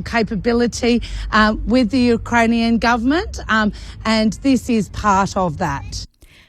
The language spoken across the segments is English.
capability with the Ukrainian government, and this is part of that.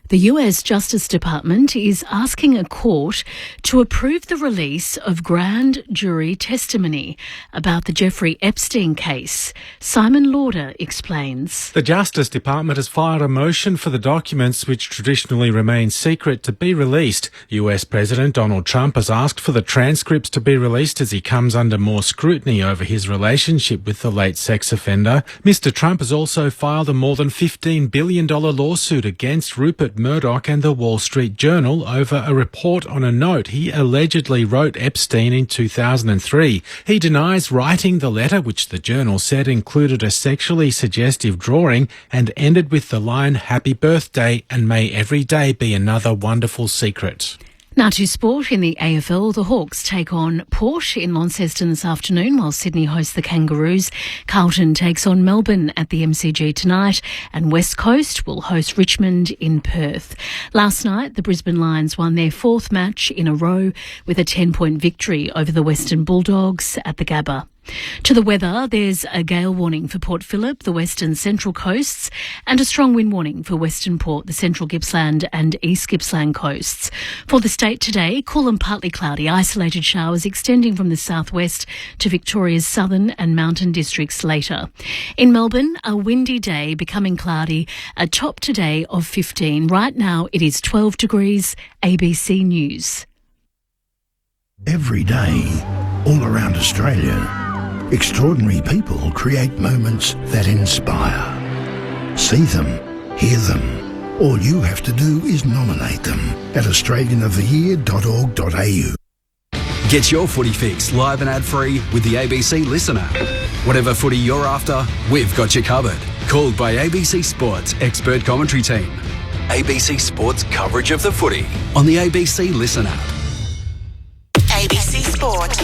The US Justice Department is asking a court to approve the release of grand jury testimony about the Jeffrey Epstein case. Simon Lauder explains. The Justice Department has filed a motion for the documents which traditionally remain secret to be released. US President Donald Trump has asked for the transcripts to be released as he comes under more scrutiny over his relationship with the late sex offender. Mr. Trump has also filed a more than $15 billion lawsuit against Rupert Murdoch and the Wall Street Journal over a report on a note he allegedly wrote Epstein in 2003. He denies writing the letter, which the Journal said included a sexually suggestive drawing and ended with the line, "Happy birthday and may every day be another wonderful secret." Now to sport. In the AFL, the Hawks take on Port in Launceston this afternoon, while Sydney hosts the Kangaroos. Carlton takes on Melbourne at the MCG tonight, and West Coast will host Richmond in Perth. Last night, the Brisbane Lions won their fourth match in a row with a 10-point victory over the Western Bulldogs at the Gabba. To the weather, there's a gale warning for Port Phillip, the western central coasts, and a strong wind warning for Western Port, the central Gippsland and East Gippsland coasts. For the state today, cool and partly cloudy, isolated showers extending from the southwest to Victoria's southern and mountain districts later. In Melbourne, a windy day becoming cloudy, a top today of 15. Right now it is 12 degrees. ABC News. Every day, all around Australia, extraordinary people create moments that inspire. See them, hear them. All you have to do is nominate them at australianoftheyear.org.au. Get your footy fix live and ad-free with the ABC Listen app. Whatever footy you're after, we've got you covered. Called by ABC Sports expert commentary team. ABC Sports coverage of the footy on the ABC Listen app. ABC Sport.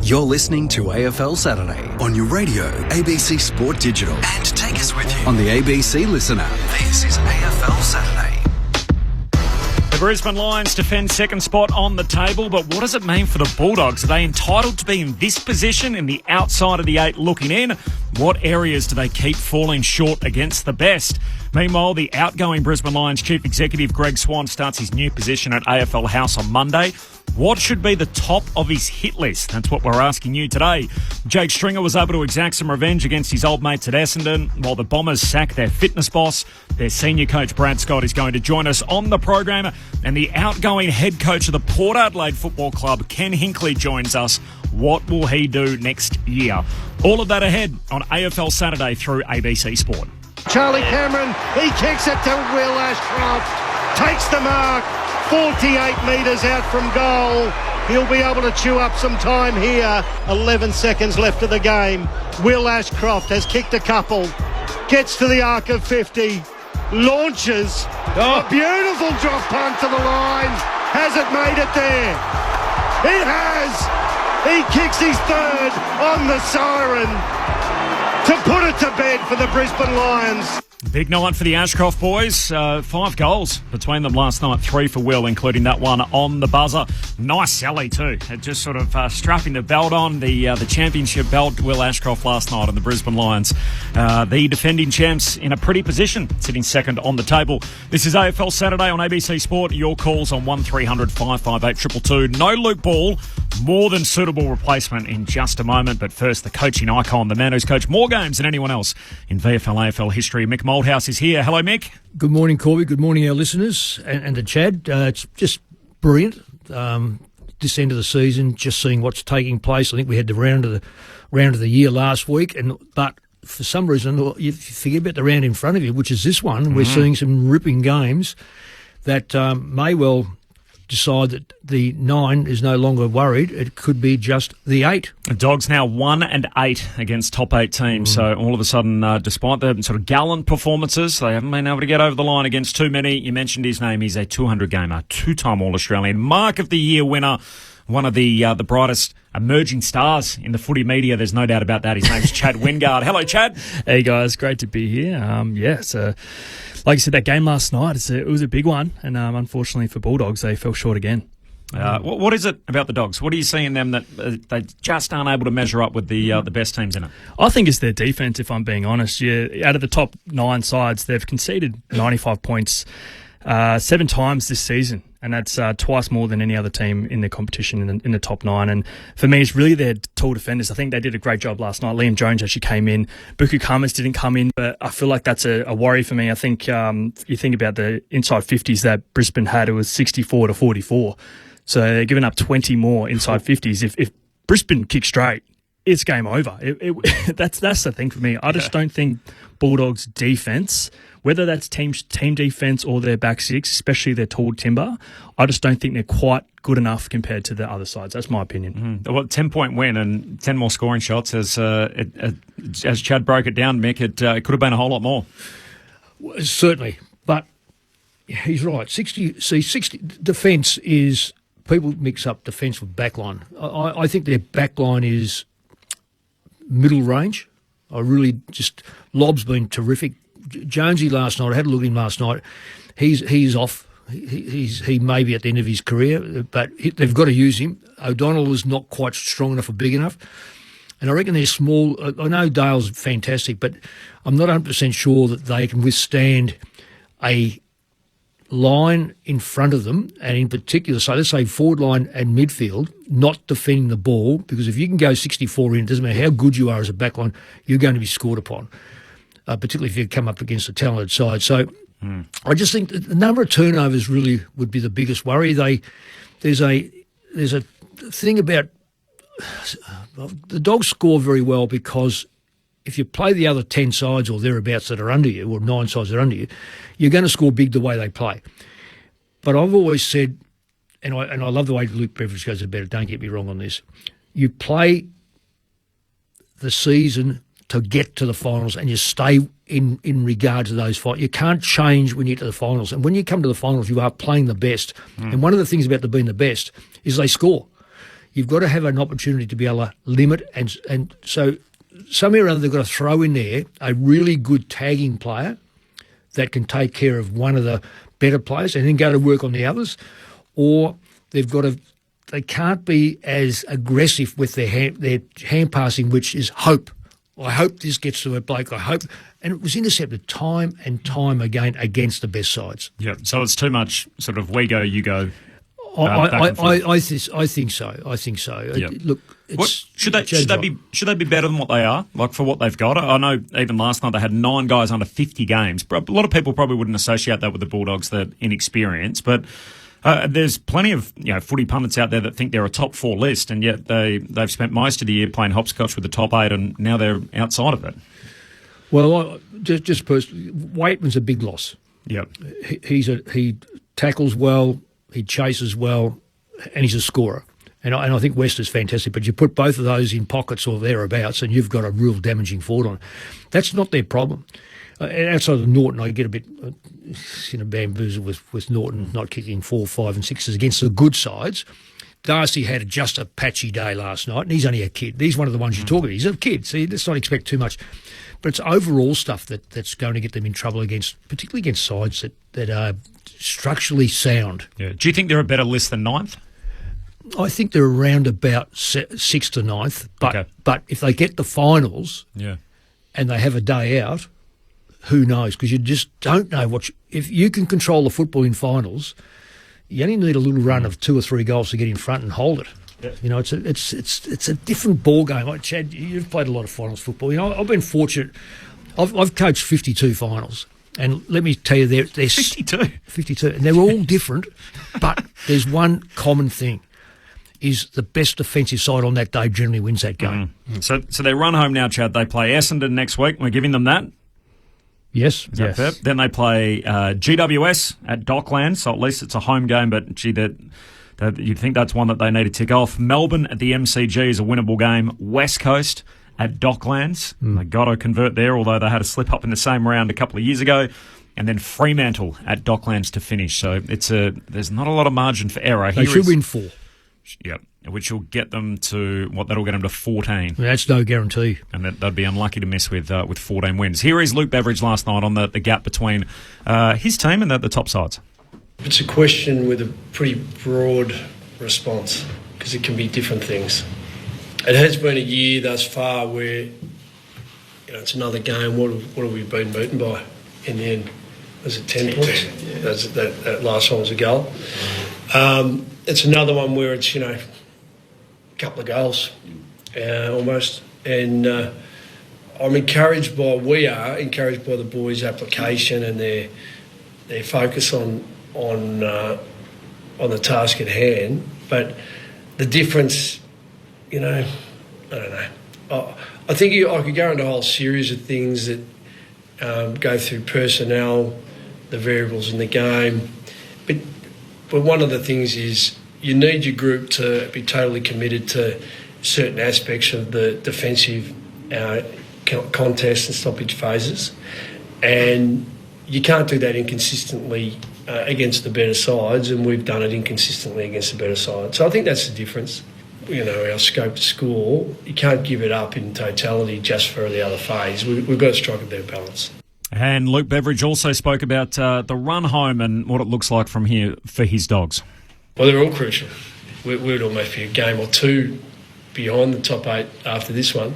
You're listening to AFL Saturday on your radio, ABC Sport Digital, and take us with you on the ABC Listen app. This is AFL Saturday. The Brisbane Lions defend second spot on the table, but what does it mean for the Bulldogs? Are they entitled to be in this position, in the outside of the 8 looking in? What areas do they keep falling short against the best? Meanwhile, the outgoing Brisbane Lions Chief Executive Greg Swan starts his new position at AFL House on Monday. What should be the top of his hit list? That's what we're asking you today. Jake Stringer was able to exact some revenge against his old mates at Essendon, while the Bombers sack their fitness boss. Their senior coach, Brad Scott, is going to join us on the program. And the outgoing head coach of the Port Adelaide Football Club, Ken Hinkley, joins us. What will he do next year? All of that ahead on AFL Saturday through ABC Sport. Charlie Cameron, he kicks it to Will Ashcroft, takes the mark, 48 metres out from goal. He'll be able to chew up some time here. 11 seconds left of the game. Will Ashcroft has kicked a couple, gets to the arc of 50, launches, a beautiful drop punt to the line. Has it made it there? It has! He kicks his third on the siren to put it to bed for the Brisbane Lions. Big night for the Ashcroft boys. 5 goals between them last night. 3 for Will, including that one on the buzzer. Nice sally too. Just sort of strapping the belt on, the championship belt. Will Ashcroft last night on the Brisbane Lions. The defending champs in a pretty position, sitting second on the table. This is AFL Saturday on ABC Sport. Your calls on 1300 558 222. No Luke Ball. More than suitable replacement in just a moment. But first, the coaching icon, the man who's coached more games than anyone else in VFL AFL history. Mick Moldhouse is here. Hello, Mick. Good morning, Corby. Good morning, our listeners and to Chad. It's just brilliant. This end of the season, just seeing what's taking place. I think we had the round of the year last week, but for some reason you forget about the round in front of you, which is this one. Mm-hmm. We're seeing some ripping games that may well decide that the 9 is no longer worried. It could be just the 8. The Dogs now 1-8 against top 8 teams. So all of a sudden, despite the sort of gallant performances, they haven't been able to get over the line against too many. You mentioned his name. He's a 200-gamer, 2-time All-Australian, Mark of the Year winner, one of the brightest emerging stars in the footy media. There's no doubt about that. His name's Chad Wingard. Hello, Chad. Hey, guys. Great to be here. So like you said, that game last night, it was a big one, and unfortunately for Bulldogs, they fell short again. What is it about the Dogs? What do you see in them that they just aren't able to measure up with the best teams in it? I think it's their defence, if I'm being honest. Out of the top 9 sides, they've conceded 95 points 7 times this season, and that's twice more than any other team in the competition in the top 9. And for me, it's really their tall defenders. I think they did a great job last night. Liam Jones actually came in. Buku Kamas didn't come in, but I feel like that's a worry for me. I think you think about the inside 50s that Brisbane had, it was 64 to 44. So they're giving up 20 more inside 50s. If Brisbane kick straight, it's game over. That's the thing for me. I just don't think Bulldogs' defence, whether that's team defence or their back six, especially their tall timber, I just don't think they're quite good enough compared to the other sides. That's my opinion. Well, 10-point win and 10 more scoring shots. As Chad broke it down, Mick, it could have been a whole lot more. Certainly, but he's right. 60 defence is... People mix up defence with backline. I think their backline is middle range. Lob's been terrific. Jonesy last night, I had a look at him last night. He's off. He may be at the end of his career, but they've got to use him. O'Donnell was not quite strong enough or big enough. And I reckon they're small. I know Dale's fantastic, but I'm not 100% sure that they can withstand a line in front of them, and in particular, so let's say forward line and midfield, not defending the ball, because if you can go 64 in, it doesn't matter how good you are as a backline, you're going to be scored upon, particularly if you come up against a talented side. So I just think the number of turnovers really would be the biggest worry. There's a thing about the Dogs score very well because if you play the other 10 sides or thereabouts that are under you, or 9 sides that are under you, you're going to score big the way they play. But I've always said, and I love the way Luke Beveridge goes about it, don't get me wrong on this, you play the season to get to the finals and you stay in regard to those fights. You can't change when you get to the finals. And when you come to the finals, you are playing the best. And one of the things about being the best is they score. You've got to have an opportunity to be able to limit. And so somewhere or other they've got to throw in there a really good tagging player that can take care of one of the better players and then go to work on the others, or they can't be as aggressive with their hand passing, which is hope. I hope this gets to a Blake. I hope. And it was intercepted time and time again against the best sides. Yeah, so it's too much sort of we go, you go. I think so. Yep. Look, should they be better than what they are? Like for what they've got? I know even last night they had 9 guys under 50 games. A lot of people probably wouldn't associate that with the Bulldogs, that inexperience. But there's plenty of footy pundits out there that think they're a top 4 list, and yet they've spent most of the year playing hopscotch with the top 8, and now they're outside of it. Well, just personally, Waitman's a big loss. Yep, he tackles well. He chases well, and he's a scorer. And I think West is fantastic, but you put both of those in pockets or thereabouts, and you've got a real damaging forward on. That's not their problem. And outside of Norton, I get a bit bamboozled with Norton not kicking 4, 5 and 6s against the good sides. Darcy had just a patchy day last night, and he's only a kid. He's one of the ones you talk about. He's a kid, so let's not expect too much. But it's overall stuff that's going to get them in trouble particularly against sides that are structurally sound. Yeah. Do you think they're a better list than 9th? I think they're around about 6th to 9th. But if they get the finals and they have a day out, who knows? Because you just don't know if you can control the football in finals, you only need a little run of 2 or 3 goals to get in front and hold it. Yeah. It's a different ball game. Like Chad, you've played a lot of finals football. I've been fortunate. I've coached 52 finals, and let me tell you, they're 52, and they're all different. But there's one common thing: is the best defensive side on that day generally wins that game. So they run home now, Chad. They play Essendon next week. We're giving them that. Yes. Is that fair? Then they play GWS at Docklands, so at least it's a home game. But gee, that you'd think that's one that they need to tick off. Melbourne at the MCG is a winnable game. West Coast at Docklands. They got to convert there, although they had a slip up in the same round a couple of years ago. And then Fremantle at Docklands to finish. So there's not a lot of margin for error. They should win 4. Yep, which will get them to that'll get them to 14. That's no guarantee. And they'd be unlucky to miss with 14 wins. Here is Luke Beveridge last night on the gap between his team and the top sides. It's a question with a pretty broad response, because it can be different things. It has been a year thus far where, it's another game. What have we been beaten by in the end? Was it 10 points? Yeah. That last one was a goal. It's another one where it's, a couple of goals almost. And we are encouraged by the boys' application and their focus on the task at hand. But the difference, I don't know. I think I could go into a whole series of things that go through personnel, the variables in the game. But one of the things is you need your group to be totally committed to certain aspects of the defensive contest and stoppage phases. And you can't do that inconsistently against the better sides, and we've done it inconsistently against the better side. So I think that's the difference. Our scope to score, you can't give it up in totality just for the other phase. We've got to strike a better balance. And Luke Beveridge also spoke about the run home and what it looks like from here for his Dogs. Well, they're all crucial. We'd almost be a game or two behind the top 8 after this one.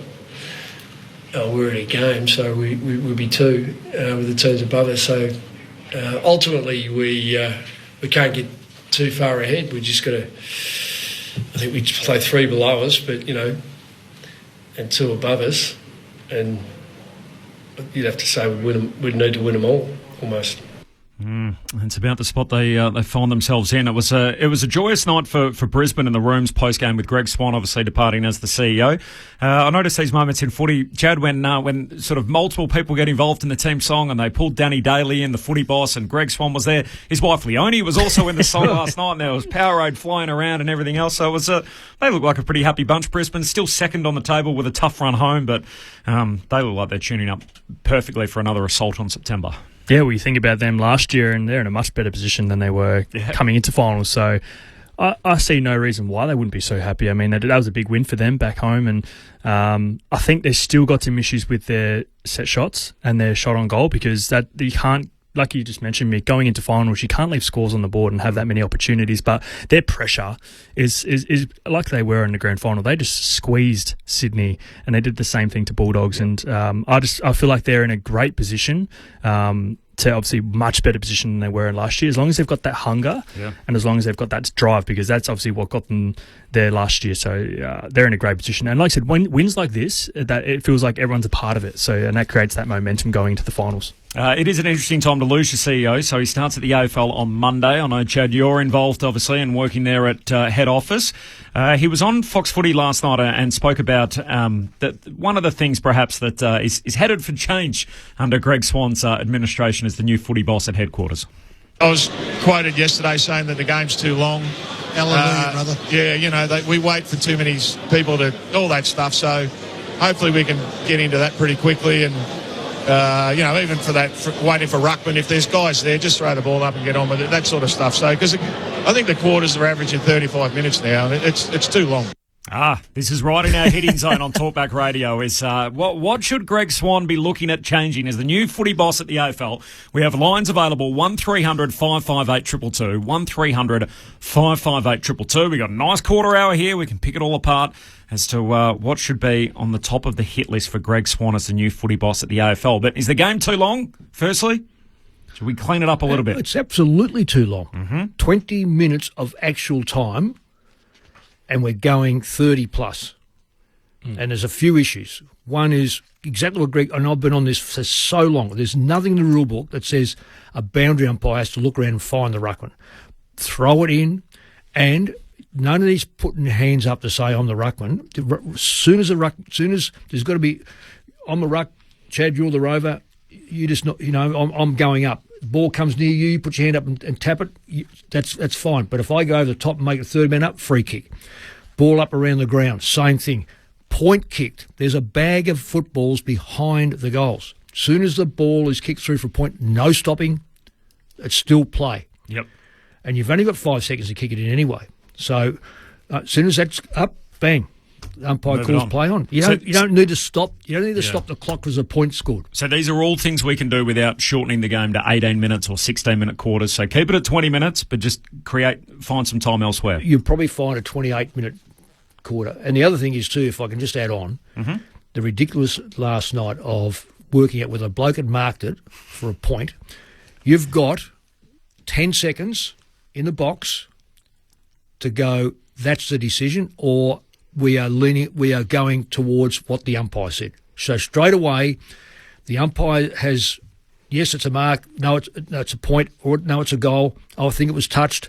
We're in a game, so we'll be 2 with the teams above us. So ultimately, we can't get too far ahead. We just got to. I think we play 3 below us, but and 2 above us, and you'd have to say we'd need to win them all almost. It's about the spot they find themselves in. It was a joyous night for Brisbane in the rooms post game with Greg Swan obviously departing as the CEO. I noticed these moments in footy, Chad, when sort of multiple people get involved in the team song, and they pulled Danny Daly in, the footy boss, and Greg Swan was there. His wife Leonie was also in the song last night, and there was Powerade flying around and everything else. So it was they look like a pretty happy bunch. Brisbane still second on the table with a tough run home, but they look like they're tuning up perfectly for another assault on September. Yeah, well, you think about them last year, and they're in a much better position than they were coming into finals. So I see no reason why they wouldn't be so happy. I mean, that was a big win for them back home, and I think they've still got some issues with their set shots and their shot on goal, because that you can't, like you just mentioned, Mick, going into finals, you can't leave scores on the board and have that many opportunities. But their pressure is like they were in the grand final. They just squeezed Sydney, and they did the same thing to Bulldogs. And I feel like they're in a great position. To obviously much better position than they were in last year, as long as they've got that hunger and as long as they've got that drive, because that's obviously what got them there last year. So they're in a great position. And like I said, when wins like this, that it feels like everyone's a part of it. So, and that creates that momentum going into the finals. It is an interesting time to lose your CEO. So he starts at the AFL on Monday. I know, Chad, you're involved, obviously, and working there at head office. He was on Fox Footy last night and spoke about that one of the things perhaps that is headed for change under Greg Swan's administration as the new footy boss at headquarters. I was quoted yesterday saying that the game's too long. Hallelujah, brother. Yeah, we wait for too many people to all that stuff. So hopefully we can get into that pretty quickly, and even for that, waiting for ruckman, if there's guys there, just throw the ball up and get on with it, that sort of stuff. So because I think the quarters are averaging 35 minutes now, and it's too long. This is right in our hitting zone on Talkback Radio. Is what should Greg Swan be looking at changing as the new footy boss at the AFL? We have lines available, 1300 558 222, 1300 558 222. We got a nice quarter hour here. We can pick it all apart as to what should be on the top of the hit list for Greg Swan as the new footy boss at the AFL. But is the game too long, firstly? Should we clean it up a little bit? It's absolutely too long. 20 minutes of actual time, and we're going 30 plus. And there's a few issues. One is exactly what Greg, and I've been on this for so long, there's nothing in the rule book that says a boundary umpire has to look around and find the ruckman. Throw it in, and none of these putting hands up to say I'm the ruckman. As soon as there's got to be, I'm the ruck, Chad, you're the rover, you just not, I'm going up. Ball comes near you, put your hand up and tap it, that's fine. But if I go over the top and make it 30 man up, free kick. Ball up around the ground, same thing. Point kicked. There's a bag of footballs behind the goals. As soon as the ball is kicked through for a point, no stopping, it's still play. Yep. And you've only got 5 seconds to kick it in anyway. So as soon as that's up, bang. The umpire Move it calls on. play on. You don't need to stop. You don't need to stop the clock because a point scored. So these are all things we can do without shortening the game to 18 minutes or 16-minute quarters. So keep it at 20 minutes, but just find some time elsewhere. You'll probably find a 28-minute quarter. And the other thing is too, if I can just add on, the ridiculous last night of working out whether a bloke had marked it for a point. You've got 10 seconds in the box to go, that's the decision, or we are going towards what the umpire said. So straight away, the umpire has, yes, it's a mark, no, it's a point, or no, it's a goal. I think it was touched.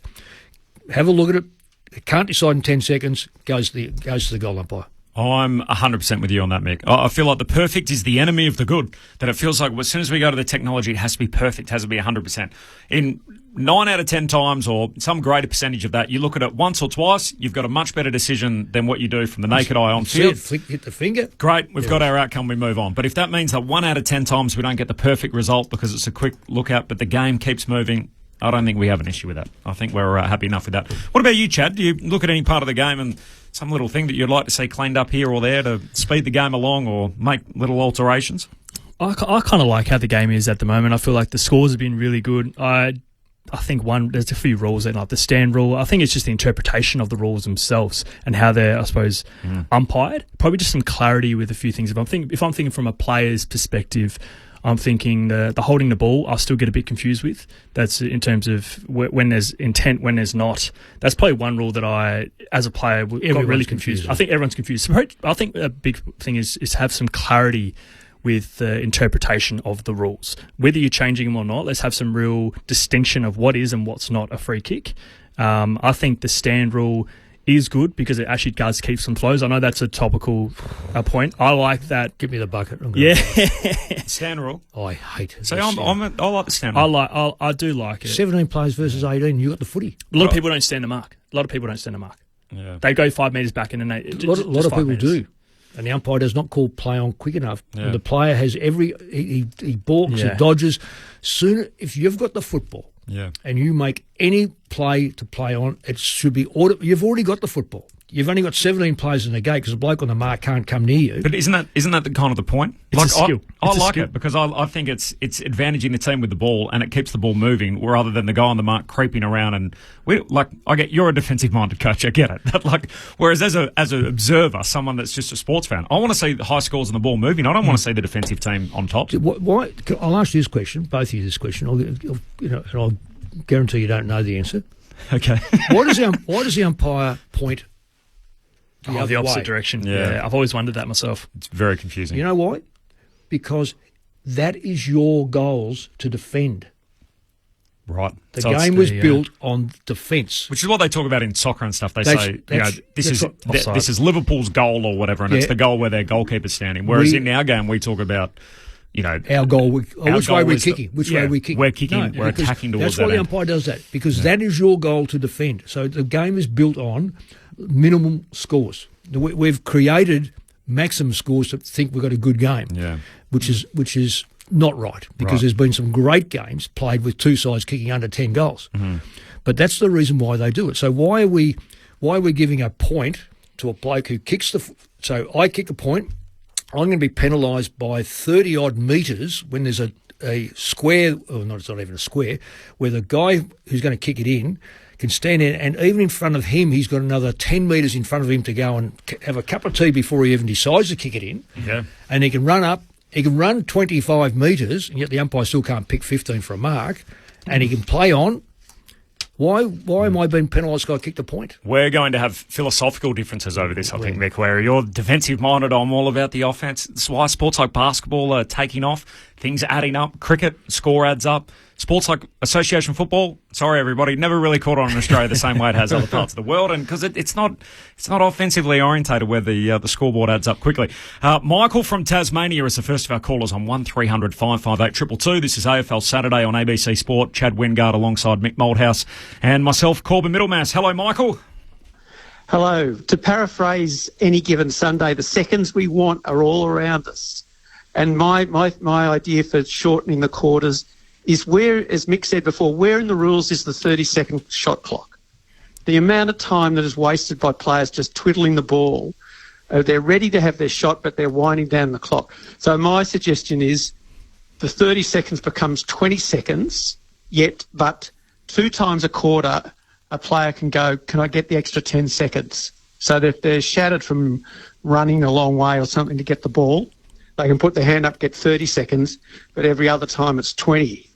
Have a look at it. It can't decide in 10 seconds, goes to the goal umpire. I'm 100% with you on that, Mick. I feel like the perfect is the enemy of the good. That it feels like as soon as we go to the technology, it has to be perfect, has to be 100%. In 9 out of 10 times, or some greater percentage of that, you look at it once or twice, you've got a much better decision than what you do from the naked eye on field. Hit the finger. Great, we've got our outcome, we move on. But if that means that 1 out of 10 times we don't get the perfect result because it's a quick look out, but the game keeps moving, I don't think we have an issue with that. I think we're happy enough with that. What about you, Chad? Do you look at any part of the game and some little thing that you'd like to see cleaned up here or there to speed the game along or make little alterations? I kind of like how the game is at the moment. I feel like the scores have been really good. I think there's a few rules there, like the stand rule. I think it's just the interpretation of the rules themselves and how they're, I suppose, umpired. Probably just some clarity with a few things. If I'm thinking from a player's perspective, I'm thinking the holding the ball, I'll still get a bit confused with. That's in terms of when there's intent, when there's not. That's probably one rule that I, as a player, got really confused. I think everyone's confused. So I think a big thing is have some clarity with the interpretation of the rules. Whether you're changing them or not, let's have some real distinction of what is and what's not a free kick. I think the stand rule is good because it actually does keep some flows. I know that's a topical point. I like that. Give me the bucket. Yeah. Stand rule. I hate it. So I like the stand rule. I do like it. 17 players versus 18. You got the footy. A lot of people don't stand the mark. Yeah. They go 5 metres back and then a lot of people do. And the umpire does not call play on quick enough. Yeah. And the player has he balks, he dodges. Sooner, if you've got the football and you make any play to play on, it should be you've already got the football. You've only got 17 players in the gate because the bloke on the mark can't come near you. But isn't that the kind of the point? It's a skill. I like it because I think it's advantaging the team with the ball and it keeps the ball moving rather than the guy on the mark creeping around. And you're a defensive-minded coach, I get it. But whereas as an observer, someone that's just a sports fan, I want to see the high scores and the ball moving. I don't want to see the defensive team on top. Why? I'll ask you this question, both of you this question. I'll guarantee you don't know the answer. Okay. Why does the umpire point the opposite direction? Yeah, I've always wondered that myself. It's very confusing. You know why? Because that is your goals to defend. Right. The game was built on defence. Which is what they talk about in soccer and stuff. They say, this is Liverpool's goal or whatever, and it's the goal where their goalkeeper's standing. Whereas in our game, we talk about, our goal. Which way we're kicking. We're kicking. We're attacking towards that. That's why the umpire does that, because that is your goal to defend. So the game is built on minimum scores. We've created maximum scores to think we've got a good game, which is not right, because there's been some great games played with two sides kicking under 10 goals. Mm-hmm. But that's the reason why they do it. So why are we giving a point to a bloke who kicks so I kick a point, I'm going to be penalised by 30-odd metres when there's a square, it's not even a square, where the guy who's going to kick it in can stand in, and even in front of him, he's got another 10 metres in front of him to go and have a cup of tea before he even decides to kick it in. Yeah. And he can run up, he can run 25 metres, and yet the umpire still can't pick 15 for a mark, and he can play on. Why am I being penalised because I kicked a point? We're going to have philosophical differences over this, I think, Mick, where you're defensive-minded, I'm all about the offence. That's why sports like basketball are taking off. Things are adding up. Cricket, score adds up. Sports like association football, sorry everybody, never really caught on in Australia the same way it has other parts of the world, and because it's not offensively orientated where the scoreboard adds up quickly. Michael from Tasmania is the first of our callers on 1300 558 222. This is AFL Saturday on ABC Sport. Chad Wingard alongside Mick Moldhouse and myself, Corbin Middlemass. Hello, Michael. Hello. To paraphrase any given Sunday, the seconds we want are all around us. And my idea for shortening the quarters is where, as Mick said before, where in the rules is the 30-second shot clock? The amount of time that is wasted by players just twiddling the ball They're ready to have their shot, but they're winding down the clock. So my suggestion is the 30 seconds becomes 20 seconds, but 2 times a quarter, a player can go, can I get the extra 10 seconds? So that if they're shattered from running a long way or something to get the ball, they can put their hand up, get 30 seconds, but every other time it's 20.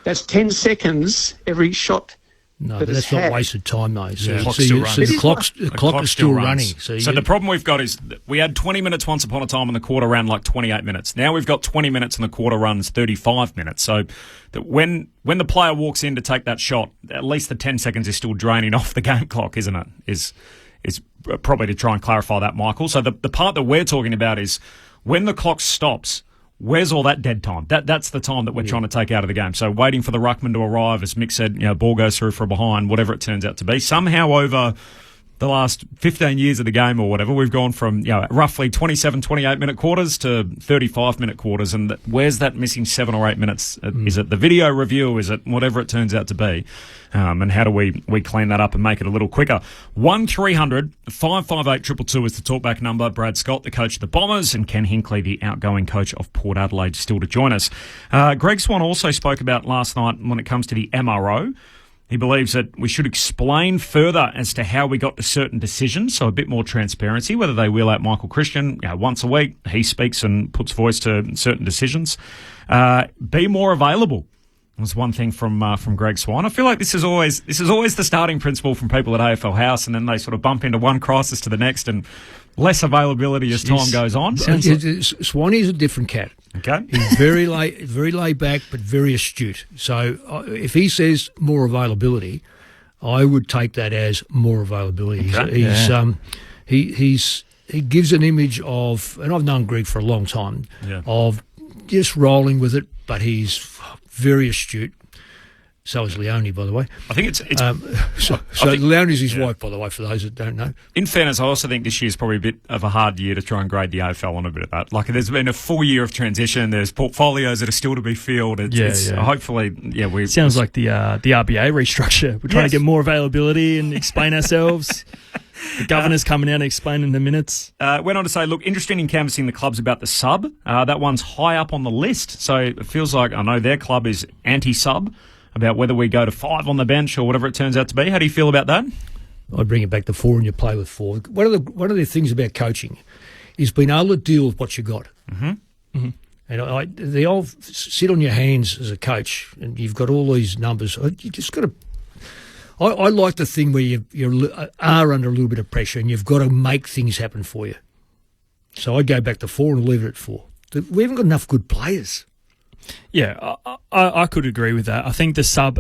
That's 10 seconds every shot. No, but that's not wasted time, though. So, The clock's still running. The clock is still running. So the problem we've got is we had 20 minutes once upon a time and the quarter ran like 28 minutes. Now we've got 20 minutes and the quarter runs 35 minutes. So that when the player walks in to take that shot, at least the 10 seconds is still draining off the game clock, isn't it? Is probably to try and clarify that, Michael. So the part that we're talking about is when the clock stops, where's all that dead time? That's the time that we're trying to take out of the game. So waiting for the ruckman to arrive, as Mick said, ball goes through from behind, whatever it turns out to be. Somehow over the last 15 years of the game or whatever, we've gone from roughly 27, 28-minute quarters to 35-minute quarters. And where's that missing 7 or 8 minutes? Is it the video review? Is it whatever it turns out to be? And how do we clean that up and make it a little quicker? 1300 558 222 is the talkback number. Brad Scott, the coach of the Bombers, and Ken Hinkley, the outgoing coach of Port Adelaide, still to join us. Greg Swan also spoke about last night when it comes to the MRO. He believes that we should explain further as to how we got to certain decisions, so a bit more transparency, whether they wheel out Michael Christian once a week, he speaks and puts voice to certain decisions. Be more available was one thing from Greg Swan. I feel like this is always the starting principle from people at AFL House, and then they sort of bump into one crisis to the next and less availability as time goes on. Swanee's a different cat. Okay. He's very laid back, but very astute. So if he says more availability, I would take that as more availability. Okay. He gives an image of, and I've known Greg for a long time, of just rolling with it, but he's very astute. So is Leone, by the way. I think it's Leone is his wife, by the way, for those that don't know. In fairness, I also think this year's probably a bit of a hard year to try and grade the AFL on a bit of that. Like, there's been a full year of transition. There's portfolios that are still to be filled. Hopefully, we... Sounds like the RBA restructure. We're trying to get more availability and explain ourselves. The governor's coming out and explaining the minutes. Went on to say, look, interested in canvassing the clubs about the sub. That one's high up on the list. So it feels like, I know their club is anti-sub, about whether we go to 5 on the bench or whatever it turns out to be. How do you feel about that? I'd bring it back to 4 and you play with 4. One of the things about coaching is being able to deal with what you got. Mm-hmm. Mm-hmm. And they all sit on your hands as a coach, and you've got all these numbers. You just got to. I like the thing where you are under a little bit of pressure and you've got to make things happen for you. So I'd go back to 4 and leave it at 4. We haven't got enough good players. Yeah, I could agree with that. I think the sub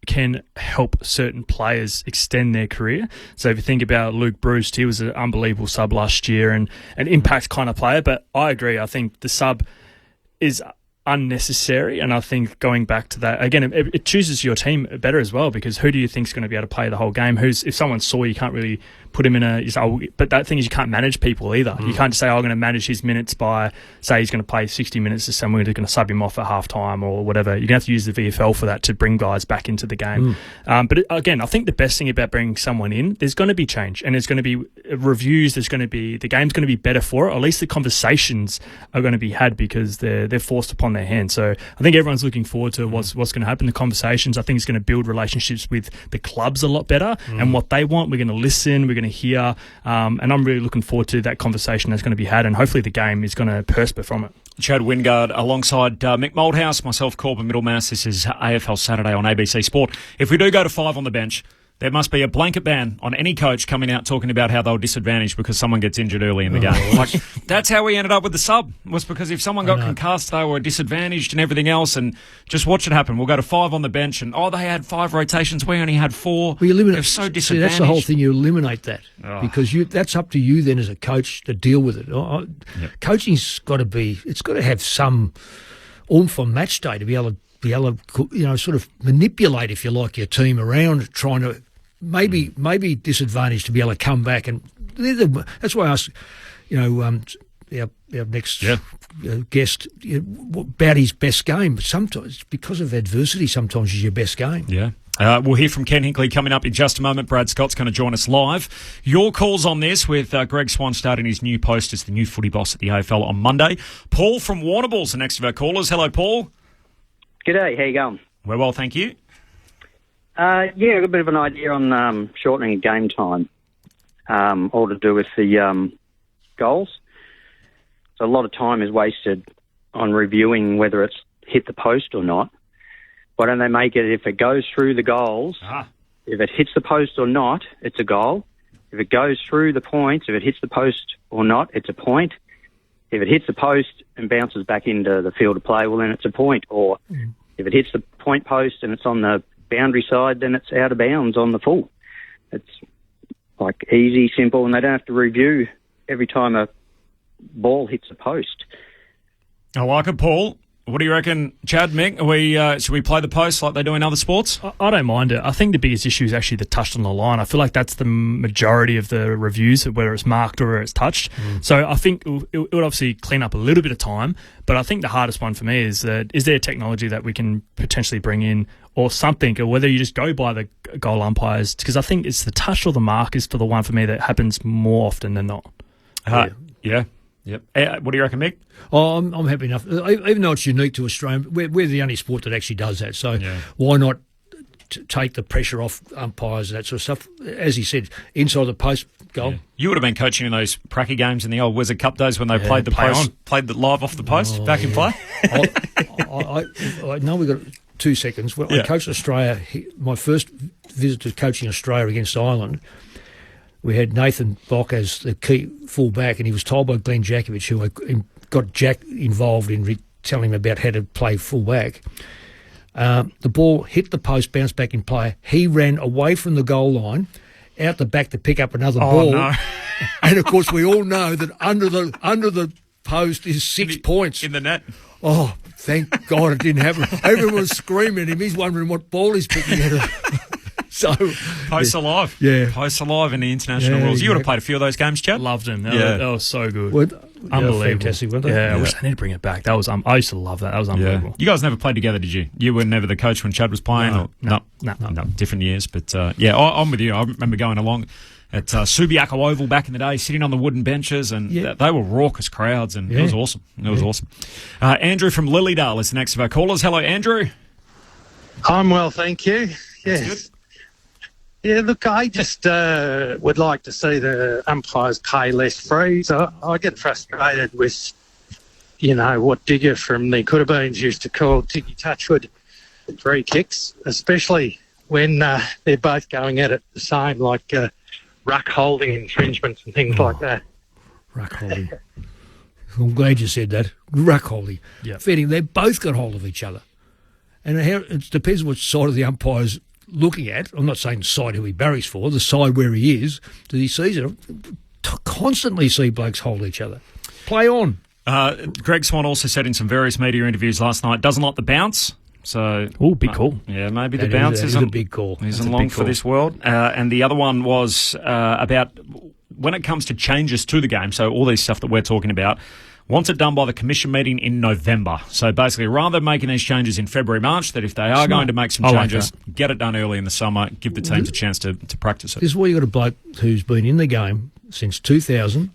can help certain players extend their career. So if you think about Luke Bruce, he was an unbelievable sub last year and an impact kind of player. But I agree. I think the sub is unnecessary, and I think going back to that again, it chooses your team better as well, because who do you think is going to be able to play the whole game? If someone's sore, you can't really put him in but that thing is you can't manage people either. You can't just say, I'm going to manage his minutes by, say he's going to play 60 minutes to someone who's going to sub him off at half-time or whatever. You're going to have to use the VFL for that to bring guys back into the game. But again, I think the best thing about bringing someone in, there's going to be change and there's going to be reviews, the game's going to be better for it. At least the conversations are going to be had because they're forced upon their hands. So I think everyone's looking forward to what's going to happen. The conversations, I think, is going to build relationships with the clubs a lot better and what they want. We're going to listen, we're going to hear, and I'm really looking forward to that conversation that's going to be had, and hopefully the game is going to prosper from it. Chad Wingard alongside Mick Moldhouse, myself, Corbin Middlemass. This is AFL Saturday on ABC Sport. If we do go to 5 on the bench, there must be a blanket ban on any coach coming out talking about how they were disadvantaged because someone gets injured early in the game. Like, that's how we ended up with the sub, was because if someone got concussed, they were disadvantaged and everything else, and just watch it happen. We'll go to 5 on the bench and, they had 5 rotations, we only had 4. Well, they're so disadvantaged. See, that's the whole thing, you eliminate that because that's up to you then as a coach to deal with it. Coaching's got to be, it's got to have some oomph on match day to be able to, sort of manipulate, if you like, your team around trying to maybe disadvantaged to be able to come back, and that's why I asked, our next guest about his best game. But sometimes, because of adversity, sometimes is your best game. Yeah, We'll hear from Ken Hinkley coming up in just a moment. Brad Scott's going to join us live. Your calls on this with Greg Swan starting his new post as the new footy boss at the AFL on Monday. Paul from Warrnambool's the next of our callers. Hello, Paul. G'day, how you going? We're well, thank you. I've got a bit of an idea on shortening game time, all to do with the goals. So a lot of time is wasted on reviewing whether it's hit the post or not. Why don't they make it if it goes through the goals, if it hits the post or not, it's a goal. If it goes through the points, if it hits the post or not, it's a point. If it hits the post and bounces back into the field of play, well, then it's a point. Or if it hits the point post and it's on the boundary side, then it's out of bounds on the full. It's like easy, simple, and they don't have to review every time a ball hits a post. I like it, Paul. What do you reckon, Chad, Mick? Should we play the post like they do in other sports? I don't mind it. I think the biggest issue is actually the touch on the line. I feel like that's the majority of the reviews, whether it's marked or it's touched. So I think it would obviously clean up a little bit of time, but I think the hardest one for me is there technology that we can potentially bring in or something, or whether you just go by the goal umpires, because I think it's the touch or the mark is the one for me that happens more often than not. Yeah. Yep. What do you reckon, Mick? Oh, I'm happy enough. Even though it's unique to Australia, we're the only sport that actually does that. So why not take the pressure off umpires and that sort of stuff? As he said, inside the post goal. Yeah. You would have been coaching in those pracky games in the old Wizard Cup days when they played the live off the post back in play. I know we've got 2 seconds. When I coached Australia, my first visit to coaching Australia against Ireland, we had Nathan Bock as the key full-back, and he was told by Glenn Jakovich, who got Jack involved in telling him about how to play full-back. The ball hit the post, bounced back in play. He ran away from the goal line, out the back to pick up another ball. No. And, of course, we all know that under the post is 6 points. In the net. Oh, thank God it didn't happen. Everyone was screaming at him. He's wondering what ball he's picking at. So Post alive. Yeah. Post alive in the international rules. You would have played a few of those games, Chad? Loved them. Yeah. That was so good. Unbelievable. Fantastic, weren't they? Yeah, I wish they need to bring it back. That was I used to love that. That was unbelievable. Yeah. You guys never played together, did you? You were never the coach when Chad was playing? No. Different years. But, I'm with you. I remember going along at Subiaco Oval back in the day, sitting on the wooden benches, and they were raucous crowds, and it was awesome. It was awesome. Andrew from Lilydale is the next of our callers. Hello, Andrew. I'm well, thank you. Yes. That's good. Yeah, look, I just would like to see the umpires pay less fees. I get frustrated with, what Digger from the Coodabbeens used to call Tiggy Touchwood free kicks, especially when they're both going at it the same, like ruck holding infringements and things like that. Ruck holding. I'm glad you said that. Ruck holding. Yeah. Fitting, they both got hold of each other. And it depends which side of the umpire's looking at. I'm not saying the side who he barracks for, the side where he is, that he sees it. Constantly see blokes hold each other. Play on. Greg Swan also said in some various media interviews last night, doesn't like the bounce. So, big call. Yeah, maybe the That bounce is isn't a big call. Isn't long for this world. And the other one was about when it comes to changes to the game. So all these stuff that we're talking about, wants it done by the commission meeting in November. So basically, rather than making these changes in February, March, that if they are going to make some changes, get it done early in the summer, give the teams a chance to practice it. This is why you got a bloke who's been in the game since 2000,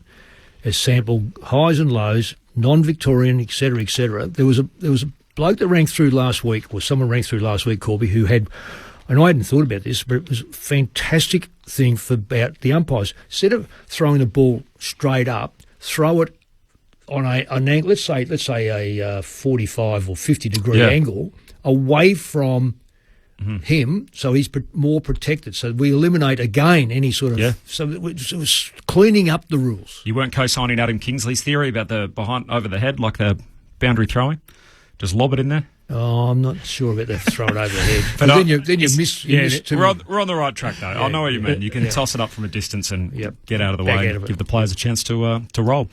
has sampled highs and lows, non-Victorian, etc., etc. There was a bloke that rang through last week, or someone rang through last week, Corby, who had, and I hadn't thought about this, but it was a fantastic thing about the umpires. Instead of throwing the ball straight up, throw it on an angle, let's say a 45 or 50 degree angle away from him, so he's more protected. So we eliminate again any sort of. So it was cleaning up the rules. You weren't co-signing Adam Kingsley's theory about the behind over the head, like the boundary throwing. Just lob it in there. Oh, I'm not sure about that. Throw it over the head. But then you miss. We're on the right track though. I know what you mean. You can toss it up from a distance and get out of the way, and give the players a chance to roll.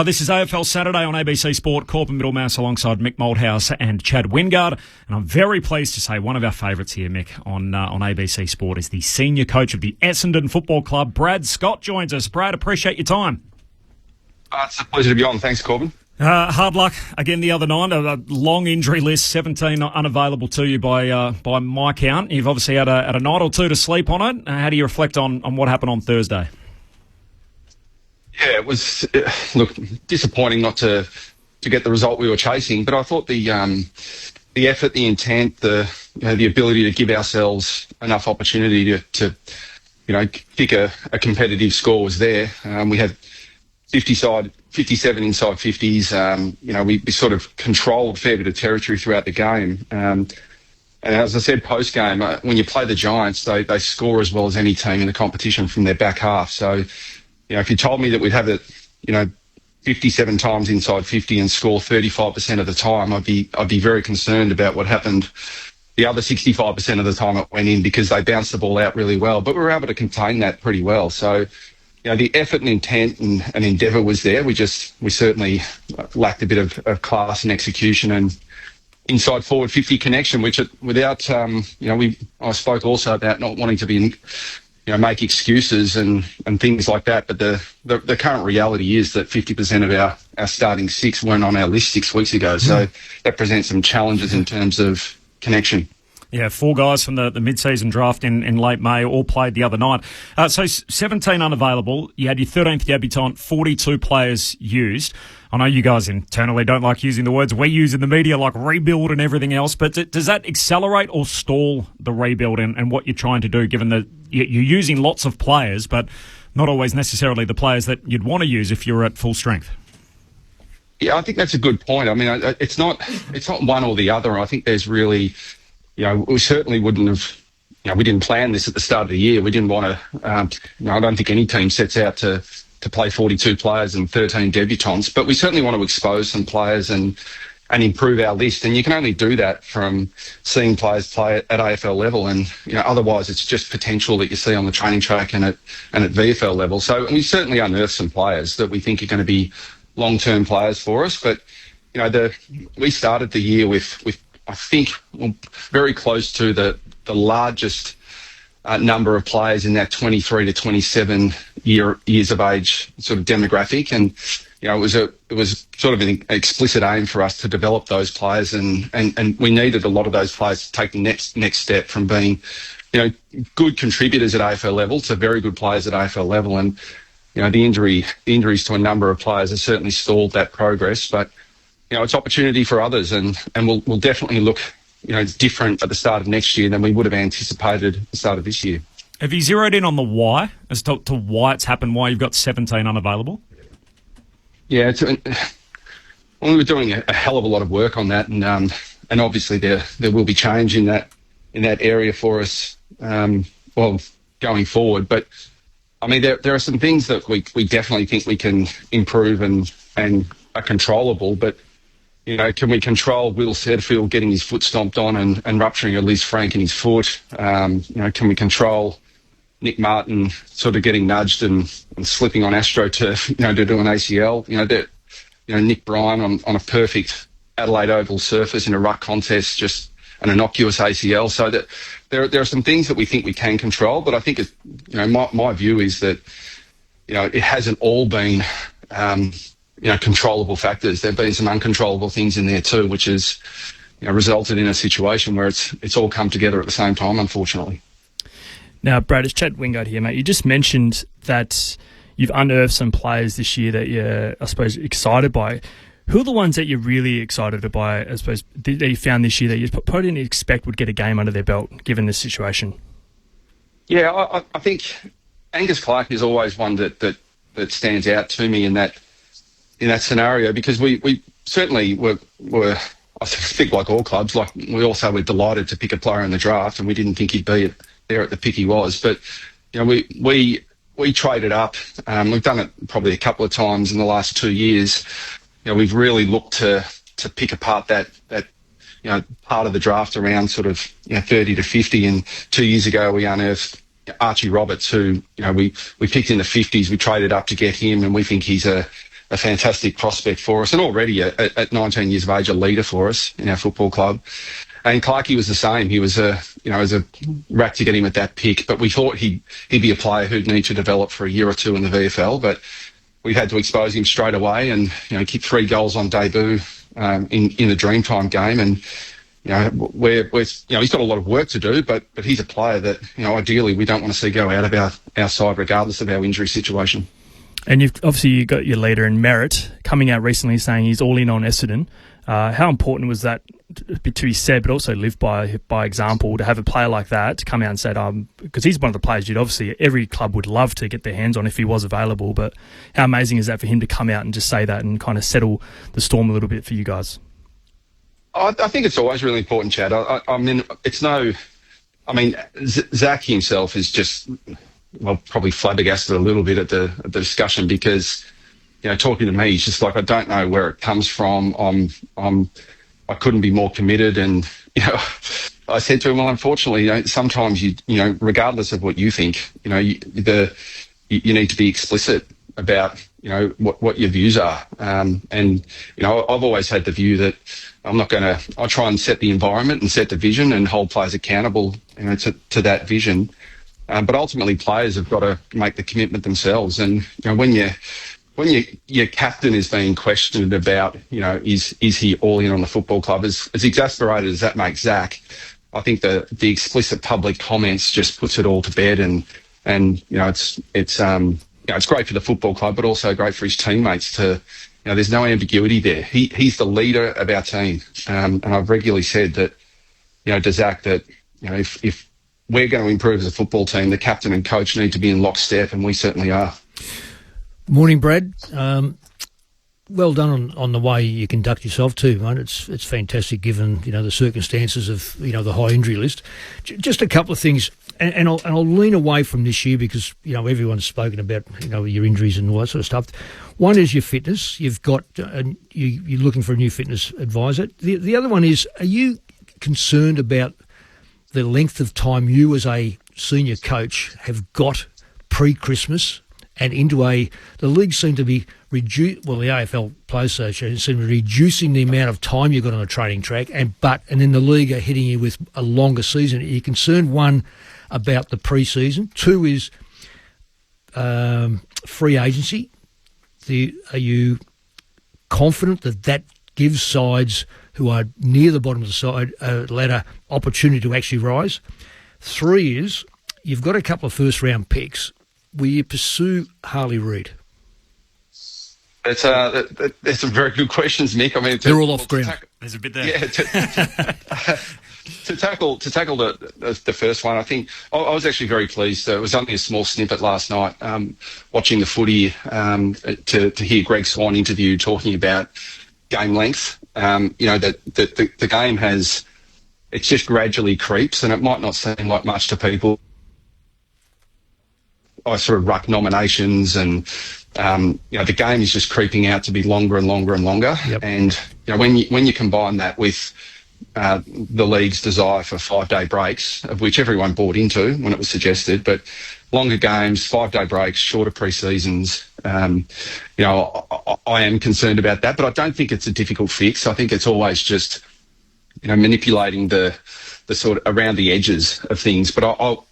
This is AFL Saturday on ABC Sport. Corbin Middlemass alongside Mick Malthouse and Chad Wingard, and I'm very pleased to say one of our favourites here, Mick, on ABC Sport is the senior coach of the Essendon Football Club. Brad Scott joins us. Brad, appreciate your time. It's a pleasure to be on. Thanks, Corbin. Hard luck again the other night. A long injury list, 17 unavailable to you by my count. You've obviously had a night or two to sleep on it. How do you reflect on what happened on Thursday? Yeah, it was disappointing not to get the result we were chasing, but I thought the effort, the intent, the ability to give ourselves enough opportunity to kick a competitive score was there. We had 57 inside 50s. We sort of controlled a fair bit of territory throughout the game. And as I said post-game, when you play the Giants, they score as well as any team in the competition from their back half. So, if you told me that we'd have it, 57 times inside 50 and score 35% of the time, I'd be very concerned about what happened the other 65% of the time it went in, because they bounced the ball out really well. But we were able to contain that pretty well. So, the effort and intent and endeavour was there. We certainly lacked a bit of class and execution and inside forward 50 connection, which without, I spoke also about not wanting to be, make excuses and things like that. But the current reality is that 50% of our starting six weren't on our list 6 weeks ago. So that presents some challenges in terms of connection. Yeah, 4 guys from the mid-season draft in late May all played the other night. So 17 unavailable. You had your 13th debutant, 42 players used. I know you guys internally don't like using the words we use in the media, like rebuild and everything else, but does that accelerate or stall the rebuild and what you're trying to do, given that you're using lots of players, but not always necessarily the players that you'd want to use if you're at full strength? Yeah, I think that's a good point. I mean, it's not one or the other. I think there's really... we certainly wouldn't have, we didn't plan this at the start of the year. We didn't want to, I don't think any team sets out to play 42 players and 13 debutants, but we certainly want to expose some players and improve our list. And you can only do that from seeing players play at AFL level. And, otherwise it's just potential that you see on the training track and at VFL level. So we certainly unearthed some players that we think are going to be long-term players for us. But, we started the year with I think very close to the largest number of players in that 23 to 27 years of age sort of demographic, and it was sort of an explicit aim for us to develop those players, and we needed a lot of those players to take the next step from being good contributors at AFL level to very good players at AFL level, and the injuries to a number of players have certainly stalled that progress, but. It's opportunity for others, and we'll definitely look, different at the start of next year than we would have anticipated at the start of this year. Have you zeroed in on the why, as to why it's happened, why you've got 17 unavailable? Yeah, we were doing a hell of a lot of work on that, and obviously there will be change in that area for us, going forward. But I mean, there are some things that we definitely think we can improve and are controllable, but. Can we control Will Setterfield getting his foot stomped on and rupturing at least Frank in his foot? Can we control Nick Martin sort of getting nudged and slipping on AstroTurf, to do an ACL? Nick Bryan on a perfect Adelaide Oval surface in a ruck contest, just an innocuous ACL. So that there are some things that we think we can control, but I think my view is that it hasn't all been. Controllable factors. There have been some uncontrollable things in there too, which has resulted in a situation where it's all come together at the same time, unfortunately. Now, Brad, it's Chad Wingard here, mate. You just mentioned that you've unearthed some players this year that you're, I suppose, excited by. Who are the ones that you're really excited by, I suppose, that you found this year that you probably didn't expect would get a game under their belt, given this situation? Yeah, I think Angus Clark is always one that stands out to me in that scenario, because we certainly were, I think, like all clubs, like we also were delighted to pick a player in the draft, and we didn't think he'd be there at the pick he was. But we traded up. We've done it probably a couple of times in the last 2 years. We've really looked to pick apart that part of the draft around sort of 30 to 50. And 2 years ago we unearthed Archie Roberts, who we picked in the 50s. We traded up to get him, and we think he's a fantastic prospect for us, and already at 19 years of age, a leader for us in our football club. And Clarkey was the same. He was a rack to get him at that pick, but we thought he'd be a player who'd need to develop for a year or two in the VFL. But we've had to expose him straight away, and kick 3 goals on debut in the Dreamtime game, and we're he's got a lot of work to do, but he's a player that ideally we don't want to see go out of our side regardless of our injury situation. And you've obviously got your leader in Merritt coming out recently saying he's all in on Essendon. How important was that to be said, but also live by example, to have a player like that to come out and say, because he's one of the players every club would love to get their hands on if he was available, but how amazing is that for him to come out and just say that and kind of settle the storm a little bit for you guys? I think it's always really important, Chad. Zach himself is just, probably flabbergasted a little bit at the discussion, because talking to me, he's just like, I don't know where it comes from. I couldn't be more committed. And, I said to him, well, unfortunately, sometimes regardless of what you think, you need to be explicit about, what your views are. And, I've always had the view that I try and set the environment and set the vision and hold players accountable, to that vision. But ultimately players have got to make the commitment themselves. And, when your captain is being questioned about, is he all in on the football club, as exasperated as that makes Zach, I think the explicit public comments just puts it all to bed, and it's great for the football club, but also great for his teammates to, there's no ambiguity there. He's the leader of our team, and I've regularly said that, to Zach, that if we're going to improve as a football team, the captain and coach need to be in lockstep, and we certainly are. Morning, Brad. Well done on the way you conduct yourself too, mate. It's fantastic given the circumstances of the high injury list. Just a couple of things, and I'll lean away from this year because everyone's spoken about your injuries and all that sort of stuff. One is your fitness. You've got you're looking for a new fitness advisor. The other one is, are you concerned about the length of time you as a senior coach have got pre-Christmas and into the league seem to be the AFL Players Association seem to be reducing the amount of time you've got on a training track, and then the league are hitting you with a longer season. Are you concerned, one, about the pre-season? Two is free agency. Are you confident that gives sides who are near the bottom of the side ladder opportunity to actually rise? Three is, you've got a couple of first-round picks. Will you pursue Harley Reid? There's some very good questions, Nick. I mean, they're all off ground. There's a bit there. Yeah. To tackle the first one, I think I was actually very pleased. It was only a small snippet last night, watching the footy, to hear Greg Swan interview talking about game length. That the game it just gradually creeps, and it might not seem like much to people. I sort of ruck nominations, and the game is just creeping out to be longer and longer and longer. Yep. And when you combine that with the league's desire for 5-day breaks, of which everyone bought into when it was suggested, but longer games, 5-day breaks, shorter pre-seasons, I am concerned about that, but I don't think it's a difficult fix. I think it's always just manipulating the sort of around the edges of things. But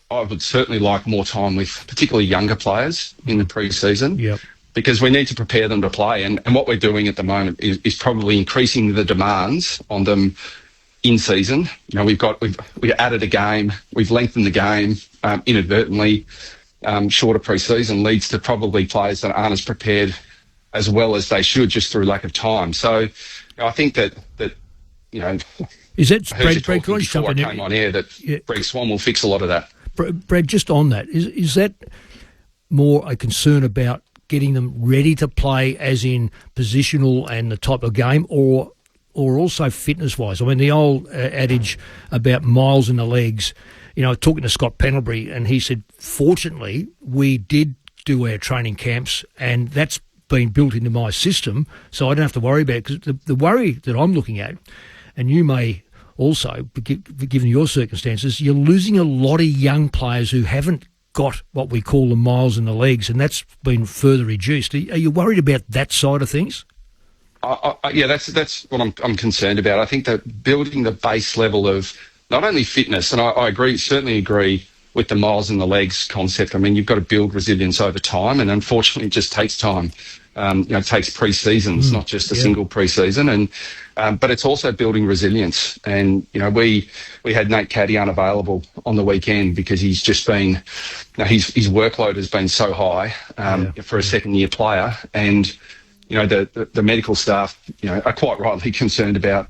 I would certainly like more time with particularly younger players in the pre-season. Yep. Because we need to prepare them to play. And what we're doing at the moment is probably increasing the demands on them in season. We've added a game, we've lengthened the game inadvertently. Shorter pre-season leads to probably players that aren't as prepared as well as they should, just through lack of time. So I think that is that Brad? Before I came on air, that Greg Swan will fix a lot of that. Brad, just on that, is that more a concern about getting them ready to play, as in positional and the type of game, or also fitness-wise? I mean, the old adage about miles in the legs, talking to Scott Pendlebury, and he said, fortunately, we did do our training camps, and that's been built into my system, so I don't have to worry about it. Because the worry that I'm looking at, and you may also, given your circumstances, you're losing a lot of young players who haven't got what we call the miles in the legs, and that's been further reduced. Are you worried about that side of things? Yeah, that's what I'm concerned about. I think that building the base level of not only fitness, and I certainly agree with the miles and the legs concept. I mean, you've got to build resilience over time, and unfortunately, it just takes time. It takes pre-seasons, not just a single pre-season, and but it's also building resilience. And we had Nate Caddy unavailable on the weekend because he's just been, his workload has been so high for a second-year player, and the medical staff are quite rightly concerned about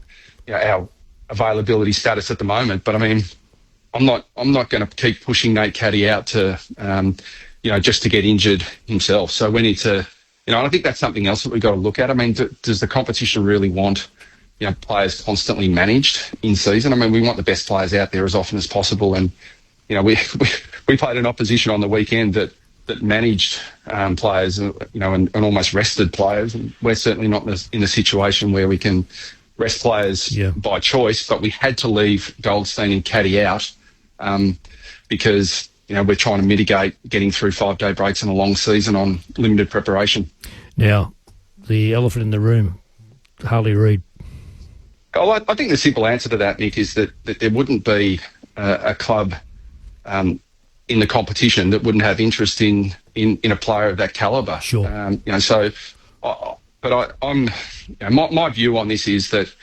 our availability status at the moment. But I mean, I'm not going to keep pushing Nate Caddy out to just to get injured himself. So we need to. And I think that's something else that we've got to look at. I mean, does the competition really want, players constantly managed in season? I mean, we want the best players out there as often as possible. And, we played an opposition on the weekend that managed players, and almost rested players. And we're certainly not in a situation where we can rest players by choice, but we had to leave Goldstein and Caddy out because we're trying to mitigate getting through 5-day breaks and a long season on limited preparation. Now, the elephant in the room, Harley Reid. Oh, I think the simple answer to that, Nick, is that there wouldn't be a club in the competition that wouldn't have interest in a player of that calibre. Sure. My view on this is that.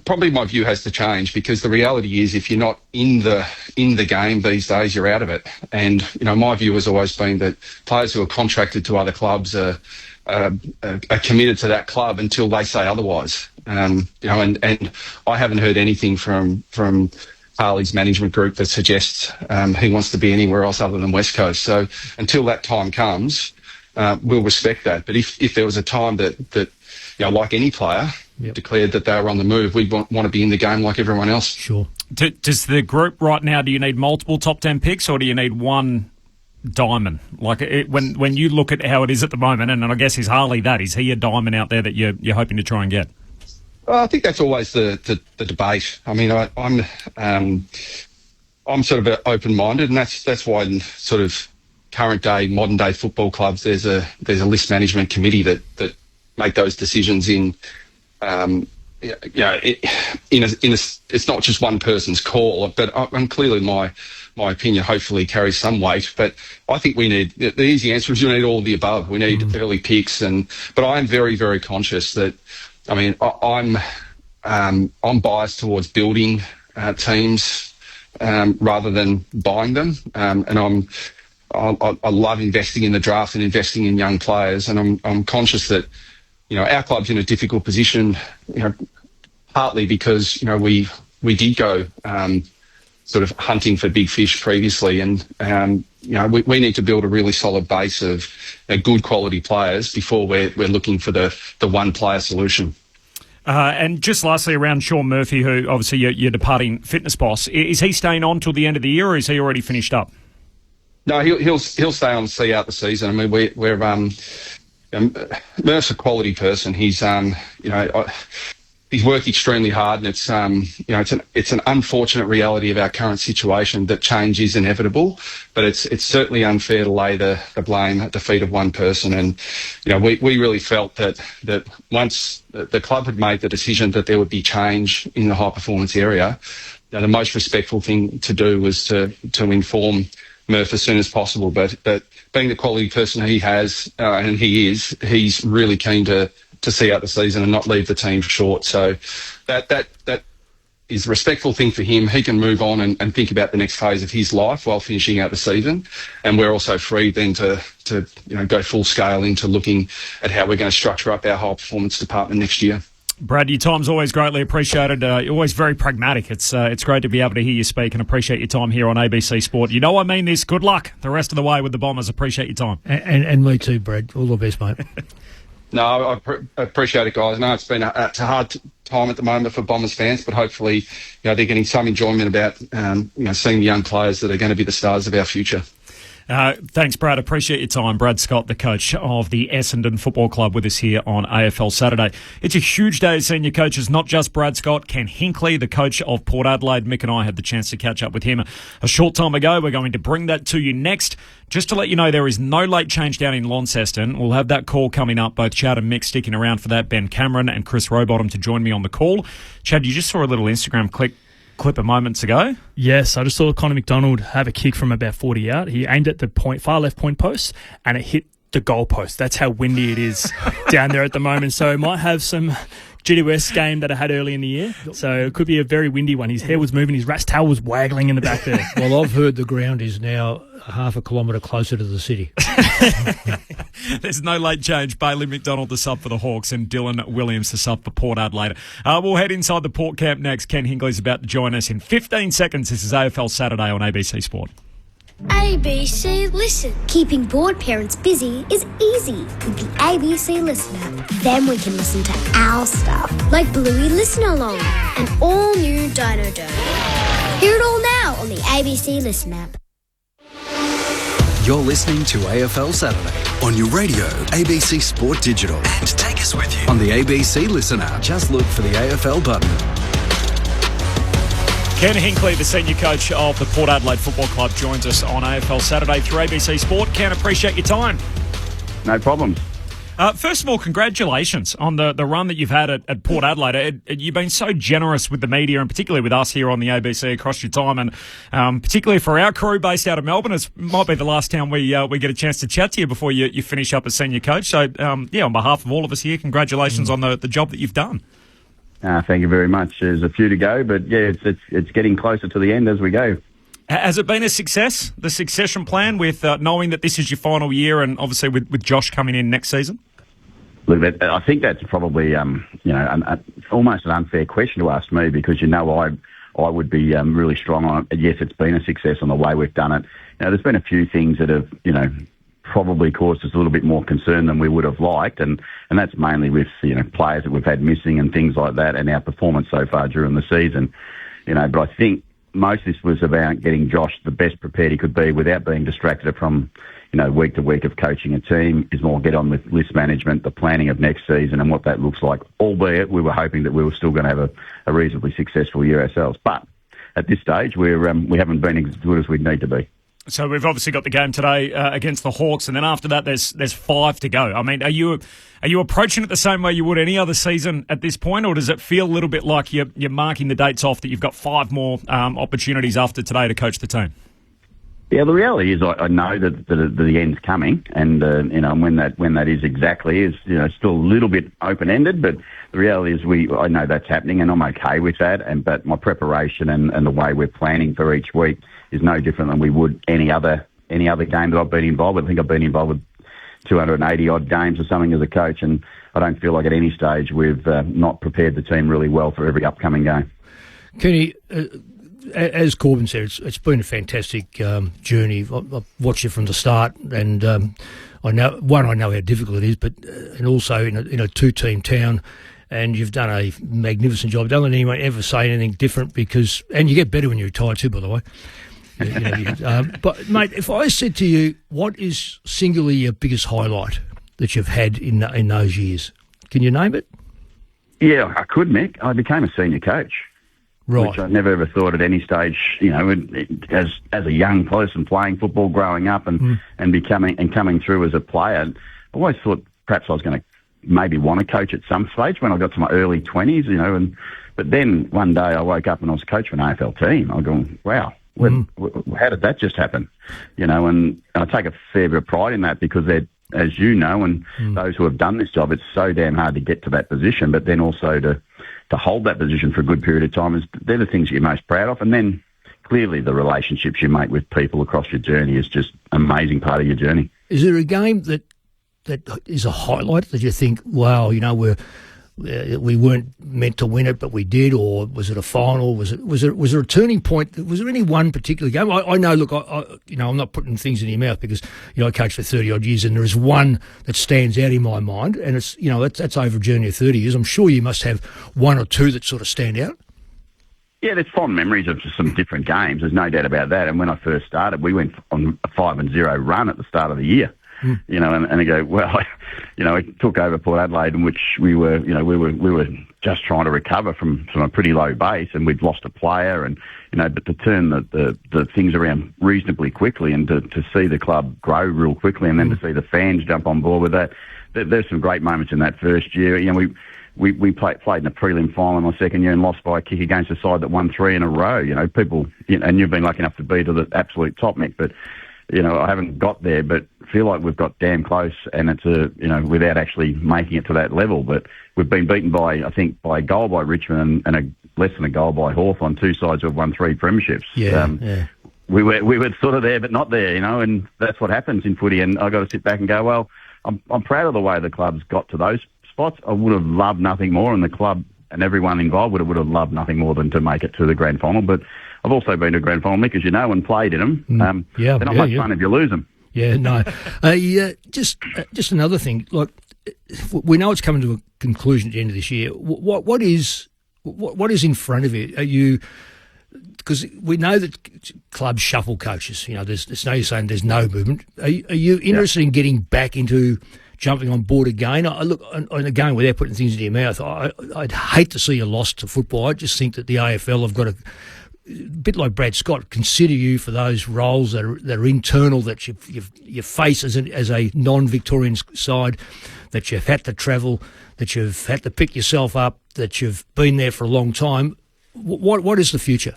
Probably my view has to change, because the reality is if you're not in the game these days, you're out of it. And my view has always been that players who are contracted to other clubs are committed to that club until they say otherwise. And I haven't heard anything from Harley's management group that suggests he wants to be anywhere else other than West Coast. So until that time comes, we'll respect that. But if there was a time that like any player, declared that they were on the move, we'd want to be in the game like everyone else. Sure. Does the group right now, do you need multiple top 10 picks, or do you need one diamond? Like when you look at how it is at the moment, and I guess is Harley that? Is he a diamond out there that you're hoping to try and get? Well, I think that's always the debate. I mean, I'm sort of open-minded, and that's why in sort of current day, modern day football clubs, there's a list management committee that make those decisions in. It's not just one person's call, but clearly my opinion hopefully carries some weight. But I think we need, the easy answer is you need all of the above. We need early picks, but I am very, very conscious that, I mean, I'm biased towards building teams rather than buying them, and I love investing in the draft and investing in young players, and I'm conscious that. Our club's in a difficult position, partly because, we did go sort of hunting for big fish previously, and, we need to build a really solid base of good quality players before we're looking for the one player solution. And just lastly, around Sean Murphy, who obviously you're departing fitness boss, is he staying on till the end of the year, or is he already finished up? No, he'll stay on to see out the season. I mean, we're Murph's a quality person. He's he's worked extremely hard, and it's an unfortunate reality of our current situation that change is inevitable. But it's certainly unfair to lay the blame at the feet of one person. And we really felt that once the club had made the decision that there would be change in the high performance area, the most respectful thing to do was to inform Murph as soon as possible. But being the quality person he has, and he's really keen to see out the season and not leave the team short. So that is a respectful thing for him. He can move on and think about the next phase of his life while finishing out the season. And we're also free then to go full scale into looking at how we're going to structure up our high performance department next year. Brad, your time's always greatly appreciated. You're always very pragmatic. It's great to be able to hear you speak, and appreciate your time here on ABC Sport. You know I mean this. Good luck the rest of the way with the Bombers. Appreciate your time. And me too, Brad. All the best, mate. No, I appreciate it, guys. No, it's been a hard time at the moment for Bombers fans, but hopefully they're getting some enjoyment about seeing the young players that are going to be the stars of our future. Thanks, Brad. Appreciate your time. Brad Scott, the coach of the Essendon Football Club, with us here on AFL Saturday. It's a huge day of senior coaches, not just Brad Scott. Ken Hinkley, the coach of Port Adelaide. Mick and I had the chance to catch up with him a short time ago. We're going to bring that to you next. Just to let you know, there is no late change down in Launceston. We'll have that call coming up. Both Chad and Mick sticking around for that. Ben Cameron and Chris Rowbottom to join me on the call. Chad, you just saw a little Instagram clip clip of moments ago. Yes, I just saw Connor McDonald have a kick from about 40 out. He aimed at the far left point post and it hit the goal post. That's how windy it is down there at the moment. So it might have some GWS game that I had early in the year. So it could be a very windy one. His hair was moving, his rat's tail was waggling in the back there. Well, I've heard the ground is now half a kilometre closer to the city. There's no late change. Bailey McDonald to sub for the Hawks and Dylan Williams to sub for Port Adelaide. We'll head inside the Port camp next. Ken Hingley's about to join us in 15 seconds. This is AFL Saturday on ABC Sport. ABC Listen. Keeping bored parents busy is easy with the ABC Listen app. Then we can listen to our stuff, like Bluey Listen Along and all new Dino Dough. Hear it all now on the ABC Listen app. You're listening to AFL Saturday on your radio, ABC Sport Digital. And take us with you on the ABC Listen app. Just look for the AFL button. Ken Hinkley, the senior coach of the Port Adelaide Football Club, joins us on AFL Saturday through ABC Sport. Ken, appreciate your time. No problems. First of all, congratulations on the run that you've had at Port Adelaide. You've been so generous with the media and particularly with us here on the ABC across your time, and particularly for our crew based out of Melbourne. It might be the last time we get a chance to chat to you before you finish up as senior coach. So, on behalf of all of us here, congratulations on the job that you've done. Thank you very much. There's a few to go, but yeah, it's getting closer to the end as we go. Has it been a success, the succession plan, with knowing that this is your final year and obviously with Josh coming in next season? Look, I think that's probably almost an unfair question to ask me, because I would be really strong on it. Yes, it's been a success on the way we've done it. There's been a few things that have probably caused us a little bit more concern than we would have liked, and that's mainly with players that we've had missing and things like that, and our performance so far during the season. But I think most of this was about getting Josh the best prepared he could be without being distracted from week to week of coaching a team. Is more get on with list management, the planning of next season and what that looks like, albeit we were hoping that we were still going to have a reasonably successful year ourselves. But at this stage, we haven't been as good as we'd need to be. So we've obviously got the game today against the Hawks, and then after that, there's 5 to go. I mean, are you approaching it the same way you would any other season at this point, or does it feel a little bit like you're marking the dates off, that you've got 5 more opportunities after today to coach the team? Yeah, the reality is I know that the end's coming, and when that is exactly is still a little bit open ended, but the reality is I know that's happening, and I'm okay with that. But my preparation and the way we're planning for each week is no different than we would any other game that I've been involved with. I think I've been involved with 280 odd games or something as a coach, and I don't feel like at any stage we've not prepared the team really well for every upcoming game. Kenny, as Corbin said, it's been a fantastic journey. I've watched it from the start, and I know how difficult it is, but and also in a two-team town, and you've done a magnificent job. Don't let anyone ever say anything different, and you get better when you retire too, by the way. But mate, if I said to you, what is singularly your biggest highlight that you've had in those years? Can you name it? Yeah, I could, Mick. I became a senior coach. Right. Which I never ever thought at any stage, as a young person playing football, growing up and coming through as a player. I always thought perhaps I was going to maybe want to coach at some stage when I got to my early 20s, but then one day I woke up and I was coach for an AFL team. I was going, wow, how did that just happen? And I take a fair bit of pride in that, because they're, as you know, and those who have done this job, it's so damn hard to get to that position, but then also to hold that position for a good period of time, they're the things you're most proud of. And then clearly the relationships you make with people across your journey is just an amazing part of your journey. Is there a game that is a highlight that you think, wow, we weren't meant to win it, but we did? Or was it a final? Was there a turning point? Was there any one particular game? I know, look, I'm not putting things in your mouth, because, I coached for 30 odd years, and there is one that stands out in my mind, and it's, that's over a journey of 30 years. I'm sure you must have one or two that sort of stand out. Yeah, there's fond memories of some different games. There's no doubt about that. And when I first started, we went on a 5-0 run at the start of the year. And I go, well, it took over Port Adelaide, in which we were just trying to recover from a pretty low base, and we'd lost a player, and but to turn the things around reasonably quickly, and to see the club grow real quickly, and then to see the fans jump on board with that there's some great moments in that first year. You know, we played in the prelim final in my second year and lost by a kick against a side that won 3 in a row. You know, people, and you've been lucky enough to be to the absolute top, Mick, but, you know, I haven't got there, but feel like we've got damn close, and it's without actually making it to that level. But we've been beaten by a goal by Richmond and less than a goal by Hawthorn, 2 sides who have won 3 premierships. Yeah. We were sort of there, but not there, you know, and that's what happens in footy. And I got to sit back and go, well, I'm proud of the way the club's got to those spots. I would have loved nothing more, and the club and everyone involved would have loved nothing more than to make it to the grand final. But I've also been to a grand final, Mick, as you know, and played in them. They're not much fun if you lose them. Yeah, no. Just another thing. Like, we know it's coming to a conclusion at the end of this year. What is in front of you? Are you? Because we know that clubs shuffle coaches. You know, there's no use saying there's no movement. Are you interested in getting back into jumping on board again? And again, without putting things into your mouth, I'd hate to see you lost to football. I just think that the AFL have got to, a bit like Brad Scott, consider you for those roles that are internal, that you face as a non-Victorian side, that you've had to travel, that you've had to pick yourself up, that you've been there for a long time. What is the future?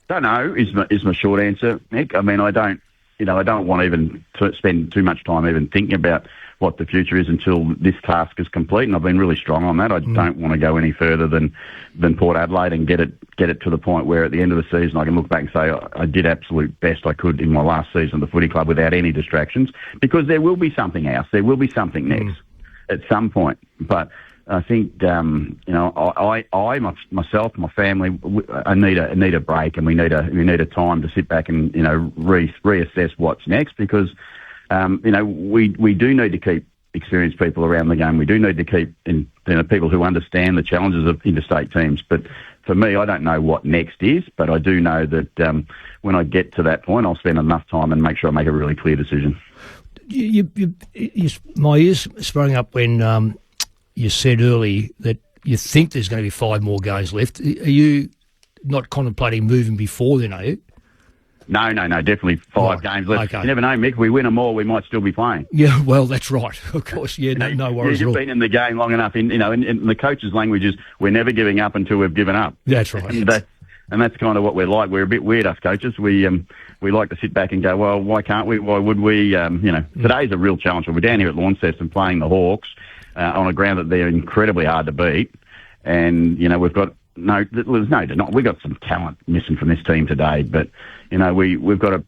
Don't know is my short answer, Nick. I mean, I don't want even to spend too much time even thinking about what the future is until this task is complete, and I've been really strong on that. I don't want to go any further than Port Adelaide and get it to the point where at the end of the season I can look back and say I did absolute best I could in my last season of the footy club without any distractions, because there will be something else. There will be something next at some point. But I think, I myself, my family, I need a break, and we need a time to sit back and, reassess what's next, because, we do need to keep experienced people around the game. We do need to keep people who understand the challenges of interstate teams. But for me, I don't know what next is, but I do know that when I get to that point, I'll spend enough time and make sure I make a really clear decision. My ears sprang up when you said early that you think there's going to be 5 more games left. Are you not contemplating moving before then, are you? No, definitely 5 games left. Okay. You never know, Mick. If we win them all, we might still be playing. Yeah, well, that's right. Of course, yeah, no worries at all. You've been in the game long enough. In the coach's language is we're never giving up until we've given up. That's right. And that's kind of what we're like. We're a bit weird, us coaches. We like to sit back and go, well, why can't we? Why would we? Today's a real challenge. We're down here at Launceston playing the Hawks on a ground that they're incredibly hard to beat. And, we've got we've got some talent missing from this team today, but we've got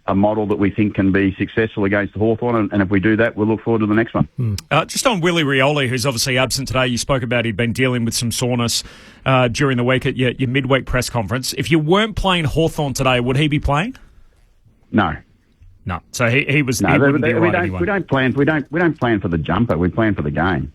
a model that we think can be successful against the Hawthorn, and if we do that, we'll look forward to the next one. Just on Willie Rioli, who's obviously absent today, you spoke about he'd been dealing with some soreness during the week at your midweek press conference. If you weren't playing Hawthorn today, would he be playing? No. So he was. No, he wouldn't be right anyway. We don't plan for the jumper. We plan for the game.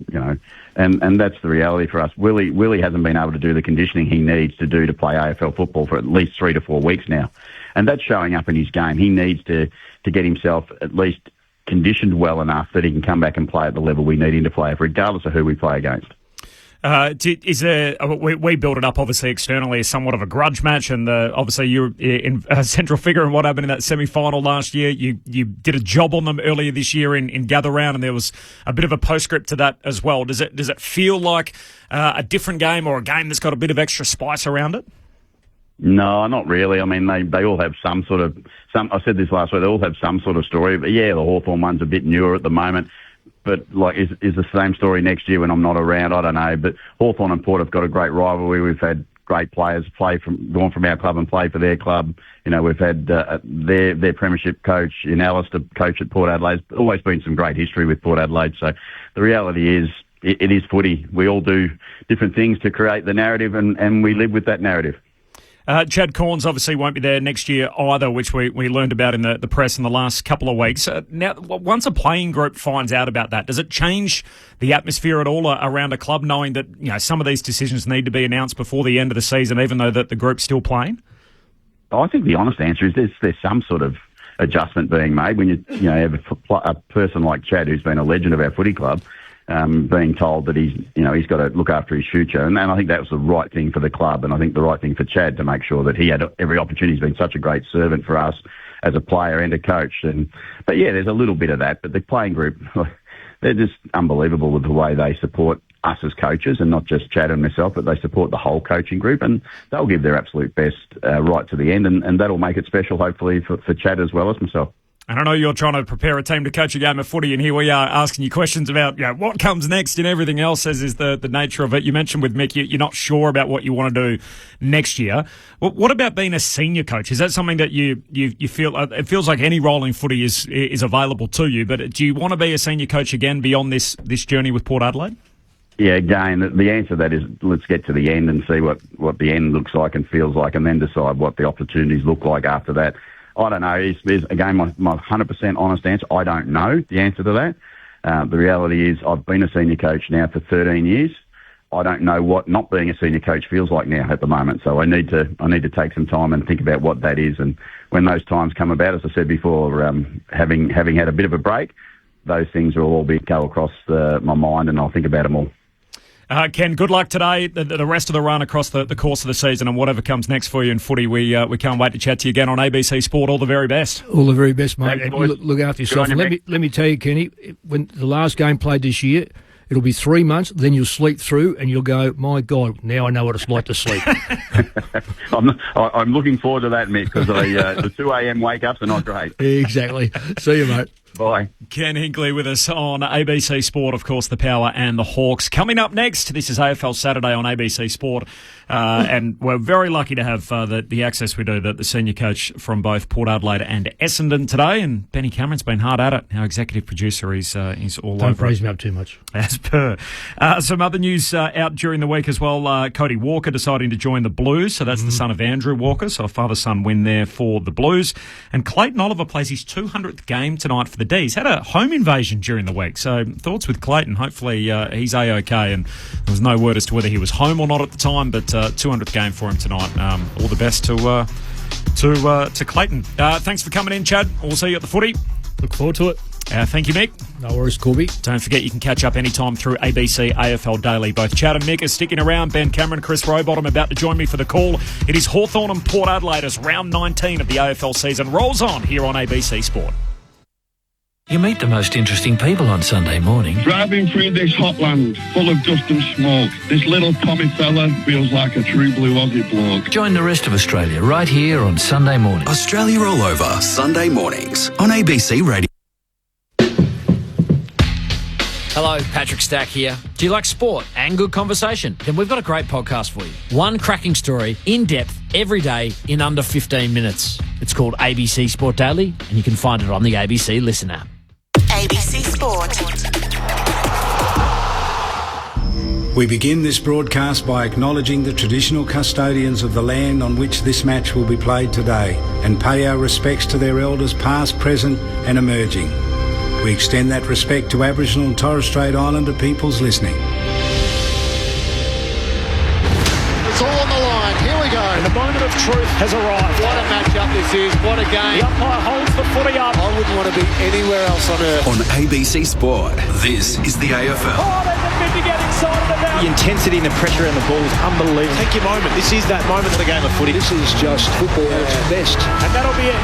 And that's the reality for us. Willie hasn't been able to do the conditioning he needs to do to play AFL football for at least 3 to 4 weeks now, and that's showing up in his game. He needs to get himself at least conditioned well enough that he can come back and play at the level we need him to play, regardless of who we play against. Is there? We build it up obviously externally as somewhat of a grudge match, and obviously you're in a central figure in what happened in that semi-final last year. You did a job on them earlier this year in gather round, and there was a bit of a postscript to that as well. Does it feel like a different game, or a game that's got a bit of extra spice around it? No, not really. I mean, they all have some sort of I said this last week. They all have some sort of story. But yeah, the Hawthorn one's a bit newer at the moment. But, is the same story next year when I'm not around? I don't know. But Hawthorn and Port have got a great rivalry. We've had great players gone from our club and play for their club. We've had their premiership coach in Alistair coach at Port Adelaide. There's always been some great history with Port Adelaide. So the reality is it is footy. We all do different things to create the narrative, and we live with that narrative. Chad Corns obviously won't be there next year either, which we learned about in the press in the last couple of weeks. Now, once a playing group finds out about that, does it change the atmosphere at all around a club, knowing that some of these decisions need to be announced before the end of the season, even though that the group's still playing? I think the honest answer is there's some sort of adjustment being made when you have a person like Chad, who's been a legend of our footy club, being told that he's got to look after his future. And I think that was the right thing for the club, and I think the right thing for Chad to make sure that he had every opportunity. He's been such a great servant for us as a player and a coach. But yeah, there's a little bit of that. But the playing group, they're just unbelievable with the way they support us as coaches, and not just Chad and myself, but they support the whole coaching group, and they'll give their absolute best right to the end, and that'll make it special, hopefully, for Chad as well as myself. And I know you're trying to prepare a team to coach a game of footy, and here we are asking you questions about what comes next and everything else, as is the nature of it. You mentioned with Mick, you're not sure about what you want to do next year. What about being a senior coach? Is that something that you feel, it feels like any role in footy is available to you, but do you want to be a senior coach again beyond this journey with Port Adelaide? Yeah, again, the answer to that is let's get to the end and see what the end looks like and feels like, and then decide what the opportunities look like after that. I don't know. Again, my 100% honest answer, I don't know the answer to that. The reality is I've been a senior coach now for 13 years. I don't know what not being a senior coach feels like now at the moment. So I need to take some time and think about what that is. And when those times come about, as I said before, having had a bit of a break, those things will all go across my mind, and I'll think about them all. Ken, good luck today, the rest of the run across the course of the season, and whatever comes next for you in footy. We can't wait to chat to you again on ABC Sport. All the very best. All the very best, mate. Thanks, and look after yourself. And let me tell you, Kenny, when the last game played this year, it'll be 3 months, then you'll sleep through and you'll go, my God, now I know what it's like to sleep. I'm looking forward to that, Mick, because the 2 a.m. wake-ups are not great. Exactly. See you, mate. Bye. Ken Hinkley with us on ABC Sport, of course, the Power and the Hawks. Coming up next, this is AFL Saturday on ABC Sport, and we're very lucky to have the access we do, the senior coach from both Port Adelaide and Essendon today, and Benny Cameron's been hard at it. Our executive producer, he's all Don't over praise it. me up too much. As per. Some other news out during the week as well. Cody Walker deciding to join the Blues, so that's the son of Andrew Walker, so a father-son win there for the Blues. And Clayton Oliver plays his 200th game tonight for the D's. Had a home invasion during the week, so thoughts with Clayton. Hopefully he's A-OK, and there was no word as to whether he was home or not at the time, but 200th game for him tonight. All the best to Clayton. Thanks for coming in, Chad. We'll see you at the footy. Look forward to it. Thank you, Mick. No worries, Corby. Don't forget you can catch up anytime through ABC AFL Daily. Both Chad and Mick are sticking around. Ben Cameron, Chris Rowbottom about to join me for the call. It is Hawthorn and Port Adelaide as round 19 of the AFL season rolls on here on ABC Sport. You meet the most interesting people on Sunday morning. Driving through this hot land full of dust and smoke, this little Tommy fella feels like a true blue Aussie bloke. Join the rest of Australia right here on Sunday morning. Australia All Over, Sunday mornings on ABC Radio. Hello, Patrick Stack here. Do you like sport and good conversation? Then we've got a great podcast for you. One cracking story, in depth, every day, in under 15 minutes. It's called ABC Sport Daily, and you can find it on the ABC Listen app. ABC Sport. We begin this broadcast by acknowledging the traditional custodians of the land on which this match will be played today, and pay our respects to their elders past, present and emerging. We extend that respect to Aboriginal and Torres Strait Islander peoples listening. It's all on the line. Here we go. The moment of truth has arrived. What a matchup this is. What a game. The umpire holds the footy up. I wouldn't want to be anywhere else on earth. On ABC Sport, this is the AFL. Oh, there's a bit to get excited about. The intensity and the pressure in the ball is unbelievable. Take your moment. This is that moment of the game of footy. This is just football at its best. And that'll be it.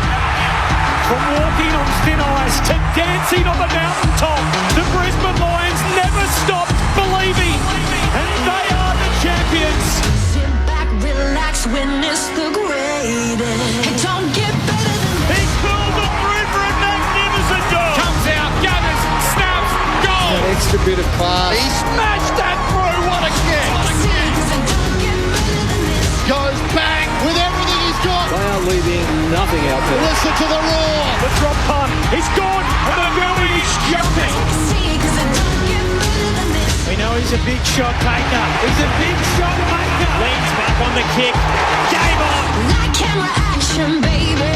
From walking on thin ice to dancing on the mountaintop, the Brisbane Lions never stopped believing, and they are the champions. Sit back, relax, witness the greatest. It don't get better than this. He pulled the through for a magnificent goal. Comes out, gathers, snaps, goal. An extra bit of class. He smashed that through. What a kick. Goes bang with everything he's got. They are leaving nothing out there. Listen to the roar. The drop punt. He's gone. And the building is jumping. We know he's a big shot taker. He's a big shot maker. Leans back on the kick. Game on. That camera action, baby.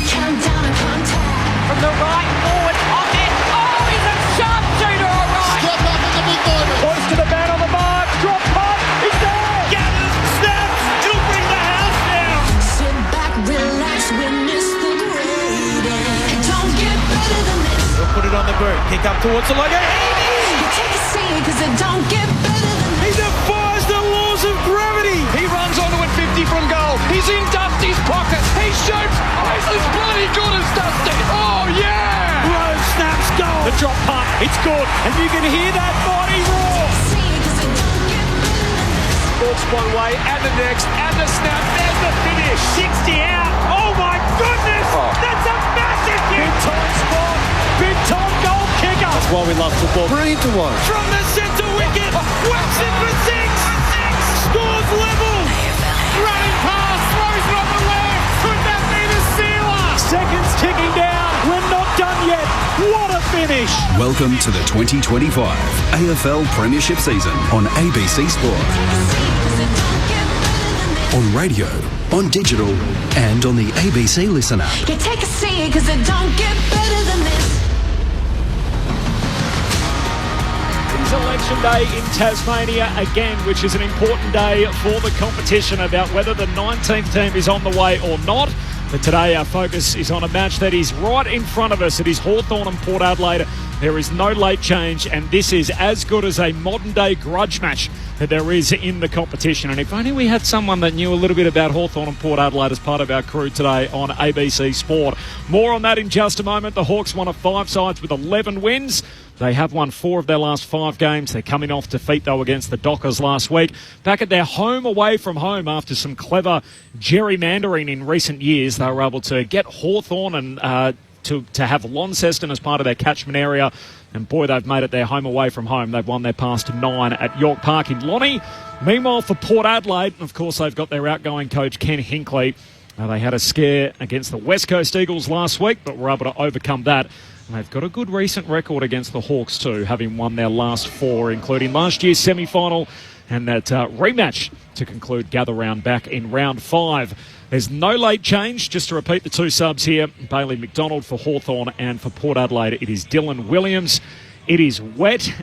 Countdown and contact. From the right forward. On it. Oh, he's a sharpshooter, all right. Step up in the big moment. Close to the man on the mark. Drop punt. He's there. Gathers. Snaps. He'll bring the house down. Sit back, relax, witness the greatest. It don't get better than this. He'll put it on the boot. Kick up towards the leg. Take a seat, cause it don't get better than this. He defies the laws of gravity. He runs onto it 50 from goal. He's in Dusty's pocket. He shoots. Oh, this is bloody good as Dusty. Oh, yeah. Rose snaps goal. The drop punt. It's good, and you can hear that body roar. Walks one way, and the next, and the snap, there's the finish. 60 out. Oh my goodness! That's a massive hit. Big time spot, big time goal kicker. That's why we love football. Brilliant to watch. From the centre wicket, whacks it for six. Scores level. Running past, throws it on the left. Could that be the sealer? Seconds ticking down. We're not done yet. What a finish. Welcome to the 2025 AFL Premiership season on ABC Sport. On radio, on digital, and on the ABC Listen app. You take a seat because it don't get better than this. It's Election Day in Tasmania again, which is an important day for the competition about whether the 19th team is on the way or not. But today our focus is on a match that is right in front of us. It is Hawthorn and Port Adelaide. There is no late change, and this is as good as a modern-day grudge match that there is in the competition. And if only we had someone that knew a little bit about Hawthorn and Port Adelaide as part of our crew today on ABC Sport. More on that in just a moment. The Hawks one of 5 sides with 11 wins. They have won 4 of their last 5 games. They're coming off defeat, though, against the Dockers last week. Back at their home away from home after some clever gerrymandering in recent years, they were able to get Hawthorn and to have Launceston as part of their catchment area. And boy, they've made it their home away from home. They've won their past 9 at York Park in Lonnie. Meanwhile, for Port Adelaide, of course, they've got their outgoing coach, Ken Hinkley. They had a scare against the West Coast Eagles last week, but were able to overcome that. And they've got a good recent record against the Hawks too, having won their last 4, including last year's semi-final and that rematch to conclude Gather Round back in round 5. There's no late change. Just to repeat the 2 subs here, Bailey McDonald for Hawthorn, and for Port Adelaide it is Dylan Williams. It is wet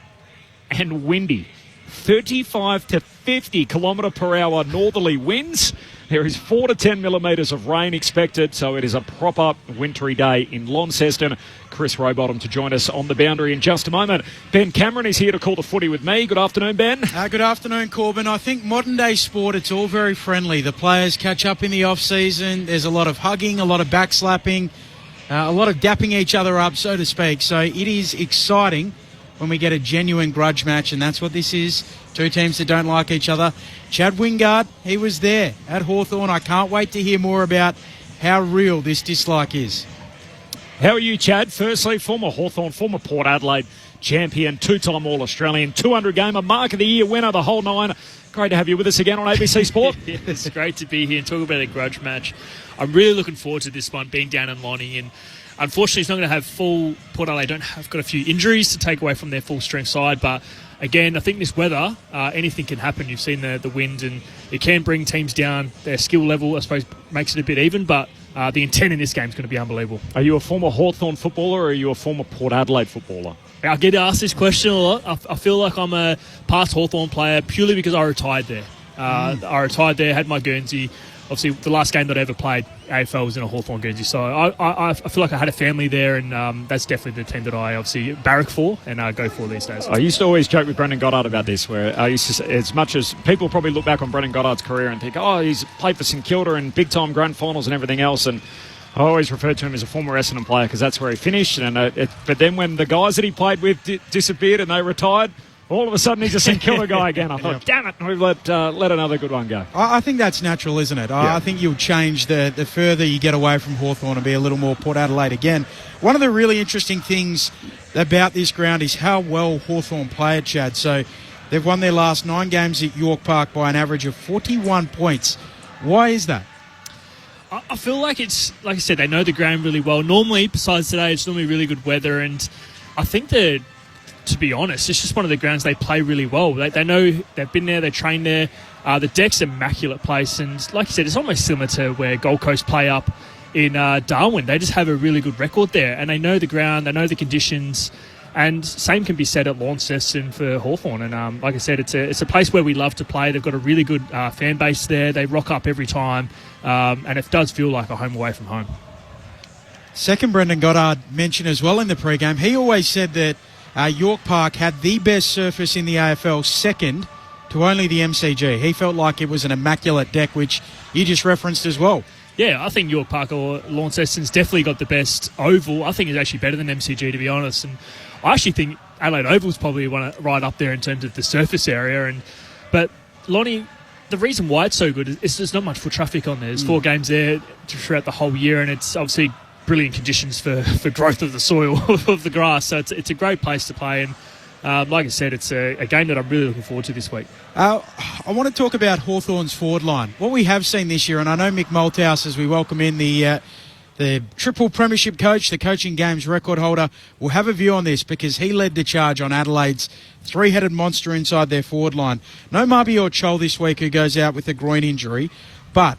and windy. 35 to 50 kilometre per hour northerly winds. There is 4 to 10 millimetres of rain expected, so it is a proper wintry day in Launceston. Chris Rowbottom to join us on the boundary in just a moment. Ben Cameron is here to call the footy with me. Good afternoon, Ben. Good afternoon, Corbin. I think modern day sport, it's all very friendly. The players catch up in the off-season. There's a lot of hugging, a lot of backslapping, a lot of dapping each other up, so to speak. So it is exciting when we get a genuine grudge match, and that's what this is. 2 teams that don't like each other. Chad Wingard, he was there at Hawthorn. I can't wait to hear more about how real this dislike is. How are you, Chad? Firstly, former Hawthorn, former Port Adelaide champion, 2-time All-Australian, 200-gamer, Mark of the Year winner, the whole 9. Great to have you with us again on ABC Sport. Yeah, it's great to be here and talk about a grudge match. I'm really looking forward to this one, being down in Lonnie, and unfortunately, it's not going to have full. Port Adelaide have got a few injuries to take away from their full strength side. But again, I think this weather, anything can happen. You've seen the wind, and it can bring teams down. Their skill level, I suppose, makes it a bit even. But the intent in this game is going to be unbelievable. Are you a former Hawthorn footballer, or are you a former Port Adelaide footballer? I get asked this question a lot. I feel like I'm a past Hawthorn player purely because I retired there. I retired there, had my Guernsey. Obviously, the last game that I ever played AFL was in a Hawthorn Guernsey. So I feel like I had a family there, and that's definitely the team that I obviously barrack for and go for these days. I used to always joke with Brendan Goddard about this, where I used to say, as much as people probably look back on Brendan Goddard's career and think, oh, he's played for St Kilda in big-time grand finals and everything else, and I always referred to him as a former Essendon player because that's where he finished. And but then when the guys that he played with disappeared and they retired, all of a sudden he's a St Kilda guy again. I thought, damn it, we've let another good one go. I think that's natural, isn't it? I think you'll change the further you get away from Hawthorn and be a little more Port Adelaide again. One of the really interesting things about this ground is how well Hawthorn play it, Chad. So they've won their last 9 games at York Park by an average of 41 points. Why is that? I feel like it's, like I said, they know the ground really well. Normally, besides today, it's normally really good weather, and I think that, to be honest, it's just one of the grounds they play really well. They know they've been there, they train there. The deck's an immaculate place, and like you said, it's almost similar to where Gold Coast play up in Darwin. They just have a really good record there, and they know the ground, they know the conditions, and same can be said at Launceston for Hawthorn. And like I said, it's a place where we love to play. They've got a really good fan base there. They rock up every time, and it does feel like a home away from home. Second, Brendan Goddard mentioned as well in the pre-game, he always said that York Park had the best surface in the AFL, second to only the MCG. He felt like it was an immaculate deck, which you just referenced as well. Yeah, I think York Park or Launceston's definitely got the best oval. I think it's actually better than MCG, to be honest. And I actually think Adelaide Oval's probably right up there in terms of the surface area. But Lonnie, the reason why it's so good is there's not much foot traffic on there. There's 4 games there throughout the whole year, and it's obviously brilliant conditions for growth of the soil of the grass. So it's a great place to play, and like I said, it's a game that I'm really looking forward to this week. I want to talk about Hawthorn's forward line. What we have seen this year, and I know Mick Malthouse, as we welcome in the triple premiership coach, the coaching games record holder, will have a view on this because he led the charge on Adelaide's 3-headed monster inside their forward line. No Marby or Chol this week, who goes out with a groin injury, but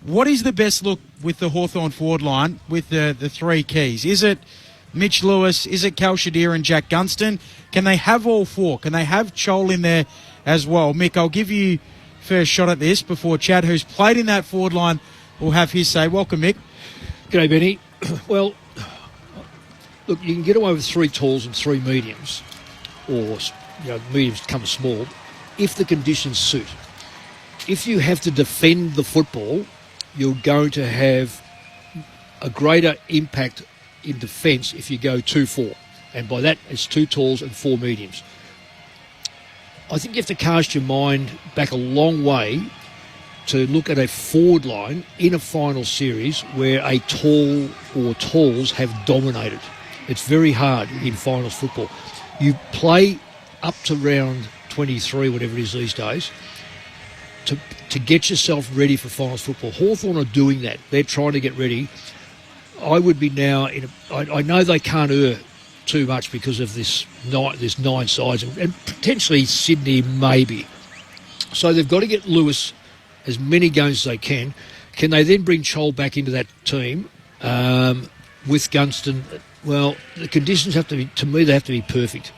what is the best look with the Hawthorn forward line with the 3 keys? Is it Mitch Lewis? Is it Cal Shadir and Jack Gunston? Can they have all 4? Can they have Chol in there as well? Mick, I'll give you first shot at this before Chad, who's played in that forward line, will have his say. Welcome, Mick. G'day, Benny. Well, look, you can get away with 3 talls and 3 mediums, or mediums come small, if the conditions suit. If you have to defend the football, you're going to have a greater impact in defence if you go 2-4. And by that, it's 2 talls and 4 mediums. I think you have to cast your mind back a long way to look at a forward line in a final series where a tall or talls have dominated. It's very hard in finals football. You play up to round 23, whatever it is these days, to get yourself ready for finals football. Hawthorn are doing that. They're trying to get ready. I would be now I know they can't err too much because of this 9 sides and potentially Sydney maybe. So they've got to get Lewis as many games as they can. Can they then bring Chol back into that team with Gunston? Well, the conditions have to be, to me, they have to be perfect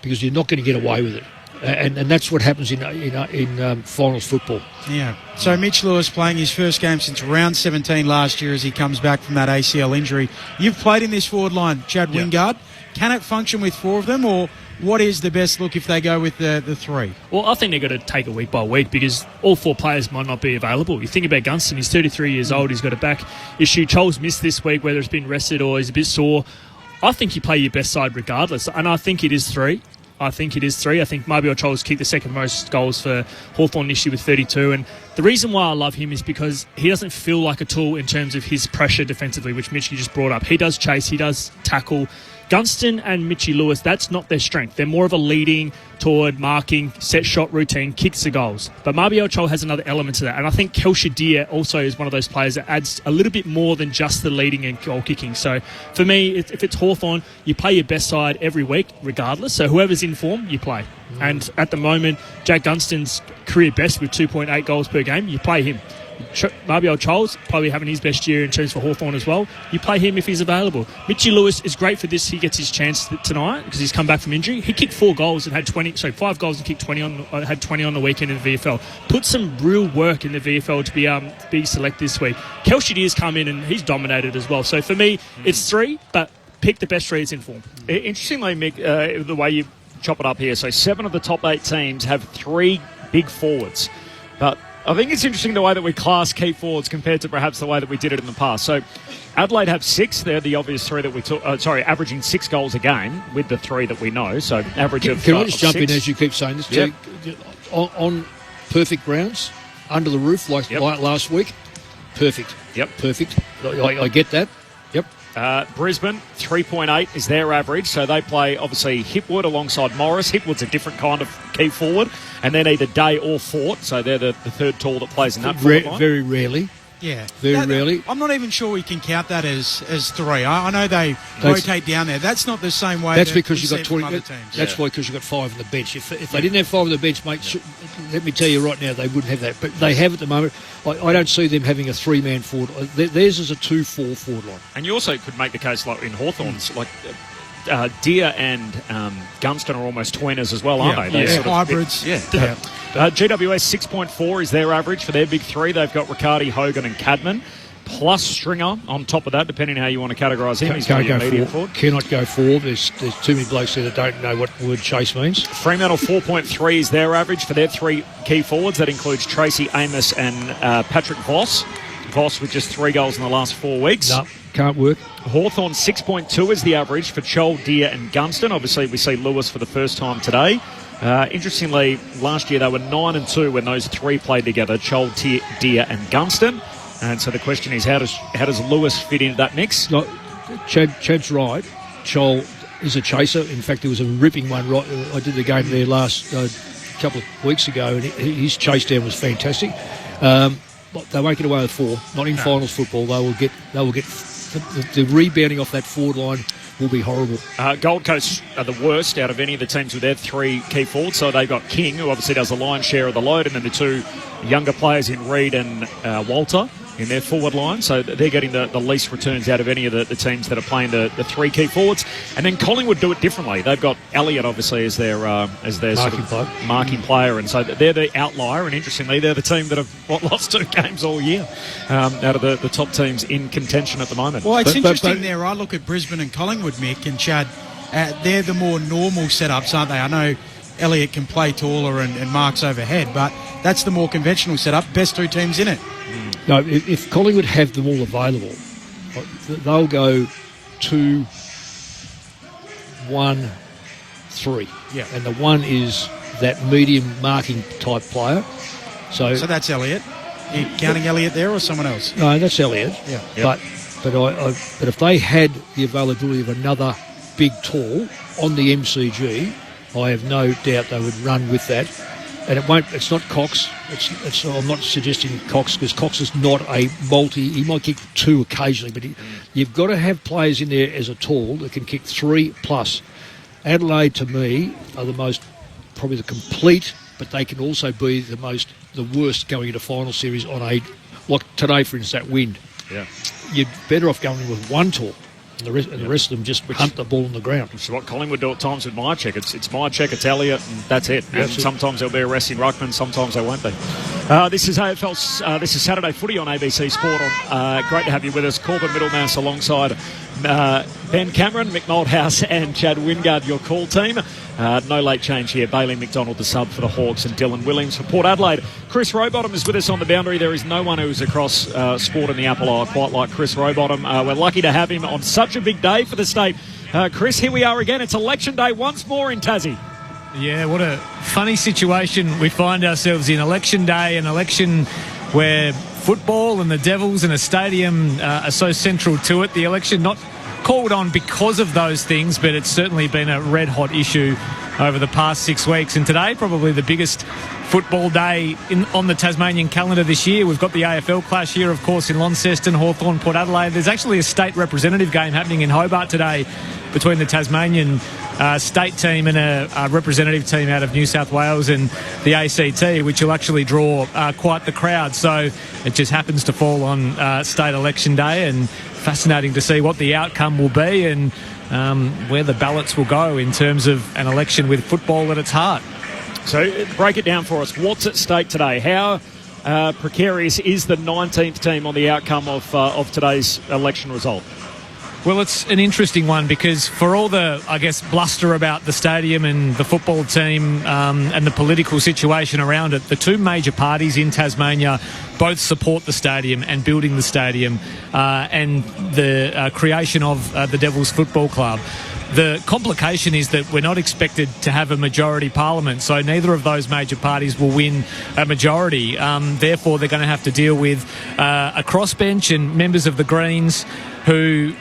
because you're not going to get away with it. And that's what happens in finals football. Yeah. So Mitch Lewis playing his first game since round 17 last year as he comes back from that ACL injury. You've played in this forward line, Chad Wingard. Can it function with 4 of them, or what is the best look if they go with the 3? Well, I think they've got to take it week by week because all 4 players might not be available. You think about Gunston, he's 33 years old, he's got a back issue. Chol's missed this week, whether it's been rested or he's a bit sore. I think you play your best side regardless, and I think it is 3. I think Marby Chol's kicked the second most goals for Hawthorn this year with 32. And the reason why I love him is because he doesn't feel like a tool in terms of his pressure defensively, which Mitchie just brought up. He does chase, he does tackle. Gunston and Mitchie Lewis, that's not their strength. They're more of a leading toward marking, set shot routine, kicks the goals. But Marby Chol has another element to that. And I think Kel Shadir also is one of those players that adds a little bit more than just the leading and goal kicking. So for me, if it's Hawthorn, you play your best side every week regardless. So whoever's in form, you play. And at the moment, Jack Gunston's career best with 2.8 goals per game, you play him. Marby Chol's probably having his best year in terms for Hawthorn as well. You play him if he's available. Mitchie Lewis is great for this. He gets his chance tonight because he's come back from injury. He kicked 4 goals and had 5 goals and kicked 20 had 20 on the weekend in the VFL. Put some real work in the VFL to be selected this week. Kel Shadir's come in and he's dominated as well. So for me, it's 3, but pick the best 3 that's in form. Interestingly, Mick, the way you chop it up here, so 7 of the top 8 teams have 3 big forwards. But I think it's interesting the way that we class key forwards compared to perhaps the way that we did it in the past. So Adelaide have 6. They're the obvious 3 that we took. Averaging 6 goals a game with the 3 that we know. So average of 6. Can I just jump in as you keep saying this? Yep. On perfect grounds, under the roof like last week, perfect. Yep. Perfect. I get that. Yep. Brisbane, 3.8 is their average. So they play, obviously, Hipwood alongside Morris. Hipwood's a different kind of key forward. And then either Day or Fort. So they're the third tall that plays in that forward line. Very rarely. Yeah. Very rarely. I'm not even sure we can count that as 3. I know they rotate down there. That's not the same way. That's because you've got 20 other teams. That's why, because you've got 5 on the bench. If they didn't have 5 on the bench, mate, let me tell you right now, they wouldn't have that. But they have at the moment. I don't see them having a 3-man forward. Theirs is a 2-4 forward line. And you also could make the case like in Hawthorn's, Deer and Gunston are almost twiners as well, aren't they? Sort of hybrids. GWS 6.4 is their average for their big 3. They've got Riccardi, Hogan and Cadman, plus Stringer on top of that, depending how you want to categorise him. He's going to go forward. Cannot go forward. There's too many blokes there that don't know what word chase means. Fremantle 4.3 is their average for their 3 key forwards. That includes Tracy Amos and Patrick Voss. Voss with just 3 goals in the last 4 weeks. No, can't work. Hawthorn 6.2 is the average for Chol, Deer and Gunston. Obviously, we see Lewis for the first time today. Interestingly, last year they were 9-2 when those three played together, Chol, Deer and Gunston. And so the question is, how does Lewis fit into that mix? No, Chad's right. Chol is a chaser. In fact, there was a ripping one. Right, I did the game there last couple of weeks ago, and his chase down was fantastic. They won't get away with 4. Not in finals football. They will get the rebounding off that forward line will be horrible. Gold Coast are the worst out of any of the teams with their 3 key forwards. So they've got King, who obviously does the lion's share of the load, and then the 2 younger players in Reid and Walter in their forward line. So they're getting the least returns out of any of the teams that are playing the 3 key forwards. And then Collingwood do it differently. They've got Elliott, obviously, as their marking player. And so they're the outlier. And interestingly, they're the team that have lost 2 games all year out of the top teams in contention at the moment. Well, it's interesting there. I look at Brisbane and Collingwood, Mick and Chad. They're the more normal setups, aren't they? I know Elliott can play taller and marks overhead, but that's the more conventional setup. Best 2 teams in it. No, if Collingwood have them all available, they'll go 2, 1, 3. Yeah. And the 1 is that medium marking type player. So that's Elliott. Are you counting Elliott there or someone else? No, that's Elliott. Yeah. But if they had the availability of another big tall on the MCG, I have no doubt they would run with that. And it's not Cox. I'm not suggesting Cox, because Cox is not a multi. He might kick 2 occasionally, but you've got to have players in there as a tall that can kick 3 plus. Adelaide, to me, are probably the complete, but they can also be the worst going into final series on like today, for instance, that wind. Yeah. You're better off going with 1 tall. And the rest of them just hunt the ball on the ground. Which is what Collingwood do at times with my check. It's my check, it's Elliott, and that's it. And sometimes there'll be a resting ruckman, sometimes there won't be. This is AFL's. This is Saturday Footy on ABC Sport. Great to have you with us. Corbin Middlemass alongside Ben Cameron, Mick Moldhouse and Chad Wingard, your call team. No late change here. Bailey McDonald, the sub for the Hawks, and Dylan Williams for Port Adelaide. Chris Rowbottom is with us on the boundary. There is no one who is across sport in the Apple Isle quite like Chris Rowbottom. We're lucky to have him on such a big day for the state. Chris, here we are again. It's election day once more in Tassie. Yeah, what a funny situation we find ourselves in. Election day, an election where football and the Devils and a stadium are so central to it. The election not called on because of those things, but it's certainly been a red-hot issue over the past 6 weeks. And today, probably the biggest football day on the Tasmanian calendar this year. We've got the AFL clash here, of course, in Launceston, Hawthorn, Port Adelaide. There's actually a state representative game happening in Hobart today between the Tasmanian state team and a representative team out of New South Wales and the ACT, which will actually draw quite the crowd. So it just happens to fall on state election day, and fascinating to see what the outcome will be and where the ballots will go in terms of an election with football at its heart. So break it down for us. What's at stake today? How precarious is the 19th team on the outcome of today's election result? Well, it's an interesting one because for all the, I guess, bluster about the stadium and the football team and the political situation around it, the 2 major parties in Tasmania both support the stadium and building the stadium and the creation of the Devils Football Club. The complication is that we're not expected to have a majority parliament, so neither of those major parties will win a majority. Therefore, they're going to have to deal with a crossbench and members of the Greens who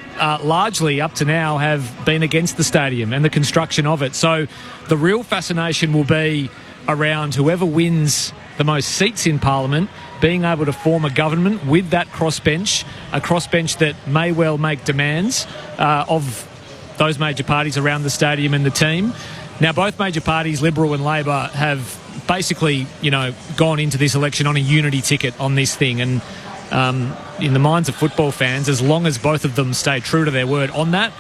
largely up to now have been against the stadium and the construction of it. So the real fascination will be around whoever wins the most seats in Parliament being able to form a government with that crossbench, a crossbench that may well make demands of those major parties around the stadium and the team. Now, both major parties, Liberal and Labor, have basically, gone into this election on a unity ticket on this thing. And in the minds of football fans, as long as both of them stay true to their word on that,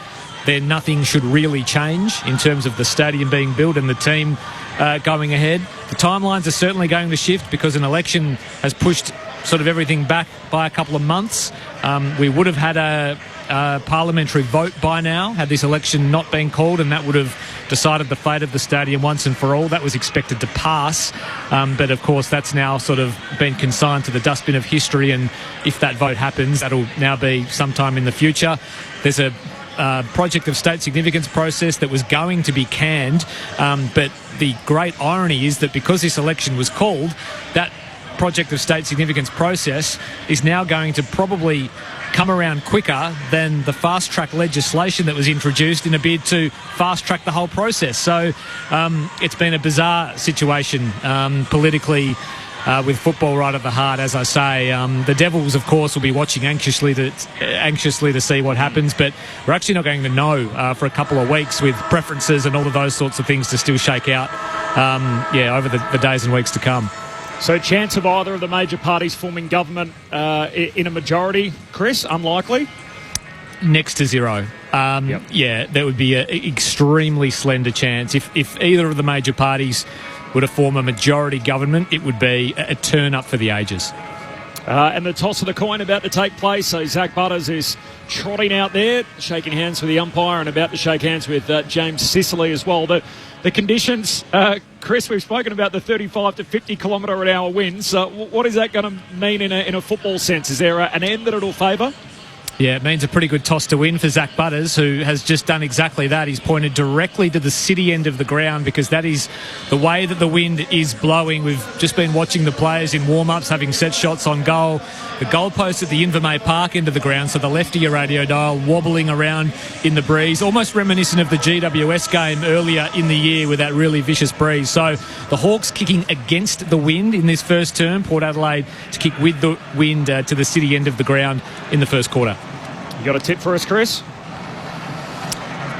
then nothing should really change in terms of the stadium being built and the team going ahead. The timelines are certainly going to shift because an election has pushed sort of everything back by a couple of months. We would have had a parliamentary vote by now had this election not been called, and that would have decided the fate of the stadium once and for all. That was expected to pass, but of course that's now sort of been consigned to the dustbin of history, and if that vote happens, that'll now be sometime in the future. There's a project of state significance process that was going to be canned, but the great irony is that because this election was called, that project of state significance process is now going to probably come around quicker than the fast-track legislation that was introduced in a bid to fast-track the whole process. So it's been a bizarre situation politically with football right at the heart, as I say. The Devils, of course, will be watching anxiously to see what happens, but we're actually not going to know for a couple of weeks, with preferences and all of those sorts of things to still shake out over the days and weeks to come. So chance of either of the major parties forming government in a majority, Chris, unlikely? Next to zero. Yeah, there would be an extremely slender chance. If either of the major parties were to form a majority government, it would be a turn up for the ages. And the toss of the coin about to take place. So Zach Butters is trotting out there, shaking hands with the umpire and about to shake hands with James Sicily as well. The conditions, Chris, we've spoken about the 35 to 50 kilometre an hour winds. What is that going to mean in a football sense? Is there an end that it'll favour? Yeah, it means a pretty good toss to win for Zach Butters, who has just done exactly that. He's pointed directly to the city end of the ground because that is the way that the wind is blowing. We've just been watching the players in warm-ups having set shots on goal. The goalpost at the Invermay Park end of the ground, so the left of your radio dial wobbling around in the breeze, almost reminiscent of the GWS game earlier in the year with that really vicious breeze. So the Hawks kicking against the wind in this first term, Port Adelaide to kick with the wind to the city end of the ground in the first quarter. You got a tip for us, Chris?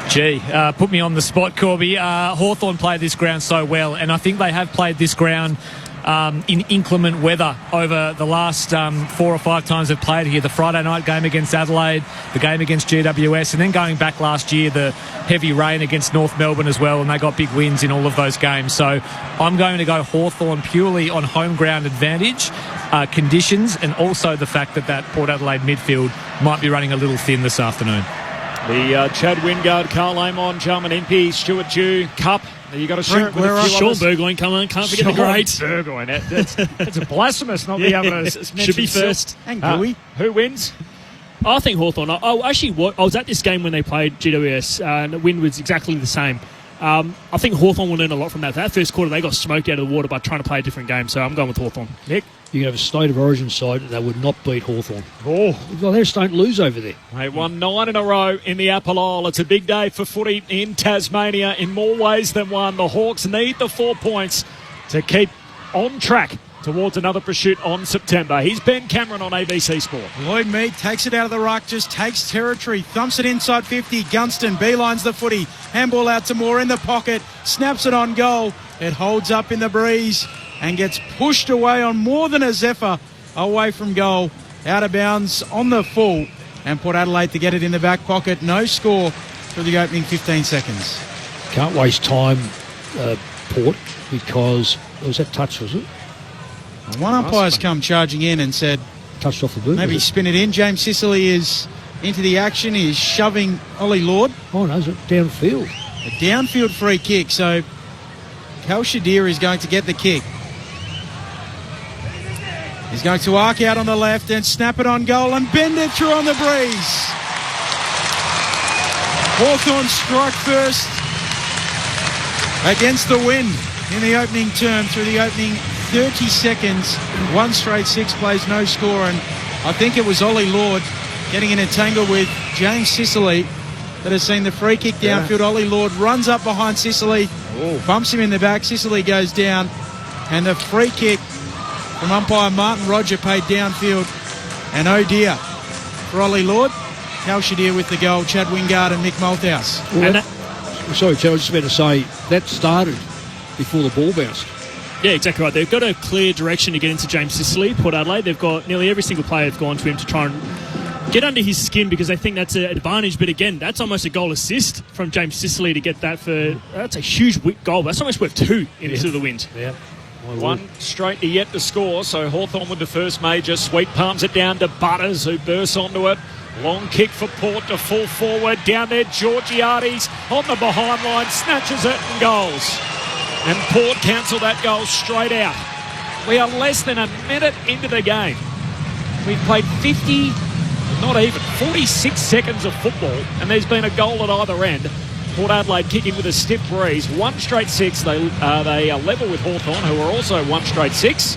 Gee, put me on the spot, Corby. Hawthorn played this ground so well, and I think they have played this ground in inclement weather over the last 4 or 5 times they've played here. The Friday night game against Adelaide, the game against GWS, and then going back last year, the heavy rain against North Melbourne as well, and they got big wins in all of those games. So I'm going to go Hawthorn purely on home ground advantage, conditions, and also the fact that Port Adelaide midfield might be running a little thin this afternoon. The Chad Wingard, Carl Amon, Jarman Impey, Stuart Dew, Cup. You got to share it with a few Sean others. Burgoyne, come on, can't forget the greats. Burgoyne, that's blasphemous not being able to mention should be first. And Gooey. Who wins? I think Hawthorn. I was at this game when they played GWS, and the wind was exactly the same. I think Hawthorn will learn a lot from that. That first quarter, they got smoked out of the water by trying to play a different game, so I'm going with Hawthorn. Nick? You can have a state of origin side that would not beat Hawthorn. Oh. Well, they just don't lose over there. They won 9 in a row in the Apple Isle. It's a big day for footy in Tasmania in more ways than one. The Hawks need the 4 points to keep on track towards another pursuit on September. He's Ben Cameron on ABC Sport. Lloyd Mead takes it out of the ruck, just takes territory, thumps it inside 50. Gunston beelines the footy. Handball out to Moore in the pocket, snaps it on goal. It holds up in the breeze and gets pushed away on more than a zephyr away from goal. Out of bounds on the full. And Port Adelaide to get it in the back pocket. No score for the opening 15 seconds. Can't waste time, Port, because was that touch, was it? One umpire's come charging in and said, touched off the boot. Maybe spin it in. James Sicily is into the action. He's shoving Ollie Lord. Oh, no, it's downfield. A downfield free kick. So Cal Shadir is going to get the kick. He's going to arc out on the left and snap it on goal and bend it through on the breeze. Hawthorn strike first against the wind in the opening term through the opening 30 seconds. 1 straight 6 plays, no score. And I think it was Ollie Lord getting in a tangle with James Sicily that has seen the free kick downfield. Yeah. Ollie Lord runs up behind Sicily, bumps him in the back. Sicily goes down. And the free kick from umpire Martin Roger paid downfield. And oh dear, for Ollie Lord. Cal Shadir with the goal, Chad Wingard and Mick Malthouse. Sorry, Chad, I was just about to say, that started before the ball bounced. Yeah, exactly right. They've got a clear direction to get into James Sicily, Port Adelaide. They've got nearly every single player have gone to him to try and get under his skin because they think that's an advantage. But again, that's almost a goal assist from James Sicily to get that for... That's a huge goal. That's almost worth 2 into the wind. Yeah. 1 straight yet to score, so Hawthorn with the first major sweep palms it down to Butters, who bursts onto it. Long kick for Port to full forward. Down there, Georgiades on the behind line, snatches it and goals. And Port cancel that goal straight out. We are less than a minute into the game. We've played 46 seconds of football, and there's been a goal at either end. Port Adelaide kicking with a stiff breeze. 1 straight 6. They are level with Hawthorn, who are also 1 straight 6.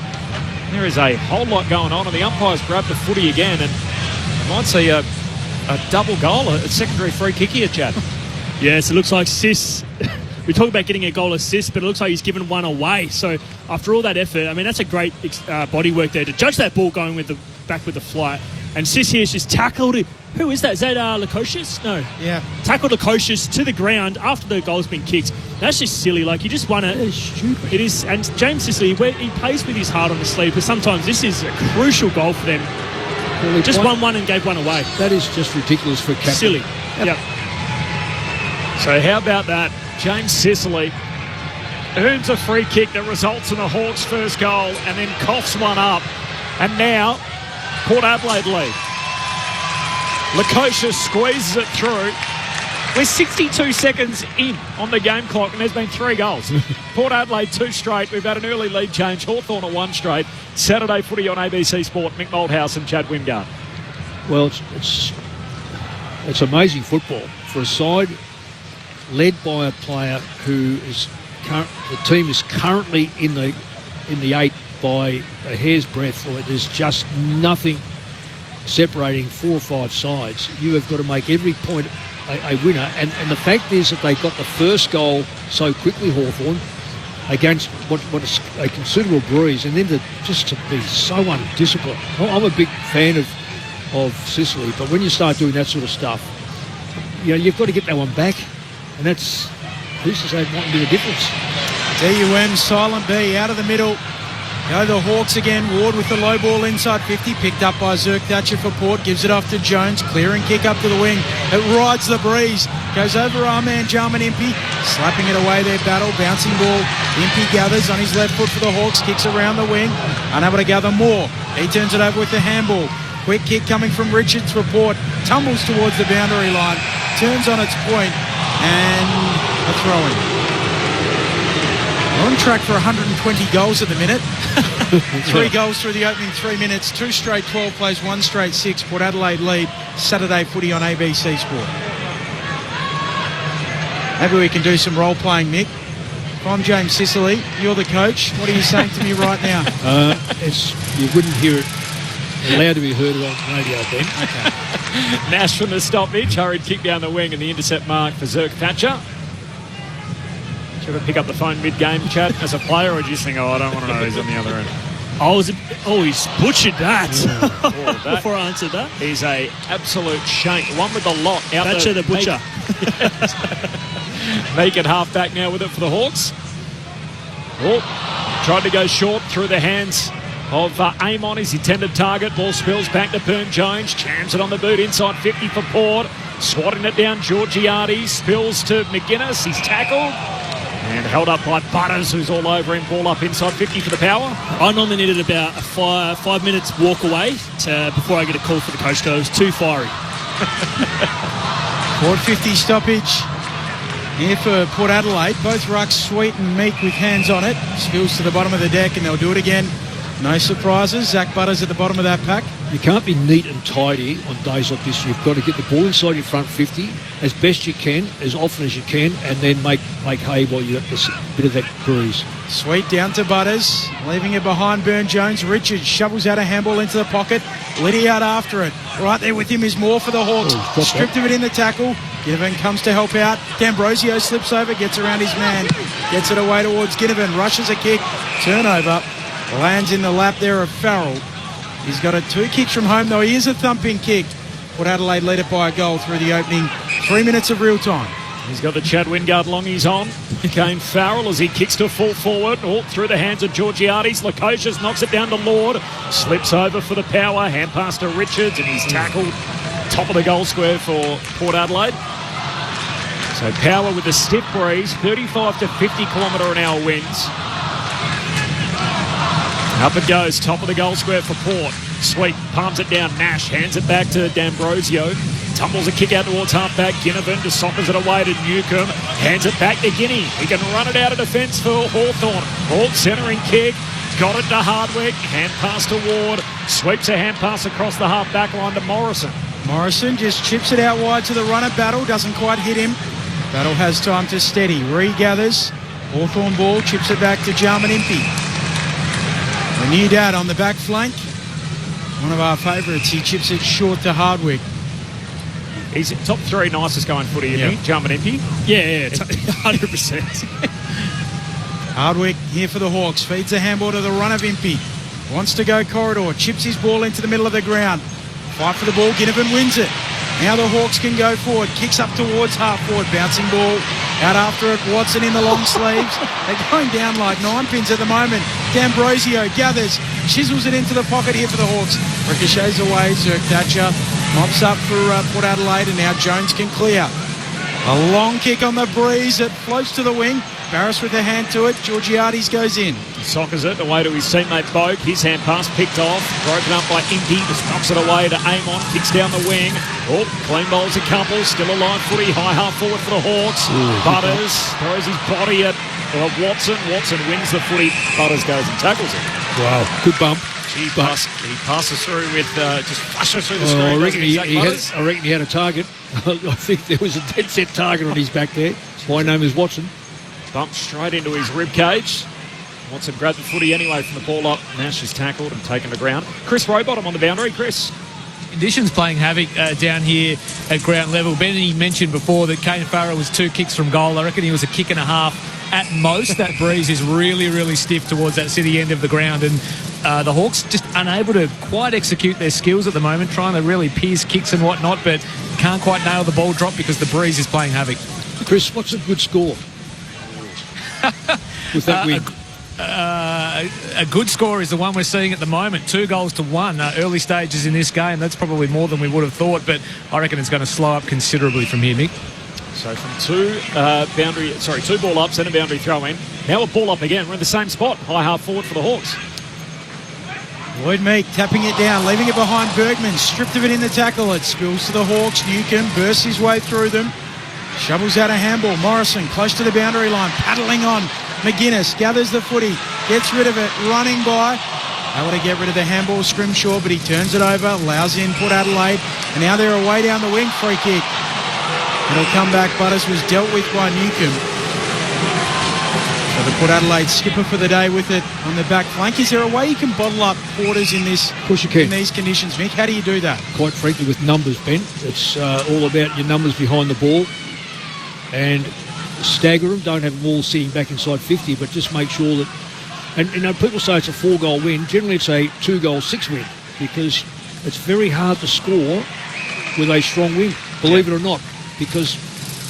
There is a whole lot going on, and the umpires grab the footy again, and you might see a double goal, a secondary free kick here, Chad. Yes, it looks like Sis. We talk about getting a goal assist, but it looks like he's given one away. So after all that effort, I mean, that's a great body work there to judge that ball going with the back with the flight. And Sis here's just tackled him. Who is that? Is that Lukosius? No. Yeah. Tackled Lukosius to the ground after the goal's been kicked. That's just silly. Like, you just want to... It's stupid. It is. And James Sicily, he plays with his heart on the sleeve, but sometimes this is a crucial goal for them. Well, just won one and gave one away. That is just ridiculous for captain. Silly. Yep. So how about that? James Sicily earns a free kick that results in the Hawks' first goal and then coughs one up. And now, Port Adelaide lead. Lukosius squeezes it through. We're 62 seconds in on the game clock, and there's been 3 goals. Port Adelaide 2 straight. We've had an early lead change. Hawthorn at 1 straight. Saturday footy on ABC Sport. Mick Moldhouse and Chad Wingard. Well, it's amazing football for a side led by a player who is the team is currently in the 8 by a hair's breadth. Or there's just nothing separating 4 or 5 sides. You have got to make every point a winner, and the fact is that they got the first goal so quickly, Hawthorn, against what is a considerable breeze, and then to be so undisciplined. I'm a big fan of Sicily, but when you start doing that sort of stuff, you know, you've got to get that one back, and that's who's to say it mightn't be the difference. DUM, silent B, out of the middle. Go the Hawks again. Ward with the low ball inside 50. Picked up by Zerk Thatcher for Port. Gives it off to Jones. Clearing kick up to the wing. It rides the breeze. Goes over our man Jarman Impey. Slapping it away their battle. Bouncing ball. Impey gathers on his left foot for the Hawks. Kicks around the wing. Unable to gather more. He turns it over with the handball. Quick kick coming from Richards for Port. Tumbles towards the boundary line. Turns on its point. And a throw-in. We're on track for 120 goals at the minute. 3 goals through the opening 3 minutes. 2 straight 12 plays, 1 straight 6. Port Adelaide lead. Saturday footy on ABC Sport. Maybe we can do some role-playing, Mick. If I'm James Sicily, you're the coach. What are you saying to me right now? You wouldn't hear it allowed to be heard on radio, Ben. Okay. Nash from the stoppage. Hurried kick down the wing and the intercept mark for Zerk Thatcher. Should I pick up the phone mid-game, Chad, as a player, or do you think, I don't want to know who's on the other end? He's butchered that. that. Before I answered that. He's a absolute shank. One with the lot. Out Thatcher the butcher. Naked half-back now with it for the Hawks. Tried to go short through the hands of Amon, his intended target. Ball spills back to Burn Jones. Jams it on the boot inside 50 for Port. Swatting it down, Georgiades. Spills to McGuinness. He's tackled. And held up by Butters, who's all over him. Ball up inside 50 for the Power. I normally needed about a 5 minutes walk away before I get a call for the coach, because it was too fiery. Port 50 stoppage here for Port Adelaide. Both rucks, Sweet and Meek, with hands on it. Spills to the bottom of the deck, and they'll do it again. No surprises. Zach Butters at the bottom of that pack. You can't be neat and tidy on days like this. You've got to get the ball inside your front 50 as best you can, as often as you can, and then make hay while you have this bit of that breeze. Sweet down to Butters, leaving it behind Burn Jones. Richards shovels out a handball into the pocket. Liddy out after it. Right there with him is Moore for the Hawks. Stripped of it in the tackle. Ginnivan comes to help out. D'Ambrosio slips over, gets around his man. Gets it away towards Ginnivan. Rushes a kick. Turnover. Lands in the lap there of Farrell. He's got 2 kicks from home, though. He is a thumping kick. Port Adelaide led it by a goal through the opening 3 minutes of real time. He's got the Chad Wingard longies on. Kane Farrell as he kicks to full forward. Through the hands of Georgiades. Lukosius knocks it down to Lord. Slips over for the Power. Hand pass to Richards, and he's tackled. Top of the goal square for Port Adelaide. So Power with the stiff breeze. 35 to 50 km/h winds. Up it goes, top of the goal square for Port. Sweet palms it down. Nash hands it back to D'Ambrosio. Tumbles a kick out towards half-back. Ginnivan just soccers it away to Newcomb. Hands it back to Guinea. He can run it out of defence for Hawthorn. Hawks centering kick. Got it to Hardwick. Hand pass to Ward. Sweeps a hand pass across the half-back line to Morrison. Morrison just chips it out wide to the runner. Battle doesn't quite hit him. Battle has time to steady. Regathers. Hawthorn ball. Chips it back to Jarman Impey. The new dad on the back flank. One of our favourites. He chips it short to Hardwick. He's top 3 nicest going footy, isn't he? Jarman Impey? Yeah, 100%. Hardwick here for the Hawks. Feeds the handball to the run of Impey. Wants to go corridor. Chips his ball into the middle of the ground. Fight for the ball. Ginnivan wins it. Now the Hawks can go forward. Kicks up towards half forward. Bouncing ball. Out after it. Watson in the long sleeves. They're going down like 9 pins at the moment. D'Ambrosio gathers. Chisels it into the pocket here for the Hawks. Ricochets away. Zerk Thatcher mops up for Port Adelaide. And now Jones can clear. A long kick on the breeze. It floats to the wing. Barris with a hand to it. Georgiades goes in. Soccers it away to his teammate Boak. His hand pass picked off. Broken up by Impey. Just knocks it away to Amon. Kicks down the wing. Oh, clean bowls a couple. Still a live footy. High half forward for the Hawks. Butters throws his body at Watson. Watson wins the footy. Butters goes and tackles it. Wow, good bump. He passes through with just flushes through the screen. I reckon he had a target. I think there was a dead set target on his back there. My name is Watson. Bumped straight into his rib cage. Watson grabbed the footy anyway from the ball up. Nash is tackled and taken to ground. Chris Rowbottom on the boundary. Chris. Conditions playing havoc down here at ground level. Benny mentioned before that Kane Farrow was 2 kicks from goal. I reckon he was a kick and a half at most. That breeze is really, really stiff towards that city end of the ground, and the Hawks just unable to quite execute their skills at the moment, trying to really pierce kicks and whatnot, but can't quite nail the ball drop because the breeze is playing havoc. Chris, what's a good score with that win? A good score is the one we're seeing at the moment, 2-1. Early stages in this game, that's probably more than we would have thought, but I reckon it's going to slow up considerably from here, Mick. So from 2 ball ups and a boundary throw in. Now a ball up again. We're in the same spot. High half forward for the Hawks. Lloyd Meek tapping it down, leaving it behind Bergman. Stripped of it in the tackle. It spills to the Hawks. Newcomb bursts his way through them. Shovels out a handball. Morrison close to the boundary line. Paddling on. McGuinness gathers the footy. Gets rid of it. Running by. Able to get rid of the handball. Scrimshaw, but he turns it over. Allows in Port Adelaide. And now they're away down the wing. Free kick. It'll come back. Butters was dealt with by Newcomb. So the Port Adelaide skipper for the day with it on the back flank. Is there a way you can bottle up quarters in this? Of course you can. In these conditions, Mick? How do you do that? Quite frankly, with numbers, Ben. It's all about your numbers behind the ball. And stagger them. Don't have them all sitting back inside 50, but just make sure that... And you know, people say it's a 4-goal win. Generally, it's a 2-6 win because it's very hard to score with a strong win, believe it or not, because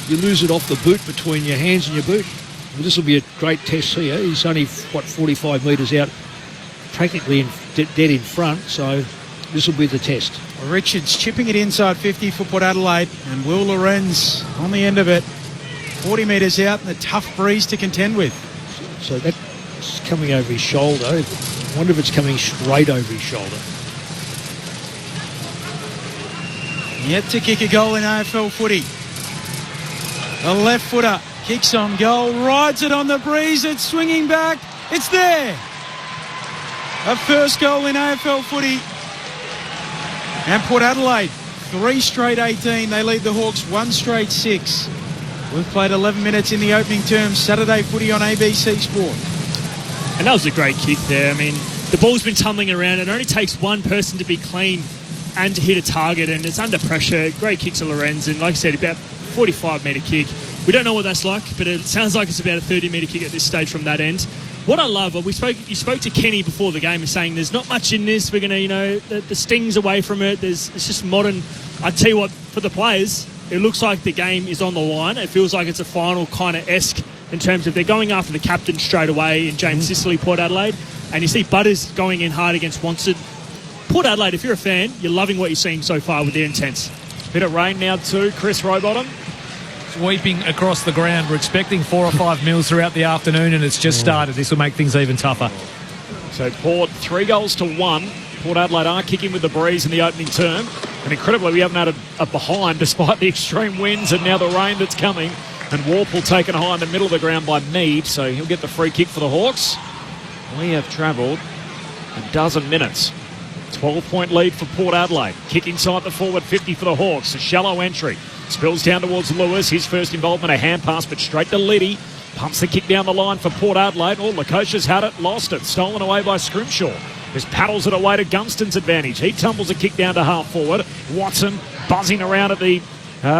you lose it off the boot between your hands and your boot. Well, this will be a great test here. He's only, 45 metres out, practically dead in front, so this will be the test. Richards chipping it inside 50 for Port Adelaide, and Will Lorenz on the end of it. 40 metres out and a tough breeze to contend with. So that's coming over his shoulder. I wonder if it's coming straight over his shoulder. Yet to kick a goal in AFL footy. A left footer kicks on goal, rides it on the breeze, it's swinging back, it's there. A first goal in AFL footy. And Port Adelaide, 3 straight 18. They lead the Hawks 1 straight 6. We've played 11 minutes in the opening term. Saturday footy on ABC Sport. And that was a great kick there. I mean, the ball's been tumbling around. It only takes one person to be clean and to hit a target, and it's under pressure. Great kick to Lorenz, and like I said, about 45-metre kick. We don't know what that's like, but it sounds like it's about a 30-metre kick at this stage from that end. What I love, you spoke to Kenny before the game and saying there's not much in this. We're going to, the sting's away from it. It's just modern. I tell you what, for the players, it looks like the game is on the line. It feels like it's a final kind of esque in terms of they're going after the captain straight away in James Sicily, Port Adelaide. And you see Butters going in hard against Watson. Port Adelaide, if you're a fan, you're loving what you're seeing so far with their intense. Bit of rain now too, Chris Rowbottom. Sweeping across the ground. We're expecting 4 or 5 mils throughout the afternoon, and it's just started. This will make things even tougher. So Port 3-1 Port Adelaide are kicking with the breeze in the opening term. And incredibly, we haven't had a behind despite the extreme winds and now the rain that's coming. And Warple taken high in the middle of the ground by Mead, so he'll get the free kick for the Hawks. We have travelled a dozen minutes. 12-point lead for Port Adelaide. Kick inside the forward 50 for the Hawks. A shallow entry. Spills down towards Lewis. His first involvement, a hand pass, but straight to Liddy. Pumps the kick down the line for Port Adelaide. Oh, Lakosha's had it, lost it. Stolen away by Scrimshaw. Just paddles it away to Gunston's advantage. He tumbles a kick down to half forward. Watson buzzing around at the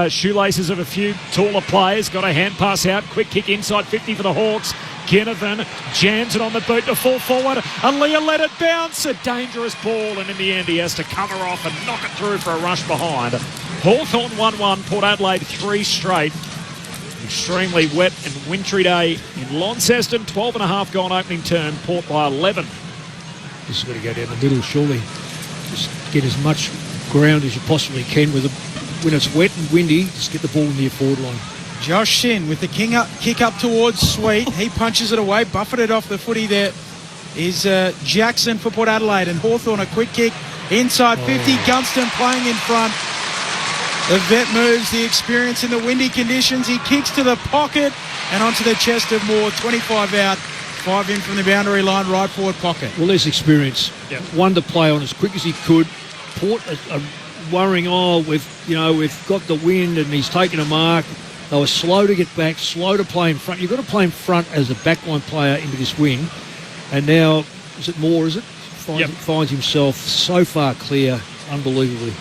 shoelaces of a few taller players. Got a hand pass out. Quick kick inside 50 for the Hawks. Ginnivan jams it on the boot to fall forward. And Leah let it bounce. A dangerous ball. And in the end, he has to cover off and knock it through for a rush behind. Hawthorn 1-1. Port Adelaide 3 straight. Extremely wet and wintry day in Launceston. 12.5 gone opening term. Port by 11. Just got to go down the middle, surely. Just get as much ground as you possibly can when it's wet and windy. Just get the ball near forward line. Josh Sin with the kick up towards Sweet. He punches it away, buffeted off the footy there is Jackson for Port Adelaide. And Hawthorn a quick kick inside 50. Gunston playing in front. The vet moves, the experience in the windy conditions. He kicks to the pocket and onto the chest of Moore. 25 out, 5 in from the boundary line, right forward pocket. Well, there's experience. Yep. One to play on as quick as he could. Port are worrying, we've got the wind and he's taken a mark. They were slow to get back, slow to play in front. You've got to play in front as a backline player into this wind. And now, is it Moore, is it? Finds himself so far clear, unbelievably.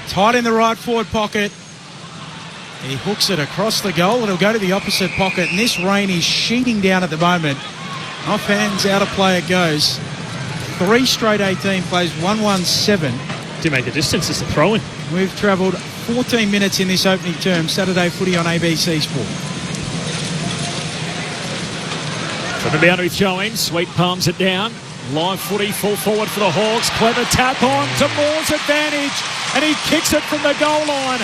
Tight in the right forward pocket. He hooks it across the goal. It'll go to the opposite pocket. And this rain is sheeting down at the moment. Off hands, out of play it goes. 3 straight 18 plays, 1-1-7. To make the distance, it's a throw-in. We've travelled 14 minutes in this opening term. Saturday footy on ABC Sport. From the boundary throw-in, Sweet palms it down. Live footy, full forward for the Hawks. Clever tap on to Moore's advantage. And he kicks it from the goal line.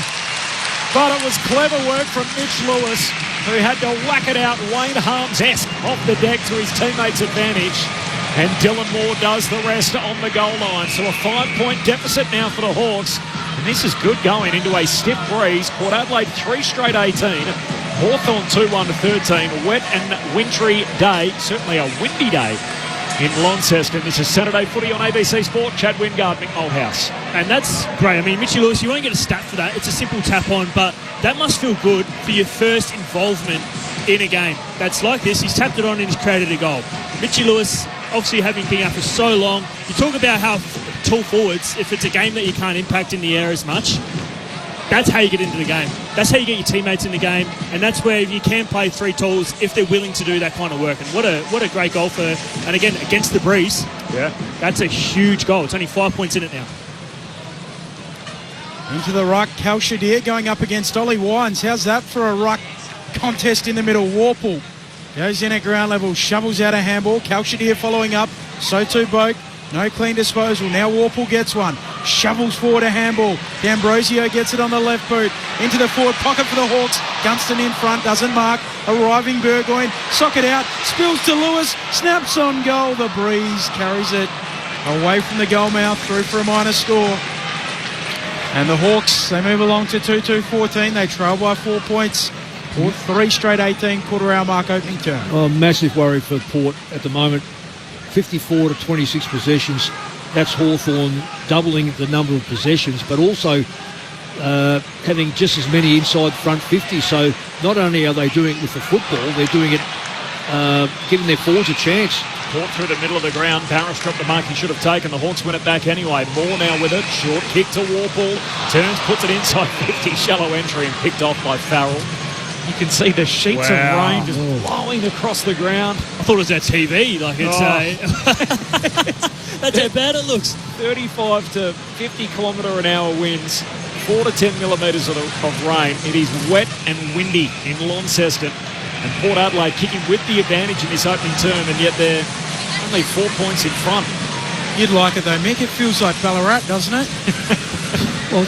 But it was clever work from Mitch Lewis, who had to whack it out Wayne Harms-esque off the deck to his teammates' advantage. And Dylan Moore does the rest on the goal line. So a 5-point deficit now for the Hawks. And this is good going into a stiff breeze. Port Adelaide 3 straight 18. Hawthorn 2-1-13. Wet and wintry day. Certainly a windy day in Launceston. This is Saturday footy on ABC Sport. Chad Wingard, Mick Molehouse. And that's great. I mean, Mitchie Lewis, you won't get a stat for that. It's a simple tap on, but that must feel good for your first involvement in a game that's like this. He's tapped it on and he's created a goal. Mitchie Lewis, obviously having been out for so long, you talk about how tall forwards, if it's a game that you can't impact in the air as much, that's how you get into the game. That's how you get your teammates in the game, and that's where you can play 3 talls if they're willing to do that kind of work. And what a great goal for, and again, against the breeze. Yeah. That's a huge goal. It's only 5 points in it now. Into the ruck, Kalshadir going up against Ollie Wines. How's that for a ruck contest in the middle? Warple goes in at ground level, shovels out a handball. Kalshadir following up, so too Boak. No clean disposal. Now Warple gets one. Shovels forward a handball. D'Ambrosio gets it on the left boot. Into the forward pocket for the Hawks. Gunston in front. Doesn't mark. Arriving Burgoyne. Sock it out. Spills to Lewis. Snaps on goal. The breeze carries it away from the goal mouth. Through for a minor score. And the Hawks, they move along to 2-2-14. They trail by 4 points. Port 3 straight 18. Quarter hour mark opening turn. Oh, massive worry for Port at the moment. 54 to 26 possessions. That's Hawthorn doubling the number of possessions, but also having just as many inside front 50. So not only are they doing it with the football, they're doing it giving their forwards a chance. Port through the middle of the ground. Barras dropped the mark he should have taken. The Hawks win it back anyway. Moore now with it. Short kick to Warple. Turns, puts it inside 50. Shallow entry and picked off by Farrell. You can see the sheets of rain just blowing across the ground. I thought it was our TV. Like that's how bad it looks. 35 to 50 kilometre an hour winds. 4 to 10 millimetres of rain. It is wet and windy in Launceston. And Port Adelaide kicking with the advantage in this opening term, and yet they're only 4 points in front. You'd like it though, Mick. It feels like Ballarat, doesn't it? Well,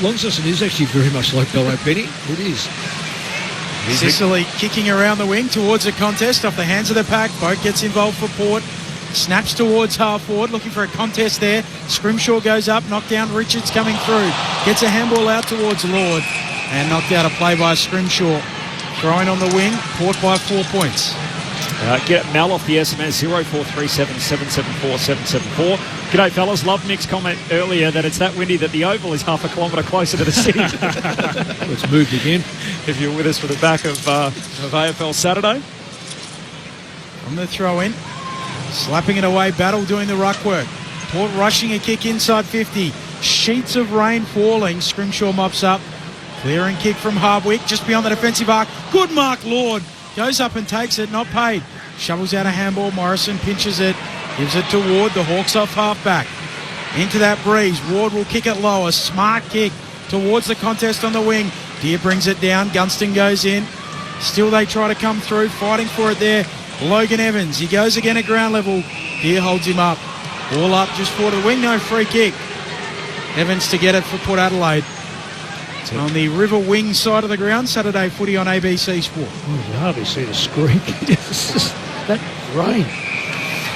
Launceston is actually very much like Ballarat, Benny. It is. Sicily kicking around the wing towards a contest off the hands of the pack. Boat gets involved for Port. Snaps towards half forward, looking for a contest there. Scrimshaw goes up, knocked down. Richards coming through. Gets a handball out towards Lord. And knocked out a play by Scrimshaw. Throwing on the wing, Port by 4 points. Get Mel off the SMS 0437 774 774. G'day, fellas. Love Nick's comment earlier that it's that windy that the Oval is half a kilometre closer to the city. It's moved again. If you're with us for the back of AFL Saturday. From the throw-in. Slapping it away, Battle doing the ruck work. Port rushing a kick inside 50. Sheets of rain falling. Scrimshaw mops up. Clearing kick from Hardwick, just beyond the defensive arc. Good mark, Lord. Goes up and takes it, not paid. Shovels out a handball. Morrison pinches it. Gives it to Ward. The Hawks off half-back. Into that breeze. Ward will kick it lower. Smart kick towards the contest on the wing. Deere brings it down. Gunston goes in. Still they try to come through. Fighting for it there. Logan Evans. He goes again at ground level. Deere holds him up. Ball up just for the wing. No free kick. Evans to get it for Port Adelaide. On the River Wing side of the ground, Saturday footy on ABC Sport. Oh, you can hardly see the screen. It's just that rain.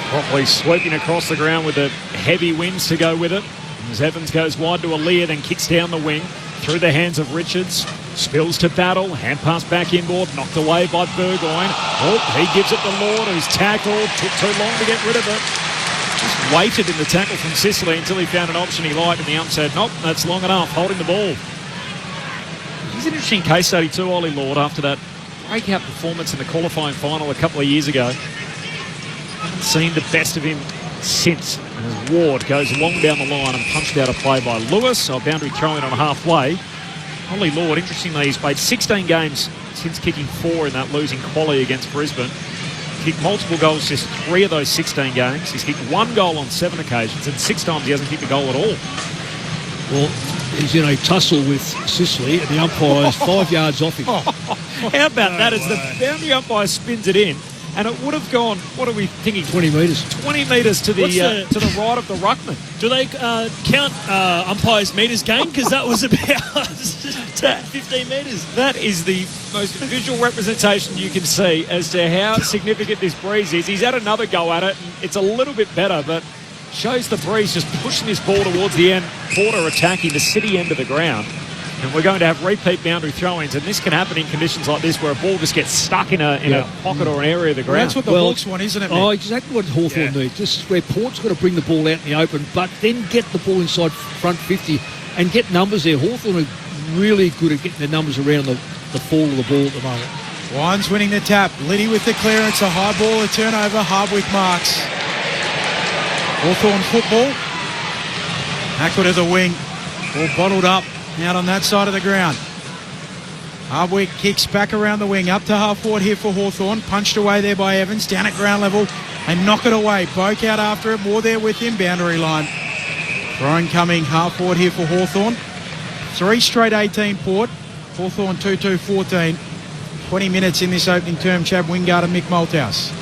Properly sweeping across the ground with the heavy winds to go with it. As Evans goes wide to Aaliyah, then kicks down the wing through the hands of Richards. Spills to Battle. Hand pass back inboard. Knocked away by Burgoyne. Oh, he gives it to Lord, who's tackled. Took too long to get rid of it. Just waited in the tackle from Sicily until he found an option he liked, and the ump said, nope, that's long enough. Holding the ball. He's an interesting case study too, Ollie Lord, after that breakout performance in the qualifying final a couple of years ago. Haven't seen the best of him since. As Ward goes long down the line and punched out a play by Lewis. So a boundary throw-in on halfway. Ollie Lord, interestingly, he's played 16 games since kicking 4 in that losing quali against Brisbane. Kicked multiple goals just 3 of those 16 games. He's kicked 1 goal on 7 occasions, and 6 times he hasn't kicked a goal at all. Well, he's in a tussle with Sicily, and the umpire's 5 yards off him. How about that? As the boundary umpire spins it in, and it would have gone, what are we thinking? 20 metres. 20 metres to the right of the ruckman. Do they count umpires' metres game? Because that was about 15 metres. That is the most visual representation you can see as to how significant this breeze is. He's had another go at it, and it's a little bit better, but shows the breeze just pushing this ball towards the end. Porter attacking the city end of the ground. And we're going to have repeat boundary throw-ins, and this can happen in conditions like this where a ball just gets stuck in a pocket or an area of the ground. Well, that's what the Hawks want, isn't it, Mick? Oh, exactly what Hawthorn needs. This is where Port's got to bring the ball out in the open, but then get the ball inside front 50 and get numbers there. Hawthorn are really good at getting the numbers around the fall of the ball at the moment. Wines winning the tap. Liddy with the clearance. A high ball, a turnover. Hardwick marks. Hawthorn football. Hackwood to the wing. Ball bottled up out on that side of the ground. Hardwick kicks back around the wing. Up to half forward here for Hawthorn. Punched away there by Evans. Down at ground level. And knock it away. Boak out after it. More there with him. Boundary line. Throwing coming half forward here for Hawthorn. 3 straight 18 Port. Hawthorn 2-2-14. 20 minutes in this opening term. Chad Wingard and Mick Malthouse.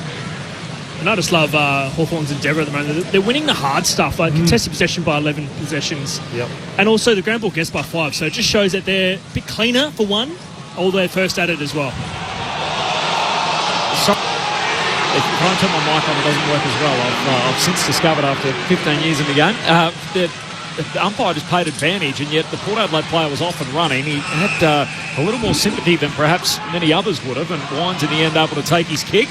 And I just love Hawthorn's endeavour at the moment. They're winning the hard stuff, like contested possession by 11 possessions. Yep. And also the ground ball gets by 5. So it just shows that they're a bit cleaner for one, although they're first at it as well. So, if you try and turn my mic on, it doesn't work as well. I've since discovered after 15 years in the game. The umpire just played advantage, and yet the Port Adelaide player was off and running. He had a little more sympathy than perhaps many others would have, and Wines in the end able to take his kick.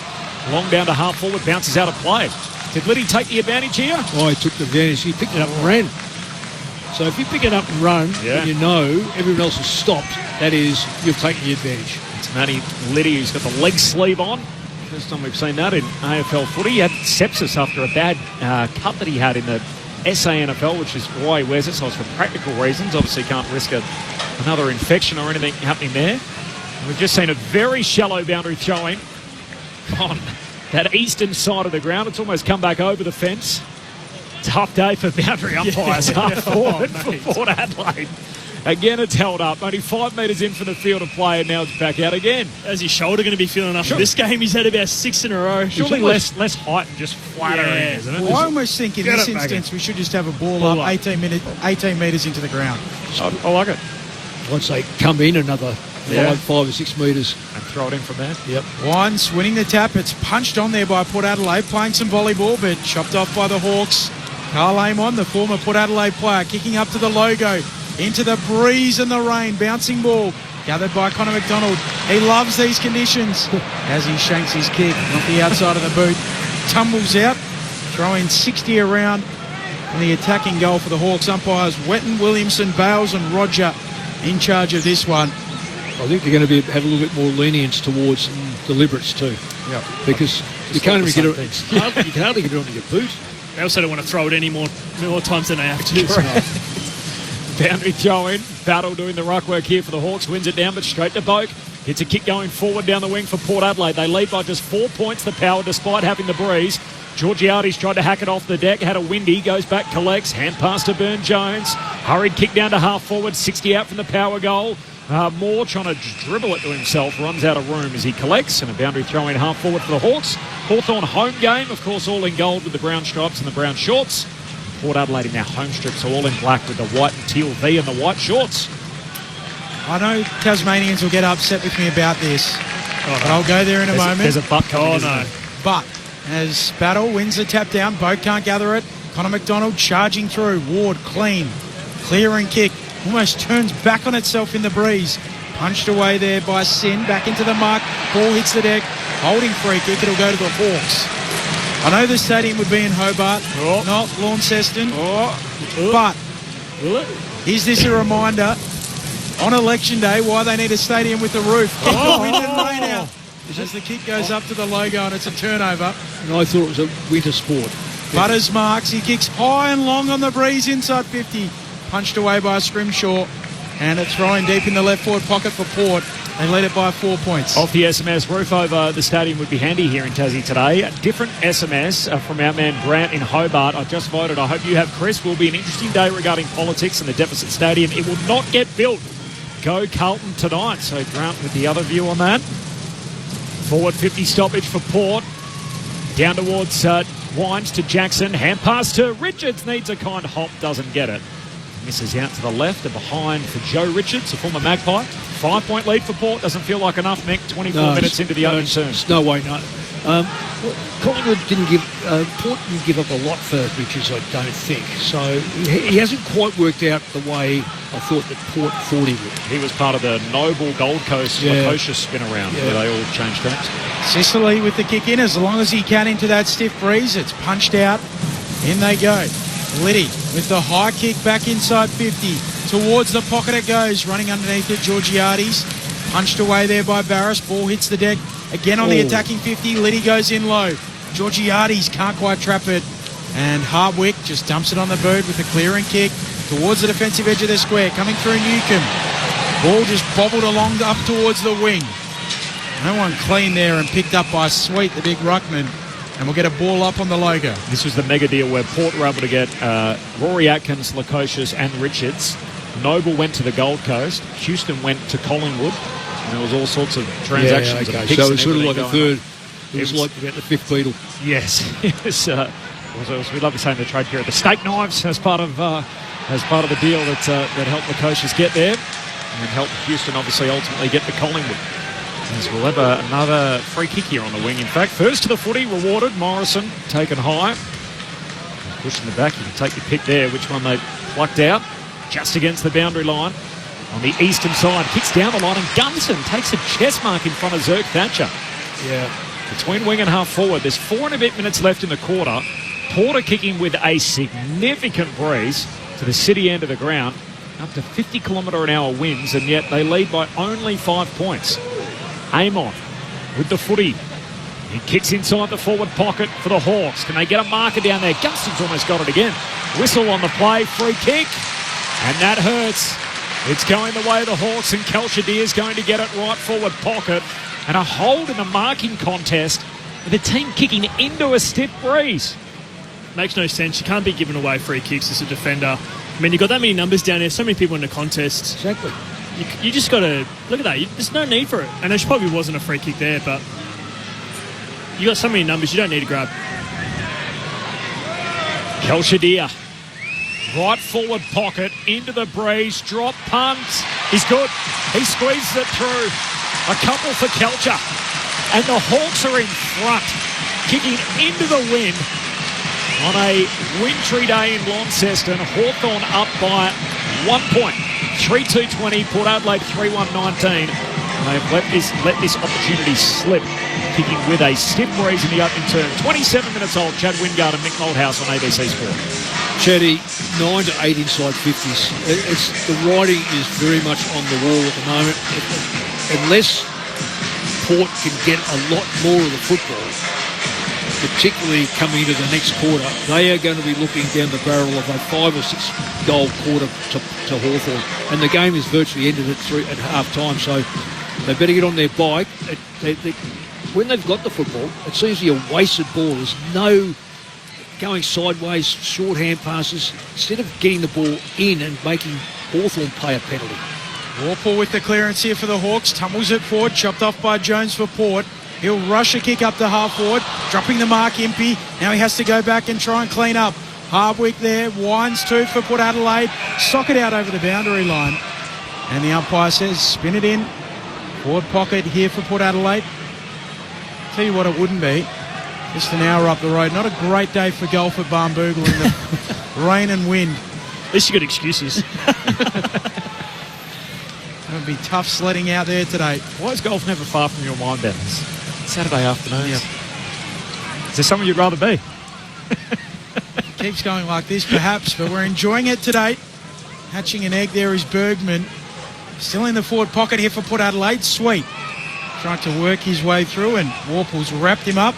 Long down to half forward, bounces out of play. Did Liddy take the advantage here? Oh, he took the advantage. He picked it up and ran. So if you pick it up and run, and you know everyone else has stopped, that is, you've taken the advantage. It's Matty Liddy who's got the leg sleeve on. First time we've seen that in AFL footy. He had sepsis after a bad cut that he had in the SANFL, which is why he wears it, so it's for practical reasons. Obviously can't risk another infection or anything happening there. And we've just seen a very shallow boundary throw-in on that eastern side of the ground. It's almost come back over the fence. Tough day for boundary umpires half forward for Port Adelaide. Again, it's held up. Only 5 metres in for the field of play, and now it's back out again. Is his shoulder going to be feeling enough for this game? He's had about 6 in a row. Surely less height and just flattering, isn't it? Well, I almost think in this instance we should just have a ball up 18 metres into the ground. I like it. Once they come in another 5 or 6 metres. And throw it in from there. Yep. Wines winning the tap. It's punched on there by Port Adelaide, playing some volleyball, but chopped off by the Hawks. Carl Amon, the former Port Adelaide player, kicking up to the logo, into the breeze and the rain, bouncing ball, gathered by Connor McDonald. He loves these conditions as he shanks his kick off the outside of the boot, tumbles out, throwing 60 around in the attacking goal for the Hawks. Umpires Wetton, Williamson, Bales and Roger in charge of this one. I think they're going to have a little bit more lenience towards deliberates too. Yeah, because you can't even get it. You can hardly get it onto your boot. They also don't want to throw it any more times than they have to. Boundary throw in. Battle doing the ruck work here for the Hawks. Wins it down, but straight to Boak. It's a kick going forward down the wing for Port Adelaide. They lead by just 4 points, the Power, despite having the breeze. Georgiades tried to hack it off the deck, had a windy, goes back, collects, hand pass to Burn-Jones. Hurried kick down to half forward, 60 out from the Power goal. Moore trying to dribble it to himself, runs out of room as he collects, and a boundary throw in half forward for the Hawks. Hawthorn home game, of course, all in gold with the brown stripes and the brown shorts. Port Adelaide in their home strips, all in black with the white and teal V and the white shorts. I know Tasmanians will get upset with me about this, but I'll go there in a moment. There's a butt coming, But as Battle wins the tap down, Boat can't gather it. Connor McDonald charging through. Ward clean, clear and kick. Almost turns back on itself in the breeze. Punched away there by Sin. Back into the mark. Ball hits the deck. Holding free kick. It'll go to the Hawks. I know the stadium would be in Hobart, not Launceston. But is this a reminder on election day why they need a stadium with a roof? Get the wind and rain out. As the kick goes up to the logo and it's a turnover. And I thought it was a winter sport. Butters marks. He kicks high and long on the breeze inside 50. Punched away by Scrimshaw, and it's thrown deep in the left forward pocket for Port. They lead it by 4 points. Off the SMS, roof over the stadium would be handy here in Tassie today. A different SMS from our man Grant in Hobart. I just voted. I hope you have, Chris. Will be an interesting day regarding politics and the deficit stadium. It will not get built. Go Carlton tonight. So Grant with the other view on that. Forward 50 stoppage for Port. Down towards Wines to Jackson. Hand pass to Richards. Needs a kind hop. Doesn't get it. Misses out to the left and behind for Joe Richards, a former Magpie. 5-point lead for Port. Doesn't feel like enough, Mick. 24 minutes into the opening term. No way, no. Collingwood didn't give... Port didn't give up a lot for Richards, I don't think. So he hasn't quite worked out the way I thought that Port thought he would. He was part of the Noble Gold Coast Lakosha spin around where they all changed tracks. Sicily with the kick in, as long as he can into that stiff breeze. It's punched out. In they go. Liddy with the high kick back inside 50. Towards the pocket it goes. Running underneath it, Georgiades. Punched away there by Barris. Ball hits the deck. Again on the attacking 50. Liddy goes in low. Georgiades can't quite trap it. And Hardwick just dumps it on the bird with a clearing kick towards the defensive edge of the square. Coming through Newcomb. Ball just bobbled along up towards the wing. No one clean there and picked up by Sweet, the big ruckman. And we'll get a ball up on the logo. This was the mega deal where Port were able to get Rory Atkins, Lukosius and Richards. Noble went to the Gold Coast. Houston went to Collingwood. And there was all sorts of transactions. Yeah, okay. So it was sort of like a third. It was like about the fifth Beatle. Yes. We love saying the trade period. The steak knives as part of the deal that helped Lukosius get there. And helped Houston obviously ultimately get to Collingwood. As we'll have another free kick here on the wing. In fact, first to the footy, rewarded. Morrison taken high. Pushing the back. You can take your pick there, which one they plucked out. Just against the boundary line. On the eastern side, kicks down the line, and Gunson takes a chest mark in front of Zerk Thatcher. Yeah. Between wing and half forward, there's 4 and a bit minutes left in the quarter. Porter kicking with a significant breeze to the city end of the ground. Up to 50 km/h winds, and yet they lead by only 5 points. Amon with the footy. He kicks inside the forward pocket for the Hawks. Can they get a marker down there? Gunston's almost got it again. Whistle on the play, free kick. And that hurts. It's going the way of the Hawks, and Kelshadier is going to get it right forward pocket. And a hold in the marking contest with the team kicking into a stiff breeze. Makes no sense. You can't be giving away free kicks as a defender. I mean, you've got that many numbers down there, so many people in the contest. Exactly. You just got to... Look at that. There's no need for it. And there probably wasn't a free kick there, but... You got so many numbers, you don't need to grab. Kelshadier. Right forward pocket, into the breeze, drop punt. He's good. He squeezes it through. A couple for Kelcher. And the Hawks are in front, kicking into the wind on a wintry day in Launceston. Hawthorn up by 1 point. 3-2-20, Port Adelaide 3-1-19. They've let this opportunity slip, kicking with a stiff breeze in the opening turn. 27 minutes old, Chad Wingard and Mick Moldhouse on ABC Sport. Chatty, 9 to 8 inside 50s. The writing is very much on the wall at the moment. Unless Port can get a lot more of the football, particularly coming into the next quarter, they are going to be looking down the barrel of a 5 or 6 goal quarter to Hawthorn. And the game is virtually ended at half time, so they better get on their bike. When they've got the football, it seems to be a wasted ball. There's no going sideways, short hand passes. Instead of getting the ball in and making Hawthorn pay a penalty. Warple with the clearance here for the Hawks. Tumbles it forward, chopped off by Jones for Port. He'll rush a kick up to half forward, dropping the mark, Impey. Now he has to go back and try and clean up. Hardwick there, winds two for Port Adelaide. Sock it out over the boundary line. And the umpire says, spin it in. Forward pocket here for Port Adelaide. Tell you what it wouldn't be. Just an hour up the road. Not a great day for golf at Barnbougle in the rain and wind. At least you got excuses. It would be tough sledding out there today. Why is golf never far from your mind, Ben? Saturday afternoons. Yep. Is there somewhere you'd rather be? Keeps going like this, perhaps, but we're enjoying it today. Hatching an egg there is Bergman. Still in the forward pocket here for Port Adelaide. Sweet. Trying to work his way through, and Warple's wrapped him up.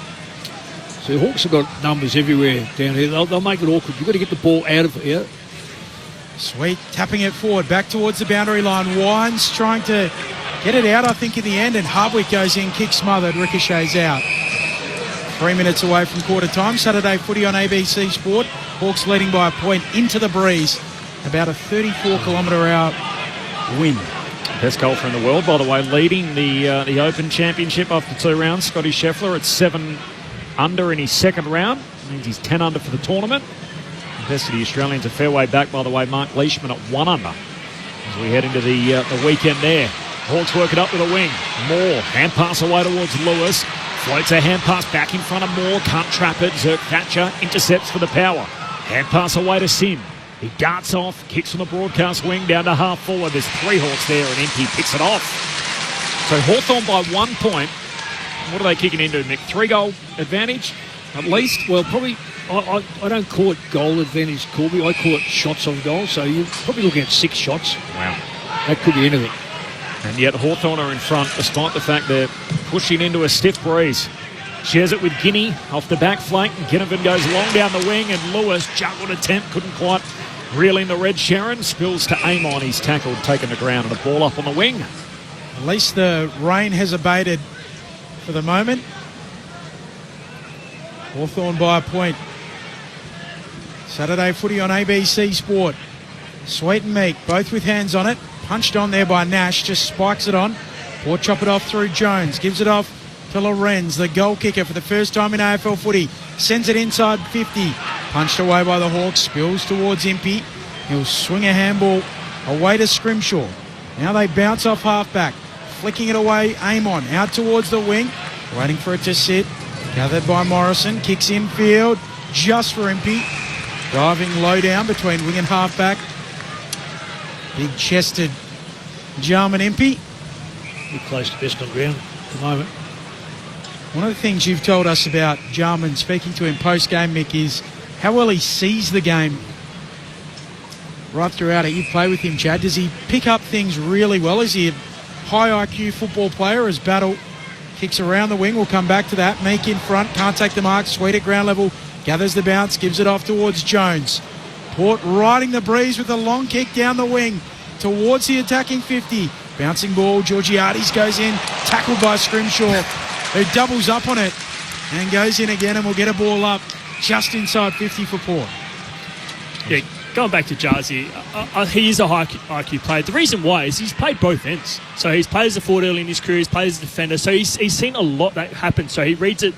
So the Hawks have got numbers everywhere down here. They'll make it awkward. You've got to get the ball out of here. Sweet, tapping it forward, back towards the boundary line. Wines trying to get it out, I think, in the end, and Hardwick goes in, kick smothered, ricochets out. 3 minutes away from quarter time. Saturday footy on ABC Sport. Hawks leading by a point into the breeze. About a 34-kilometre-hour wind. Best golfer in the world, by the way, leading the Open Championship after 2 rounds. Scotty Scheffler at 7 under in his second round. Means he's 10 under for the tournament. Best of the Australians a fair way back, by the way. Mark Leishman at 1 under as we head into the weekend there. Hawks work it up with a wing. Moore, hand pass away towards Lewis. Floats a hand pass back in front of Moore. Can't trap it. Zerk Thatcher intercepts for the power. Hand pass away to Sim. He darts off, kicks from the broadcast wing down to half forward. There's 3 Hawks there, and Impey picks it off. So Hawthorn by 1 point. What are they kicking into, Mick? 3-goal advantage, at least? Well, probably. I don't call it goal advantage, Corby. I call it shots on goal. So you're probably looking at 6 shots. Wow. That could be anything. And yet Hawthorn are in front, despite the fact they're pushing into a stiff breeze. Shares it with Guinea off the back flank. Ginnivan goes long down the wing, and Lewis juggled attempt, couldn't quite reel in the red Sharon. Spills to Amon. He's tackled, taken the ground, and a ball up on the wing. At least the rain has abated for the moment. Hawthorn by a point. Saturday footy on ABC Sport. Sweet and Meek, both with hands on it. Punched on there by Nash, just spikes it on. Port chop it off through Jones. Gives it off to Lorenz, the goal kicker for the first time in AFL footy. Sends it inside 50. Punched away by the Hawks. Spills towards Impey. He'll swing a handball away to Scrimshaw. Now they bounce off halfback. Flicking it away, Amon out towards the wing. Waiting for it to sit. Gathered by Morrison. Kicks infield just for Impey. Diving low down between wing and halfback. Big-chested Jarman Impey. He plays the best on ground at the moment. One of the things you've told us about Jarman, speaking to him post-game, Mick, is how well he sees the game right throughout it. You play with him, Chad. Does he pick up things really well? Is he a high IQ football player as Battle kicks around the wing? We'll come back to that. Meek in front, can't take the mark. Sweet at ground level. Gathers the bounce, gives it off towards Jones. Port riding the breeze with a long kick down the wing towards the attacking 50. Bouncing ball, Georgiades goes in, tackled by Scrimshaw, who doubles up on it and goes in again, and will get a ball up just inside 50 for Port. Yeah, going back to Jarzi, he is a high IQ player. The reason why is he's played both ends. So he's played as a forward early in his career, he's played as a defender, so he's seen a lot that happen, so he reads it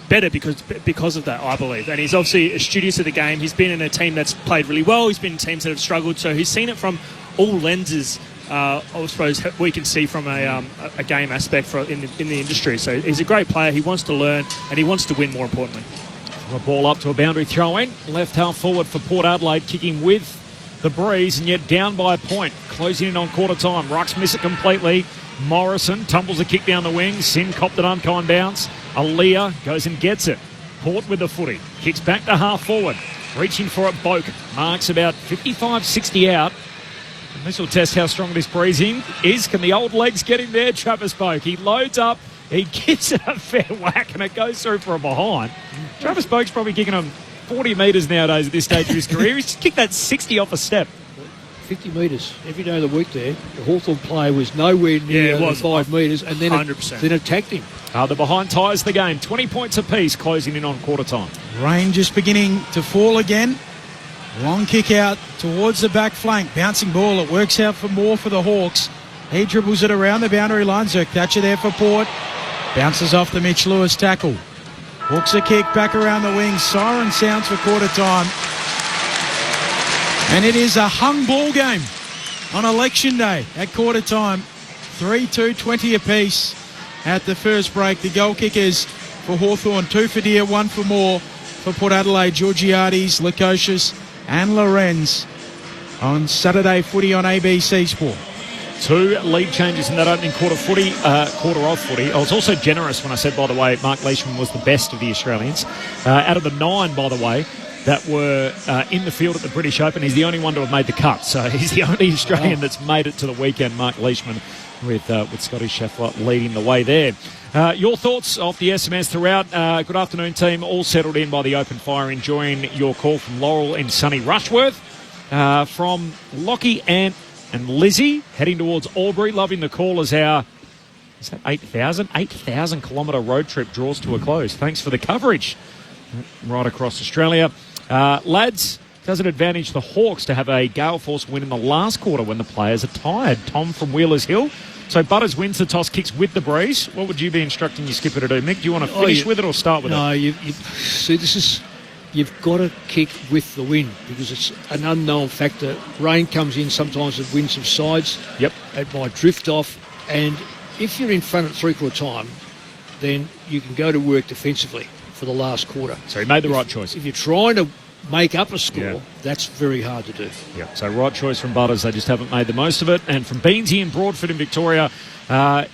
better because of that, I believe. And he's obviously studious of the game. He's been in a team that's played really well. He's been in teams that have struggled. So he's seen it from all lenses I suppose we can see from a game aspect in the industry. So he's a great player. He wants to learn and he wants to win, more importantly. A ball up to a boundary throw-in. Left half forward for Port Adelaide, kicking with the breeze and yet down by a point. Closing in on quarter time. Rucks miss it completely. Morrison tumbles a kick down the wing. Sin copped an unkind bounce. Aaliyah goes and gets it. Port with the footy. Kicks back to half forward. Reaching for it, Boak. Marks about 55-60 out. And this will test how strong this breezing is. Can the old legs get him there? Travis Boak. He loads up. He gives it a fair whack and it goes through for a behind. Travis Boak's probably kicking him 40 metres nowadays at this stage of his career. He's just kicked that 60 off a step. 50 metres every day of the week there. The Hawthorn player was nowhere near the 5 metres and then 100%. Then attacked him. The behind ties the game. 20 points apiece closing in on quarter time. Rain just beginning to fall again. Long kick out towards the back flank. Bouncing ball. It works out for more for the Hawks. He dribbles it around the boundary line. Zerk-Thatcher there for Port. Bounces off the Mitch Lewis tackle. Hooks a kick back around the wing. Siren sounds for quarter time. And it is a hung ball game on election day at quarter time. 3-2, 20 apiece at the first break. The goal kickers for Hawthorn, 2 for Deer, 1 for Moore. For Port Adelaide, Georgiades, Lukosius and Lorenz on Saturday footy on ABC Sport. 2 lead changes in that opening quarter of footy. I was also generous when I said, by the way, Mark Leishman was the best of the Australians. Out of the 9, by the way, that were in the field at the British Open, he's the only one to have made the cut. So he's the only Australian that's made it to the weekend, Mark Leishman, with Scotty Scheffler leading the way there. Your thoughts off the SMS throughout. Good afternoon, team. All settled in by the open fire, enjoying your call from Laurel in sunny Rushworth. From Lockie and Lizzie, heading towards Albury, loving the call as our 8,000 kilometre road trip draws to a close. Thanks for the coverage right across Australia. Lads, does it advantage the Hawks to have a gale force win in the last quarter when the players are tired? Tom from Wheelers Hill. So Butters wins the toss, kicks with the breeze. What would you be instructing your skipper to do, Mick? Do you want to finish with it or start with it? No, you've got to kick with the wind because it's an unknown factor. Rain comes in, sometimes the wind subsides. Yep. It might drift off. And if you're in front at three-quarter time, then you can go to work defensively for the last quarter. So he made the right choice. If you're trying to make up a score, that's very hard to do. Yeah. So right choice from Butters. They just haven't made the most of it. And from Beansy in Broadford in Victoria,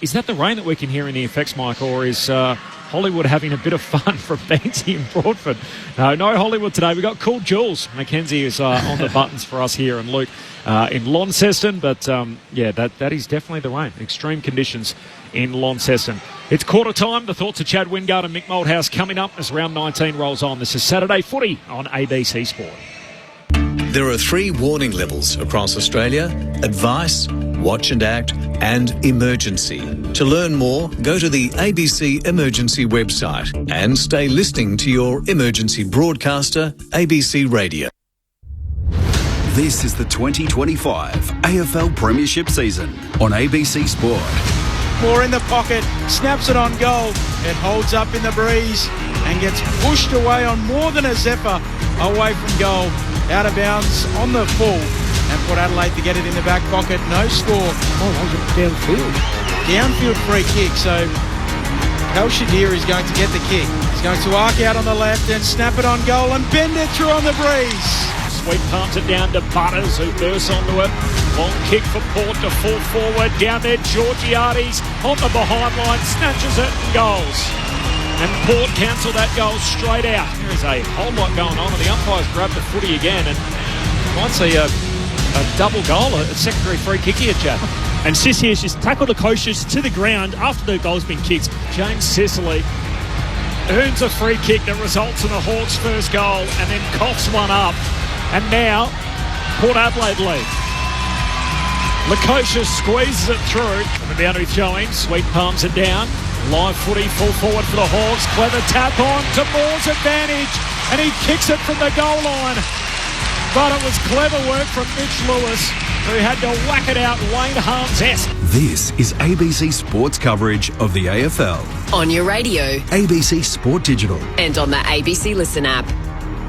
is that the rain that we can hear in the effects, Mike, or is Hollywood having a bit of fun from Beansy in Broadford? No Hollywood today. We've got Cool Jules. Mackenzie is on the buttons for us here, and Luke in Launceston. But, that is definitely the rain. Extreme conditions in Launceston. It's quarter time. The thoughts of Chad Wingard and Mick Malthouse coming up as round 19 rolls on. This is Saturday Footy on ABC Sport. There are 3 warning levels across Australia: advice, watch and act, and emergency. To learn more, go to the ABC Emergency website and stay listening to your emergency broadcaster, ABC Radio. This is the 2025 AFL Premiership season on ABC Sport. Moore in the pocket, snaps it on goal. It holds up in the breeze and gets pushed away on more than a zephyr away from goal. Out of bounds on the full. And Port Adelaide to get it in the back pocket. No score. Downfield. Downfield free kick. So Cal Shadir is going to get the kick. He's going to arc out on the left and snap it on goal and bend it through on the breeze. Sweet pumps it down to Butters, who bursts onto it. Long kick for Port to full forward. Down there, Georgiades on the behind line, snatches it and goals. And Port cancel that goal straight out. There is a whole lot going on, and the umpires grab the footy again, and you might see a double goal, a secondary free kick here, Chad. And Sissy has just tackled the coaches to the ground after the goal's been kicked. James Sicily earns a free kick that results in the Hawks' first goal and then coughs one up. And now, Port Adelaide lead. Lukosius squeezes it through. On the boundary throwing, Sweet palms it down. Live footy, full forward for the Hawks. Clever tap on to Moore's advantage. And he kicks it from the goal line. But it was clever work from Mitch Lewis, who had to whack it out Wayne Harms-esque. This is ABC Sports coverage of the AFL. On your radio. ABC Sport Digital. And on the ABC Listen app.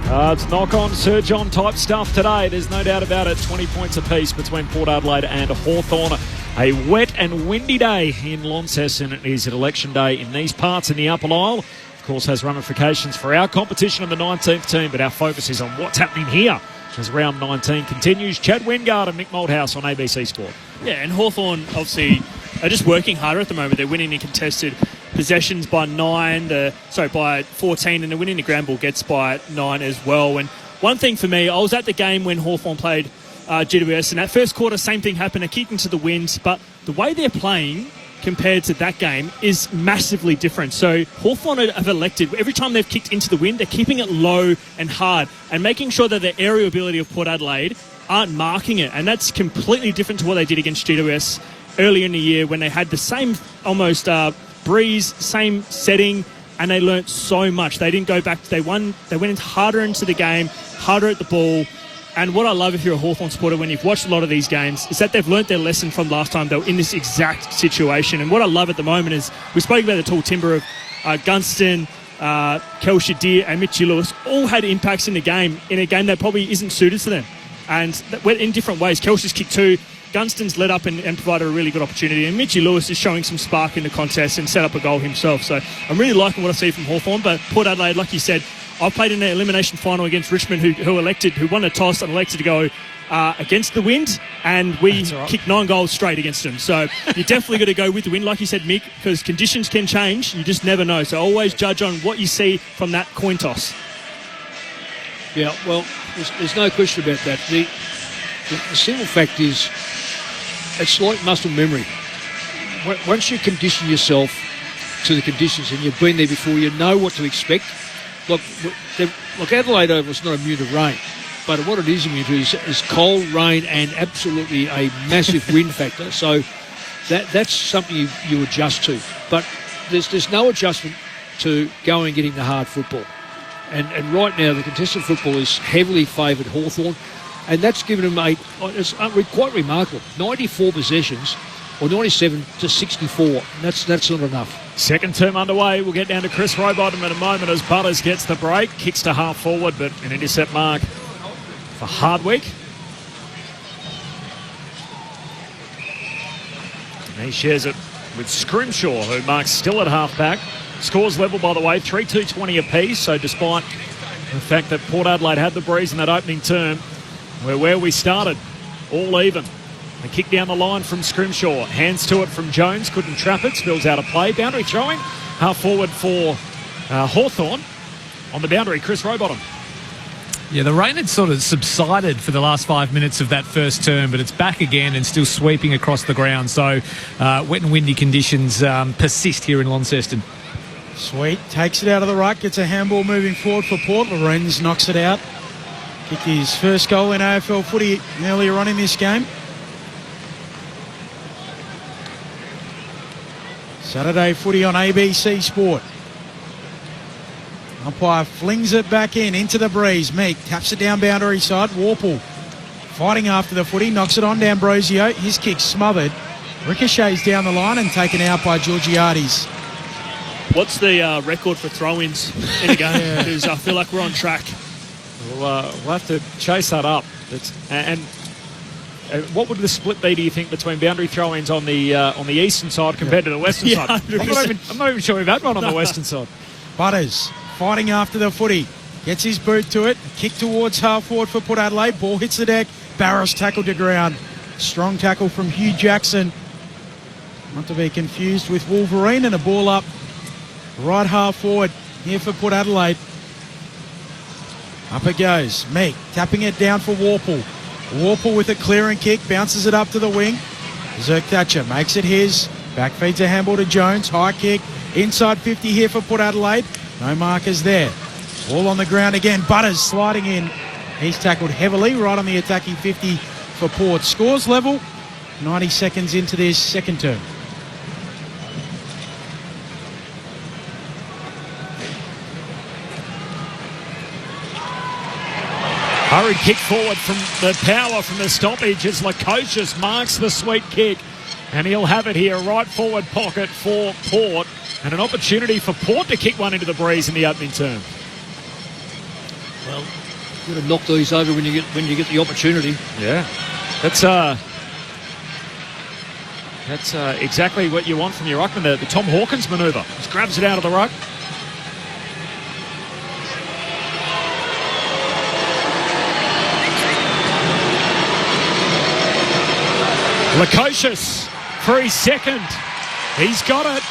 It's knock-on, surge-on type stuff today. There's no doubt about it. 20 points apiece between Port Adelaide and Hawthorn. A wet and windy day in Launceston. It is an election day in these parts in the Upper Isle. Of course, has ramifications for our competition in the 19th team, but our focus is on what's happening here as round 19 continues. Chad Wingard and Mick Malthouse on ABC Sport. Yeah, and Hawthorn obviously are just working harder at the moment. They're winning in contested possessions by 14, and they're winning the ground ball gets by 9 as well. And one thing for me, I was at the game when Hawthorn played GWS, and that first quarter, same thing happened. They kicked into the wind, but the way they're playing compared to that game is massively different. So Hawthorn have elected, every time they've kicked into the wind, they're keeping it low and hard and making sure that the aerial ability of Port Adelaide aren't marking it. And that's completely different to what they did against GWS earlier in the year when they had the same almost breeze, same setting, and they learnt so much. They didn't go back. They went harder into the game, harder at the ball. And what I love if you're a Hawthorn supporter when you've watched a lot of these games is that they've learnt their lesson from last time they were in this exact situation. And what I love at the moment is we spoke about the tall timber of Gunston, Kel Shadir and Mitchie Lewis all had impacts in the game, in a game that probably isn't suited to them. And in different ways. Kel's kicked 2. Gunston's led up and provided a really good opportunity. And Mitchie Lewis is showing some spark in the contest and set up a goal himself. So I'm really liking what I see from Hawthorn. But Port Adelaide, like you said, I played in the elimination final against Richmond, who won the toss and elected to go against the wind, and we kicked 9 goals straight against them. So you're definitely got to go with the wind, like you said, Mick, because conditions can change. You just never know. So always judge on what you see from that coin toss. Yeah, well, there's no question about that. The simple fact is, it's like muscle memory. Once you condition yourself to the conditions and you've been there before, you know what to expect. Look, Adelaide was not immune to rain, but what it is immune to is cold, rain, and absolutely a massive wind factor. So that's something you adjust to. But there's no adjustment to going and getting the hard football. And right now, the contested football is heavily favoured Hawthorn, and that's given them it's quite remarkable. 94 possessions, or 97 to 64. That's not enough. Second term underway. We'll get down to Chris Rowbottom in a moment as Butters gets the break. Kicks to half forward, but an intercept mark for Hardwick. And he shares it with Scrimshaw, who marks still at half back. Scores level, by the way, 3-2-20 apiece. So despite the fact that Port Adelaide had the breeze in that opening term, we're where we started, all even. A kick down the line from Scrimshaw. Hands to it from Jones. Couldn't trap it. Spills out of play. Boundary throwing. Half forward for Hawthorn. On the boundary, Chris Rowbottom. Yeah, the rain had sort of subsided for the last 5 minutes of that first term, but it's back again and still sweeping across the ground. So wet and windy conditions persist here in Launceston. Sweet. Takes it out of the ruck. Gets a handball moving forward for Port. Lorenz knocks it out. Kicked his first goal in AFL footy earlier on in this game. Saturday footy on ABC Sport. Umpire flings it back into the breeze. Meek taps it down boundary side. Warple fighting after the footy. Knocks it on D'Ambrosio. His kick smothered. Ricochets down the line and taken out by Georgiades. What's the record for throw-ins in a game? Because I feel like we're on track. We'll have to chase that up. What would the split be, do you think, between boundary throw-ins on the eastern side compared to the western side? I'm not even sure we've had one on the western side. Butters fighting after the footy. Gets his boot to it. Kick towards half forward for Port Adelaide. Ball hits the deck. Barras tackled to ground. Strong tackle from Hugh Jackson. Not to be confused with Wolverine, and a ball up right half forward here for Port Adelaide. Up it goes. Meek tapping it down for Warple. Warple with a clearing kick, bounces it up to the wing. Zerk Thatcher makes it his. Back feeds a handball to Jones. High kick. Inside 50 here for Port Adelaide. No markers there. Ball on the ground again. Butters sliding in. He's tackled heavily right on the attacking 50 for Port. Scores level. 90 seconds into this second term. Hurried kick forward from the power from the stoppage as Lukosius marks the sweet kick. And he'll have it here, right forward pocket for Port. And an opportunity for Port to kick one into the breeze in the opening term. Well, you've got to knock these over when you get the opportunity. Yeah. That's exactly what you want from your ruckman. The Tom Hawkins manoeuvre. Just grabs it out of the ruck. Lukosius for his second. He's got it.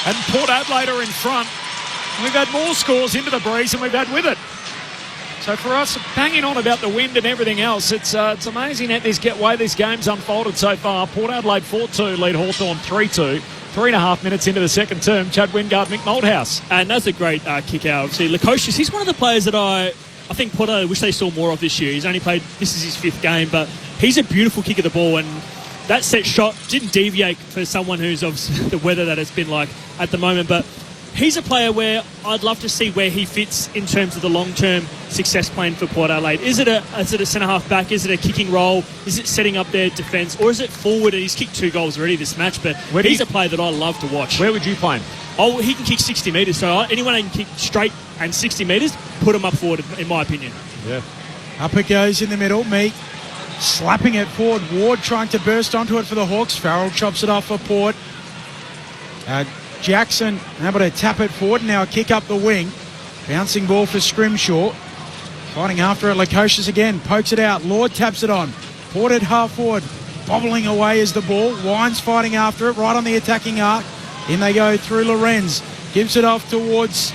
And Port Adelaide are in front. We've had more scores into the breeze than we've had with it. So for us, banging on about the wind and everything else, it's amazing at this way this game's unfolded so far. Port Adelaide 4-2, lead Hawthorn 3-2. 3.5 minutes into the second term, Chad Wingard, Mick Malthouse. And that's a great kick out. See, Lukosius, he's one of the players that I think Port Adelaide wish they saw more of this year. He's only played, this is his 5th game, but he's a beautiful kick of the ball, and that set shot didn't deviate for someone who's obviously the weather that it's been like at the moment, but he's a player where I'd love to see where he fits in terms of the long-term success plan for Port Adelaide. Is it a centre-half back? Is it a kicking role? Is it setting up their defence? Or is it forward? And he's kicked 2 goals already this match, but he's a player that I love to watch. Where would you play him? Oh, he can kick 60 metres, so anyone who can kick straight and 60 metres, put him up forward, in my opinion. Yeah. Up it goes in the middle. Meek slapping it forward. Ward trying to burst onto it for the Hawks. Farrell chops it off for Port. Jackson able to tap it forward. Now a kick up the wing. Bouncing ball for Scrimshaw. Fighting after it. Lukosius again. Pokes it out. Lord taps it on. Port at half forward. Bobbling away is the ball. Wines fighting after it. Right on the attacking arc. In they go through Lorenz. Gives it off towards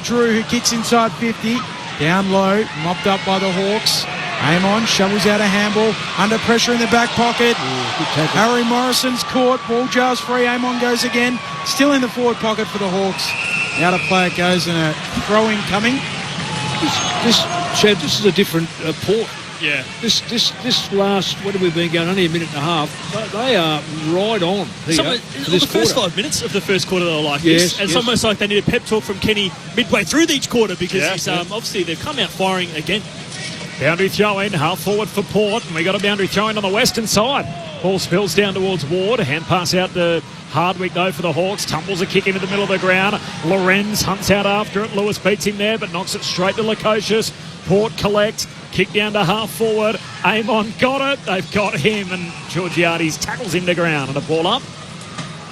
Drew, who kicks inside 50. Down low. Mopped up by the Hawks. Amon shovels out a handball. Under pressure in the back pocket. Harry Morrison's caught. Ball jars free. Amon goes again. Still in the forward pocket for the Hawks. Out of play it goes, and a throw-in coming. This is a different Port. Yeah. This last, what have we been going, only a minute and a half, but they are right on here the first 5 minutes of the first quarter they were like this. And it's almost like they need a pep talk from Kenny midway through each quarter, because obviously they've come out firing again. Boundary throw in, half forward for Port, and we got a boundary throw in on the western side. Ball spills down towards Ward. Hand pass out to Hardwick though for the Hawks. Tumbles a kick into the middle of the ground. Lorenz hunts out after it. Lewis beats him there, but knocks it straight to Lukosius. Port collect. Kick down to half forward. Amon got it. They've got him, and Georgiades tackles him to ground, and a ball up.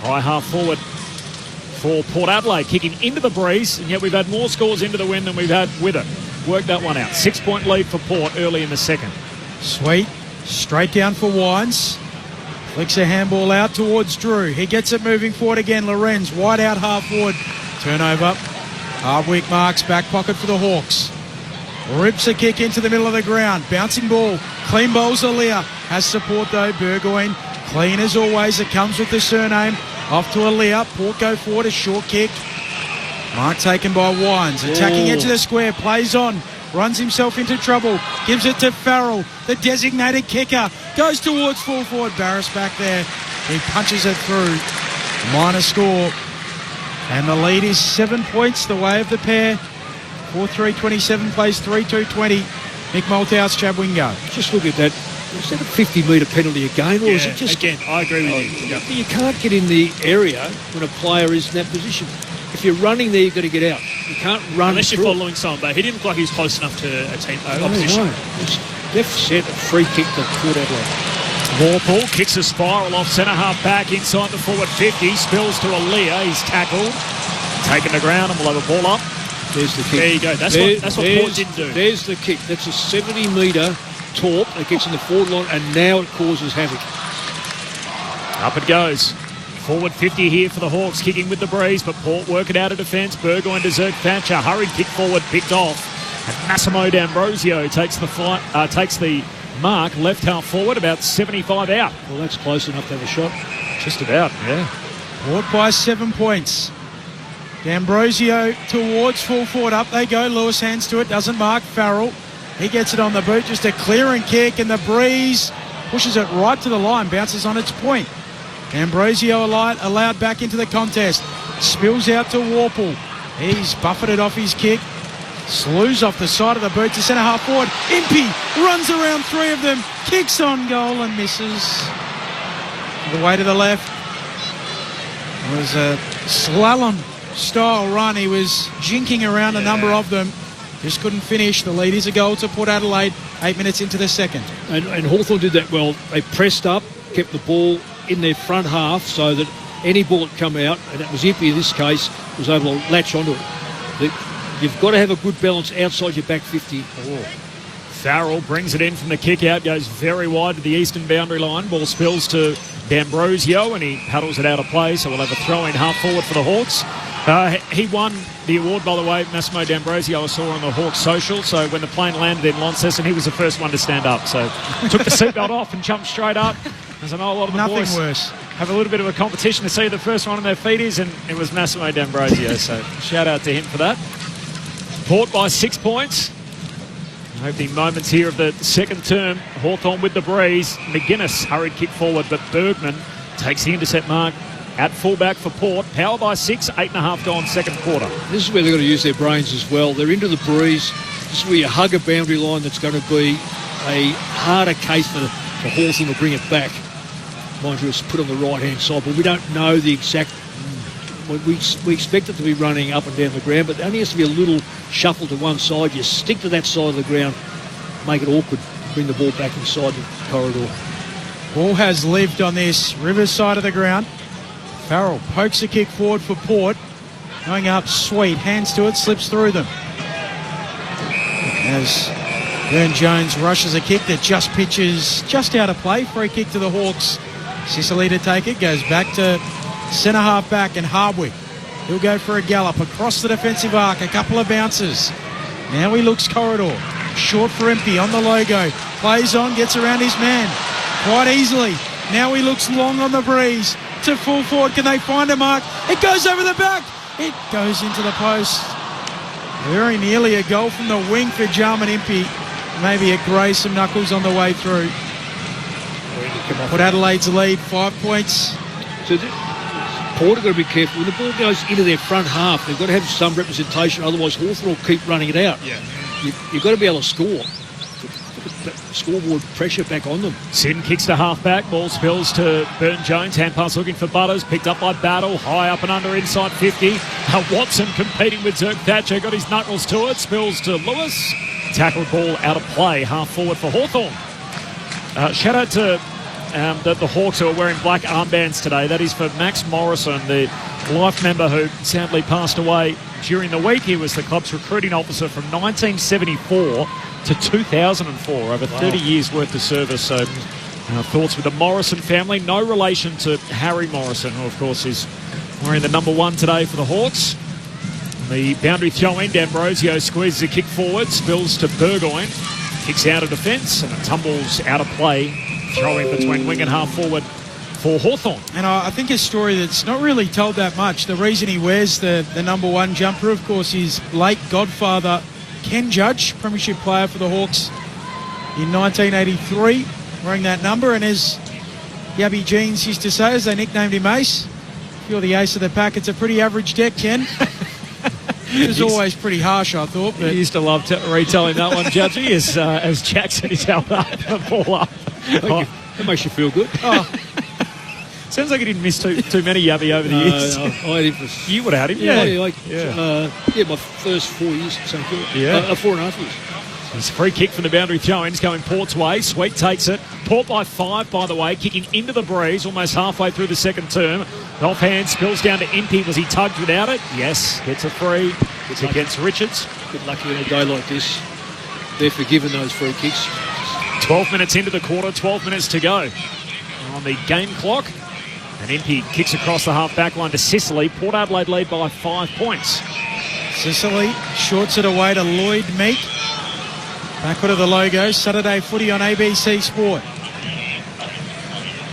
High half forward for Port Adelaide, kicking into the breeze, and yet we've had more scores into the wind than we've had with it. Work that one out. 6-point lead for Port early in the second. Sweet. Straight down for Wines. Flicks a handball out towards Drew. He gets it moving forward again. Lorenz wide out half forward. Turnover. Hardwick marks back pocket for the Hawks. Rips a kick into the middle of the ground. Bouncing ball. Clean bowls Aaliyah. Has support though. Burgoyne. Clean as always. It comes with the surname. Off to Aaliyah. Port go forward. A short kick. Mark taken by Wines. Attacking edge of the square. Plays on. Runs himself into trouble. Gives it to Farrell. The designated kicker. Goes towards full forward. Barris back there. He punches it through. Minor score. And the lead is 7 points the way of the pair. 4-3-27 plays 3-2-20. Mick Malthouse, Chad Wingard. Just look at that. Is that a 50-metre penalty again? Or is it just... Again, I agree with you. You can't get in the area when a player is in that position. If you're running there, you've got to get out. You can't run unless you're following someone back. He didn't look like he was close enough to a team opposition. Left set, a free kick to Port Adelaide. Warple kicks a spiral off centre-half back inside the forward 50. Spills to Aaliyah. He's tackled. Taken to ground, and we'll have a ball up. There's the kick. There you go. That's what Port didn't do. There's the kick. That's a 70-metre torp that gets in the forward line, and now it causes havoc. Up it goes. Forward 50 here for the Hawks, kicking with the breeze, but Port work it out of defence. Burgoyne to Zerk Thatcher. Hurried kick forward, picked off. And Massimo D'Ambrosio takes the mark, left half forward, about 75 out. Well, that's close enough to have a shot. Just about, yeah. Port by 7 points. D'Ambrosio towards full forward. Up they go. Lewis hands to it. Doesn't mark. Farrell. He gets it on the boot. Just a clearing kick, and the breeze pushes it right to the line. Bounces on its point. D'Ambrosio allowed back into the contest. Spills out to Warple. He's buffeted off his kick. Slews off the side of the boot to centre half forward. Impey runs around 3 of them. Kicks on goal and misses. The way to the left. It was a slalom style run. He was jinking around a number of them. just couldn't finish. The lead is a goal to Port Adelaide 8 minutes into the second. And Hawthorn did that well. They pressed up, kept the ball in their front half so that any ball that come out, and it was Impey in this case, was able to latch onto it. You've got to have a good balance outside your back 50. Farrell brings it in from the kick out, goes very wide to the eastern boundary line. Ball spills to D'Ambrosio and he paddles it out of play, so we'll have a throw in half forward for the Hawks. He won the award, by the way, Massimo D'Ambrosio, I saw on the Hawks social, so when the plane landed in Launceston, he was the first one to stand up. So took the seatbelt off and jumped straight up. As I know a lot of the boys worse. Have a little bit of a competition to see who the first one on their feet is, and it was Massimo D'Ambrosio, so shout out to him for that. Port by 6 points. Opening moments here of the second term. Hawthorn with the breeze. McGuinness hurried kick forward, but Bergman takes the intercept mark at fullback for Port. Power by 6, 8.5 gone second quarter. This is where they've got to use their brains as well. They're into the breeze. This is where you hug a boundary line that's going to be a harder case for Hawthorn to bring it back. Mind you, it's put on the right-hand side, but we don't know the exact... We expect it to be running up and down the ground, but there only has to be a little shuffle to one side. You stick to that side of the ground, make it awkward, bring the ball back inside the corridor. Ball has lived on this Rivers side of the ground. Farrell pokes a kick forward for Port. Going up, Sweet, hands to it, slips through them. As Burn-Jones rushes a kick that just pitches just out of play. Free kick to the Hawks. Sicily to take it, goes back to centre half back and Hardwick. He'll go for a gallop across the defensive arc, a couple of bounces. Now he looks corridor. Short for Impey on the logo. Plays on, gets around his man quite easily. Now he looks long on the breeze to full forward. Can they find a mark? It goes over the back. It goes into the post. Very nearly a goal from the wing for Jarman Impey. Maybe a graze some knuckles on the way through. Put Adelaide's lead 5 points. So Port have got to be careful. When the ball goes into their front half, they've got to have some representation, otherwise Hawthorn will keep running it out. Yeah. You've got to be able to score. Put scoreboard pressure back on them. Sin kicks to half-back. Ball spills to Burn-Jones. Hand pass looking for Butters. Picked up by Battle. High up and under inside 50. Watson competing with Zerk Thatcher. Got his knuckles to it. Spills to Lewis. Tackled ball out of play. Half forward for Hawthorn. Shout out to the Hawks who are wearing black armbands today. That is for Max Morrison, the life member who sadly passed away during the week. He was the club's recruiting officer from 1974 to 2004, over 30 years worth of service. So thoughts with the Morrison family. No relation to Harry Morrison, who of course is wearing the number 1 today for the Hawks. The boundary throw in, D'Ambrosio squeezes a kick forward, spills to Burgoyne, kicks out of defence and it tumbles out of play. Throwing between wing and half forward for Hawthorn. And I think a story that's not really told that much. The reason he wears the number 1 jumper, of course, his late godfather, Ken Judge, premiership player for the Hawks in 1983, wearing that number. And as Yabby Jeans used to say, as they nicknamed him Ace, if you're the ace of the pack, it's a pretty average deck, Ken. It was always pretty harsh, I thought. But he used to love retelling that one, Judgy, as Jackson is held up the ball up. That makes you feel good. Sounds like he didn't miss too many Yabby over the years. I had him for... You would have had him? Yeah. My first 4 years at St Kilda. Yeah. 4.5 years. It's a free kick from the boundary throw-in. It's going Port's way. Sweet takes it. Port by 5, by the way, kicking into the breeze almost halfway through the second term. Offhand spills down to Impey. Was he tugged without it? Yes. Gets a free. It's against Richards. Good lucky in a day like this. They're forgiven those free kicks. 12 minutes into the quarter, 12 minutes to go on the game clock. And Impey kicks across the half-back line to Sicily. Port Adelaide lead by 5 points. Sicily shorts it away to Lloyd Meek. Backward of the logo, Saturday footy on ABC Sport.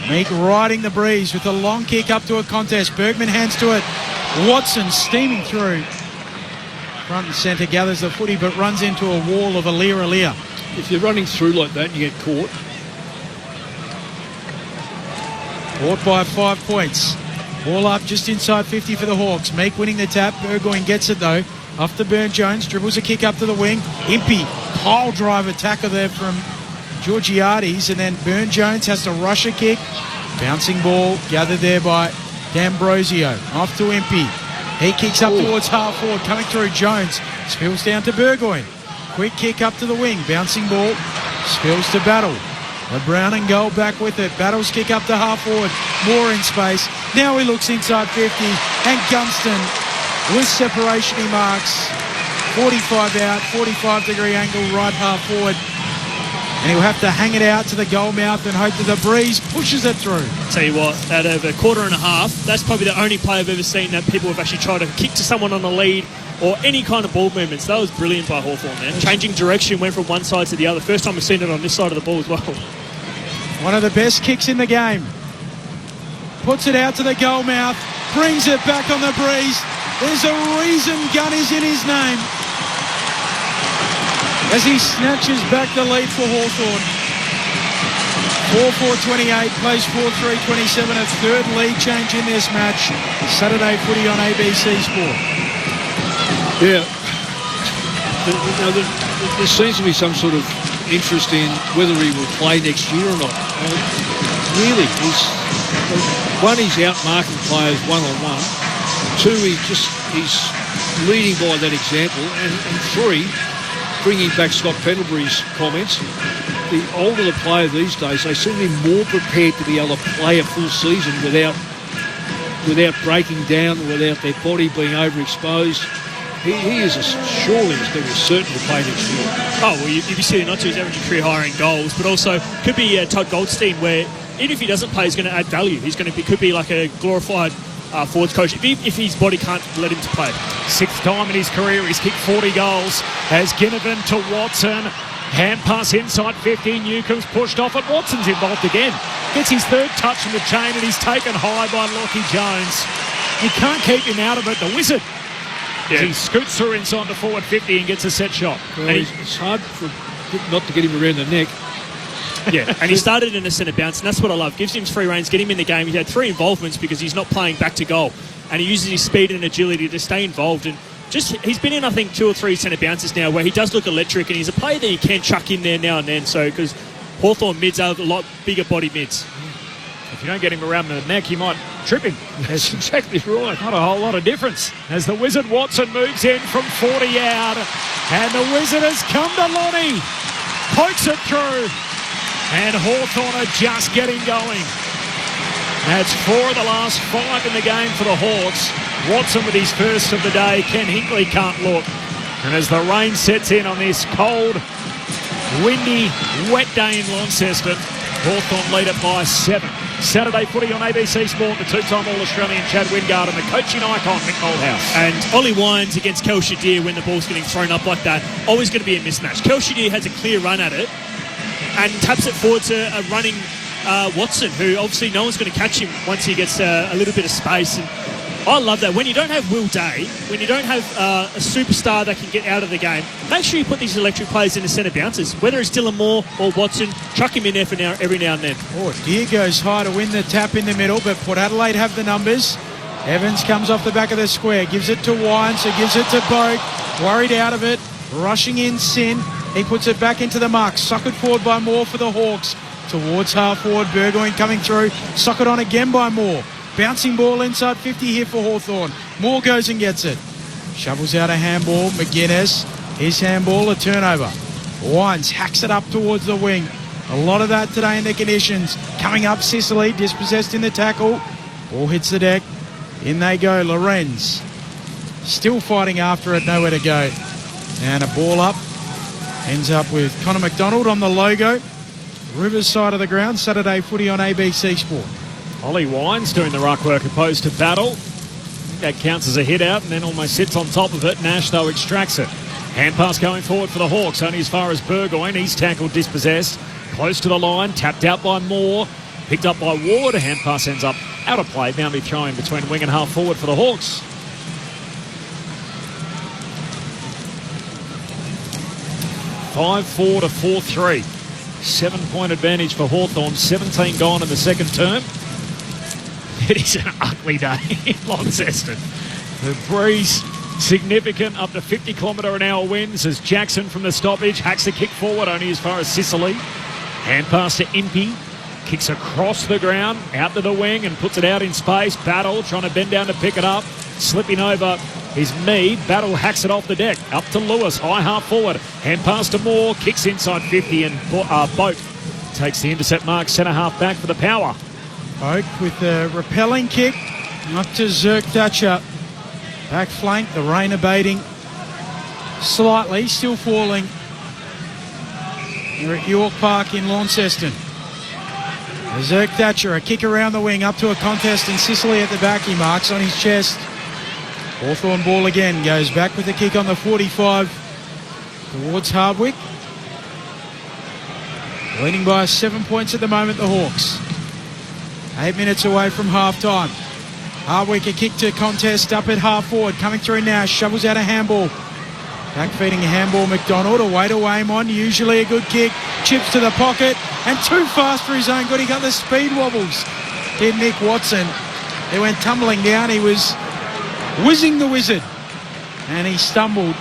Meek riding the breeze with a long kick up to a contest. Bergman hands to it. Watson steaming through. Front and centre gathers the footy but runs into a wall of Alir. If you're running through like that and you get caught. Port by 5 points. Ball up just inside 50 for the Hawks. Meek winning the tap. Burgoyne gets it though. Off to Burn-Jones. Dribbles a kick up to the wing. Impey. Pile driver tackle there from Georgiades. And then Burn-Jones has to rush a kick. Bouncing ball gathered there by D'Ambrosio. Off to Impey. He kicks up towards half forward. Coming through Jones. Spills down to Burgoyne. Quick kick up to the wing. Bouncing ball. Spills to Battle. LeBrown and goal back with it. Battle's kick up to half forward. More in space. Now he looks inside 50. And Gunston with separation he marks. 45 out, 45-degree angle right half forward. And he'll have to hang it out to the goal mouth and hope that the breeze pushes it through. Tell you what, out of a quarter and a half, that's probably the only play I've ever seen that people have actually tried to kick to someone on the lead or any kind of ball movements. That was brilliant by Hawthorn, man. Changing direction, went from one side to the other. First time I've seen it on this side of the ball as well. One of the best kicks in the game. Puts it out to the goal mouth. Brings it back on the breeze. There's a reason Gunn is in his name. As he snatches back the lead for Hawthorn. 4-4-28, plays 4-3-27, a third lead change in this match. Saturday footy on ABC Sport. Yeah. There seems to be some sort of interest in whether he will play next year or not. Really, he's out marking players one-on-one. Two, he's leading by that example. And three, bringing back Scott Pendlebury's comments, the older the player these days, they seem to be more prepared to be able to play a full season without breaking down, without their body being overexposed. He is surely going to be certain to play next year. Oh, well, you'd be silly not to. He's averaging career higher in goals, but also could be Todd Goldstein, where even if he doesn't play, he's going to add value. Could be like a glorified forwards coach if his body can't let him to play. Sixth time in his career he's kicked 40 goals. As Ginnivan to Watson. Hand pass inside 50. Newcomb's pushed off, and Watson's involved again. Gets his third touch from the chain, and he's taken high by Lockie Jones. You can't keep him out of it. The Wizard. Yeah. He scoots through inside the forward 50 and gets a set shot. Well, it's hard not to get him around the neck. Yeah, and he started in a centre bounce, and that's what I love. Gives him free reins, get him in the game. He's had 3 involvements because he's not playing back to goal. And he uses his speed and agility to stay involved. And he's been in, I think, 2 or 3 centre bounces now where he does look electric, and he's a player that you can chuck in there now and then. So, because Hawthorn mids are a lot bigger body mids. If you don't get him around the neck, you might trip him. That's exactly right. Not a whole lot of difference. As the Wizard Watson moves in from 40 out. And the Wizard has come to Lonnie. Pokes it through. And Hawthorn are just getting going. That's 4 of the last 5 in the game for the Hawks. Watson with his first of the day. Ken Hinkley can't look. And as the rain sets in on this cold, windy, wet day in Launceston, Hawthorn lead it by 7. Saturday footy on ABC Sport, the 2-time All-Australian Chad Wingard and the coaching icon Mick Moldhouse. And Ollie Wines against Kel Shadir when the ball's getting thrown up like that, always going to be a mismatch. Kel Shadir has a clear run at it and taps it forward to a running Watson, who obviously no one's going to catch him once he gets a little bit of space. And I love that. When you don't have Will Day, when you don't have a superstar that can get out of the game, make sure you put these electric players in the centre bounces. Whether it's Dylan Moore or Watson, chuck him in there for now, every now and then. Oh, Deer goes high to win the tap in the middle, but Port Adelaide have the numbers. Evans comes off the back of the square, gives it to Wines, who gives it to Boak. Worried out of it, rushing in Sin. He puts it back into the mark. Suckered forward by Moore for the Hawks. Towards half forward, Burgoyne coming through. Suckered on again by Moore. Bouncing ball inside 50 here for Hawthorn. Moore goes and gets it. Shovels out a handball. McGuinness. His handball, a turnover. Wines hacks it up towards the wing. A lot of that today in the conditions. Coming up, Sicily, dispossessed in the tackle. Ball hits the deck. In they go, Lorenz. Still fighting after it, nowhere to go. And a ball up. Ends up with Connor McDonald on the logo. Rivers side of the ground. Saturday footy on ABC Sport. Ollie Wines doing the ruck work opposed to Battle. That counts as a hit out and then almost sits on top of it. Nash, though, extracts it. Hand pass going forward for the Hawks, only as far as Burgoyne. He's tackled, dispossessed. Close to the line, tapped out by Moore. Picked up by Ward. A hand pass ends up out of play. Now be throwing between wing and half forward for the Hawks. (5-4 to 4-3). 7-point advantage for Hawthorn. 17 gone in the second term. It is an ugly day in Launceston. The breeze significant, up to 50 km/h winds as Jackson from the stoppage hacks a kick forward only as far as Sicily. Hand pass to Impey. Kicks across the ground, out to the wing and puts it out in space. Battle trying to bend down to pick it up. Slipping over Is Mead. Battle hacks it off the deck. Up to Lewis. High half forward. Hand pass to Moore. Kicks inside 50 and Boat takes the intercept mark. Centre half back for the power. Boat with a repelling kick. Up to Zerk Thatcher. Back flank. The rain abating slightly. Still falling here at York Park in Launceston. Zerk Thatcher, a kick around the wing, up to a contest in Sicily at the back. He marks on his chest. Hawthorn ball again, goes back with the kick on the 45 towards Hardwick. Leading by 7 points at the moment, the Hawks. 8 minutes away from half-time. Hardwick, a kick to contest up at half forward, coming through now, shovels out a handball. Back feeding a handball, McDonald, away to Waymon, usually a good kick, chips to the pocket, and too fast for his own good. He got the speed wobbles, did Nick Watson. He went tumbling down, he was whizzing the wizard, and he stumbled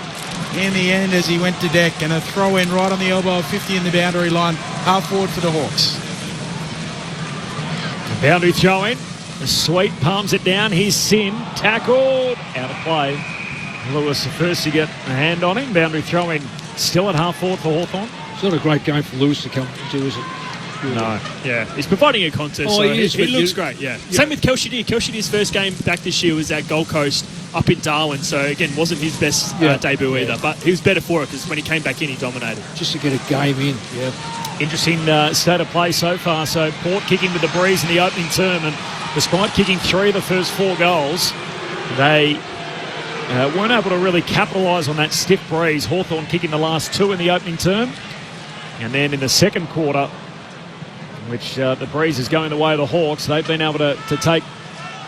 in the end as he went to deck, and a throw in right on the elbow of 50 in the boundary line, half forward for the Hawks. The boundary throw in, the Sweet palms it down, here's Sin, tackled, out of play. Lewis the first to get a hand on him. Boundary throw in still at half forward for Hawthorn. It's not a great game for Lewis to come into, is it? No. Yeah, he's providing a contest. Oh, so he is, he but looks you- great, yeah. Yeah. Same with Kelshi Deer. Kelshi Deer's first game back this year was at Gold Coast up in Darwin. So, again, wasn't his best debut either. But he was better for it because when he came back in, he dominated. Just to get a game in, yeah. Interesting state of play so far. So Port kicking with the breeze in the opening term, and despite kicking 3 of the first 4 goals, they weren't able to really capitalise on that stiff breeze. Hawthorn kicking the last 2 in the opening term, and then in the second quarter, which the breeze is going the way of the Hawks, they've been able to take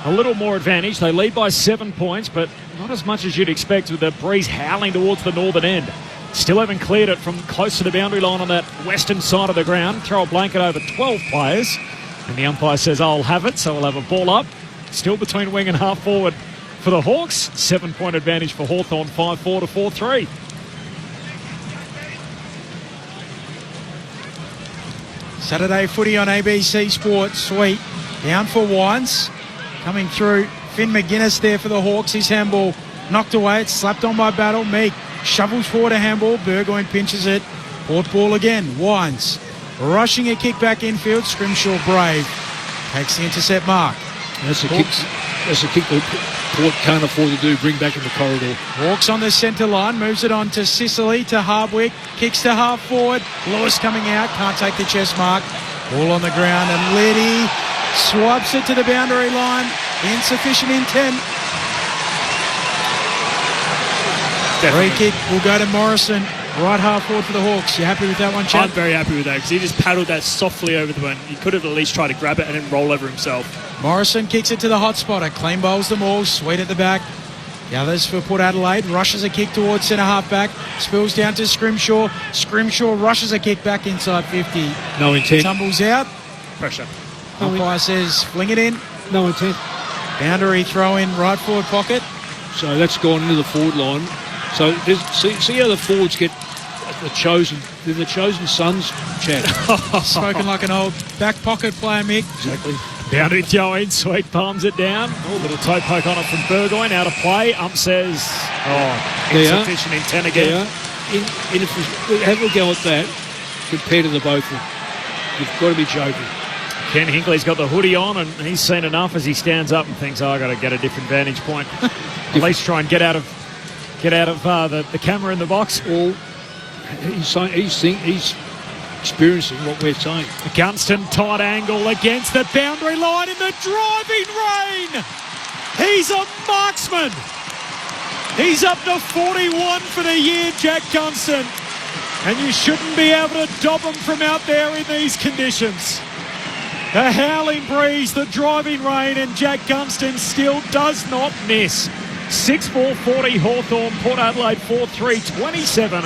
a little more advantage. They lead by 7 points, but not as much as you'd expect with the breeze howling towards the northern end. Still haven't cleared it from close to the boundary line on that western side of the ground. Throw a blanket over 12 players, and the umpire says, I'll have it, so we'll have a ball up. Still between wing and half forward for the Hawks. 7-point advantage for Hawthorn, 5-4 to 4-3. Saturday footy on ABC Sport. Sweet. Down for Wines. Coming through. Finn McGuinness there for the Hawks. His handball knocked away. It's slapped on by Battle. Meek shovels forward a handball. Burgoyne pinches it. Port ball again. Wines rushing a kick back infield. Scrimshaw brave. Takes the intercept mark. That's a kick that Port can't afford to do, bring back in the corridor. Walks on the centre line, moves it on to Sicily, to Hardwick, kicks to half forward. Lewis coming out, can't take the chest mark. Ball on the ground, and Liddy swipes it to the boundary line. Insufficient intent. Free kick will go to Morrison. Right half forward for the Hawks. You happy with that one, Chad? I'm very happy with that because he just paddled that softly over the one. He could have at least tried to grab it and then roll over himself. Morrison kicks it to the hot spotter. Clean bowls them all. Sweet at the back. The others for Port Adelaide. Rushes a kick towards centre half back. Spills down to Scrimshaw. Scrimshaw rushes a kick back inside 50. No intent. Tumbles out. Pressure. Umpire says fling it in. No intent. Boundary throw in right forward pocket. So that's gone into the forward line. So see how the forwards get the chosen sons, Chad. Spoken like an old back pocket player, Mick. Exactly. Boundary throw in, Sweet palms it down. Oh, little toe poke on it from Burgoyne, out of play. Ump says, insufficient intent again. Have a go at that compared to the both of them. You've got to be joking. Ken Hinckley's got the hoodie on, and he's seen enough as he stands up and thinks, I've got to get a different vantage point. At least try and get out of the camera in the box. Well, he's experiencing what we're saying. Gunston, tight angle against the boundary line in the driving rain. He's a marksman. He's up to 41 for the year, Jack Gunston. And you shouldn't be able to dob him from out there in these conditions. The howling breeze, the driving rain, and Jack Gunston still does not miss. 6-4-40 Hawthorn, Port Adelaide 4-3-27.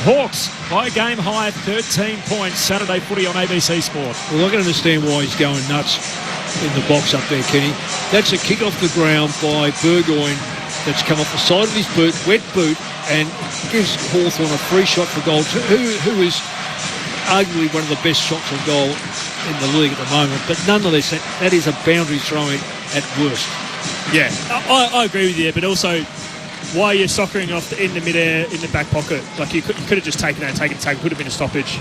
Hawks by a game high at 13 points. Saturday footy on ABC Sport. Well, I can understand why he's going nuts in the box up there, Kenny. That's a kick off the ground by Burgoyne that's come off the side of his boot, wet boot, and gives Hawthorn a free shot for goal, who is arguably one of the best shots on goal in the league at the moment. But nonetheless, that is a boundary throw-in at worst. Yeah, I agree with you, but also why are you soccering off in the midair in the back pocket? Like you could have just taken that and taken it. Could have been a stoppage.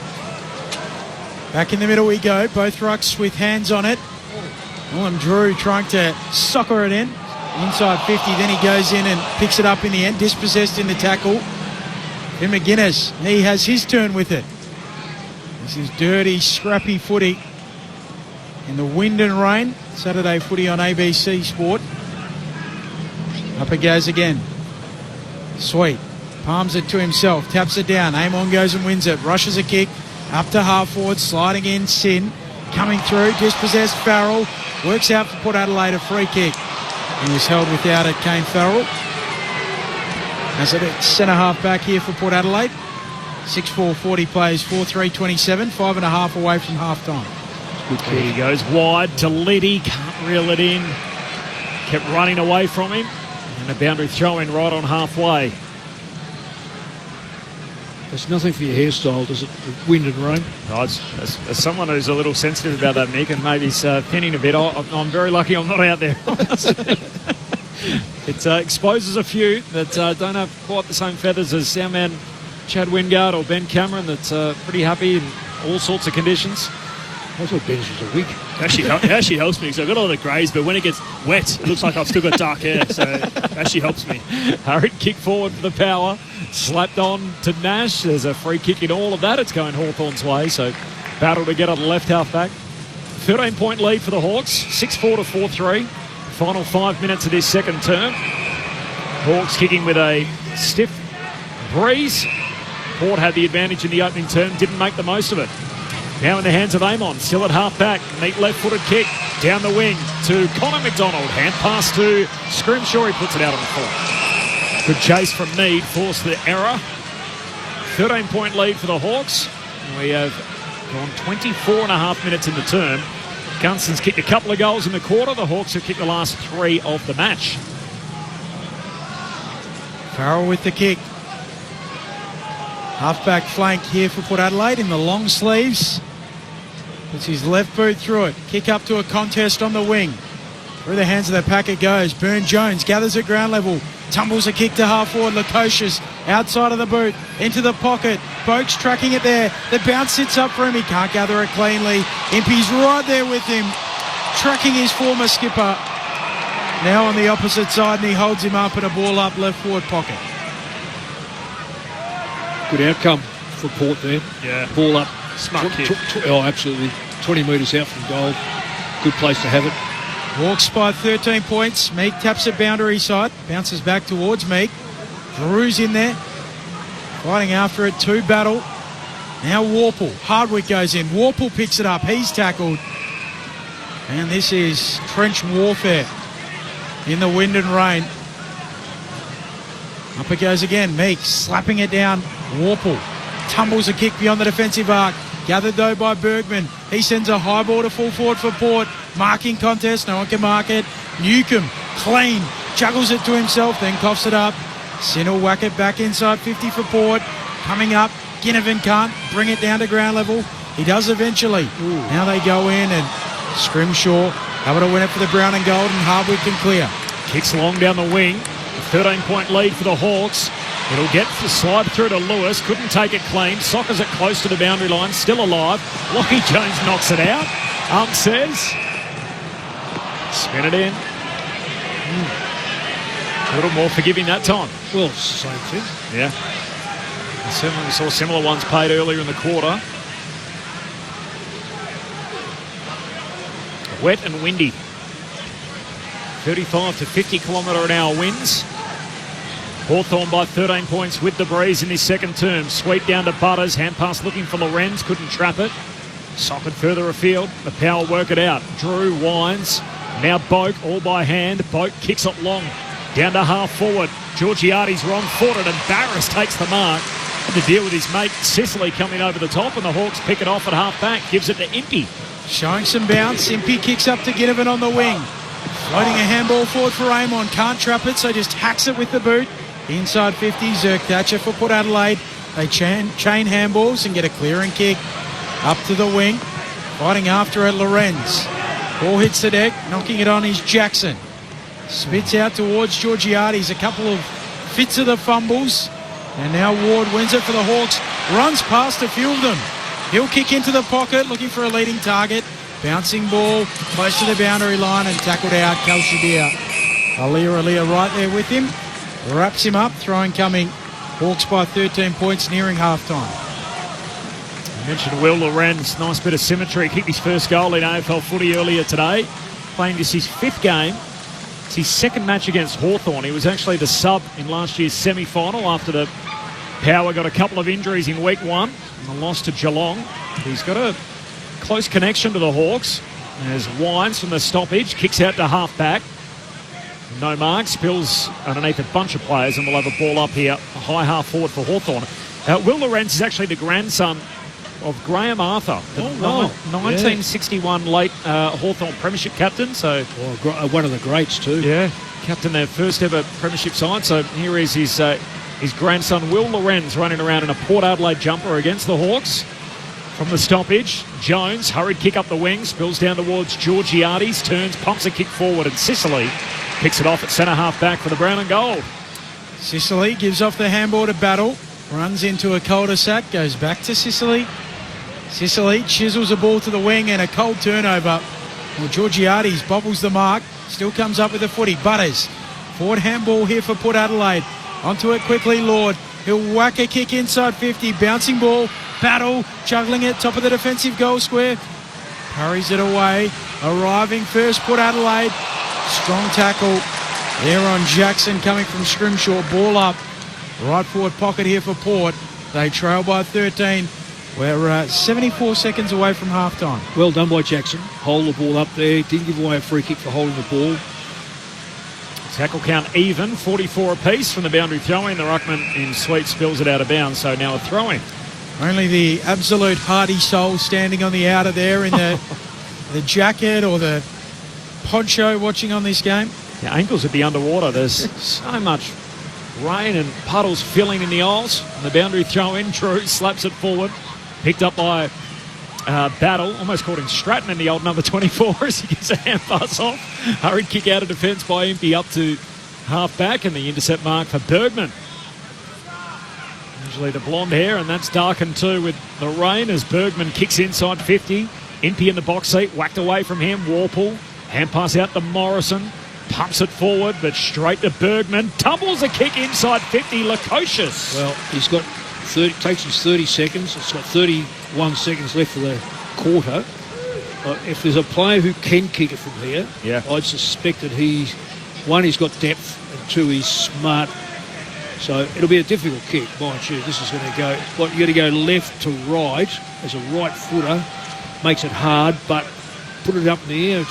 Back in the middle we go. Both rucks with hands on it. Willem Drew trying to soccer it in. Inside 50, then he goes in and picks it up in the end. Dispossessed in the tackle. Then McGuinness, he has his turn with it. This is dirty, scrappy footy in the wind and rain. Saturday footy on ABC Sport. Up it goes again. Sweet. Palms it to himself. Taps it down. Amon goes and wins it. Rushes a kick. Up to half forward. Sliding in. Sin. Coming through. Dispossessed Farrell. Works out for Port Adelaide a free kick. He was held without it. Kane Farrell. As it centre half back here for Port Adelaide. 6-4, 40 plays. 4-3, 27. 5.5 away from half time. There he goes wide to Liddy. Can't reel it in. Kept running away from him. And a boundary throw in right on halfway. There's nothing for your hairstyle, does it? The wind and rain. Oh, as someone who's a little sensitive about that, Nick, and maybe pinning a bit, I'm very lucky I'm not out there. It exposes a few that don't have quite the same feathers as our man Chad Wingard or Ben Cameron that's pretty happy in all sorts of conditions. I thought Ben's was a wig. It actually helps me because I've got a lot of greys, but when it gets wet, it looks like I've still got dark hair, so it actually helps me. Hurried kick forward for the power. Slapped on to Nash. There's a free kick in all of that. It's going Hawthorn's way, so battle to get on the left half back. 13-point lead for the Hawks. 6-4 to 4-3. Final 5 minutes of this second term. Hawks kicking with a stiff breeze. Port had the advantage in the opening term, didn't make the most of it. Now in the hands of Amon, still at half back. Neat left-footed kick down the wing to Connor McDonald. Hand pass to Scrimshaw. He puts it out on the floor. Good chase from Mead, forced the error. 13-point lead for the Hawks. We have gone 24.5 minutes in the term. Gunston's kicked a couple of goals in the quarter. The Hawks have kicked the last 3 of the match. Farrell with the kick. Half-back flank here for Port Adelaide in the long sleeves. Puts his left boot through it. Kick up to a contest on the wing. Through the hands of the pack it goes. Burn-Jones gathers at ground level. Tumbles a kick to half forward. Lukosius outside of the boot. Into the pocket. Boak's tracking it there. The bounce sits up for him. He can't gather it cleanly. Impey's right there with him. Tracking his former skipper. Now on the opposite side, and he holds him up in a ball up left forward pocket. Good outcome for Port there. Yeah. Ball up. Smart kick. Absolutely. 20 metres out from goal. Good place to have it. Hawks by 13 points. Meek taps it boundary side. Bounces back towards Meek. Drew's in there. Fighting after it. 2 battle. Now Warple. Hardwick goes in. Warple picks it up. He's tackled. And this is trench warfare in the wind and rain. Up it goes again. Meek slapping it down. Warple tumbles a kick beyond the defensive arc. Gathered though by Bergman. He sends a high ball to full forward for Port. Marking contest. No one can mark it. Newcomb clean. Juggles it to himself. Then coughs it up. Sin will whack it back inside 50 for Port. Coming up. Ginnivan can't bring it down to ground level. He does eventually. Now they go in and Scrimshaw able to win it for the brown and gold, and Hardwick can clear. Kicks long down the wing. A 13-point lead for the Hawks. It'll get the slide through to Lewis. Couldn't take it clean. Soccers it close to the boundary line. Still alive. Lockie Jones knocks it out. Says. Spin it in. A little more forgiving that time. Well, it's the same thing. Yeah. Certainly we saw similar ones paid earlier in the quarter. Wet and windy. 35 to 50 km/h winds. Hawthorn by 13 points with the breeze in his second term. Sweep down to Butters. Hand pass looking for Lorenz. Couldn't trap it. Socket further afield. The power work it out. Drew winds. Now Boak all by hand. Boak kicks it long. Down to half forward. Georgiades wrong-footed and Barris takes the mark. Had to deal with his mate Sicily coming over the top, and the Hawks pick it off at half back. Gives it to Impey. Showing some bounce. Impey kicks up to Ginnivan on the wing. Floating a handball forward for Amon. Can't trap it, so just hacks it with the boot. Inside 50, Zerk Thatcher for Port Adelaide. They chain handballs and get a clearing kick up to the wing. Fighting after it, Lorenz. Ball hits the deck, knocking it on is Jackson. Spits out towards Georgiades. A couple of Fitz of the fumbles. And now Ward wins it for the Hawks. Runs past a few of them. He'll kick into the pocket, looking for a leading target. Bouncing ball, close to the boundary line and tackled out. Kalshadir. Alia right there with him. Wraps him up, throwing coming. Hawks by 13 points, nearing half-time. I mentioned Will Lorenz, nice bit of symmetry. Kicked his first goal in AFL footy earlier today. Playing this his 5th game. It's his 2nd match against Hawthorn. He was actually the sub in last year's semi-final after the Power got a couple of injuries in week 1 and a loss to Geelong. He's got a close connection to the Hawks. As Wines from the stoppage kicks out to half-back. No mark, spills underneath a bunch of players, and we'll have a ball up here, a high half forward for Hawthorn. Will Lorenz is actually the grandson of Graham Arthur, the 1961 late Hawthorn Premiership captain. So one of the greats too. Yeah, captain their first ever Premiership side. So here is his grandson Will Lorenz running around in a Port Adelaide jumper against the Hawks. From the stoppage, Jones, hurried kick up the wing, spills down towards Georgiades, turns, pumps a kick forward, and Sicily picks it off at centre half back for the brown and gold. Sicily gives off the handball to Battle, runs into a cul-de-sac, goes back to Sicily. Sicily chisels a ball to the wing and a cold turnover. Well, Georgiades bobbles the mark, still comes up with the footy. Butters, forward handball here for Port Adelaide. Onto it quickly, Lord. He'll whack a kick inside 50, bouncing ball. Battle, juggling it, top of the defensive goal square. Parries it away. Arriving first, Port Adelaide. Strong tackle there on Jackson coming from Scrimshaw. Ball up. Right forward pocket here for Port. They trail by 13. We're 74 seconds away from half-time. Well done by Jackson. Hold the ball up there. Didn't give away a free kick for holding the ball. Tackle count even, 44 apiece from the boundary throw-in. The ruckman in sweep spills it out of bounds, so now a throw-in. Only the absolute hardy soul standing on the outer there in the jacket or the poncho watching on this game. The ankles would be underwater. There's so much rain and puddles filling in the aisles. And the boundary throw-in, Drew slaps it forward. Picked up by Battle. Almost caught him Stratton in the old number 24 as he gets a hand pass off. Hurried kick out of defence by Impey up to half-back, and the intercept mark for Bergman. Usually the blonde hair, and that's darkened too with the rain as Bergman kicks inside 50. Impey in the box seat, whacked away from him. Warple, hand pass out to Morrison. Pumps it forward, but straight to Bergman. Tumbles a kick inside 50. Lukosius. Well, he's got takes his 30 seconds. It's got 31 seconds left for the quarter. If there's a player who can kick it from here, I'd suspect that he's got depth, and 2, he's smart. So it'll be a difficult kick, mind you. This is going to go, you got to go left to right as a right footer. Makes it hard, but put it up in the air.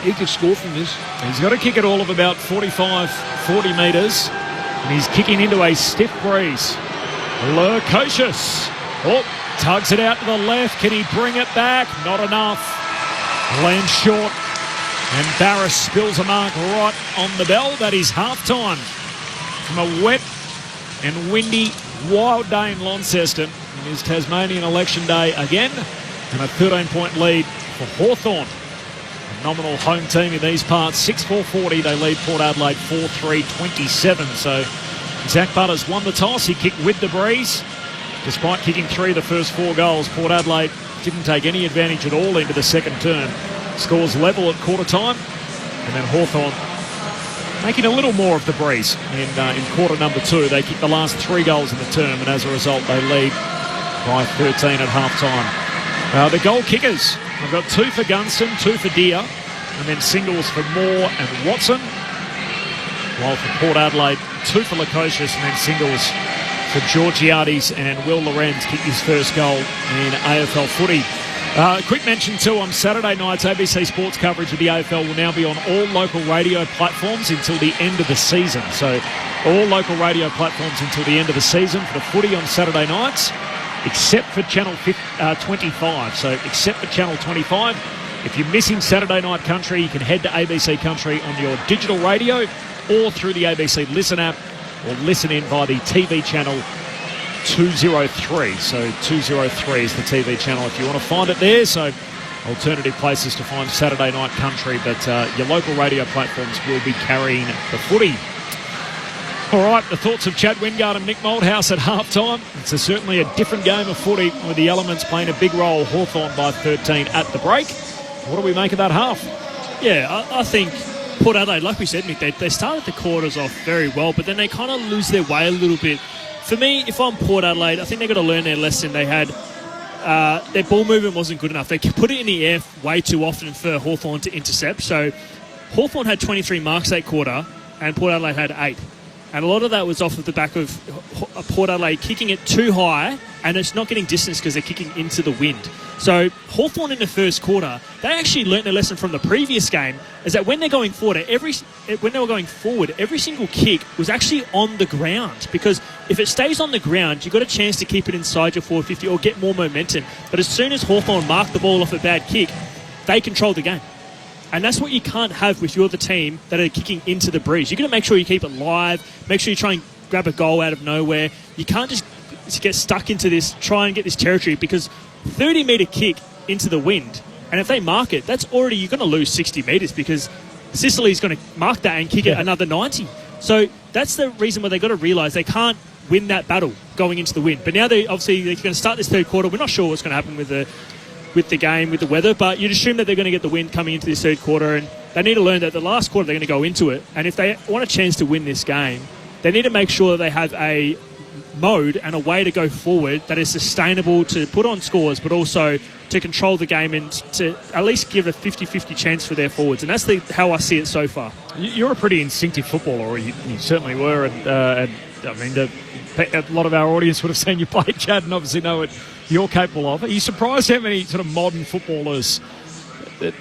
He could score from this. He's got to kick it all of about 45, 40 metres. And he's kicking into a stiff breeze. Lukosius. Tugs it out to the left. Can he bring it back? Not enough. Lands short. And Barris spills a mark right on the bell. That is half-time. From a wet and windy, wild day in Launceston. It is Tasmanian election day again. And a 13-point lead for Hawthorn. A nominal home team in these parts. 6-4-40. They lead Port Adelaide 4-3-27. So Zach Butters won the toss. He kicked with the breeze. Despite kicking 3 of the first 4 goals, Port Adelaide didn't take any advantage at all into the second term. Scores level at quarter time. And then Hawthorn making a little more of the breeze in quarter number 2. They kicked the last 3 goals in the term, and as a result, they lead by 13 at half-time. The goal kickers, I've got 2 for Gunston, 2 for Deere, and then singles for Moore and Watson. While for Port Adelaide, 2 for Lukosius, and then singles for Georgiades, and Will Lorenz kicked his first goal in AFL footy. Quick mention too, on Saturday nights, ABC Sports coverage of the AFL will now be on all local radio platforms until the end of the season. So all local radio platforms until the end of the season for the footy on Saturday nights, except for Channel 25. So except for Channel 25. If you're missing Saturday Night Country, you can head to ABC Country on your digital radio or through the ABC Listen app, or listen in via the TV channel 203. So 203 is the TV channel if you want to find it there. So alternative places to find Saturday Night Country, but your local radio platforms will be carrying the footy. All right, the thoughts of Chad Wingard and Nick Moldhouse at half-time. It's certainly a different game of footy with the elements playing a big role. Hawthorn by 13 at the break. What do we make of that half? Yeah, I think Port Adelaide, like we said, Mick, they started the quarters off very well, but then they kind of lose their way a little bit. For me, if I'm Port Adelaide, I think they've got to learn their lesson. They had their ball movement wasn't good enough. They put it in the air way too often for Hawthorn to intercept. So Hawthorn had 23 marks that quarter, and Port Adelaide had 8. And a lot of that was off of the back of Port Adelaide kicking it too high, and it's not getting distance because they're kicking into the wind. So Hawthorn in the first quarter, they actually learnt their lesson from the previous game, is that when they're going forward, every single kick was actually on the ground. Because if it stays on the ground, you've got a chance to keep it inside your forward 50 or get more momentum. But as soon as Hawthorn mark the ball off a bad kick, they control the game. And that's what you can't have if you're the team that are kicking into the breeze. You've got to make sure you keep it live, make sure you try and grab a goal out of nowhere. You can't just get stuck into this, try and get this territory, because 30-metre kick into the wind, and if they mark it, that's already, you're going to lose 60 metres because Sicily's going to mark that and kick it another 90. So that's the reason why they've got to realise they can't win that battle going into the wind. But now they're going to start this third quarter. We're not sure what's going to happen with the game, with the weather, but you'd assume that they're going to get the wind coming into this third quarter, and they need to learn that the last quarter they're going to go into it, and if they want a chance to win this game, they need to make sure that they have a mode and a way to go forward that is sustainable to put on scores, but also to control the game and to at least give a 50-50 chance for their forwards, and that's how I see it so far. You're a pretty instinctive footballer, or you certainly were, and I mean, a lot of our audience would have seen you play, Chad, and obviously know what you're capable of. Are you surprised how many sort of modern footballers,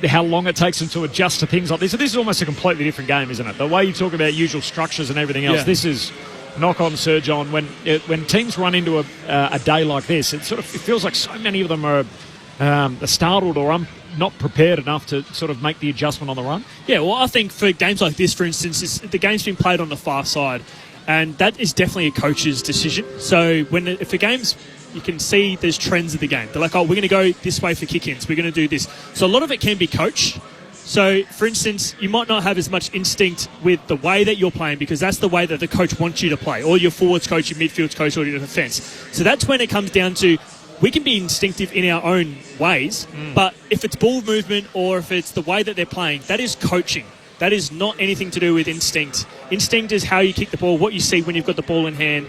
how long it takes them to adjust to things like this? So this is almost a completely different game, isn't it? The way you talk about usual structures and everything else, This is knock on, surge on. When teams run into a day like this, it feels like so many of them are startled or not prepared enough to sort of make the adjustment on the run. Yeah, well, I think for games like this, for instance, the game's been played on the far side, and that is definitely a coach's decision. So if a game's, you can see there's trends of the game. They're like, we're going to go this way for kick-ins. We're going to do this. So a lot of it can be coached. So, for instance, you might not have as much instinct with the way that you're playing because that's the way that the coach wants you to play, or your forwards coach, your midfields coach, or your defence. So that's when it comes down to, we can be instinctive in our own ways, but if it's ball movement or if it's the way that they're playing, that is coaching. That is not anything to do with instinct. Instinct is how you kick the ball, what you see when you've got the ball in hand.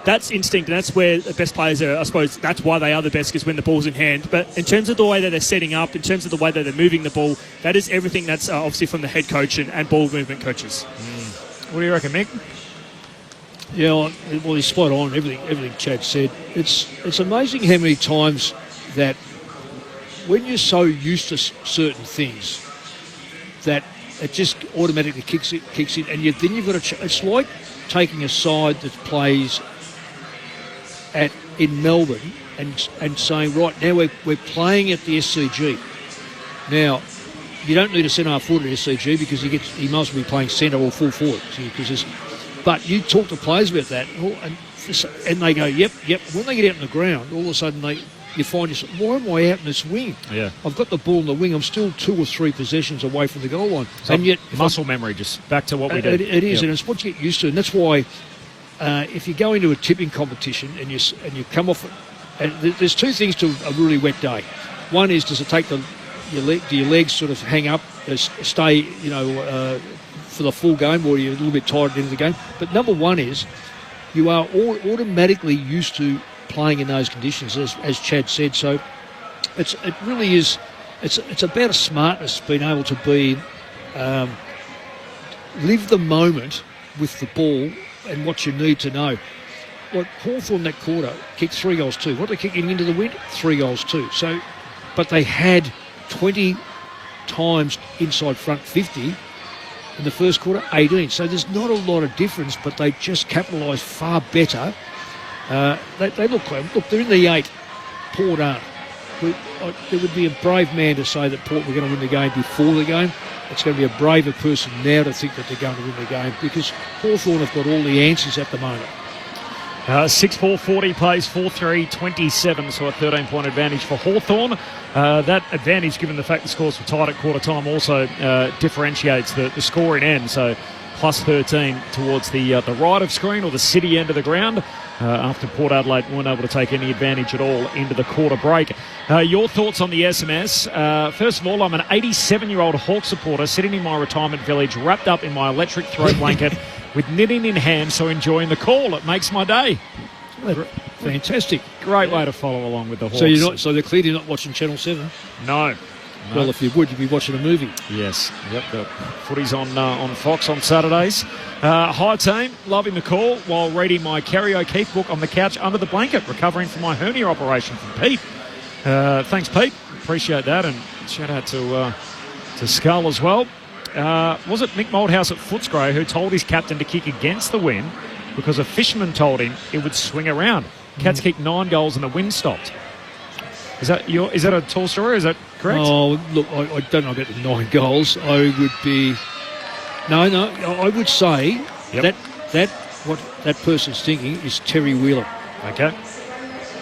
That's instinct, and that's where the best players are. I suppose that's why they are the best, because when the ball's in hand. But in terms of the way that they're setting up, in terms of the way that they're moving the ball, that is everything that's obviously from the head coach and ball movement coaches. What do you reckon, Mick? Yeah, well, he's spot on. Everything Chad said. It's amazing how many times that when you're so used to certain things that it just automatically kicks in, and then you've got to. It's like taking a side that plays in Melbourne and saying, right, now we're playing at the SCG. Now, you don't need a centre-half forward at SCG because he must be playing centre or full forward. But you talk to players about that, and they go, yep. When they get out on the ground, all of a sudden you find yourself, why am I out in this wing? Yeah. I've got the ball in the wing. I'm still 2 or 3 possessions away from the goal line. So and yet, muscle memory, just back to what we do. It is, and it's what you get used to, and that's why if you go into a tipping competition and you come off it, and there's 2 things to a really wet day. One is, does it take do your legs sort of hang up, stay, for the full game, or you're a little bit tired at the end of the game? But number 1 is, you are automatically used to playing in those conditions, as Chad said. So it really is. It's about a smartness, being able to be live the moment with the ball and what you need to know. What Hawthorn that quarter kicked 3 goals too. What are they kicking into the wind? 3 goals too. So, but they had 20 times inside front 50 in the first quarter, 18. So there's not a lot of difference, but they just capitalised far better. They look, they're in the 8. Port aren't. There would be a brave man to say that Port were going to win the game before the game. It's going to be a braver person now to think that they're going to win the game, because Hawthorn have got all the answers at the moment. 6-4-40 plays 4-3-27, so a 13-point advantage for Hawthorn. That advantage, given the fact the scores were tied at quarter time, also differentiates the scoring end. So plus 13 towards the right of screen, or the city end of the ground, after Port Adelaide weren't able to take any advantage at all into the quarter break. Your thoughts on the SMS? First of all, I'm an 87-year-old Hawk supporter sitting in my retirement village, wrapped up in my electric throat blanket with knitting in hand, so enjoying the call. It makes my day. Fantastic. Great way to follow along with the Hawks. So they're clearly not watching Channel 7? No. Well, if you would, you'd be watching a movie. Yes. Yep. The footy's on Fox on Saturdays. Hi, team. Loving the call while reading my Kerry O'Keefe book on the couch under the blanket, recovering from my hernia operation from Pete. Thanks, Pete. Appreciate that. And shout out to Skull as well. Was it Mick Moldhouse at Footscray who told his captain to kick against the wind because a fisherman told him it would swing around? Cats kicked 9 goals and the wind stopped. Is that a tall story? Is that correct? Oh, look, I don't know about the 9 goals. I would be... No, I would say that what that person's thinking is Terry Wheeler. Okay.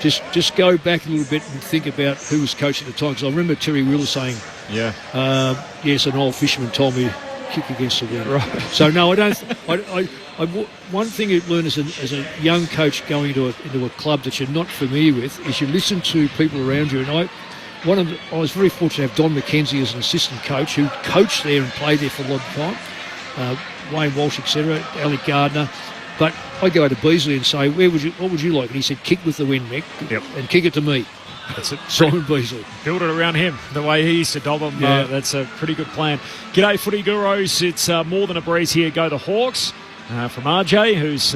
Just go back a little bit and think about who was coach at the time. Because I remember Terry Wheeler saying, yes, an old fisherman told me to kick against the wind. Right. So, no, I don't... one thing you learn as a young coach going into a club that you're not familiar with is you listen to people around you. And I was very fortunate to have Don McKenzie as an assistant coach who coached there and played there for a long time. Wayne Walsh, etc., Alec Gardner. But I go to Beasley and say, what would you like? And he said, kick with the wind, Mick, and kick it to me. That's it. Simon Beasley. Build it around him, the way he used to dob him. That's a pretty good plan. G'day, footy gurus. It's more than a breeze here. Go the Hawks. From RJ, who's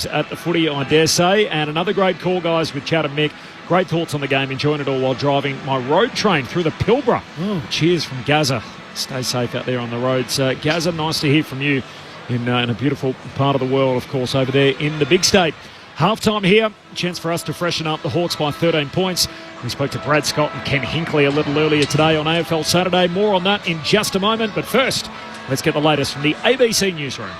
at the footy, I dare say. And another great call, guys, with Chad and Mick. Great thoughts on the game. Enjoying it all while driving my road train through the Pilbara. Cheers from Gaza. Stay safe out there on the roads. Gaza, nice to hear from you in a beautiful part of the world, of course, over there in the big state. Half-time here. Chance for us to freshen up the Hawks by 13 points. We spoke to Brad Scott and Ken Hinkley a little earlier today on AFL Saturday. More on that in just a moment. But first, let's get the latest from the ABC Newsroom.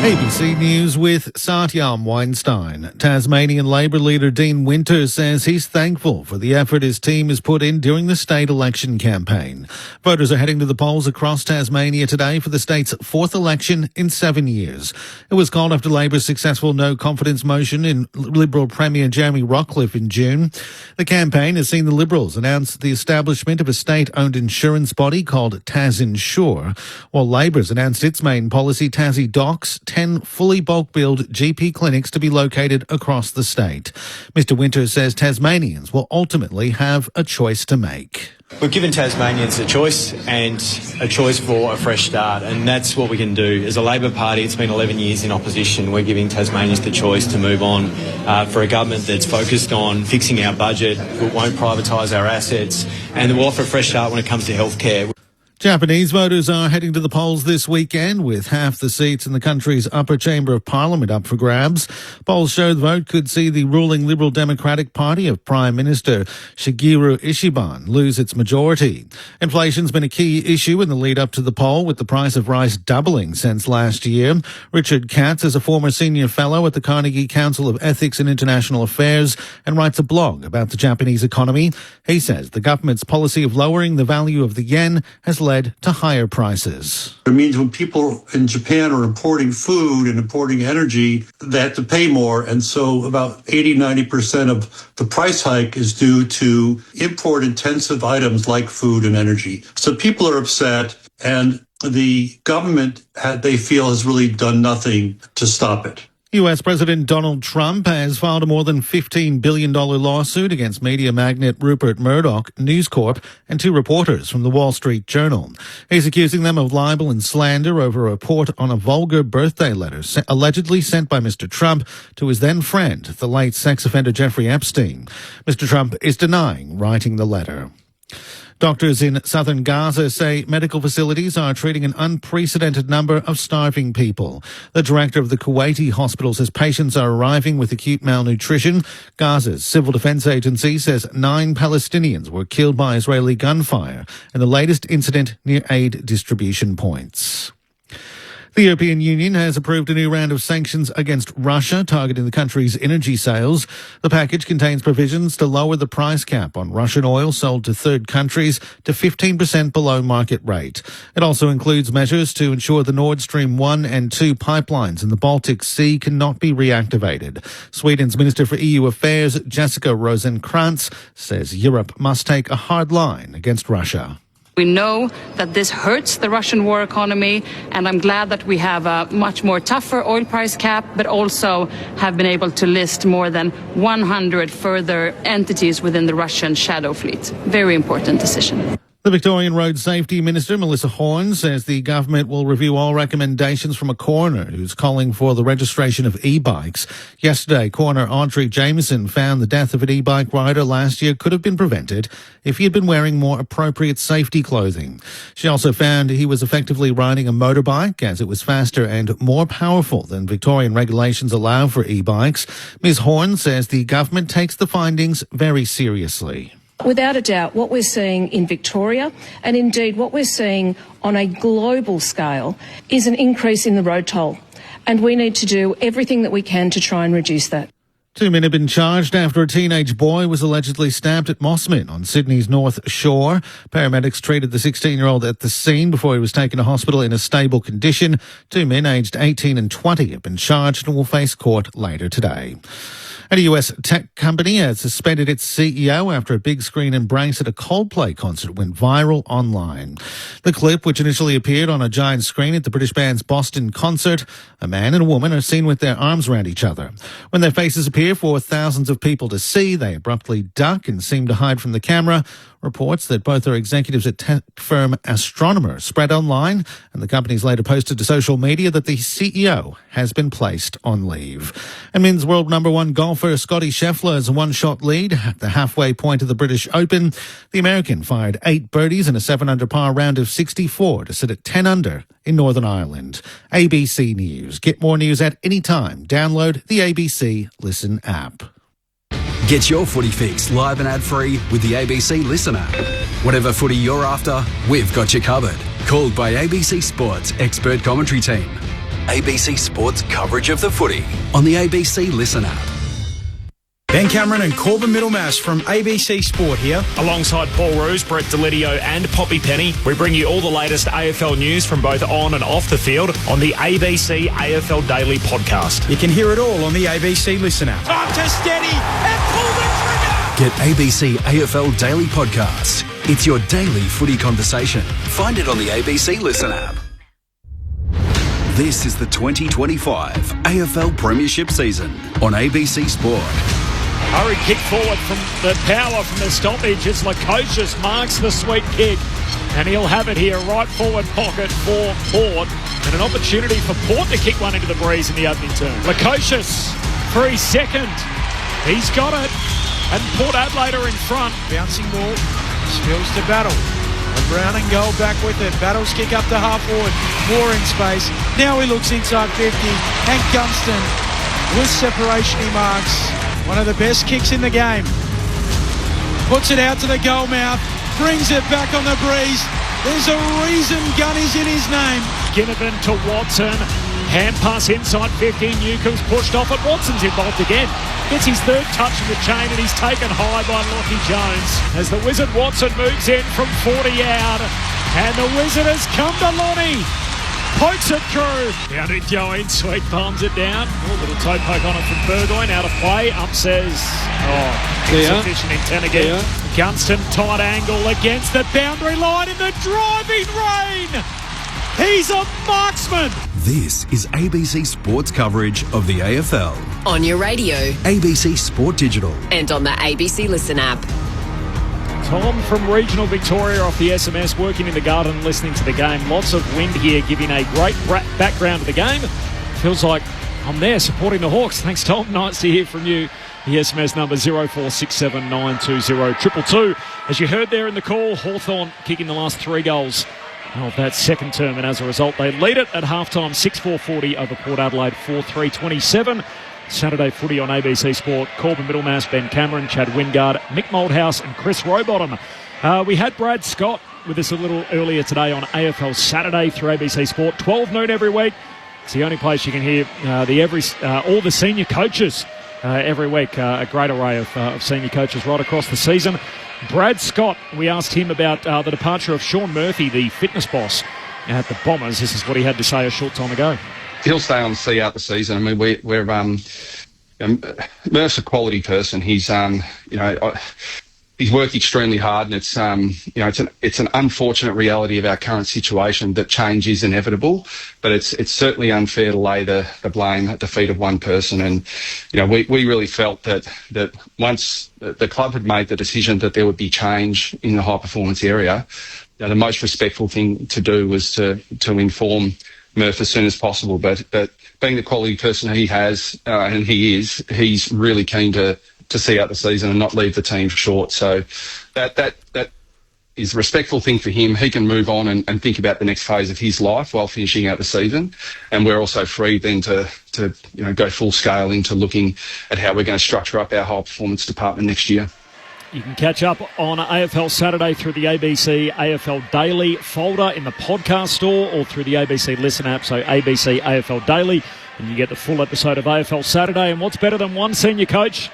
ABC News with Satyam Weinstein. Tasmanian Labor leader Dean Winter says he's thankful for the effort his team has put in during the state election campaign. Voters are heading to the polls across Tasmania today for the state's 4th election in 7 years. It was called after Labor's successful no-confidence motion in Liberal Premier Jeremy Rockcliffe in June. The campaign has seen the Liberals announce the establishment of a state-owned insurance body called TasInsure, while Labor's announced its main policy, Tassie Docs, 10 fully bulk-billed GP clinics to be located across the state. Mr Winter says Tasmanians will ultimately have a choice to make. We've given Tasmanians a choice and a choice for a fresh start, and that's what we can do. As a Labor Party, it's been 11 years in opposition. We're giving Tasmanians the choice to move on for a government that's focused on fixing our budget, that won't privatise our assets, and that will offer a fresh start when it comes to healthcare. Japanese voters are heading to the polls this weekend, with half the seats in the country's upper chamber of parliament up for grabs. Polls show the vote could see the ruling Liberal Democratic Party of Prime Minister Shigeru Ishiban lose its majority. Inflation's been a key issue in the lead up to the poll, with the price of rice doubling since last year. Richard Katz is a former senior fellow at the Carnegie Council of Ethics and International Affairs and writes a blog about the Japanese economy. He says the government's policy of lowering the value of the yen has led to higher prices. It means when people in Japan are importing food and importing energy, they have to pay more. And so about 80-90% of the price hike is due to import-intensive items like food and energy. So people are upset, and the government, they feel, has really done nothing to stop it. US President Donald Trump has filed a more than $15 billion lawsuit against media magnate Rupert Murdoch, News Corp, and 2 reporters from the Wall Street Journal. He's accusing them of libel and slander over a report on a vulgar birthday letter allegedly sent by Mr. Trump to his then friend, the late sex offender Jeffrey Epstein. Mr. Trump is denying writing the letter. Doctors in southern Gaza say medical facilities are treating an unprecedented number of starving people. The director of the Kuwaiti hospital says patients are arriving with acute malnutrition. Gaza's civil defense agency says 9 Palestinians were killed by Israeli gunfire in the latest incident near aid distribution points. The European Union has approved a new round of sanctions against Russia, targeting the country's energy sales. The package contains provisions to lower the price cap on Russian oil sold to third countries to 15% below market rate. It also includes measures to ensure the Nord Stream 1 and 2 pipelines in the Baltic Sea cannot be reactivated. Sweden's Minister for EU Affairs, Jessica Rosenkrantz, says Europe must take a hard line against Russia. We know that this hurts the Russian war economy, and I'm glad that we have a much more tougher oil price cap, but also have been able to list more than 100 further entities within the Russian shadow fleet. Very important decision. The Victorian Road Safety Minister, Melissa Horne, says the government will review all recommendations from a coroner who's calling for the registration of e-bikes. Yesterday, Coroner Audrey Jameson found the death of an e-bike rider last year could have been prevented if he had been wearing more appropriate safety clothing. She also found he was effectively riding a motorbike as it was faster and more powerful than Victorian regulations allow for e-bikes. Ms. Horne says the government takes the findings very seriously. Without a doubt, what we're seeing in Victoria, and indeed what we're seeing on a global scale, is an increase in the road toll. And we need to do everything that we can to try and reduce that. 2 men have been charged after a teenage boy was allegedly stabbed at Mossman on Sydney's North Shore. Paramedics treated the 16-year-old at the scene before he was taken to hospital in a stable condition. 2 men aged 18 and 20 have been charged and will face court later today. And a US tech company has suspended its CEO after a big screen embrace at a Coldplay concert went viral online. The clip, which initially appeared on a giant screen at the British band's Boston concert, a man and a woman are seen with their arms around each other. When their faces appear for thousands of people to see, they abruptly duck and seem to hide from the camera. Reports that both are executives at tech firm Astronomer spread online, and the companies later posted to social media that the CEO has been placed on leave. And men's world number one golfer Scottie Scheffler has a one-shot lead at the halfway point of the British Open. The American fired 8 birdies in a 7-under par round of 64 to sit at 10 under in Northern Ireland. ABC News. Get more news at any time. Download the ABC Listen app. Get your footy fix live and ad-free with the ABC Listen app. Whatever footy you're after, we've got you covered. Called by ABC Sports expert commentary team. ABC Sports coverage of the footy on the ABC Listen app. Ben Cameron and Corbin Middlemass from ABC Sport here. Alongside Paul Roos, Brett Delidio and Poppy Penny, we bring you all the latest AFL news from both on and off the field on the ABC AFL Daily podcast. You can hear it all on the ABC Listen app. Time to steady and pull the trigger! Get ABC AFL Daily podcast. It's your daily footy conversation. Find it on the ABC Listen app. This is the 2025 AFL Premiership season on ABC Sport. Hurry kick forward from the power from the stoppage as Lukosius marks the sweet kick. And he'll have it here, right forward pocket for Port. And an opportunity for Port to kick one into the breeze in the opening turn. Lukosius for his second. He's got it. And Port Adelaide are in front. Bouncing ball. Spills to Battle. And Brown and goal back with it. Battle's kick up to half forward. More in space. Now he looks inside 50. Hank Gunston with separation he marks. One of the best kicks in the game. Puts it out to the goal mouth. Brings it back on the breeze. There's a reason Gunny's in his name. Ginnivan to Watson. Hand pass inside 15. Newcomb's pushed off it. Watson's involved again. Gets his third touch of the chain and he's taken high by Lockie Jones. As the Wizard Watson moves in from 40 out. And the Wizard has come to Lonnie. Pokes it through. Down to Joey. Sweet palms it down. A little toe poke on it from Burgoyne. Out of play. Ump says, insufficient intent again. Gunston, tight angle against the boundary line in the driving rain. He's a marksman. This is ABC Sports coverage of the AFL. On your radio. ABC Sport Digital. And on the ABC Listen app. Tom from regional Victoria off the SMS, working in the garden, listening to the game. Lots of wind here, giving a great background to the game. Feels like I'm there supporting the Hawks. Thanks, Tom. Nice to hear from you. The SMS number 0467920222. As you heard there in the call, Hawthorn kicking the last 3 goals of that second term, and as a result, they lead it at halftime, 6-4-40 over Port Adelaide, 4-3-27. Saturday footy on ABC Sport. Corbin Middlemass, Ben Cameron, Chad Wingard, Mick Moldhouse and Chris Rowbottom. We had Brad Scott with us a little earlier today on AFL Saturday through ABC Sport. 12 noon every week. It's the only place you can hear all the senior coaches every week. A great array of senior coaches right across the season. Brad Scott, we asked him about the departure of Sean Murphy, the fitness boss at the Bombers. This is what he had to say a short time ago. He'll stay on C out the season. I mean, we're Murph's a quality person. He's he's worked extremely hard, and it's an unfortunate reality of our current situation that change is inevitable. But it's certainly unfair to lay the blame at the feet of one person. And we really felt that once the club had made the decision that there would be change in the high performance area, the most respectful thing to do was to inform Murph as soon as possible. But being the quality person he has, and he's really keen to see out the season and not leave the team short. So that is a respectful thing for him. He can move on and think about the next phase of his life while finishing out the season. And we're also free then to go full scale into looking at how we're going to structure up our high performance department next year. You can catch up on AFL Saturday through the ABC AFL Daily folder in the podcast store or through the ABC Listen app, so ABC AFL Daily, and you get the full episode of AFL Saturday. And what's better than one senior coach?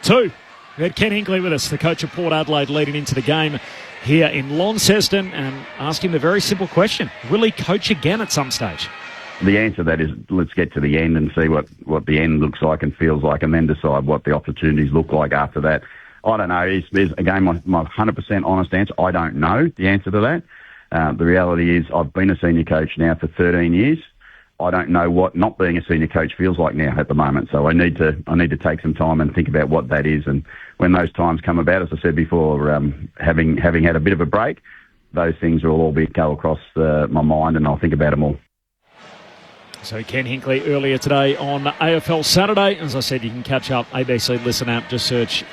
Two. We had Ken Hinkley with us, the coach of Port Adelaide, leading into the game here in Launceston, and asked him the very simple question: will he coach again at some stage? The answer to that is let's get to the end and see what the end looks like and feels like, and then decide what the opportunities look like after that. I don't know. Again, my 100% honest answer, I don't know the answer to that. The reality is I've been a senior coach now for 13 years. I don't know what not being a senior coach feels like now at the moment. So I need to take some time and think about what that is. And when those times come about, as I said before, having had a bit of a break, those things will all go across my mind, and I'll think about them all. So Ken Hinkley earlier today on AFL Saturday. As I said, you can catch up ABC Listen app. Just search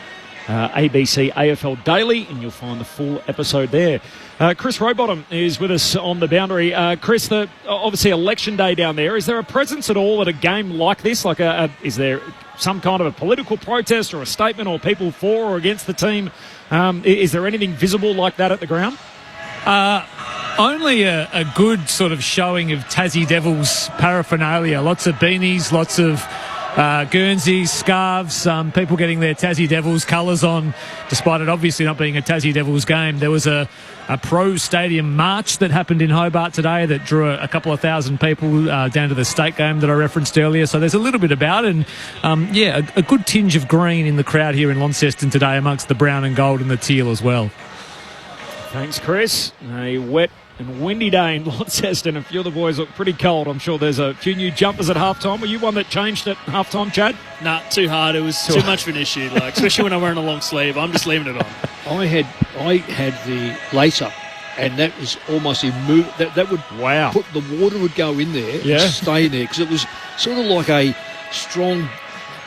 ABC AFL Daily, and you'll find the full episode there. Chris Rowbottom is with us on the boundary. Chris, obviously election day down there. Is there a presence at all at a game like this? Is there some kind of a political protest or a statement, or people for or against the team? Is there anything visible like that at the ground? Only a good sort of showing of Tassie Devils paraphernalia. Lots of beanies, lots of Guernseys, scarves, people getting their Tassie Devils colours on, despite it obviously not being a Tassie Devils game. There was a pro-stadium march that happened in Hobart today that drew a couple of thousand people down to the state game that I referenced earlier. So there's a little bit about it. And, a good tinge of green in the crowd here in Launceston today amongst the brown and gold and the teal as well. Thanks, Chris. A wet and windy day in Launceston. A few of the boys look pretty cold. I'm sure there's a few new jumpers at halftime. Were you one that changed at halftime, Chad? Nah, too hard. It was too much of an issue, especially when I'm wearing a long sleeve. I'm just leaving it on. I had the lace up, and that was almost immovable. That would put the water would go in there and stay in there, because it was sort of like a strong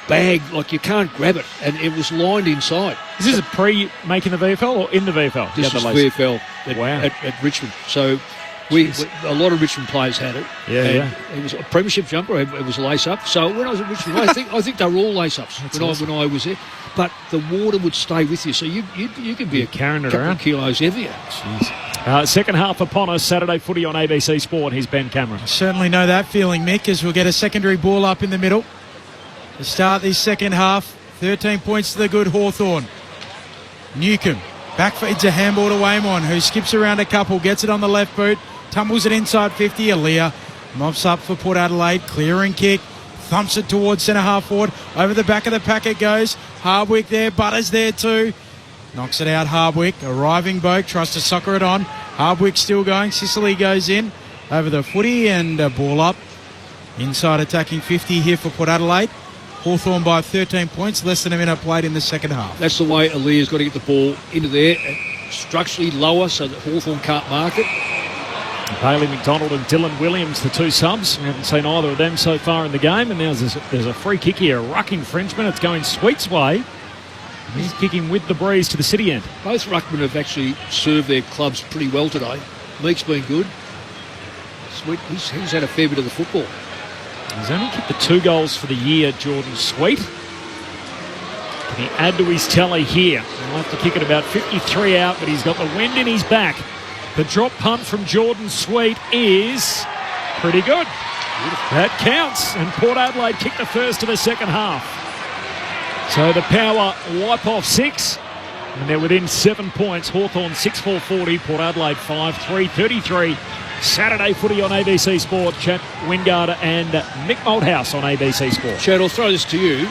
bag, like you can't grab it, and it was lined inside. Is this a pre-making the VFL or in the VFL? This is VFL at Richmond. So a lot of Richmond players had it. Yeah. It was a premiership jumper. It was lace up. So when I was at Richmond, I think they were all lace ups when I was there. But the water would stay with you, so you could be carrying it couple around. Of kilos heavier. Jeez. Second half upon us. Saturday footy on ABC Sport. Here's Ben Cameron. Certainly know that feeling, Mick, as we'll get a secondary ball up in the middle to start this second half. 13 points to the good Hawthorn. Newcomb back feeds a handball to Waymon, who skips around a couple, gets it on the left boot, tumbles it inside 50. Aaliyah mops up for Port Adelaide, clearing kick, thumps it towards centre half forward. Over the back of the pack it goes. Hardwick there, Butters there too. Knocks it out, Hardwick. Arriving Boak tries to sucker it on. Hardwick still going. Sicily goes in over the footy, and a ball up. Inside attacking 50 here for Port Adelaide. Hawthorn by 13 points, less than a minute played in the second half. That's the way Aaliyah's got to get the ball into there, structurally lower so that Hawthorn can't mark it. Bailey McDonald and Dylan Williams, the two subs. We haven't seen either of them so far in the game. And now there's a free kick here, a ruck infringement. It's going Sweet's way. He's kicking with the breeze to the city end. Both ruckmen have actually served their clubs pretty well today. Meek's been good. Sweet, he's had a fair bit of the football. He's only kicked the 2 goals for the year, Jordan Sweet. Can he add to his tally here? He'll have to kick it about 53 out, but he's got the wind in his back. The drop punt from Jordan Sweet is pretty good. That counts, and Port Adelaide kicked the first of the second half. So the Power wipe off 6, and they're within 7 points. Hawthorn 6-4-40, Port Adelaide 5-3-33. Saturday footy on ABC Sport. Chad Wingard and Mick Malthouse on ABC Sport. Chad, I'll throw this to you.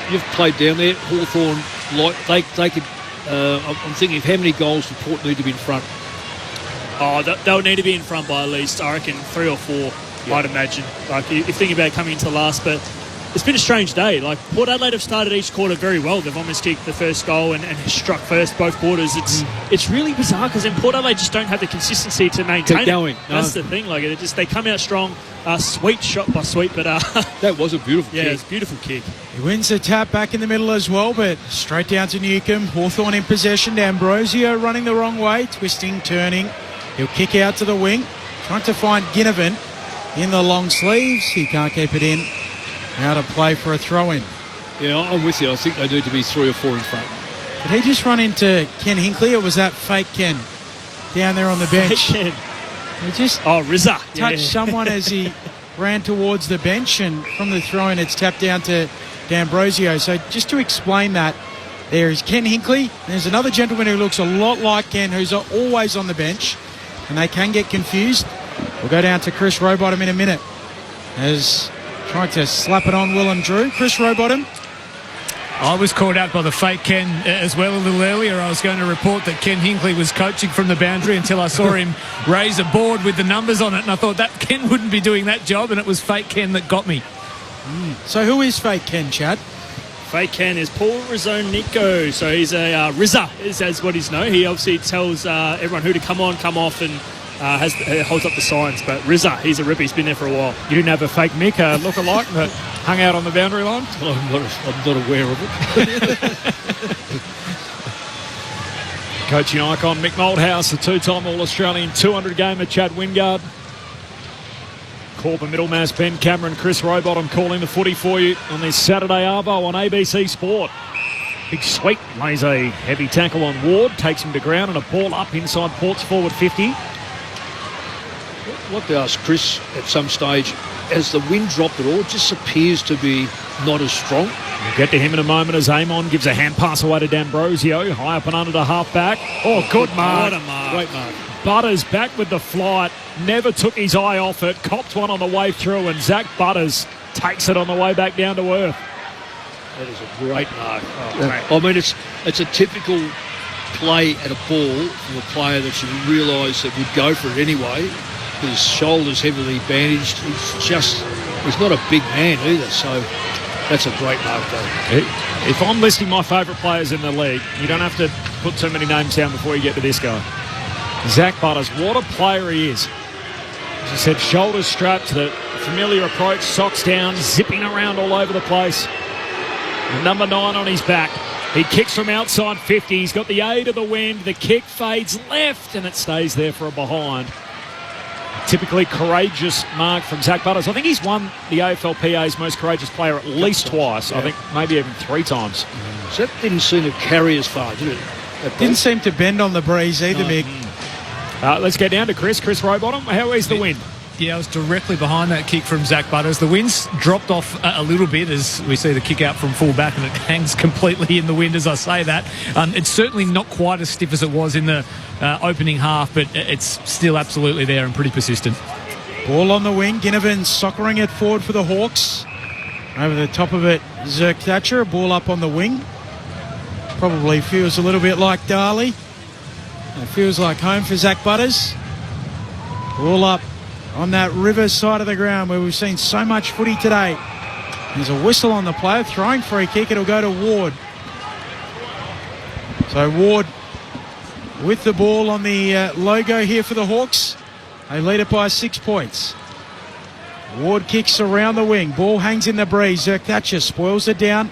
You've played down there. Hawthorn, they could. I'm thinking of how many goals do Port need to be in front? Oh, they'll need to be in front by at least, I reckon, 3 or 4, I'd imagine. Like, if you think about coming into the last, but it's been a strange day. Like, Port Adelaide have started each quarter very well. They've almost kicked the first goal and struck first both quarters. It's really bizarre because then Port Adelaide just don't have the consistency to maintain Keep going. it. That's the thing. Like, they come out strong. Sweet shot by Sweet, but that was a beautiful kick. Yeah, it's a beautiful kick. He wins the tap back in the middle as well, but straight down to Newcombe. Hawthorn in possession. D'Ambrosio running the wrong way, twisting, turning. He'll kick out to the wing, trying to find Ginnivan in the long sleeves. He can't keep it in. Out of play for a throw-in. Yeah, I'm with you. I think they need to be 3 or 4 in front. Did he just run into Ken Hinkley, or was that fake Ken down there on the bench? Fake Ken. He just Rizza touched someone as he ran towards the bench, and from the throw-in it's tapped down to D'Ambrosio. So just to explain that, there is Ken Hinkley. There's another gentleman who looks a lot like Ken, who's always on the bench, and they can get confused. We'll go down to Chris Rowbottom in a minute as trying to slap it on Willem Drew. Chris Rowbottom. I was called out by the fake Ken as well a little earlier. I was going to report that Ken Hinkley was coaching from the boundary until I saw him raise a board with the numbers on it, and I thought that Ken wouldn't be doing that job, and it was fake Ken that got me. So who is fake Ken, Chad? Fake Ken is Paul Rizzonico. So he's a Rizza, is what he's known. He obviously tells everyone who to come on, come off, and holds up the signs. But Rizza, he's a ripper. He's been there for a while. You didn't have a fake Mick look-alike that hung out on the boundary line? I'm not aware of it. Coaching icon Mick Malthouse, the 2-time All-Australian 200 gamer Chad Wingard. Corbin Middlemass, Ben Cameron, Chris Rowbottom calling the footy for you on this Saturday Arvo on ABC Sport. Big Sweet lays a heavy tackle on Ward, takes him to ground, and a ball up inside Port's forward 50. What they asked Chris at some stage, has the wind dropped at all? It just appears to be not as strong. We'll get to him in a moment as Amon gives a hand pass away to D'Ambrosio, high up and under the half-back. Oh, good mark. What a mark. Great mark. Butters back with the flight, never took his eye off it, copped one on the way through, and Zach Butters takes it on the way back down to earth. That is a great mark. I mean, it's a typical play at a ball from a player that you realise that would go for it anyway. His shoulders heavily bandaged. He's not a big man either, so that's a great mark though. If I'm listing my favourite players in the league, you don't have to put too many names down before you get to this guy. Zach Butters, what a player he is. As I said, shoulders strapped, the familiar approach, socks down, zipping around all over the place. And number 9 on his back. He kicks from outside 50. He's got the aid of the wind. The kick fades left, and it stays there for a behind. Typically courageous mark from Zach Butters. I think he's won the AFLPA's most courageous player at least twice. Yeah. I think maybe even 3 times. So that didn't seem to carry as far, did it? Didn't seem to bend on the breeze either, Mick. Let's get down to Chris Rowbottom. How is the wind? Yeah, I was directly behind that kick from Zach Butters. The wind's dropped off a little bit as we see the kick out from full back, and it hangs completely in the wind as I say that. It's certainly not quite as stiff as it was in the opening half, but it's still absolutely there and pretty persistent. Ball on the wing. Ginnivan soccering it forward for the Hawks. Over the top of it, Zerk Thatcher. A ball up on the wing. Probably feels a little bit like Darley. It feels like home for Zach Butters. Ball up on that river side of the ground where we've seen so much footy today. There's a whistle on the player, throwing free kick. It'll go to Ward. So Ward with the ball on the logo here for the Hawks. They lead it by 6 points. Ward kicks around the wing. Ball hangs in the breeze. Zerk Thatcher spoils it down.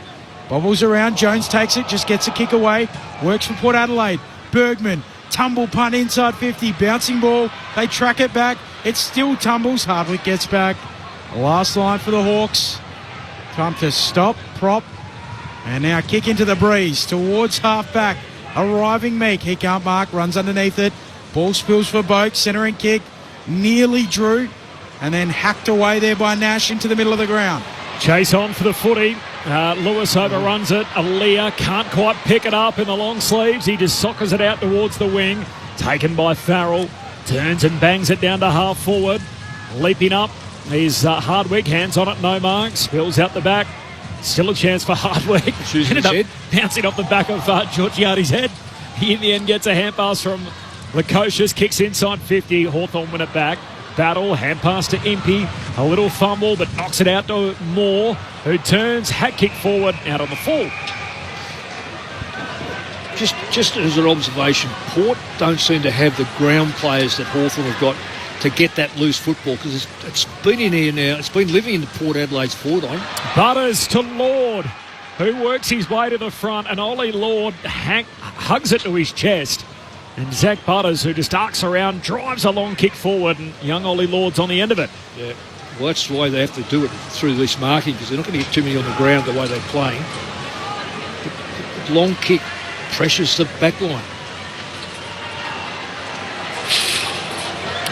Bobbles around. Jones takes it. Just gets a kick away. Works for Port Adelaide. Bergman. Tumble punt inside 50. Bouncing ball. They track it back. It still tumbles. Hardwick gets back. Last line for the Hawks. Time to stop. Prop. And now kick into the breeze towards half back. Arriving Meek. He can't mark. Runs underneath it. Ball spills for Boak. Centering kick. Nearly drew. And then hacked away there by Nash into the middle of the ground. Chase on for the footy. Lewis overruns it. Aaliyah can't quite pick it up in the long sleeves. He just soccers it out towards the wing. Taken by Farrell. Turns and bangs it down to half forward. Leaping up is Hardwick. Hands on it, no mark. Spills out the back. Still a chance for Hardwick. Ended up bouncing off the back of Georgiades' head. He in the end gets a hand pass from Lukosius. Kicks inside 50. Hawthorn win it back. Battle, hand pass to Impey. A little fumble, but knocks it out to Moore, who turns, hat kick forward, out on the full. Just as an observation, Port don't seem to have the ground players that Hawthorn have got to get that loose football, because it's been in here now. It's been living in the Port Adelaide's forward line. Butters to Lord, who works his way to the front, and Ollie Lord hugs it to his chest. And Zach Butters, who just arcs around, drives a long kick forward, and young Ollie Lord's on the end of it. Yeah, well, that's the way they have to do it through this marking, because they're not going to get too many on the ground the way they're playing. The long kick pressures the back line.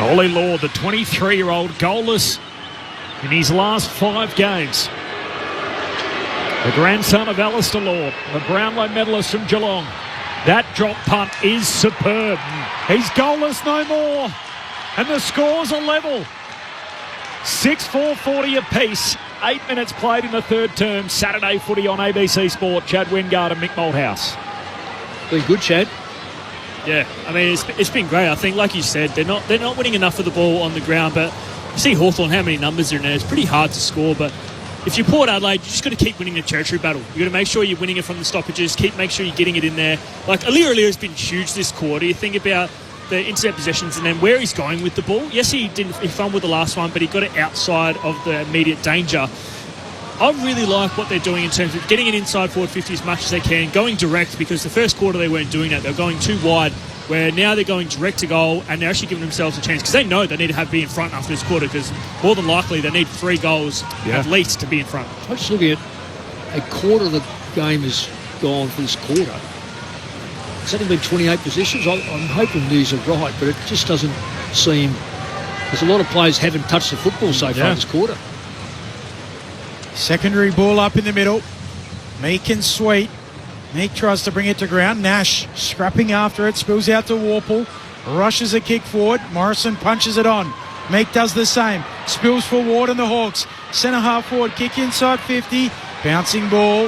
Ollie Lord, the 23-year-old, goalless in his last 5 games. The grandson of Alistair Lord, the Brownlow medalist from Geelong. That drop punt is superb. He's goalless no more. And the scores are level. 6-4-40 apiece. 8 minutes played in the third term. Saturday footy on ABC Sport. Chad Wingard and Mick Malthouse. Been good, Chad. Yeah, I mean, it's been great. I think, like you said, they're not winning enough of the ball on the ground, but you see Hawthorn, how many numbers are in there. It's pretty hard to score, but if you're Port Adelaide, you just got to keep winning the territory battle. You've got to make sure you're winning it from the stoppages. Make sure you're getting it in there. Like, Aaliyah has been huge this quarter. You think about the intercept possessions and then where he's going with the ball. Yes, he fumbled the last one, but he got it outside of the immediate danger. I really like what they're doing in terms of getting it inside forward 50 as much as they can, going direct, because the first quarter they weren't doing that. They were going too wide, where now they're going direct to goal, and they're actually giving themselves a chance, because they know they need to be in front after this quarter, because more than likely they need 3 goals at least to be in front. I'm just looking at a quarter of the game is gone for this quarter. It's only been 28 possessions. I'm hoping these are right, but it just doesn't seem... There's a lot of players haven't touched the football so far this quarter. Secondary ball up in the middle. Meek and Sweet. Meek tries to bring it to ground. Nash scrapping after it. Spills out to Warple. Rushes a kick forward. Morrison punches it on. Meek does the same. Spills for Ward and the Hawks. Centre half forward. Kick inside 50. Bouncing ball.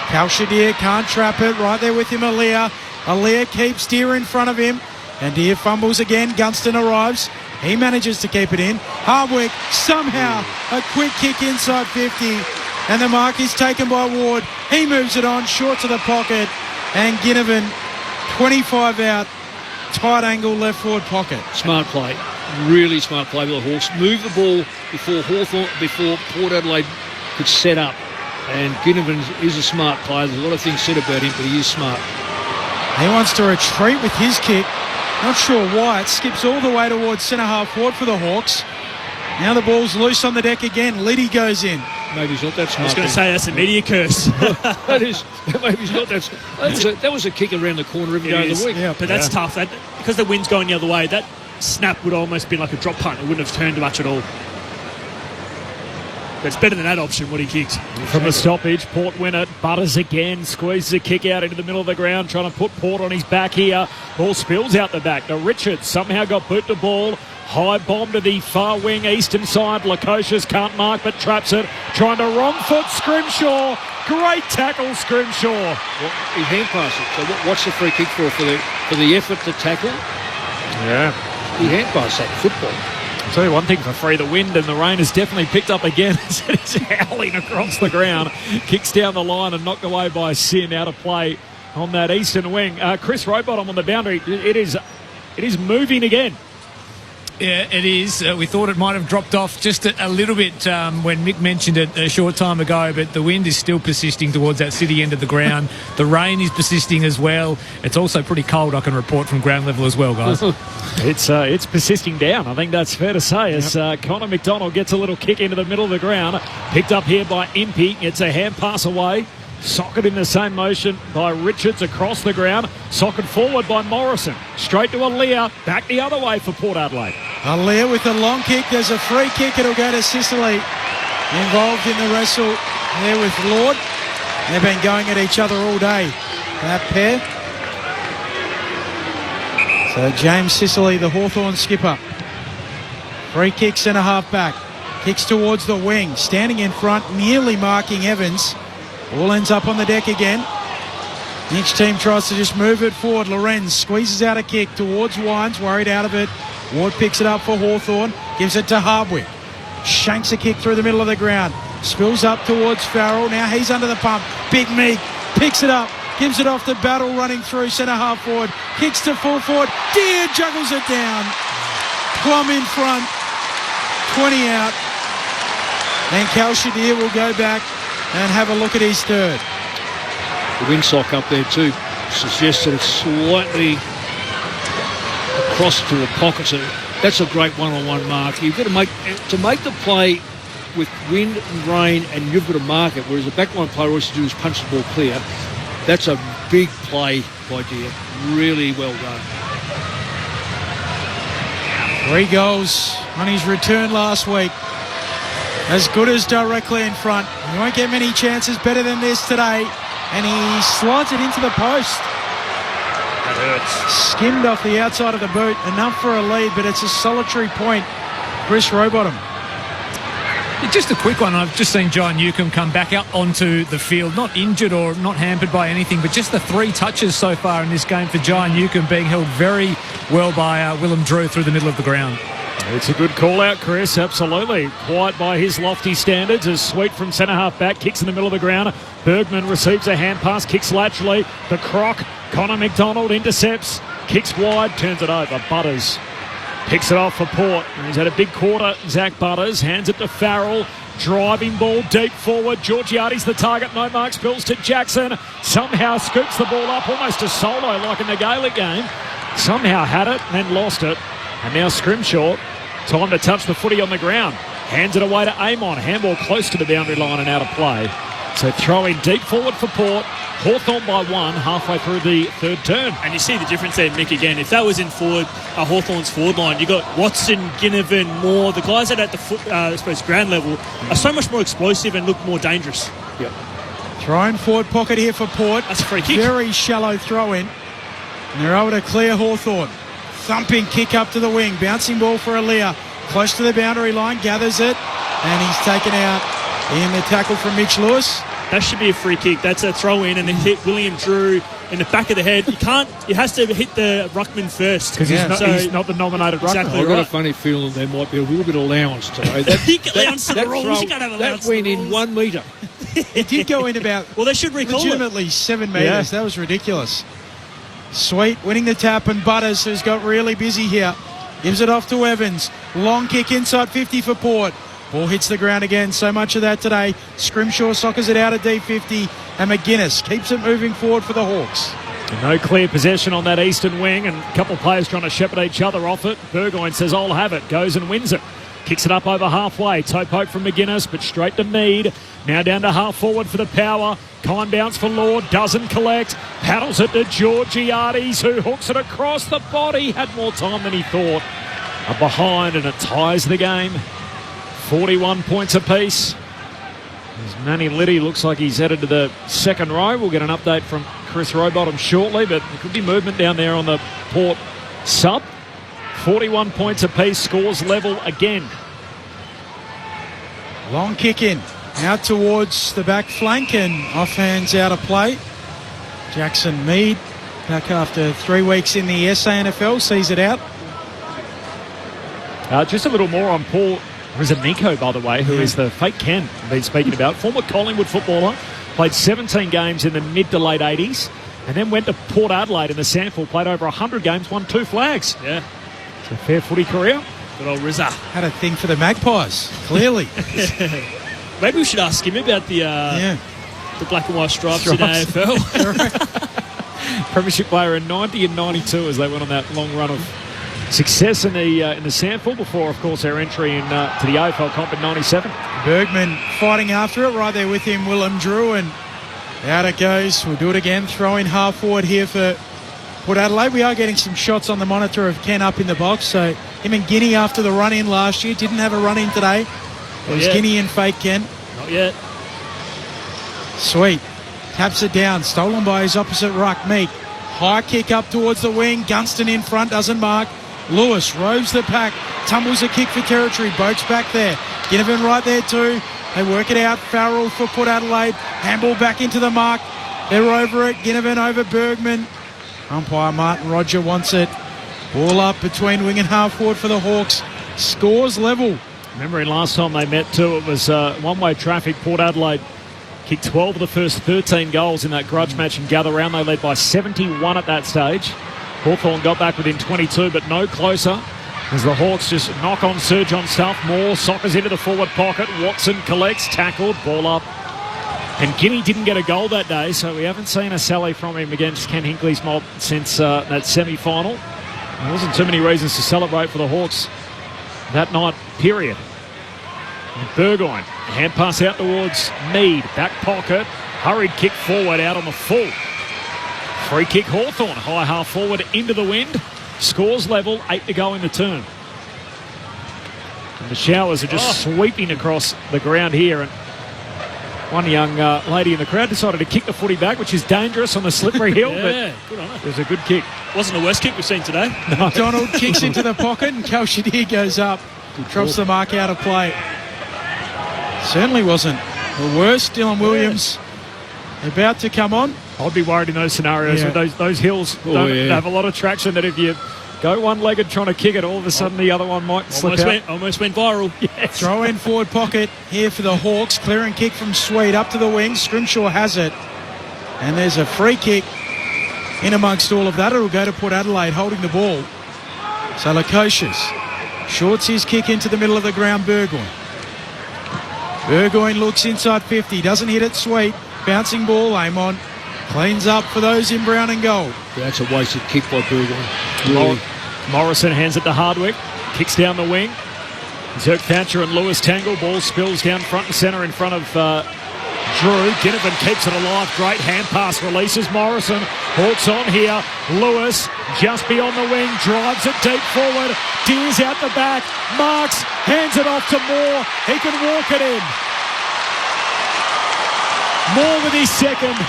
Kalshadir can't trap it. Right there with him, Aaliyah. Aaliyah keeps Deer in front of him. And Deer fumbles again. Gunston arrives. He manages to keep it in. Hardwick, somehow, a quick kick inside 50. And the mark is taken by Ward. He moves it on, short to the pocket. And Ginnivan, 25 out, tight angle left forward pocket. Smart play. Really smart play by the Hawks. Move the ball before Port Adelaide could set up. And Ginnivan is a smart player. There's a lot of things said about him, but he is smart. He wants to retreat with his kick. Not sure why. It skips all the way towards centre half forward for the Hawks. Now the ball's loose on the deck again. Liddy goes in. Maybe he's not that smart. I was going to say that's a media curse. Maybe he's not that smart. That was a kick around the corner every day of the week. Yeah, but that's tough. Because the wind's going the other way, that snap would almost be like a drop punt. It wouldn't have turned much at all. But it's better than that option, what he kicked. From a stoppage, Port win it. Butters again, squeezes a kick out into the middle of the ground, trying to put Port on his back here. Ball spills out the back. Now Richards somehow got boot the ball. High bomb to the far wing, eastern side. Lukosius can't mark, but traps it. Trying to wrong foot Scrimshaw. Great tackle, Scrimshaw. Well, he hand passed it. So what's the free kick for the effort to tackle? Yeah. He hand passed that football. I'll tell you one thing for free, the wind and the rain has definitely picked up again. It's howling across the ground. Kicks down the line and knocked away by Sin, out of play on that eastern wing. Chris Rowbottom on the boundary. It is moving again. Yeah, it is. We thought it might have dropped off just a little bit when Mick mentioned it a short time ago, but the wind is still persisting towards that city end of the ground. The rain is persisting as well. It's also pretty cold, I can report, from ground level as well, guys. It's persisting down. I think that's fair to say, as Connor McDonald gets a little kick into the middle of the ground. Picked up here by Impey. It's a hand pass away. Socket in the same motion by Richards across the ground. Socket forward by Morrison. Straight to Aaliyah. Back the other way for Port Adelaide. Aaliyah with a long kick. There's a free kick. It'll go to Sicily. Involved in the wrestle there with Lord. They've been going at each other all day, that pair. So James Sicily, the Hawthorn skipper. Free kick, centre half back. Kicks towards the wing. Standing in front, nearly marking Evans. Ball ends up on the deck again. Each team tries to just move it forward. Lorenz squeezes out a kick towards Wines, worried out of it. Ward picks it up for Hawthorn, gives it to Hardwick. Shanks a kick through the middle of the ground. Spills up towards Farrell. Now he's under the pump. Big Meek picks it up. Gives it off to Battle running through centre half forward. Kicks to full forward. Deer juggles it down. Plum in front. 20 out. Then Cal Shadir will go back and have a look at his third. The windsock up there too suggests that it's slightly across to the pocket. So that's a great one-on-one mark. You've got to make the play with wind and rain, and you've got to mark it. Whereas the backline player always do is punch the ball clear. That's a big play by Deer. Really well done. 3 goals on his return last week. As good as directly in front. You won't get many chances better than this today. And he slides it into the post. That hurts. Skimmed off the outside of the boot. Enough for a lead, but it's a solitary point. Chris Rowbottom. Just a quick one. I've just seen John Newcombe come back out onto the field, not injured or not hampered by anything, but just the 3 touches so far in this game for John Newcombe, being held very well by Willem Drew through the middle of the ground. It's a good call out, Chris, absolutely. Quiet by his lofty standards as Sweet from centre half back kicks in the middle of the ground. Bergman receives a hand pass, kicks laterally. The Croc, Connor McDonald intercepts, kicks wide, turns it over. Butters picks it off for Port. He's had a big quarter, Zach Butters. Hands it to Farrell. Driving ball deep forward. Georgiades the target. No mark. Spills to Jackson. Somehow scoops the ball up almost a solo like in the Gaelic game. Somehow had it and then lost it. And now Scrimshaw. Time to touch the footy on the ground. Hands it away to Amon. Handball close to the boundary line and out of play. So throwing deep forward for Port. Hawthorn by 1 halfway through the third term. And you see the difference there, Mick, again. If that was in forward, Hawthorn's forward line, you got Watson, Ginnivan, Moore. The guys that are at the foot, I suppose, ground level are so much more explosive and look more dangerous. Yep. Throwing forward pocket here for Port. That's a free kick. Very shallow throw in. And they're able to clear Hawthorn. Thumping kick up to the wing. Bouncing ball for Aaliyah. Close to the boundary line. Gathers it. And he's taken out in the tackle from Mitch Lewis. That should be a free kick. That's a throw in, and it hit William Drew in the back of the head. It has to hit the ruckman first. Because he's not the nominated ruckman. Exactly. I've got a funny feeling there might be a little bit of allowance today. That went in 1 metre. It did go in about they should recall legitimately 7 metres. Yeah. That was ridiculous. Sweet winning the tap, and Butters, who's got really busy here, gives it off to Evans. Long kick inside 50 for Port. Ball hits the ground again. So much of that today. Scrimshaw soccers it out at D50, and McGuinness keeps it moving forward for the Hawks. No clear possession on that eastern wing, and a couple of players trying to shepherd each other off it. Burgoyne says, I'll have it. Goes and wins it. Kicks it up over halfway. Toe poke from McGuinness, but straight to Mead. Now down to half forward for the Power. Kind bounce for Lord. Doesn't collect. Paddles it to Georgiades, who hooks it across the body. Had more time than he thought. A behind, and it ties the game. 41 points apiece. As Manny Liddy looks like he's headed to the second row. We'll get an update from Chris Rowbottom shortly, but there could be movement down there on the Port sub. 41 points apiece, scores level again. Long kick in, out towards the back flank, and offhands out of play. Jackson Mead, back after 3 weeks in the SANFL, sees it out. Just a little more on Paul Rizanico, by the way, who is the fake Ken I've been speaking about. Former Collingwood footballer, played 17 games in the mid to late 80s, and then went to Port Adelaide in the sample, played over 100 games, won 2 flags. Yeah. It's a fair footy career. Good old Rizza. Had a thing for the Magpies, clearly. Maybe we should ask him about the black and white stripes. In AFL. Premiership player in 90 and 92 as they went on that long run of success in the sample before, of course, their entry to the AFL comp in 97. Bergman fighting after it, right there with him, Willem Drew, and Out it goes. We'll do it again. Throw in half forward here for Port Adelaide. We are getting some shots on the monitor of Ken up in the box. So him and Guinea after the run in last year. Didn't have a run in today. It was Guinea and fake Ken. Not yet. Sweet. Taps it down. Stolen by his opposite ruck, Meek. High kick up towards the wing. Gunston in front. Doesn't mark. Lewis roves the pack. Tumbles a kick for territory. Boats back there. Ginnivan right there too. They work it out. Farrell for Port Adelaide. Handball back into the mark. They're over it. Ginnivan over Bergman. Umpire Martin Roger wants it. Ball up between wing and half forward for the Hawks. Scores level. Remembering last time they met too, it was one-way traffic. Port Adelaide kicked 12 of the first 13 goals in that grudge match and gather round. They led by 71 at that stage. Hawthorn got back within 22, but no closer. As the Hawks just knock on Sir John Stuff. Moore soccers into the forward pocket. Watson collects, tackled, ball up. And Guinea didn't get a goal that day, so we haven't seen a sally from him against Ken Hinkley's mob since that semi-final. There wasn't too many reasons to celebrate for the Hawks that night, period. And Burgoyne, hand pass out towards Mead. Back pocket, hurried kick forward out on the full. Free kick Hawthorn, high half forward into the wind. Scores level, 8 to go in the turn. And the showers are just sweeping across the ground here. And one young lady in the crowd decided to kick the footy back, which is dangerous on the slippery hill. Yeah, but good on her. It was a good kick. Wasn't the worst kick we've seen today. No. Donald kicks into the pocket and Kalshadir goes up. Drops the mark out of play. Certainly wasn't the worst. Dylan Williams about to come on. I'd be worried in those scenarios with those hills don't have a lot of traction, that if you go one-legged trying to kick it, all of a sudden the other one might slip out. Almost went viral. Yes. Throw in forward pocket here for the Hawks. Clearing kick from Sweet up to the wing. Scrimshaw has it. And there's a free kick in amongst all of that. It'll go to Port Adelaide holding the ball. So Lukosius shorts his kick into the middle of the ground. Burgoyne looks inside 50. Doesn't hit it. Sweet. Bouncing ball. Aim on. Cleans up for those in brown and gold. That's a wasted kick by Burgoyne. Really. Morrison hands it to Hardwick. Kicks down the wing. Zerk Thatcher and Lewis tangle. Ball spills down front and centre in front of Drew. Ginnivan keeps it alive. Great hand pass. Releases Morrison. Hawks on here. Lewis just beyond the wing. Drives it deep forward. Deers out the back. Marks. Hands it off to Moore. He can walk it in. Moore with his second.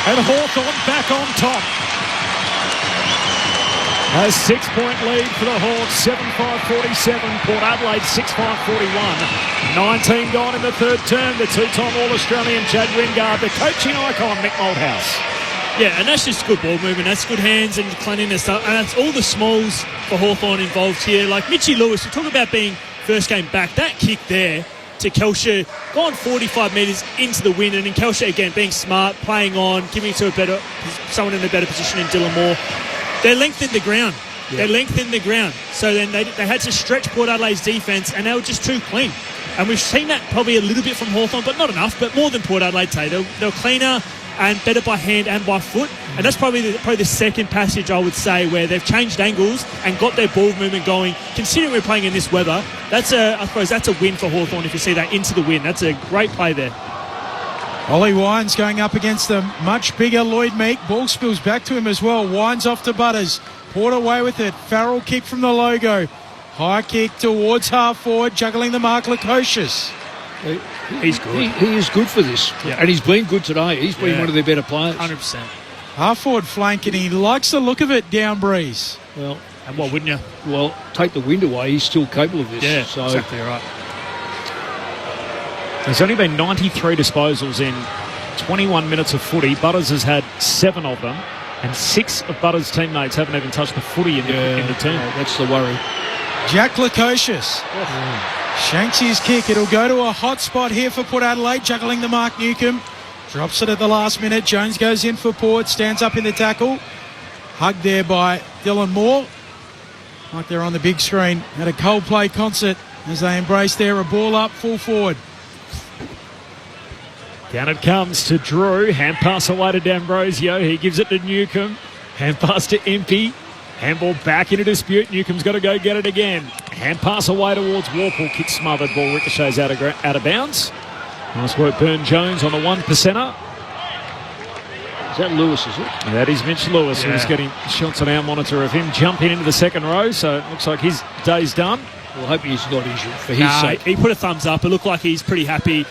And Hawthorn back on top. A 6-point lead for the Hawks, 7-5-47. Port Adelaide, 6-5-41. 19 gone in the third term. The two-time All-Australian Chad Wingard, the coaching icon Mick Malthouse. Yeah, and that's just good ball movement. That's good hands and cleanliness. And that's all the smalls for Hawthorn involved here. Like Mitchie Lewis, we talk about being first game back. That kick there to Kelsher, gone 45 metres into the wind, and in Kelsher again being smart, playing on, giving it to someone in a better position in Dylan Moore. They lengthened the ground. Yeah. They lengthened the ground. So then they had to stretch Port Adelaide's defence, and they were just too clean. And we've seen that probably a little bit from Hawthorn, but not enough, but more than Port Adelaide today. They were cleaner and better by hand and by foot. And that's probably the second passage, I would say, where they've changed angles and got their ball movement going. Considering we're playing in this weather, I suppose that's a win for Hawthorn if you see that into the wind. That's a great play there. Ollie Wines going up against the much bigger Lloyd Meek. Ball spills back to him as well. Wines off to Butters. Port away with it. Farrell kick from the logo. High kick towards half forward. Juggling the mark, Lukosius. He's good. He is good for this. Yeah. And he's been good today. He's been one of their better players. 100%. Half forward flank, and he likes the look of it down breeze. Well, and why wouldn't you? Well, take the wind away. He's still capable of this. Yeah, so. exactly right. There's only been 93 disposals in 21 minutes of footy. Butters has had 7 of them, and 6 of Butters' teammates haven't even touched the footy in the team. That's the worry. Jack Lukosius shanks his kick. It'll go to a hot spot here for Port Adelaide, juggling the mark. Newcomb drops it at the last minute. Jones goes in for Port, stands up in the tackle. Hugged there by Dylan Moore. Like they're on the big screen at a Coldplay concert as they embrace there. A ball up, full forward. Down it comes to Drew. Hand pass away to D'Ambrosio. He gives it to Newcomb. Hand pass to Impey. Handball back into dispute. Newcomb's got to go get it again. Hand pass away towards Warple. Kick smothered. Ball ricochets out of bounds. Nice work, Burn Jones on the 1%er. that Lewis, is it? That is Mitch Lewis, who's getting shots on our monitor of him jumping into the second row, so it looks like his day's done. Well, I hope he's not injured for his sake. He put a thumbs up. It looked like he's pretty happy.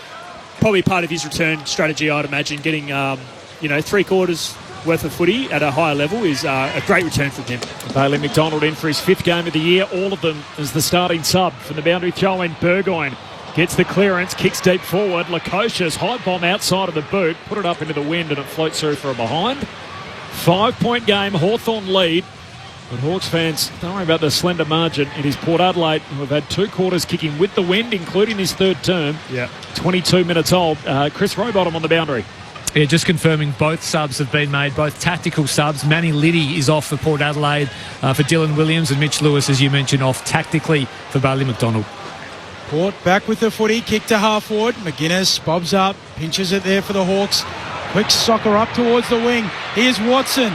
Probably part of his return strategy, I'd imagine, getting 3 quarters worth of footy at a higher level is a great return from him. Bailey McDonald in for his 5th game of the year, all of them as the starting sub from the boundary throw-in. Burgoyne gets the clearance, kicks deep forward. Lukosius, high bomb outside of the boot, put it up into the wind and it floats through for a behind. 5-point game, Hawthorn lead. But Hawks fans, don't worry about the slender margin. It is Port Adelaide who have had 2 quarters kicking with the wind, including his 3rd term. 22 minutes old. Chris Rowbottom on the boundary. Yeah, just confirming both subs have been made, both tactical subs. Manny Liddy is off for Port Adelaide for Dylan Williams, and Mitch Lewis, as you mentioned, off tactically for Bailey McDonald. Port back with the footy, kick to half forward. McGuinness bobs up, pinches it there for the Hawks. Quick soccer up towards the wing. Here's Watson,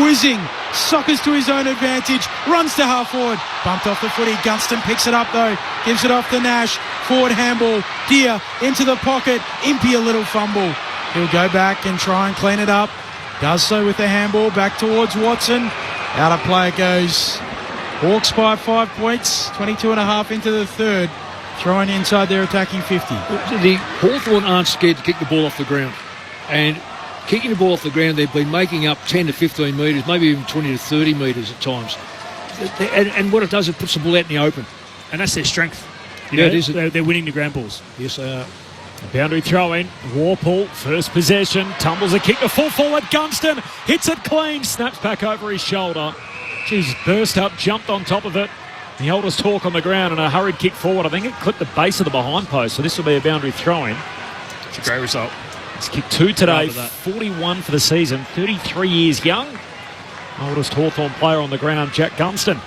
whizzing, soccers to his own advantage, runs to half forward, bumped off the footy. Gunston picks it up though, gives it off to Nash. Forward handball, Deer into the pocket, Impey a little fumble. He'll go back and try and clean it up. Does so with the handball back towards Watson. Out of play it goes. Hawks by 5 points, 22.5 into the 3rd. Throwing inside their attacking 50. The Hawthorn aren't scared to kick the ball off the ground. And kicking the ball off the ground, they've been making up 10 to 15 metres, maybe even 20 to 30 metres at times. And what it does, it puts the ball out in the open. And that's their strength. It is. They're winning the ground balls. Yes, they are. Boundary throw-in, Warple, first possession, tumbles a kick to full forward, Gunston, hits it clean, snaps back over his shoulder. Jeez, burst up, jumped on top of it. The oldest Hawk on the ground and a hurried kick forward. I think it clipped the base of the behind post, so this will be a boundary throw-in. It's a great result. It's kicked 2 today, 41 for the season, 33 years young. Oldest Hawthorn player on the ground, Jack Gunston.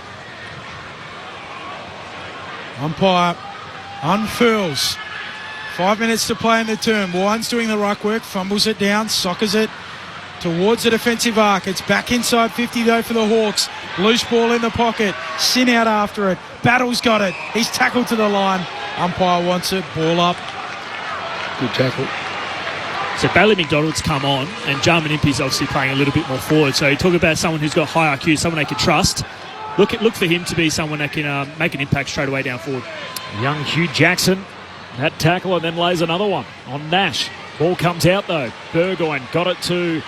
Umpire unfurls. 5 minutes to play in the term. Wine's doing the ruck work, fumbles it down, soccers it towards the defensive arc. It's back inside 50 though for the Hawks. Loose ball in the pocket. Sin out after it. Battle's got it. He's tackled to the line. Umpire wants it. Ball up. Good tackle. So Bailey McDonald's come on, and Jarman Impey's obviously playing a little bit more forward. So you talk about someone who's got high IQ, someone they can trust. Look for him to be someone that can make an impact straight away down forward. Young Hugh Jackson. That tackle and then lays another one on Nash. Ball comes out though. Burgoyne got it to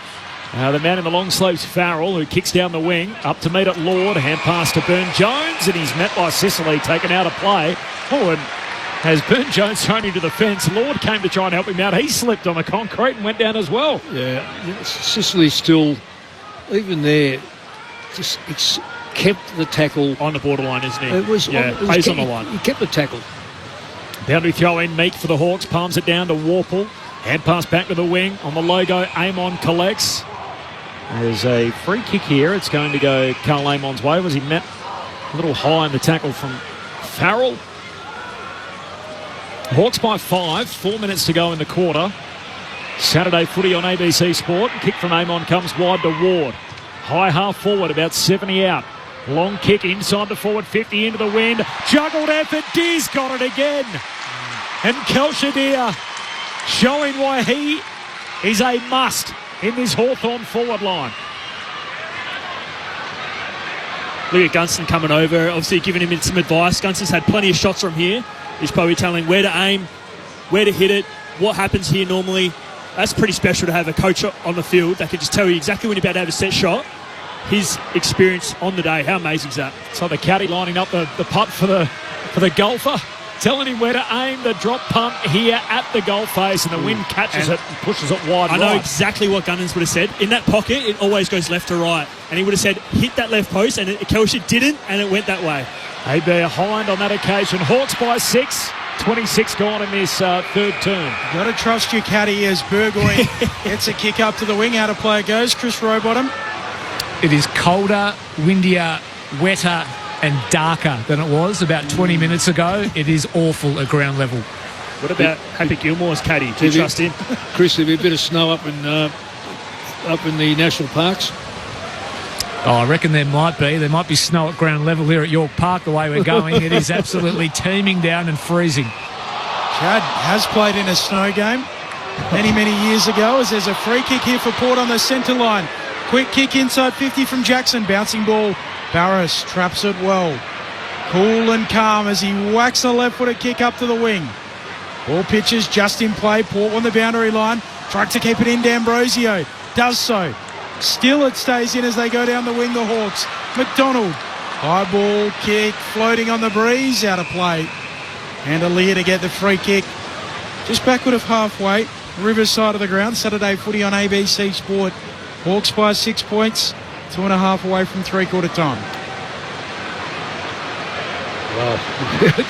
the man in the long sleeves, Farrell, who kicks down the wing. Up to meet at Lord. Hand pass to Burn-Jones, and he's met by Sicily, taken out of play. Oh, and as Burn-Jones thrown into the fence, Lord came to try and help him out. He slipped on the concrete and went down as well. Yeah, Sicily still, even there, it's kept the tackle on the borderline, isn't he? It was plays on the line. He kept the tackle. Boundary throw in, Meek for the Hawks, palms it down to Warple. Hand pass back to the wing. On the logo, Amon collects. There's a free kick here. It's going to go Carl Amon's way. Was he met a little high in the tackle from Farrell? Hawks by 5. 4 minutes to go in the quarter. Saturday footy on ABC Sport. Kick from Amon comes wide to Ward. High half forward, about 70 out. Long kick inside the forward 50 into the wind. Juggled effort. Deer's got it again. And Kelsha Deer showing why he is a must in this Hawthorn forward line. Look at Gunston coming over, obviously giving him some advice. Gunston's had plenty of shots from here. He's probably telling where to aim, where to hit it, what happens here normally. That's pretty special to have a coach on the field that can just tell you exactly when you're about to have a set shot. His experience on the day, how amazing is that? So the caddy lining up the putt for the golfer, telling him where to aim the drop punt here at the goal face, and the wind catches it and pushes it wide. I know exactly what Gunnins would have said. In that pocket, it always goes left to right, and he would have said hit that left post, and Kelsha didn't, and it went that way. A behind on that occasion. Hawks by 6. 26 gone in this third term. Got to trust your caddy as Burgoyne gets a kick up to the wing. Out of play it goes. Chris Rowbottom. It is colder, windier, wetter and darker than it was about 20 minutes ago. It is awful at ground level. What about Happy Gilmore's caddy? Do you trust him? Chris, there'll be a bit of snow up in the national parks. Oh, I reckon there might be. There might be snow at ground level here at York Park the way we're going. It is absolutely teeming down and freezing. Chad has played in a snow game. many years ago, as there's a free kick here for Port on the centre line. Quick kick inside 50 from Jackson. Bouncing ball. Barris traps it well. Cool and calm as he whacks a left-footed kick up to the wing. Ball pitches just in play. Port on the boundary line. Tried to keep it in. D'Ambrosio does so. Still it stays in as they go down the wing, the Hawks. McDonald. High ball kick floating on the breeze. Out of play. And Aaliyah to get the free kick. Just backward of halfway. Rivers side of the ground. Saturday footy on ABC Sport. Hawks by 6 points. 2.5 away from three-quarter time. Wow.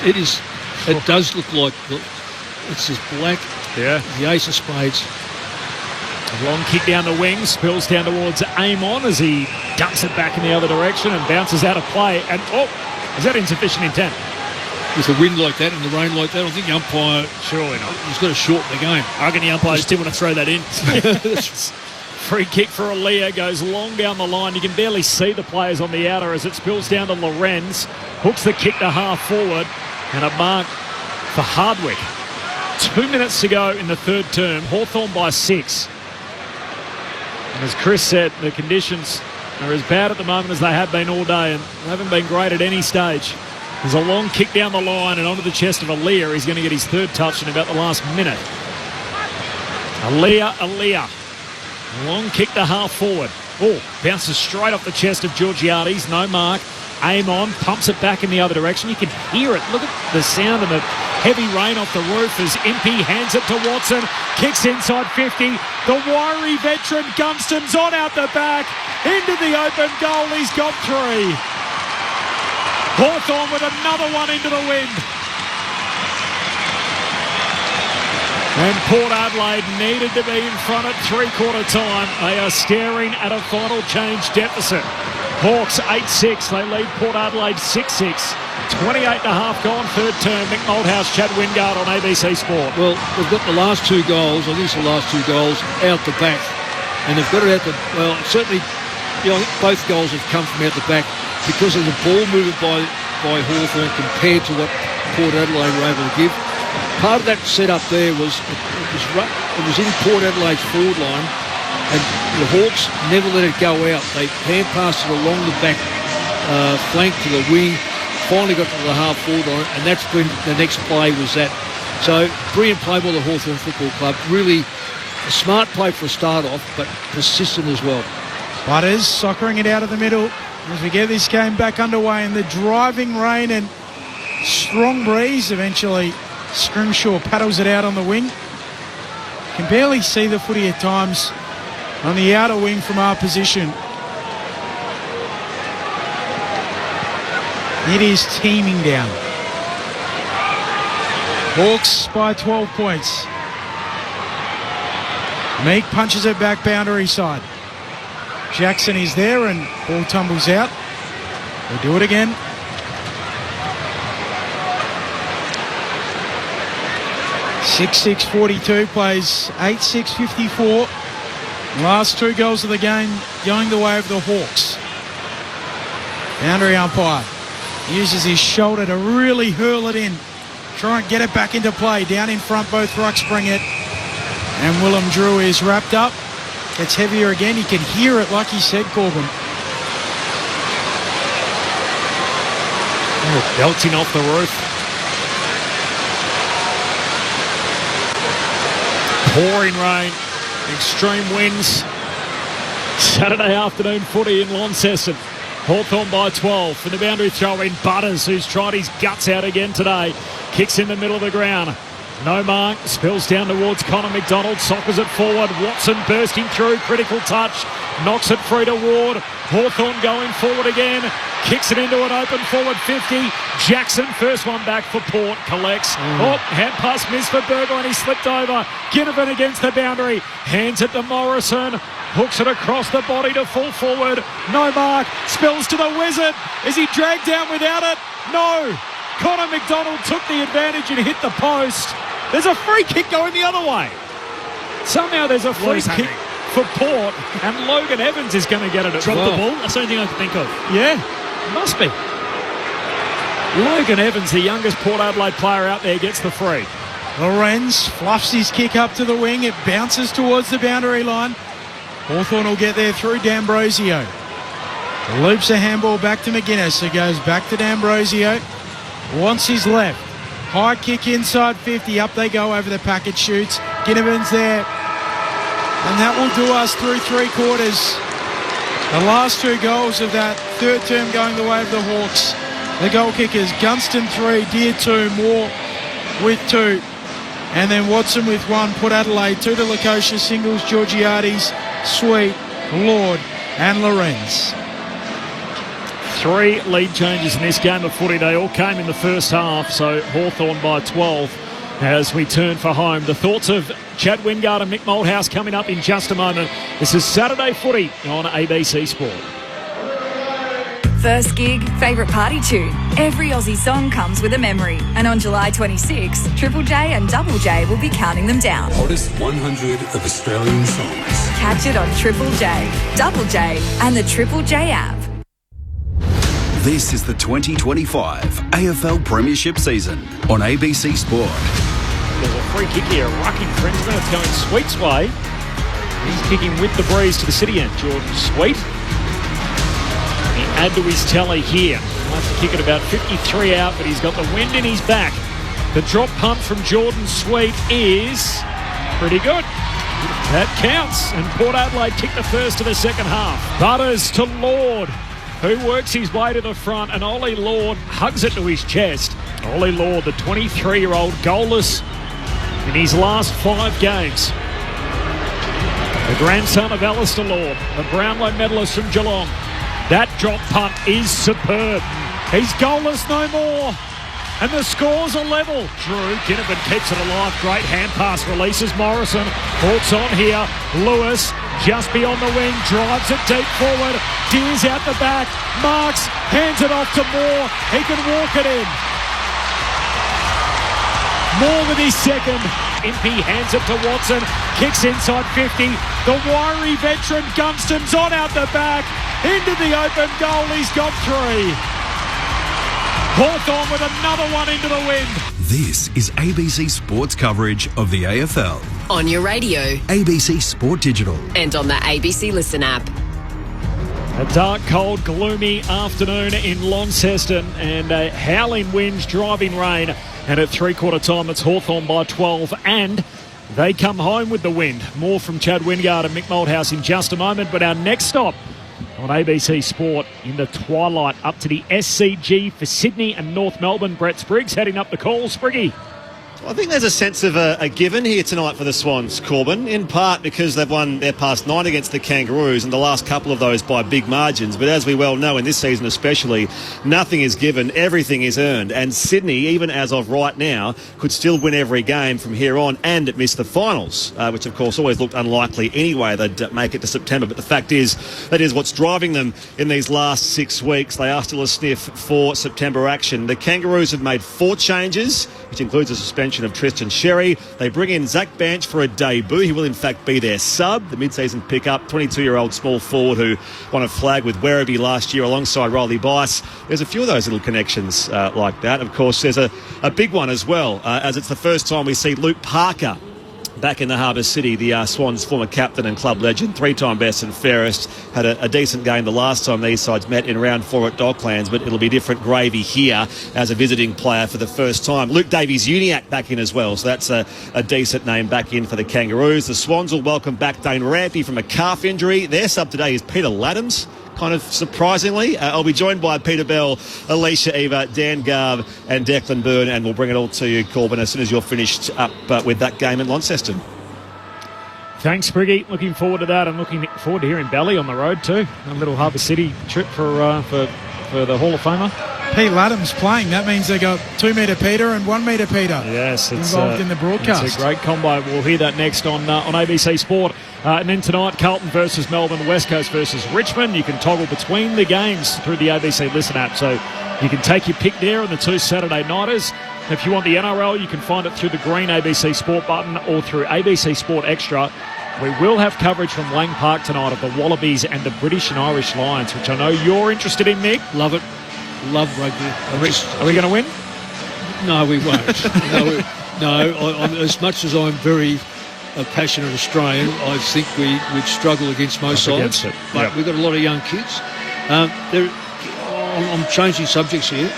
It is. It does look like it's this black. Yeah. The ace of spades. A long kick down the wing, spills down towards Amon as he dumps it back in the other direction and bounces out of play. And, is that insufficient intent? With the wind like that and the rain like that, I think the umpire... Surely not. He's got to shorten the game. I reckon the umpire just didn't want to throw that in. Free kick for Aaliyah, goes long down the line. You can barely see the players on the outer as it spills down to Lorenz. Hooks the kick to half forward. And a mark for Hardwick. 2 minutes to go in the third term. Hawthorn by 6. And as Chris said, the conditions are as bad at the moment as they have been all day, and they haven't been great at any stage. There's a long kick down the line and onto the chest of Aaliyah. He's going to get his third touch in about the last minute. Aaliyah. Long kick to half forward. Bounces straight off the chest of Georgiades. No mark. Amon pumps it back in the other direction. You can hear it. Look at the sound of the heavy rain off the roof as Impey hands it to Watson. Kicks inside 50. The wiry veteran Gunston's on out the back. Into the open goal. He's got 3. Hawthorn with another one into the wind. And Port Adelaide needed to be in front at three-quarter time. They are staring at a final change deficit. Hawks 8-6. They lead Port Adelaide 6-6. 28.5 gone third term. Mick Malthouse, Chad Wingard on ABC Sport. Well, they've got the last 2 goals, I think it's the last 2 goals, out the back. And they've got it out the... Well, certainly, I think both goals have come from out the back because of the ball movement by Hawthorn compared to what Port Adelaide were able to give. Part of that setup there was it was in Port Adelaide's forward line, and the Hawks never let it go out. They hand passed it along the back flank to the wing, finally got to the half forward line, and that's when the next play was that. So brilliant play by the Hawthorn Football Club. Really a smart play for a start off, but persistent as well. Butters soccering it out of the middle as we get this game back underway in the driving rain and strong breeze. Eventually Scrimshaw paddles it out on the wing. Can barely see the footy at times on the outer wing from our position. It is teeming down. Hawks by 12 points. Meek punches it back boundary side. Jackson is there and ball tumbles out. They do it again. (6-6 42) plays 8-6 54. Last 2 goals of the game going the way of the Hawks. Boundary umpire uses his shoulder to really hurl it in. Try and get it back into play. Down in front, both rucks bring it. And Willem Drew is wrapped up. Gets heavier again. You can hear it, like he said, Corbin. Belting off the roof. Pouring rain, extreme winds. Saturday afternoon footy in Launceston. Hawthorn by 12 for the boundary throw in. Butters, who's tried his guts out again today, kicks in the middle of the ground. No mark, spills down towards Connor McDonald, soccers it forward. Watson bursting through, critical touch, knocks it free to Ward. Hawthorn going forward again, kicks it into an open forward 50. Jackson, first one back for Port, collects. Hand pass missed for Burgle and he slipped over. Ginnivan against the boundary, hands it to Morrison, hooks it across the body to full forward. No mark, spills to the Wizard. Is he dragged down without it? No. Connor McDonald took the advantage and hit the post. There's a free kick going the other way. Somehow there's a free kick for Port, and Logan Evans is going to get it. Drop the ball? That's the only thing I can think of. Yeah, must be. Logan Evans, the youngest Port Adelaide player out there, gets the free. Lorenz fluffs his kick up to the wing. It bounces towards the boundary line. Hawthorn will get there through D'Ambrosio. Loops a handball back to McGuinness, who goes back to D'Ambrosio. Wants his left. High kick inside 50. Up they go over the packet shoots. Ginnivan's there. And that will do us through three quarters. The last two goals of that third term going the way of the Hawks. The goal kickers, Gunston 3, Deer 2, Moore with 2. And then Watson with 1, put Adelaide 2 to Lukosha, singles, Georgiades, Sweet, Lord and Lorenz. 3 lead changes in this game of footy. They all came in the first half, so Hawthorn by 12 as we turn for home. The thoughts of Chad Wingard and Mick Malthouse coming up in just a moment. This is Saturday Footy on ABC Sport. First gig, favourite party tune. Every Aussie song comes with a memory. And on July 26, Triple J and Double J will be counting them down. Hottest 100 of Australian songs. Catch it on Triple J, Double J and the Triple J app. This is the 2025 AFL Premiership season on ABC Sport. There's a free kick here, ruck infringement. It's going Sweet's way. He's kicking with the breeze to the city end. Jordan Sweet. He add to his tally here. He'll have to kick it about 53 out, but he's got the wind in his back. The drop punt from Jordan Sweet is pretty good. That counts. And Port Adelaide kick the first of the second half. Butters to Lord, who works his way to the front, and Ollie Lord hugs it to his chest. Ollie Lord, the 23-year-old, goalless in his last 5 games. The grandson of Alistair Lord, the Brownlow medalist from Geelong. That drop punt is superb. He's goalless no more. And the scores are level. Drew Ginnivan keeps it alive. Great hand pass, releases Morrison. Hawks on here. Lewis just beyond the wing, drives it deep forward. Deers out the back. Marks, hands it off to Moore. He can walk it in. More than his second. Impey hands it to Watson. Kicks inside 50. The wiry veteran Gunston's on out the back. Into the open goal. He's got 3. Hawthorn with another one into the wind. This is ABC Sports coverage of the AFL. On your radio. ABC Sport Digital. And on the ABC Listen app. A dark, cold, gloomy afternoon in Launceston and howling winds, driving rain. And at three-quarter time, it's Hawthorn by 12. And they come home with the wind. More from Chad Wingard and Mick Malthouse in just a moment. But our next stop on ABC Sport in the twilight up to the SCG for Sydney and North Melbourne. Brett Spriggs heading up the call. Spriggy. I think there's a sense of a given here tonight for the Swans, Corbin, in part because they've won their past 9 against the Kangaroos and the last couple of those by big margins. But as we well know, in this season especially, nothing is given, everything is earned. And Sydney, even as of right now, could still win every game from here on and miss the finals, which of course always looked unlikely anyway. They'd make it to September. But the fact is, that is what's driving them in these last 6 weeks. They are still a sniff for September action. The Kangaroos have made 4 changes, which includes a suspension of Tristan Sherry. They bring in Zach Banch for a debut. He will in fact be their sub, the mid-season pickup, 22-year-old small forward who won a flag with Werribee last year alongside Riley Bice. There's a few of those little connections like that. Of course, there's a big one as well, as it's the first time we see Luke Parker back in the Harbour City, the Swans' former captain and club legend, 3-time best and fairest. Had a decent game the last time these sides met in round 4 at Docklands, but it'll be different gravy here as a visiting player for the first time. Luke Davies-Uniacke back in as well, so that's a decent name back in for the Kangaroos. The Swans will welcome back Dane Rampy from a calf injury. Their sub today is Peter Laddams, kind of surprisingly. I'll be joined by Peter Bell, Alicia Eva, Dan Garb and Declan Byrne, and we'll bring it all to you, Corbin, as soon as you're finished up with that game in Launceston. Thanks, Spriggy. Looking forward to that. I'm looking forward to hearing Bally on the road too. A little Harbour City trip for the Hall of Famer. Pete Laddams playing. That means they got 2 metre Peter and 1 metre Peter. Yes, it's involved in the broadcast. It's a great combo. We'll hear that next on ABC Sport. And then tonight, Carlton versus Melbourne, West Coast versus Richmond. You can toggle between the games through the ABC Listen app, so you can take your pick there on the 2 Saturday nighters. If you want the NRL, you can find it through the green ABC Sport button or through ABC Sport Extra. We will have coverage from Lang Park tonight of the Wallabies and the British and Irish Lions, which I know you're interested in, Mick. Love it. Love rugby. Are we going to win? No, we won't. No, as much as I'm very a passionate Australian, I think we'd struggle against most sides. But we've got a lot of young kids. I'm changing subjects here,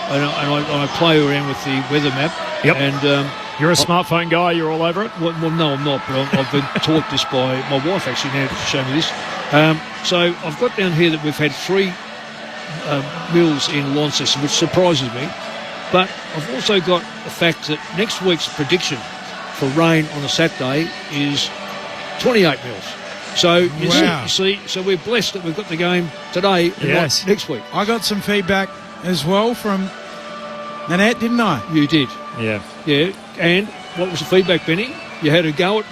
and I play around with the weather map. Yep. And you're a smartphone guy. You're all over it. Well, no, I'm not. But I've been taught this by my wife actually now to show me this. So I've got down here that we've had 3 mills in Launceston, which surprises me. But I've also got the fact that next week's prediction for rain on a Saturday is 28 mils. So you see, so we're blessed that we've got the game today and not next week. I got some feedback as well from Nanette, didn't I? You did. Yeah. Yeah. And what was the feedback, Benny? You had a go at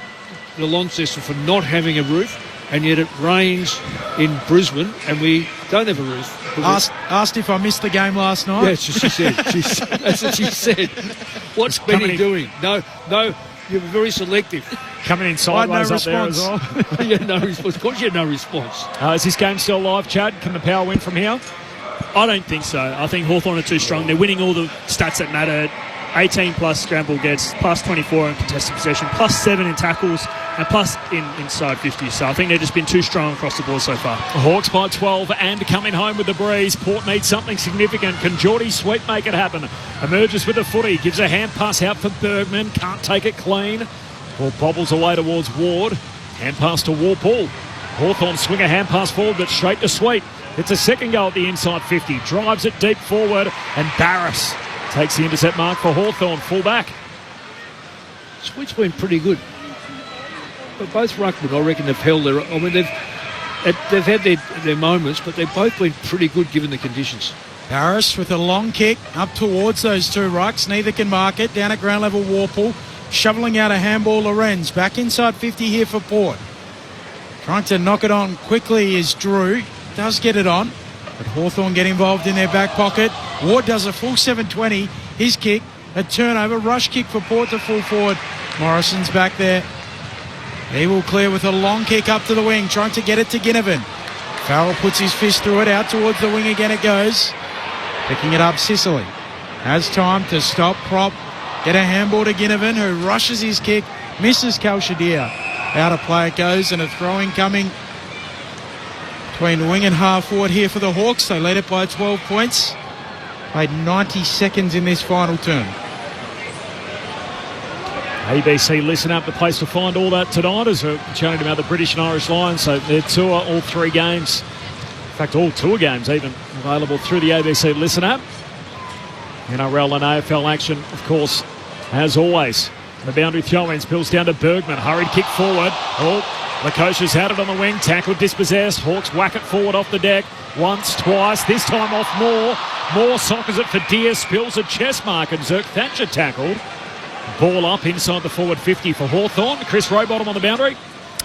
the Launceston for not having a roof, and yet it rains in Brisbane and we don't have a roof. Asked if I missed the game last night. Yes, she said. That's what she said. What's Benny doing? No, you're very selective. Coming in sideways up there as well. You had no response. Of course you had no response. Is this game still live, Chad? Can the Power win from here? I don't think so. I think Hawthorn are too strong. They're winning all the stats that matter. 18 plus scramble gets, plus 24 in contested possession, plus 7 in tackles, and plus inside 50. So I think they've just been too strong across the board so far. Hawks by 12 and coming home with the breeze. Port needs something significant. Can Geordie Sweet make it happen? Emerges with the footy, gives a hand pass out for Bergman. Can't take it clean. Ball bobbles away towards Ward. Hand pass to Warpool. Hawthorn swing a hand pass forward, but straight to Sweet. It's a second goal at the inside 50. Drives it deep forward, and Barris takes the intercept mark for Hawthorn, full-back. Sweet's been pretty good. But both ruckmen, I reckon, have held their... I mean, they've had their moments, but they've both been pretty good given the conditions. Barris with a long kick up towards those 2 rucks. Neither can mark it. Down at ground level, Warpool. Shoveling out a handball, Lorenz. Back inside 50 here for Port. Trying to knock it on quickly is Drew. Does get it on. But Hawthorn get involved in their back pocket. Ward does a full 720. His kick, a turnover, rush kick for Port to full forward. Morrison's back there. He will clear with a long kick up to the wing, trying to get it to Ginnivan. Farrell puts his fist through it, out towards the wing again it goes. Picking it up, Sicily. Has time to stop, prop, get a handball to Ginnivan, who rushes his kick, misses Kalshadir. Out of play it goes, and a throw-in coming between wing and half forward here for the Hawks. They led it by 12 points. Played 90 seconds in this final term. ABC, listen up, the place to find all that tonight as we're chatting about the British and Irish Lions. So their tour, all 3 games, in fact all tour games even, available through the ABC Listen app. NRL and AFL action, of course, as always. The boundary throw-in spills down to Bergman. Hurried kick forward. Lakosha's had it on the wing. Tackled, dispossessed. Hawks whack it forward off the deck. Once, twice. This time off Moore. Moore sockers it for Deer. Spills a chest mark and Zerk Thatcher tackled. Ball up inside the forward 50 for Hawthorn. Chris Rowbottom on the boundary.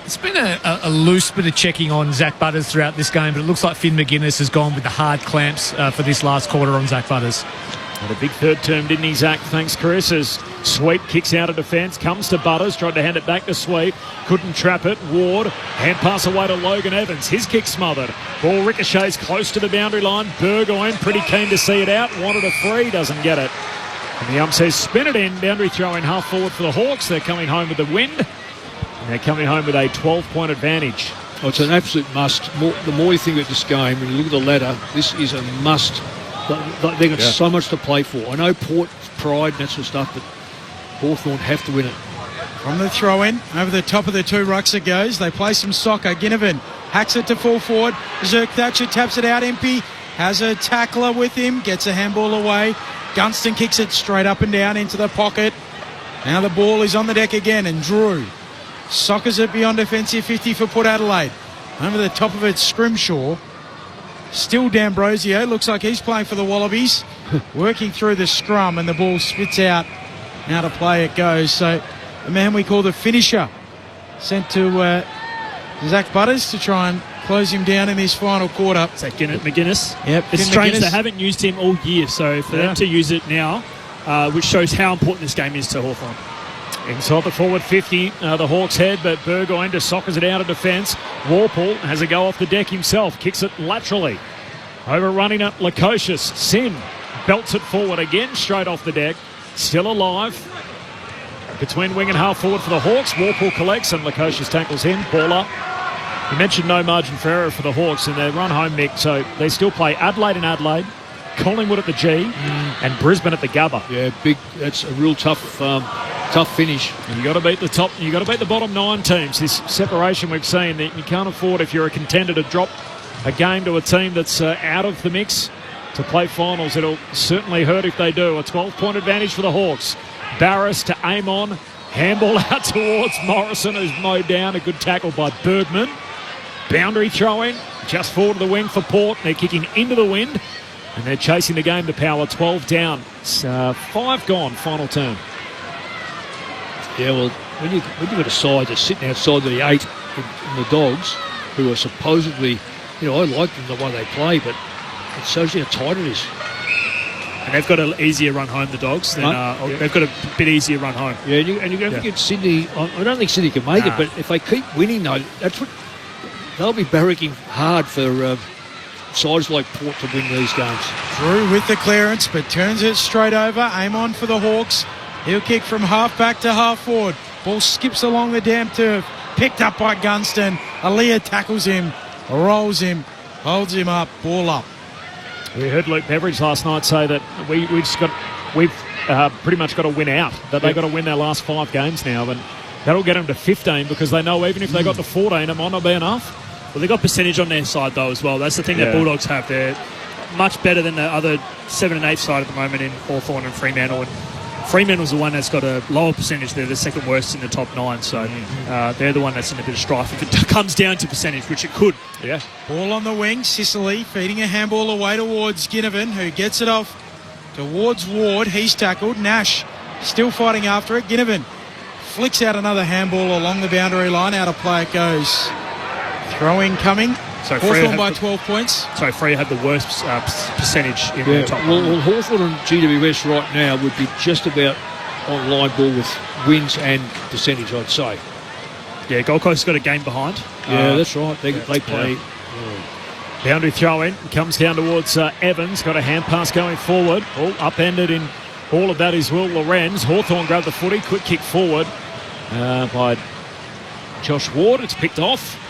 It's been a loose bit of checking on Zach Butters throughout this game, but it looks like Finn McGuinness has gone with the hard clamps for this last quarter on Zach Butters. Had a big third term, didn't he, Zach? Thanks, Chris. As Sweet kicks out of defence, comes to Butters, tried to hand it back to Sweet, couldn't trap it. Ward, hand pass away to Logan Evans. His kick smothered. Ball ricochets close to the boundary line. Burgoyne pretty keen to see it out. Wanted a free, doesn't get it. And the ump says spin it in. Boundary throw in half forward for the Hawks. They're coming home with the win. And they're coming home with a 12-point advantage. Oh, it's an absolute must. The more you think about this game, when you look at the ladder, this is a must. They've got so much to play for. I know Port pride and that sort of stuff, but Hawthorn have to win it. From the throw-in, over the top of the 2 rucks it goes. They play some soccer. Ginnivan hacks it to full forward. Zerk Thatcher taps it out empty. Has a tackler with him. Gets a handball away. Gunston kicks it straight up and down into the pocket. Now the ball is on the deck again, and Drew soccers it beyond defensive 50 for Port Adelaide. Over the top of it, Scrimshaw. Still D'Ambrosio. Looks like he's playing for the Wallabies. Working through the scrum, and the ball spits out. Out of play it goes. So the man we call the finisher sent to Zach Butters to try and close him down in this final quarter. Is that McGuinness? Yep. It's strange they haven't used him all year, so for them to use it now, which shows how important this game is to Hawthorn. Inside the forward 50, the Hawks head, but Burgoyne just soccers it out of defence. Warpool has a go off the deck himself, kicks it laterally. Overrunning it, Lukosius. Sin belts it forward again, straight off the deck. Still alive. between wing and half forward for the Hawks. Warpool collects and Lukosius tackles him. Ball up. You mentioned no margin for error for the Hawks in their run home, Mick, so they still play Adelaide in Adelaide, Collingwood at the G, and Brisbane at the Gabba. Yeah, big. That's a real tough finish. And you got to beat the top. You got to beat the bottom 9 teams. This separation we've seen, that you can't afford if you're a contender to drop a game to a team that's out of the mix to play finals. It'll certainly hurt if they do. A 12-point advantage for the Hawks. Barris to Amon. Handball out towards Morrison, who's mowed down. A good tackle by Bergman. Boundary throw-in just forward to the wing for Port. They're kicking into the wind, and they're chasing the game to power. 12 down. It's 5 gone, final term. Yeah, well, when you've got a side that's sitting outside the 8 in the Dogs, who are supposedly, I like them the way they play, but it shows you how tight it is. And they've got an easier run home, the Dogs. They've got a bit easier run home. Yeah, and you're going to get Sydney. I don't think Sydney can make it, but if they keep winning, though, they'll be barracking hard for sides like Port to win these games. Drew with the clearance, but turns it straight over. Amon for the Hawks. He'll kick from half back to half forward. Ball skips along the damp turf. Picked up by Gunston. Aaliyah tackles him, rolls him, holds him up, ball up. We heard Luke Beveridge last night say that we've pretty much got to win out. That they've got to win their last 5 games now, and that'll get them to 15 because they know even if they got to 14, it might not be enough. Well, they've got percentage on their side though as well. That's the thing that Bulldogs have. They're much better than the other 7 and 8 side at the moment in Hawthorn and Fremantle. And Fremantle's the one that's got a lower percentage. They're the second worst in the top 9, so they're the one that's in a bit of strife if it comes down to percentage, which it could. Yeah. Ball on the wing, Sicily feeding a handball away towards Ginnivan, who gets it off towards Ward. He's tackled. Nash still fighting after it. Ginnivan flicks out another handball along the boundary line. Out of play it goes. Throwing coming. So Hawthorn by 12 points. So Freo have the worst percentage in the top 9. Well, Hawthorn and GWS right now would be just about on line ball with wins and percentage, I'd say. Yeah, Gold Coast got a game behind. Yeah, that's right. They play. Yeah. Boundary throw in. Comes down towards Evans. Got a hand pass going forward. Oh, upended in all of that is Will Lorenz. Hawthorn grabbed the footy. Quick kick forward by Josh Ward. It's picked off.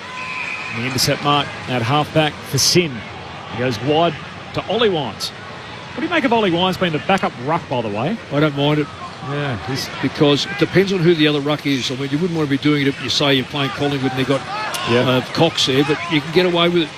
And the intercept mark at half-back for Sin. He goes wide to Ollie Wines. What do you make of Ollie Wines being the backup ruck, by the way? I don't mind it. Yeah, because it depends on who the other ruck is. I mean, you wouldn't want to be doing it if you say you're playing Collingwood and you've got Cox there, but you can get away with it.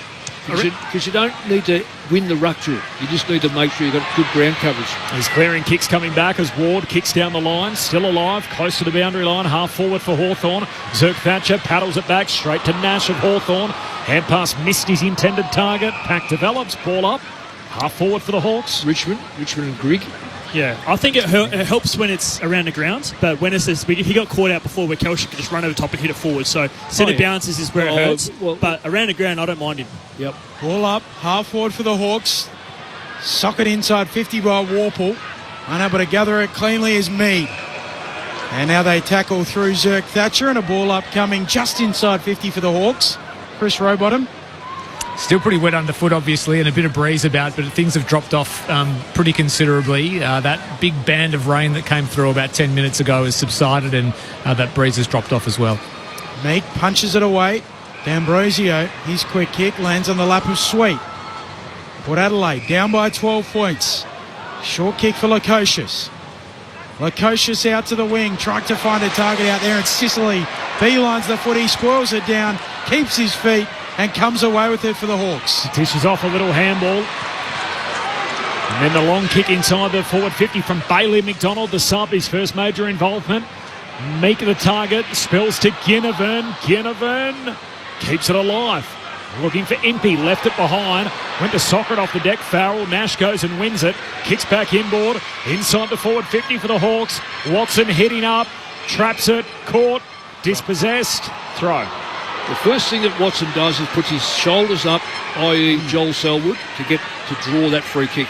Because you don't need to win the ruck drill. You just need to make sure you've got good ground coverage. He's clearing kicks coming back as Ward kicks down the line. Still alive, close to the boundary line. Half forward for Hawthorn. Zerk Thatcher paddles it back straight to Nash of Hawthorn. Hand pass missed his intended target. Pack develops, ball up. Half forward for the Hawks. Richmond and Grigg. Yeah, I think it helps when it's around the ground, but when it's he got caught out before where Kelsh could just run over top and hit it forward. So centre bounces is where it hurts, but around the ground I don't mind him. Yep. Ball up, half forward for the Hawks. Socket inside 50 by Warple. Unable to gather it cleanly is Mead. And now they tackle through Zerk Thatcher and a ball up coming just inside 50 for the Hawks. Chris Rowbottom. Still pretty wet underfoot, obviously, and a bit of breeze about, but things have dropped off pretty considerably. That big band of rain that came through about 10 minutes ago has subsided, and that breeze has dropped off as well. Meek punches it away. D'Ambrosio, his quick kick, lands on the lap of Sweet. Port Adelaide down by 12 points. Short kick for Lukosius. Lukosius out to the wing, trying to find a target out there, and Sicily beelines the footy, spoils it down, keeps his feet, and comes away with it for the Hawks. Dishes off a little handball. And then the long kick inside the forward 50 from Bailey McDonald, the sub, his first major involvement. Meek the target, spills to Ginnivan. Ginnivan keeps it alive. Looking for Impey, left it behind. Went to socker it off the deck. Farrell, Nash goes and wins it. Kicks back inboard. Inside the forward 50 for the Hawks. Watson hitting up. Traps it. Caught. Dispossessed. Throw. The first thing that Watson does is puts his shoulders up, i.e. Joel Selwood, to get to draw that free kick.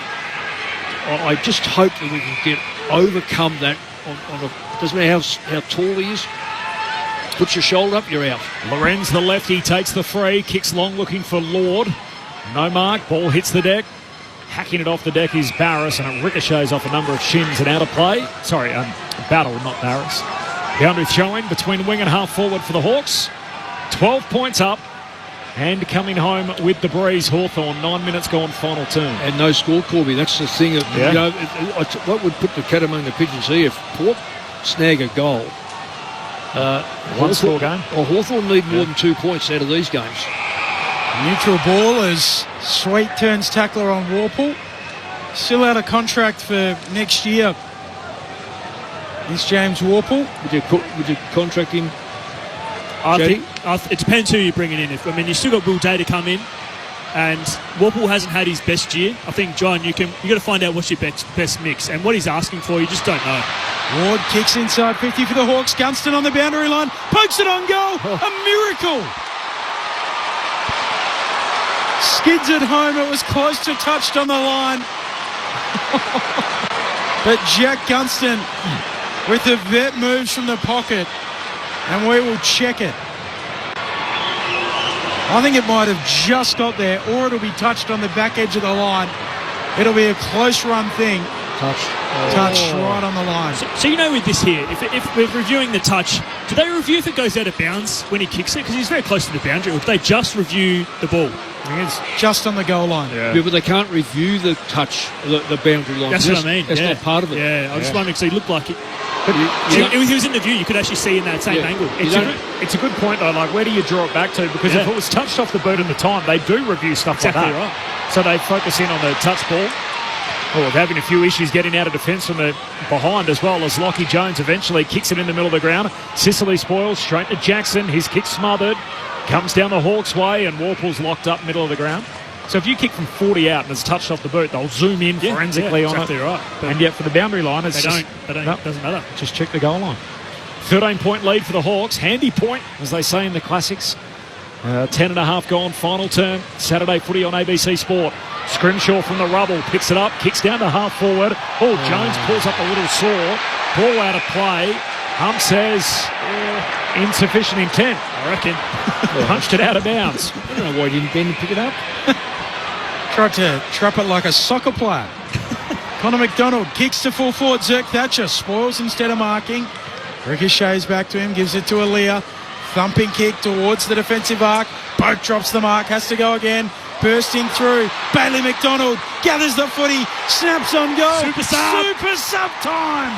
I just hope that we can overcome that on a, doesn't matter how tall he is. Put your shoulder up, you're out. Lorenz, the lefty, takes the free, kicks long looking for Lord. No mark, ball hits the deck. Hacking it off the deck is Barris, and it ricochets off a number of shins and out of play. Sorry, Battle, not Barris. Boundary throwing between wing and half forward for the Hawks. 12 points up and coming home with the breeze, Hawthorn. 9 minutes gone, final turn. And no score, Corby. That's the thing. Yeah. You know, what would put the cat among the pigeons here if Port snag a goal? One score game. Or Hawthorn need more than 2 points out of these games. Neutral ball as Sweet turns tackler on Warple. Still out of contract for next year. Is James Warple. Would you contract him? I think it depends who you're bringing in. You still got Will Day to come in, and Warple hasn't had his best year. I think, John, you got to find out what's your best mix, and what he's asking for, you just don't know. Ward kicks inside 50 for the Hawks. Gunston on the boundary line, pokes it on goal. A miracle. Skids it home. It was close to touched on the line. But Jack Gunston with the vet moves from the pocket, and we will check it. I think it might have just got there, or it'll be touched on the back edge of the line. It'll be a close run thing. Touched right on the line. So you know, with this here, if we're reviewing the touch, do they review if it goes out of bounds when he kicks it? Because he's very close to the boundary. Or do they just review the ball? I think it's just on the goal line. Yeah, but they can't review the touch, the boundary line. That's what I mean. That's not part of it. Yeah, I just wondering because he looked like it. If he was in the view, you could actually see in that same angle. It's a good point, though. Like, where do you draw it back to? Because if it was touched off the boot in the time, they do review stuff like that. Right. So they focus in on the touch ball. Oh, they're having a few issues getting out of defence from the behind, as well as Lockie Jones eventually kicks it in the middle of the ground. Sicily spoils straight to Jackson. His kick smothered. Comes down the Hawks' way, and Warple's locked up middle of the ground. So if you kick from 40 out and it's touched off the boot, they'll zoom in forensically on it. Right. And yet for the boundary line, They don't. It doesn't matter. Just check the goal line. 13-point lead for the Hawks. Handy point, as they say in the classics. 10.5 gone, final turn. Saturday footy on ABC Sport. Scrimshaw from the rubble, picks it up, kicks down to half forward. Jones pulls up a little sore. Ball out of play. Hump says insufficient intent, I reckon. Punched it out of bounds. I don't know why he didn't bend and pick it up. Tried to trap it like a soccer player. Connor McDonald kicks to full forward. Zerk Thatcher spoils instead of marking. Ricochets back to him, gives it to Aaliyah. Thumping kick towards the defensive arc. Boat drops the mark, has to go again. Bursting through. Bailey McDonald gathers the footy, snaps on goal. Super sub. Super sub time.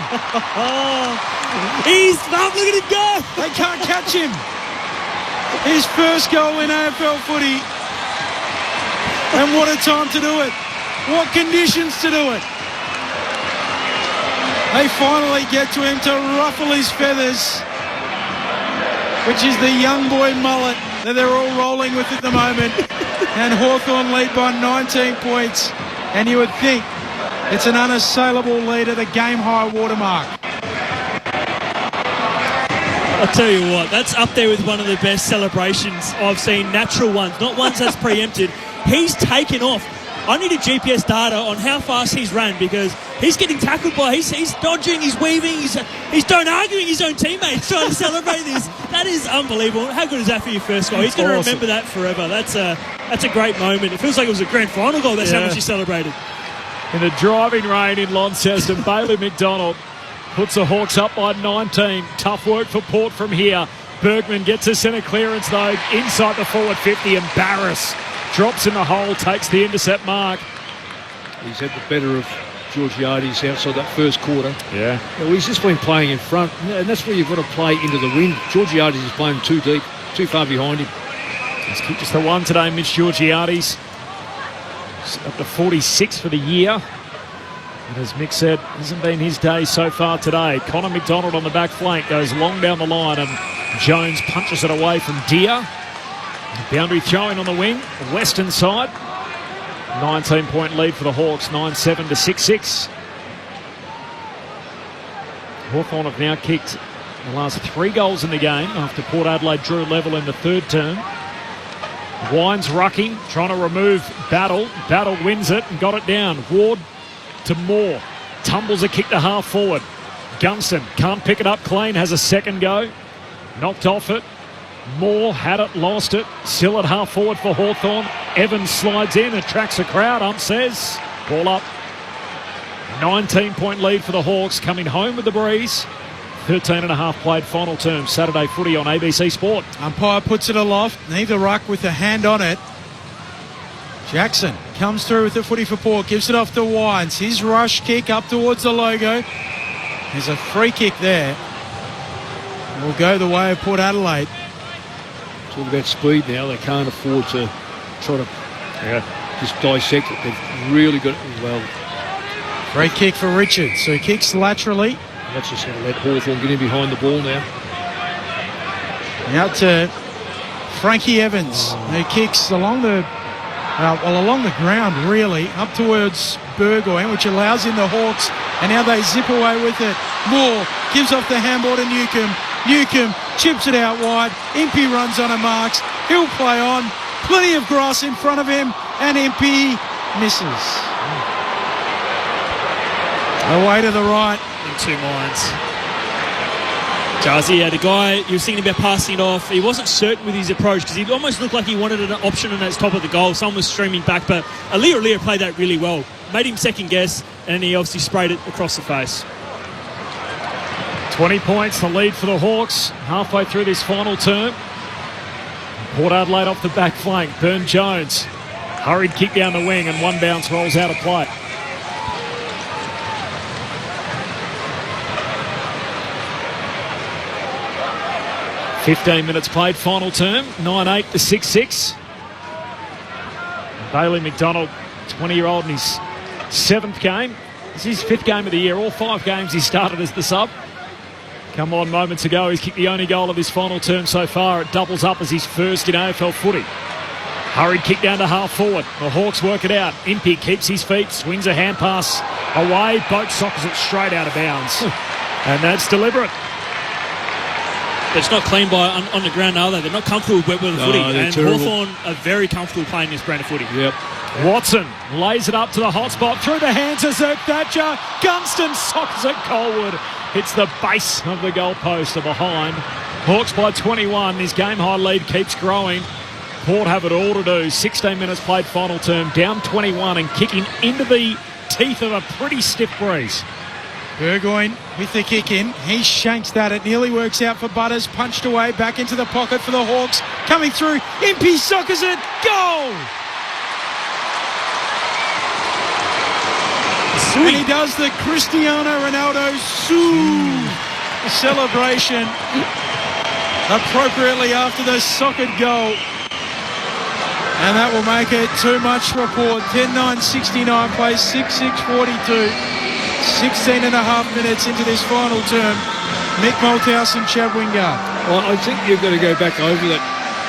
He's not. Look at him go. They can't catch him. His first goal in AFL footy. And what a time to do it. What conditions to do it. They finally get to him to ruffle his feathers, which is the young boy mullet that they're all rolling with at the moment. And Hawthorn lead by 19 points. And you would think it's an unassailable lead at the game-high watermark. I'll tell you what, that's up there with one of the best celebrations I've seen. Natural ones, not ones that's preempted. He's taken off. I need a GPS data on how fast he's ran, because he's getting tackled by, he's dodging, he's weaving, he's don't arguing his own teammates trying to celebrate this. That is unbelievable. How good is that for your first goal? He's going to remember that forever. That's a great moment. It feels like it was a grand final goal. That's how much he celebrated. In the driving rain in Launceston, Bailey McDonald puts the Hawks up by 19. Tough work for Port from here. Bergman gets a centre clearance, though, inside the forward 50, and Barris drops in the hole, takes the intercept mark. He's had the better of Georgiades outside that first quarter. Yeah. Well, he's just been playing in front, and that's where you've got to play into the wind. Georgiades is playing too deep, too far behind him. He's kicked just the one today, Mitch Georgiades. Up to 46 for the year. And as Mick said, hasn't been his day so far today. Connor McDonald on the back flank goes long down the line, and Jones punches it away from Deer. Boundary throwing on the wing, western side. 19-point lead for the Hawks, 9-7 to 6-6. Hawthorn have now kicked the last 3 goals in the game after Port Adelaide drew level in the third term. Wines rucking, trying to remove Battle. Battle wins it and got it down. Ward to Moore. Tumbles a kick to half forward. Gunston can't pick it up clean, has a second go. Knocked off it. Moore had it, lost it. Still at half forward for Hawthorn. Evans slides in, attracts a crowd. Ump says, ball up. 19-point lead for the Hawks, coming home with the breeze. 13.5 played final term. Saturday footy on ABC Sport. Umpire puts it aloft. Neither ruck with a hand on it. Jackson comes through with the footy for Port. Gives it off to Wines. His rush kick up towards the logo. There's a free kick there. It will go the way of Port Adelaide. It's all about speed now. They can't afford to try to just dissect it. They've really got it as well. Free kick for Richards. So he kicks laterally. That's just going to let Hawthorn get in behind the ball now. Out to Frankie Evans, who kicks along the ground, really, up towards Burgoyne, which allows in the Hawks, and now they zip away with it. Moore gives off the handball to Newcomb. Newcomb chips it out wide. Impey runs on a marks. He'll play on. Plenty of grass in front of him, and Impey misses. Away to the right. In 2 minds. Jazzy, the guy, you were thinking about passing it off. He wasn't certain with his approach because he almost looked like he wanted an option on that top of the goal. Someone was streaming back, but Alia played that really well. Made him second guess, and he obviously sprayed it across the face. 20 points, the lead for the Hawks halfway through this final term. Port Adelaide off the back flank. Burn-Jones. Hurried kick down the wing, and one bounce rolls out of play. .15 played, final term, 9-8 to 6-6. Bailey McDonald, 20-year-old in his 7th game. This is his 5th game of the year. All 5 games he started as the sub. Come on, moments ago, he's kicked the only goal of his final term so far. It doubles up as his first in AFL footy. Hurried kick down to half forward. The Hawks work it out. Impey keeps his feet, swings a hand pass away. Boat sockers it straight out of bounds. And that's deliberate. It's not clean on the ground, are they? They're not comfortable with the footy. And terrible. Hawthorn are very comfortable playing this brand of footy. Yep. Watson lays it up to the hot spot through the hands of Zerk Thatcher. Gunston sockers it Colwood. Hits the base of the goalpost or behind. Hawks by 21. His game-high lead keeps growing. Port have it all to do. 16 minutes played final term. Down 21 and kicking into the teeth of a pretty stiff breeze. Burgoyne with the kick in. He shanks that. It nearly works out for Butters. Punched away. Back into the pocket for the Hawks. Coming through. Impey sockers it. Goal! And he does the Cristiano Ronaldo celebration appropriately after the soccered goal. And that will make it too much for Port. 10-9-69 plays 6-6-42. 16 and a half minutes into this final term. Mick Malthouse and Chad Wingard. Well, I think you've got to go back over that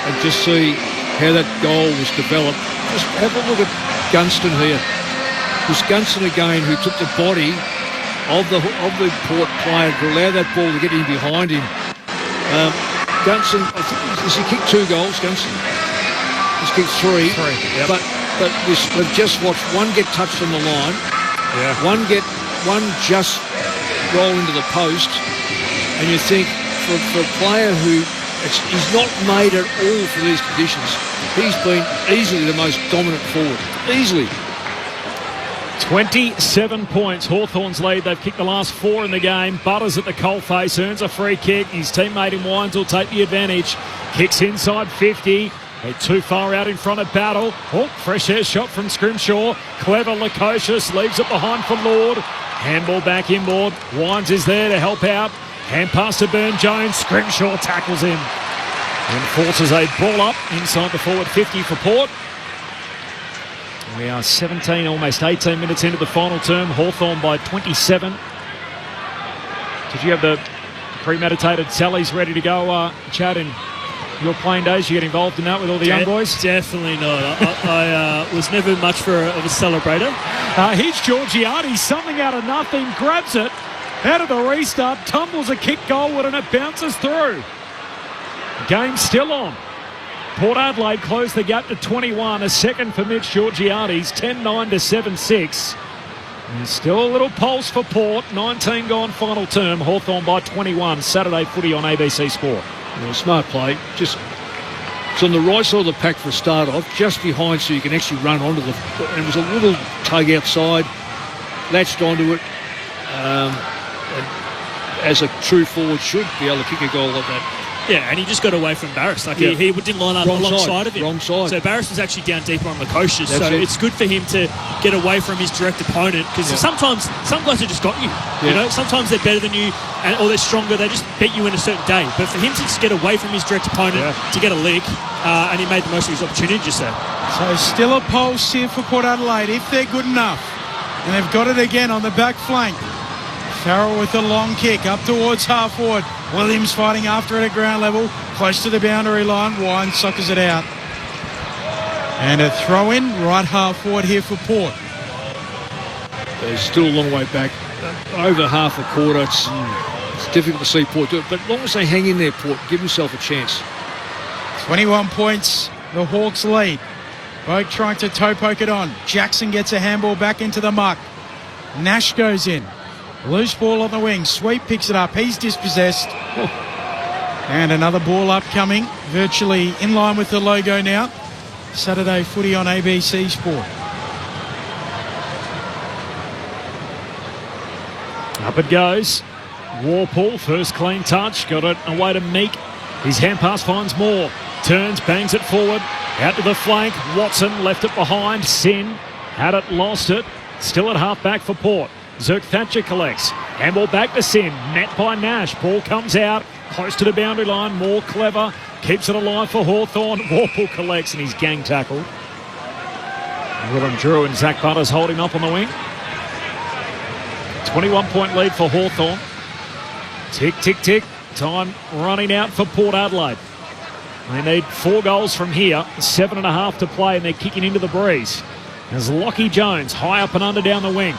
and just see how that goal was developed. Just have a look at Gunston here. It was Gunston again who took the body of the Port player to allow that ball to get in behind him. Gunston, I think, has he kicked 2 goals, Gunston? He's kicked 3. Yep. But we've just watched one get touched on the line. Yeah. One just roll into the post, and you think for a player who he's not made at all for these conditions, he's been easily the most dominant forward. Easily. 27 points, Hawthorn's lead. They've kicked the last 4 in the game. Butters at the coalface, earns a free kick. His teammate in Wines will take the advantage. Kicks inside 50. They're too far out in front of Battle. Oh, fresh air shot from Scrimshaw. Clever Lukosius leaves it behind for Lord. Handball back inboard. Wines is there to help out. Hand pass to Burn-Jones. Scrimshaw tackles him and forces a ball up inside the forward 50 for Port. We are 17, almost 18 minutes into the final term. Hawthorn by 27. Did you have the premeditated tallies ready to go, Chad, in your playing days? You get involved in that with all the young boys? Definitely not. I was never much of a celebrator. Here's Georgiades, something out of nothing, grabs it out of the restart, tumbles a kick goalward, and it bounces through. Game still on. Port Adelaide closed the gap to 21. A second for Mitch Georgiades, 10-9 to 7-6. And still a little pulse for Port. 19 gone final term. Hawthorn by 21. Saturday footy on ABC Sport. Yeah, smart play. Just it's on the right side of the pack for a start off, just behind, so you can actually run onto the. And it was a little tug outside, latched onto it. And as a true forward should be able to kick a goal like that. Yeah, and he just got away from Barris. Like he didn't line up Wrong alongside of him. Wrong side. So Barris was actually down deeper on the coasters. That's So it. it's good for him to get away from his direct opponent because sometimes some guys have just got you. You know, sometimes they're better than you or they're stronger. They just beat you in a certain day. But for him to just get away from his direct opponent to get a lick, and he made the most of his opportunity just there. So still a pulse here for Port Adelaide if they're good enough. And they've got it again on the back flank. Farrell with a long kick up towards half forward. Williams fighting after it at ground level, close to the boundary line. Wine suckers it out. And a throw in right half forward here for Port. They're still a long way back. Over half a quarter, it's difficult to see Port do it. But as long as they hang in there, Port, give themselves a chance. 21 points, the Hawks lead. Boak trying to toe poke it on. Jackson gets a handball back into the muck. Nash goes in. Loose ball on the wing. Sweep picks it up. He's dispossessed. And another ball upcoming. Virtually in line with the logo now. Saturday footy on ABC Sport. Up it goes. Warpool, first clean touch. Got it away to Meek. His hand pass finds Moore. Turns, bangs it forward. Out to the flank. Watson left it behind. Sin had it, lost it. Still at half back for Port. Zerk Thatcher collects. Handball back to Sin. Met by Nash. Ball comes out. Close to the boundary line. More clever. Keeps it alive for Hawthorn. Warpool collects and he's gang tackled. Willem Drew and Zach Butters holding up on the wing. 21-point lead for Hawthorn. Tick, tick, tick. Time running out for Port Adelaide. They need 4 goals from here. 7.5 to play and they're kicking into the breeze. There's Lockie Jones high up and under down the wing.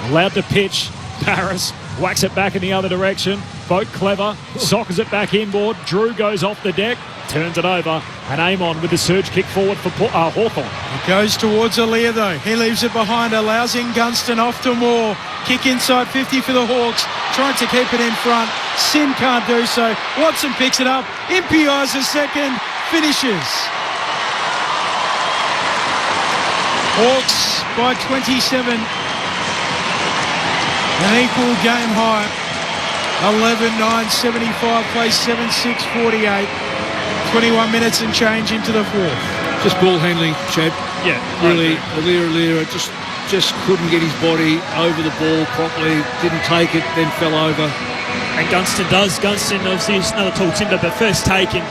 Allowed to pitch. Paris whacks it back in the other direction. Boat clever. Sockers it back inboard. Drew goes off the deck. Turns it over. And Amon with the surge kick forward for Hawthorn. It goes towards Aaliyah though. He leaves it behind. Allows in Gunston off to Moore. Kick inside 50 for the Hawks. Trying to keep it in front. Sin can't do so. Watson picks it up. Impi's a second. Finishes. Hawks by 27. An equal game high. 11-9-75, play 7-6, 48. 21 minutes and change into the fourth. Just ball handling, Chad. Yeah. Really, Alira just couldn't get his body over the ball properly. Didn't take it, then fell over. And Gunston does. Gunston obviously is another tall timber, but first taken.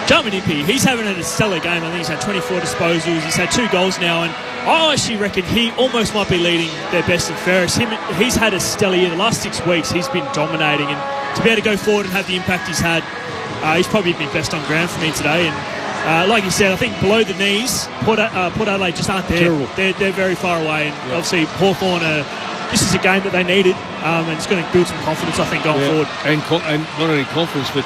Jarman Impey, he's having a stellar game. I think he's had 24 disposals. He's had 2 goals now, and I actually reckon he almost might be leading their best and fairest. He's had a stellar year. The last 6 weeks, he's been dominating, and to be able to go forward and have the impact he's had, he's probably been best on ground for me today. And like you said, I think below the knees, Port Adelaide just aren't there. They're very far away, and obviously Hawthorn, this is a game that they needed, and it's going to build some confidence, I think, going forward. And not only confidence, but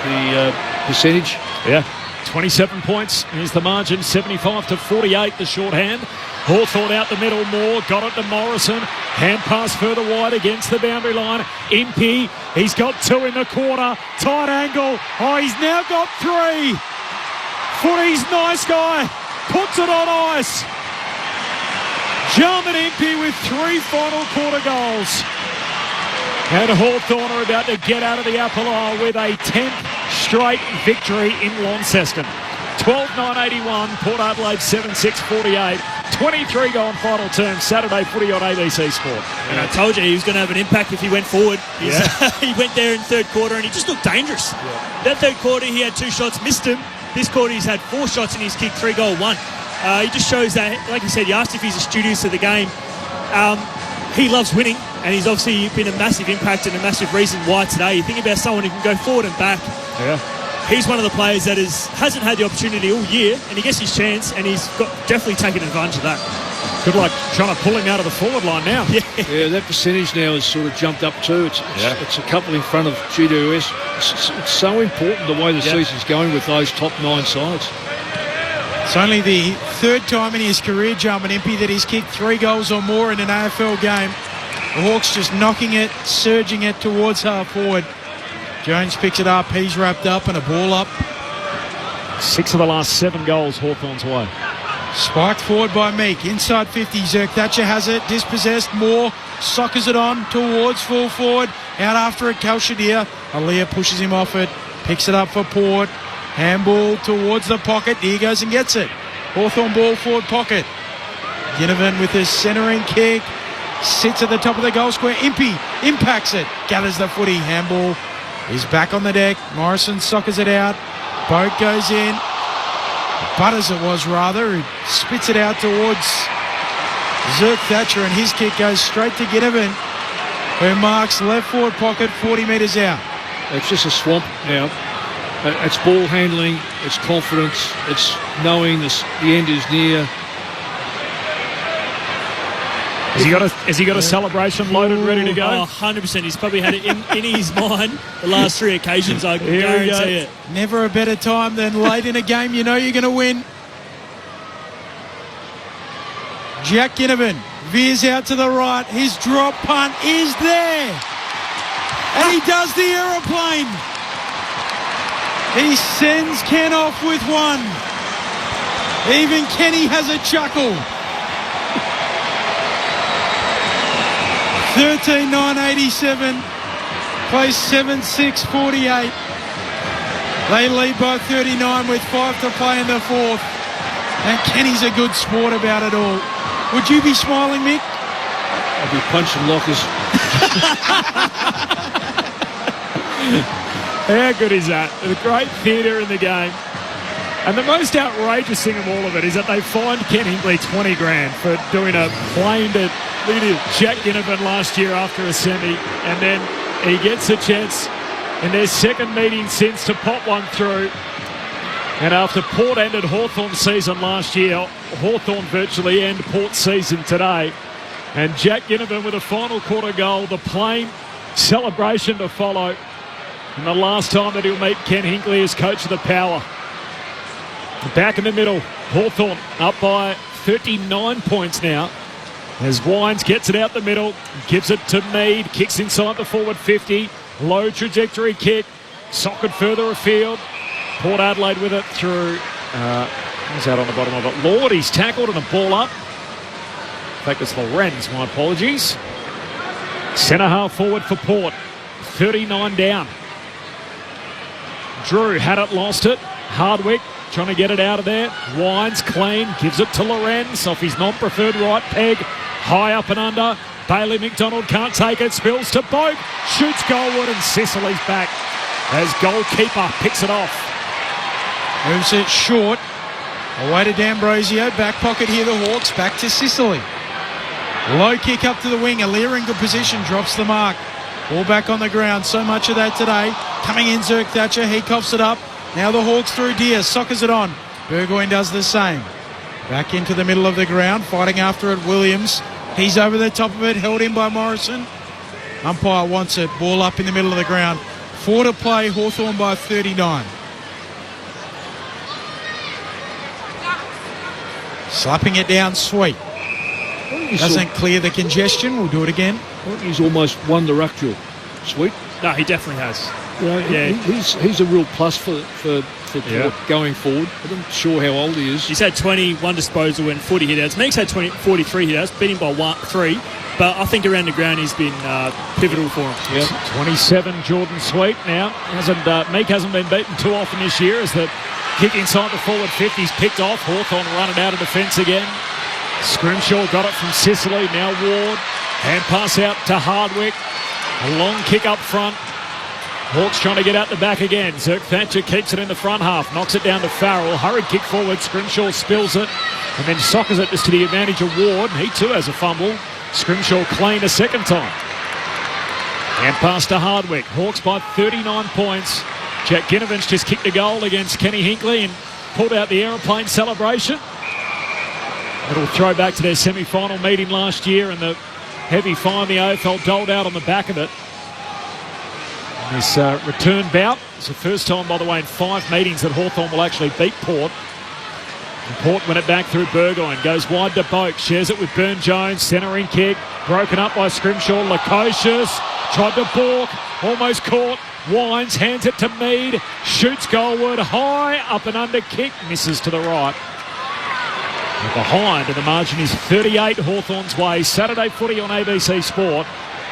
the percentage. Yeah. 27 points is the margin, 75 to 48, the shorthand. Hawthorn out the middle, Moore got it to Morrison. Hand pass further wide against the boundary line. Impey, he's got 2 in the quarter. Tight angle. Oh, he's now got 3. Footy's nice guy. Puts it on ice. Jarman Impey with 3 final quarter goals. And Hawthorn are about to get out of the upper aisle with a 10th straight victory in Launceston. 12-9-81, Port Adelaide 7-6-48. 23 gone final term, Saturday footy on ABC Sport. And I told you he was going to have an impact if he went forward. He went there in third quarter and he just looked dangerous. That third quarter he had 2 shots, missed him. This quarter he's had 4 shots and he's kicked 3 goal 1. He just shows that, like you said, you asked if he's a studious of the game. He loves winning, and he's obviously been a massive impact and a massive reason why today. You think about someone who can go forward and back. Yeah. He's one of the players that hasn't had the opportunity all year, and he gets his chance, and he's definitely taken advantage of that. Good luck trying to pull him out of the forward line now. Yeah, that percentage now has sort of jumped up too. It's a couple in front of GWS. It's so important the way the season's going with those top 9 sides. It's only the 3rd time in his career, Jarman Impey, that he's kicked 3 goals or more in an AFL game. The Hawks just knocking it, surging it towards half forward. Jones picks it up, he's wrapped up and a ball up. 6 of the last 7 goals Hawthorn's way. Spiked forward by Meek. Inside 50. Zerk Thatcher has it. Dispossessed. Moore soccers it on towards full forward. Out after it, Kalshadir. Aaliyah pushes him off it. Picks it up for Port. Handball towards the pocket. Deer goes and gets it. Hawthorn ball forward pocket. Ginnivan with his centering kick. Sits at the top of the goal square. Impey impacts it. Gathers the footy. Handball is back on the deck. Morrison soccers it out. Boat goes in. Butters it was rather. He spits it out towards Zerk Thatcher, and his kick goes straight to Ginnivan, who marks left forward pocket 40 metres out. It's just a swamp now. It's ball handling, it's confidence, it's knowing the end is near. Has he got a celebration loaded, ready to go? Oh, 100%. He's probably had it in his mind the last 3 occasions, I can guarantee it. Never a better time than late in a game. You know you're going to win. Jack Ginnivan veers out to the right. His drop punt is there. And he does the aeroplane. He sends Ken off with one. Even Kenny has a chuckle. 13-9-87. Plays 7-6-48. They lead by 39 with 5 to play in the fourth. And Kenny's a good sport about it all. Would you be smiling, Mick? I'll be punching lockers. How good is that? The great theatre in the game. And the most outrageous thing of all of it is that they fined Ken Hinkley 20 grand for doing a plane to Jack Ginnivan last year after a semi, and then he gets a chance in their second meeting since to pop one through. And after Port ended Hawthorn's season last year, Hawthorn virtually end Port's season today. And Jack Ginnivan with a final quarter goal, the plane celebration to follow. And the last time that he'll meet Ken Hinkley as coach of the Power. Back in the middle, Hawthorn up by 39 points now. As Wines gets it out the middle, gives it to Mead, kicks inside the forward 50. Low trajectory kick, socket further afield. Port Adelaide with it through, who's out on the bottom of it? Lord, he's tackled and a ball up. In fact, it's Lorenz, my apologies. Centre half forward for Port, 39 down. Drew had it, lost it. Hardwick trying to get it out of there. Wines clean, gives it to Lorenz off his non-preferred right peg. High up and under. Bailey McDonald can't take it. Spills to Boak. Shoots goalward and Sicily's back as goalkeeper picks it off. Moves it short. Away to D'Ambrosio. Back pocket here, the Hawks. Back to Sicily. Low kick up to the wing. Aaliyah in good position. Drops the mark. Ball back on the ground. So much of that today. Coming in, Zerk Thatcher. He coughs it up. Now the Hawks through Diaz. Soccers it on. Burgoyne does the same. Back into the middle of the ground. Fighting after it, Williams. He's over the top of it. Held in by Morrison. Umpire wants it. Ball up in the middle of the ground. 4 to play. Hawthorn by 39. Slapping it down, Sweet. Doesn't clear the congestion. We'll do it again. I think he's almost won the ruck duel. Sweet. No, he definitely has. You know, he's a real plus for Port going forward. I'm not sure how old he is. He's had 21 disposal and 40 hit-outs. Meek's had 43 hit-outs, beat him by 3. But I think around the ground he's been pivotal for him. Yeah. 27, Jordan Sweet now. Meek hasn't been beaten too often this year as the kick inside the forward 50's picked off. Hawthorn running out of defence again. Scrimshaw got it from Sicily. Now Ward. Hand pass out to Hardwick. A long kick up front. Hawks trying to get out the back again. Zerk Thatcher keeps it in the front half. Knocks it down to Farrell. Hurried kick forward. Scrimshaw spills it. And then soccers it just to the advantage of Ward. He too has a fumble. Scrimshaw clean a second time. And pass to Hardwick. Hawks by 39 points. Jack Ginnivan's just kicked a goal against Kenny Hinkley and pulled out the aeroplane celebration. It'll throw back to their semi-final meeting last year and the heavy fine the AFL doled out on the back of it. And this return bout is the first time, by the way, in 5 meetings that Hawthorn will actually beat Port. And Port win it back through Burgoyne. Goes wide to Boak. Shares it with Burn-Jones. Centering kick. Broken up by Scrimshaw. Lukosius tried to balk. Almost caught. Wines hands it to Mead. Shoots goalward. High. Up and under kick. Misses to the right. They're behind, and the margin is 38 Hawthorn's way. Saturday footy on ABC Sport.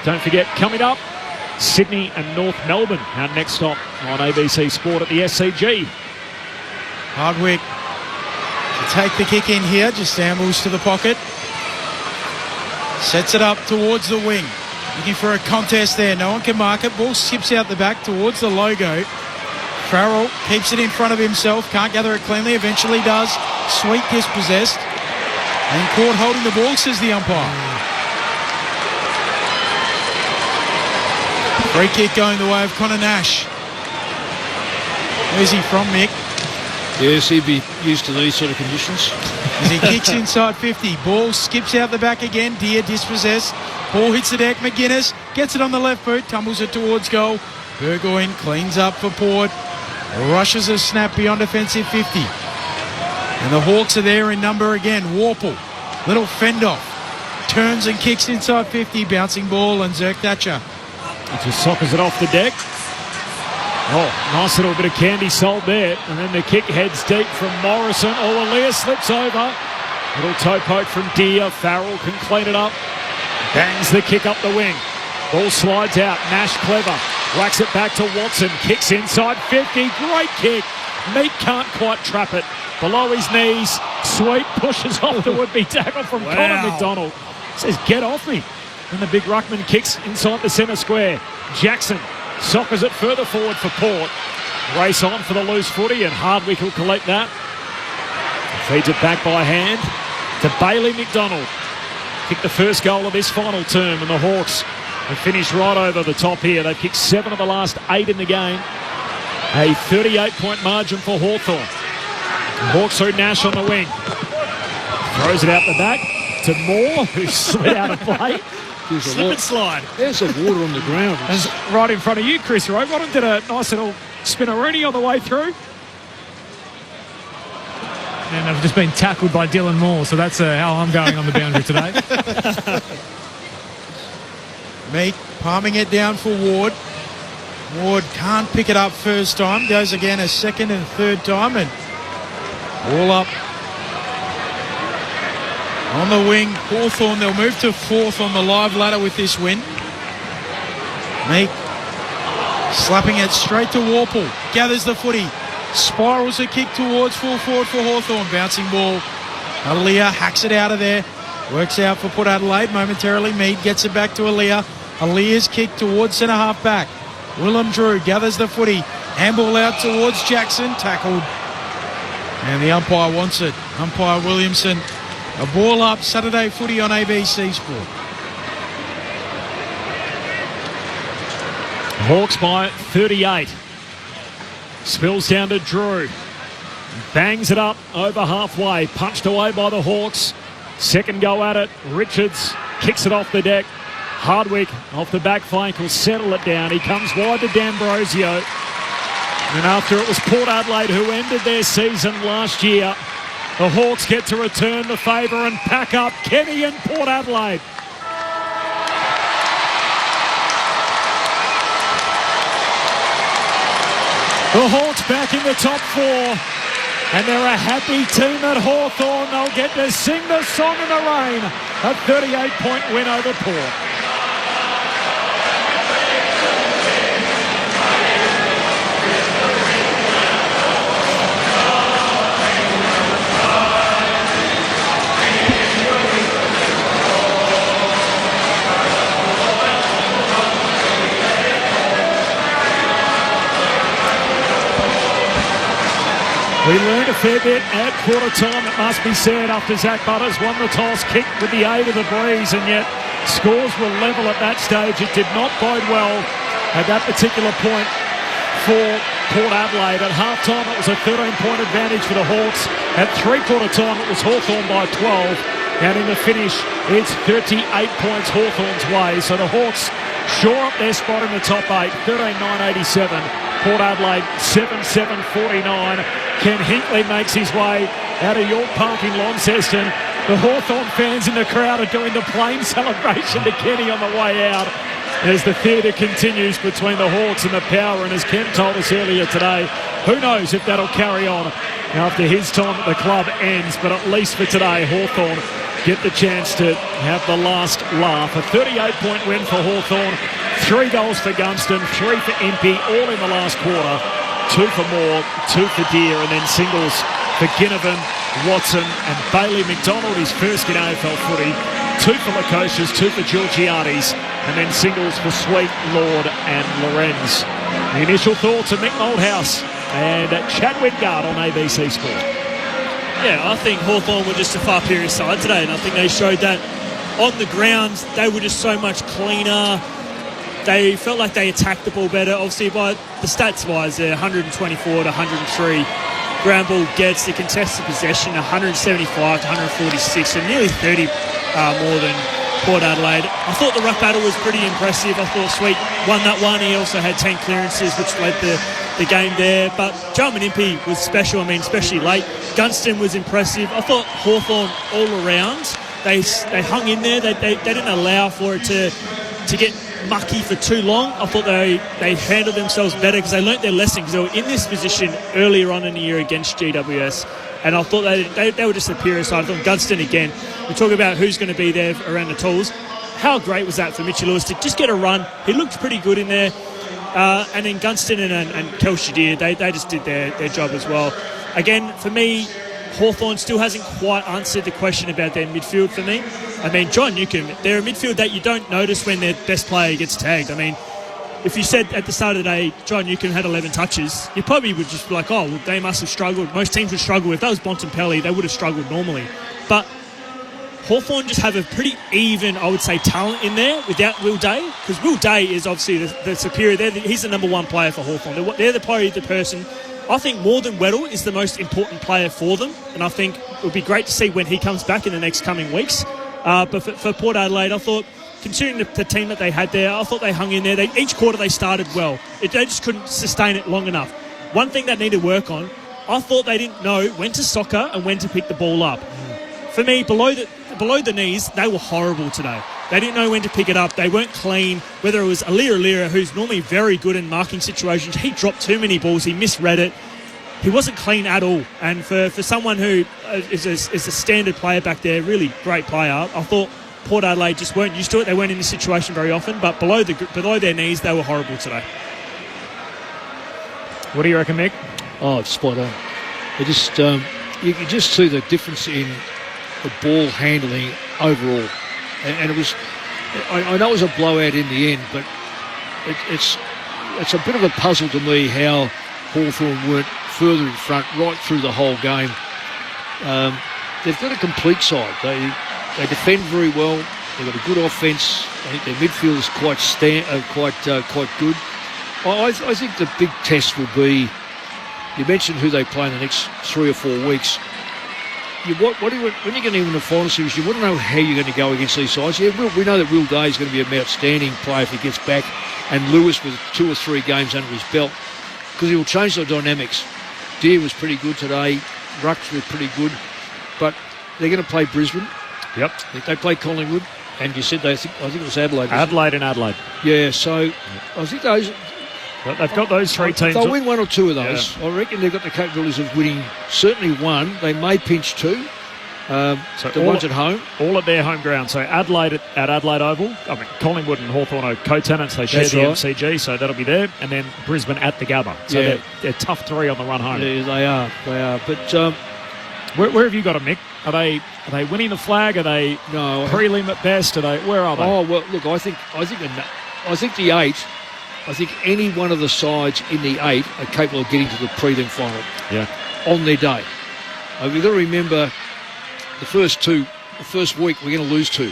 Don't forget, coming up, Sydney and North Melbourne, our next stop on ABC Sport at the SCG. Hardwick to take the kick in here, just ambles to the pocket. Sets it up towards the wing. Looking for a contest there. No one can mark it. Ball skips out the back towards the logo. Farrell keeps it in front of himself. Can't gather it cleanly. Eventually does. Sweet dispossessed. And caught holding the ball, says the umpire. Free kick going the way of Connor Nash. Where's he from, Mick? Yes, he'd be used to these sort of conditions. As he kicks inside 50. Ball skips out the back again. Deer dispossessed. Ball hits the deck. McGuinness gets it on the left boot. Tumbles it towards goal. Burgoyne cleans up for Port. Rushes a snap beyond defensive 50. And the Hawks are there in number again. Warple. Little fend off. Turns and kicks inside 50. Bouncing ball and Zerk Thatcher. Just sockers it off the deck. Oh, nice little bit of candy salt there. And then the kick heads deep from Morrison. Oh, Elias slips over. Little toe poke from Deer. Farrell can clean it up. Bangs the kick up the wing. Ball slides out. Nash clever. Whacks it back to Watson. Kicks inside 50. Great kick. Meat can't quite trap it. Below his knees. Sweet pushes off the would-be tackle from Connor McDonald. Says, get off me. And the big ruckman kicks inside the centre square. Jackson soccers it further forward for Port. Race on for the loose footy, and Hardwick will collect that. Feeds it back by hand to Bailey McDonald. Kicked the first goal of this final term, and the Hawks have finished right over the top here. They've kicked 7 of the last 8 in the game. A 38-point margin for Hawthorn. Hawks through Nash on the wing. Throws it out the back to Moore, who slid out of play. Slip and slide. There's some water on the ground. That's right in front of you, Chris Rowbottom. Did a nice little spinneroonie on the way through. And I've just been tackled by Dylan Moore, so that's how I'm going on the boundary today. Meek palming it down for Ward. Ward can't pick it up first time. Goes again a second and third time, and all up. On the wing, Hawthorn, they'll move to 4th on the live ladder with this win. Meek slapping it straight to Warple. Gathers the footy. Spirals a kick towards full forward for Hawthorn. Bouncing ball. Aaliyah hacks it out of there. Works out for Port Adelaide. Momentarily, Mead gets it back to Aaliyah. Aaliyah's kick towards centre half back. Willem Drew gathers the footy. Handball out towards Jackson. Tackled. And the umpire wants it. Umpire Williamson. A ball up, Saturday footy on ABC Sport. Hawks by 38. Spills down to Drew. Bangs it up over halfway. Punched away by the Hawks. Second go at it. Richards kicks it off the deck. Hardwick off the back flank will settle it down. He comes wide to D'Ambrosio. And after it was Port Adelaide who ended their season last year, the Hawks get to return the favour and pack up Kenny and Port Adelaide. The Hawks back in the top 4, and they're a happy team at Hawthorn. They'll get to sing the song in the rain. A 38-point win over Port. We learned a fair bit at quarter time, it must be said, after Zach Butters won the toss, kicked with the aid of the breeze, and yet scores were level at that stage. It did not bode well at that particular point for Port Adelaide. At half-time, it was a 13-point advantage for the Hawks. At three-quarter time, it was Hawthorn by 12. And in the finish, it's 38 points Hawthorn's way. So the Hawks shore up their spot in the top 8, 13-9-87. Port Adelaide 7-7-49. Ken Hinkley makes his way out of York Park in Launceston. The Hawthorn fans in the crowd are doing the plane celebration to Kenny on the way out. as the theatre continues between the Hawks and the Power. And as Ken told us earlier today, who knows if that'll carry on after his time at the club ends. But at least for today, Hawthorn get the chance to have the last laugh. A 38-point win for Hawthorn, 3 goals for Gunston, 3 for Impey, all in the last quarter. 2 for Moore, 2 for Deere, and then singles for Ginnivan, Watson and Bailey McDonald, his first in AFL footy. 2 for Lukosius, 2 for Georgiades, and then singles for Sweet, Lord and Lorenz. The initial thoughts of Mick Moldhouse and Chad Wingard on ABC Sport. Yeah, I think Hawthorn were just a far superior side today, and I think they showed that on the ground. They were just so much cleaner. They felt like they attacked the ball better. Obviously, by the stats-wise, they're 124 to 103. Ground ball gets the contested possession, 175 to 146, so nearly 30 more than Port Adelaide. I thought the ruck battle was pretty impressive. I thought Sweet won that one. He also had 10 clearances, which led the game there. But Jarman Impey was special, especially late. Gunston was impressive. I thought Hawthorn all around, they hung in there. They didn't allow for it to get mucky for too long. I thought they handled themselves better because they learnt their lesson, because they were in this position earlier on in the year against GWS, and I thought they were just a superior side. I thought Gunston, again, we talk about who's going to be there around the tools. How great was that for Mitchell Lewis to just get a run? He looked pretty good in there, and then Gunston and Kelsey Deere, they just did their job as well. Again, for me, Hawthorn still hasn't quite answered the question about their midfield for me. John Newcombe, they're a midfield that you don't notice when their best player gets tagged. If you said at the start of the day John Newcombe had 11 touches, you probably would just be like, oh, well, they must have struggled. Most teams would struggle. If that was Bontempelli, they would have struggled normally. But Hawthorn just have a pretty even, I would say, talent in there without Will Day, because Will Day is obviously the superior. He's the number one player for Hawthorn. They're probably the person. I think more than Weddle is the most important player for them, and I think it would be great to see when he comes back in the next coming weeks. But for Port Adelaide, I thought, considering the team that they had there, I thought they hung in there. Each quarter they started well. They just couldn't sustain it long enough. One thing they needed work on, I thought they didn't know when to soccer and when to pick the ball up. For me, below the knees, they were horrible today. They didn't know when to pick it up. They weren't clean. Whether it was Alira, who's normally very good in marking situations, he dropped too many balls. He misread it. He wasn't clean at all. And for someone who is a standard player back there, really great player, I thought Port Adelaide just weren't used to it. They weren't in this situation very often. But below their knees, they were horrible today. What do you reckon, Mick? Oh, it's spot on. They just you can just see the difference in the ball handling overall. And it was, I know it was a blowout in the end, but it's a bit of a puzzle to me how Hawthorn weren't further in front right through the whole game. They've got a complete side. They defend very well. They've got a good offence. I think their midfield is quite good. I think the big test will be, you mentioned who they play in the next 3 or 4 weeks. When you're going to win the final series, you want to know how you're going to go against these sides. Yeah, we know that Will Day is going to be an outstanding player if he gets back, and Lewis with 2 or 3 games under his belt, because he will change the dynamics. Deere was pretty good today. Rucks were pretty good, but they're going to play Brisbane. Yep. They play Collingwood, and you said I think it was Adelaide. Adelaide. Yeah, so I think those. But they've got those 3 teams. They'll win 1 or 2 of those. Yeah. I reckon they've got the capabilities of winning certainly 1. They may pinch 2. So the ones at home. All at their home ground. So Adelaide at Adelaide Oval. Collingwood and Hawthorn are co-tenants. They share the MCG, so that'll be there. And then Brisbane at the Gabba. So they're tough 3 on the run home. Yeah, they are. But where have you got them, Mick? Are they winning the flag? Are they prelim at best? Where are they? Oh well, look, I think the 8. I think any one of the sides in the 8 are capable of getting to the prelim final. Yeah. On their day. We've got to remember the first week we're going to lose 2,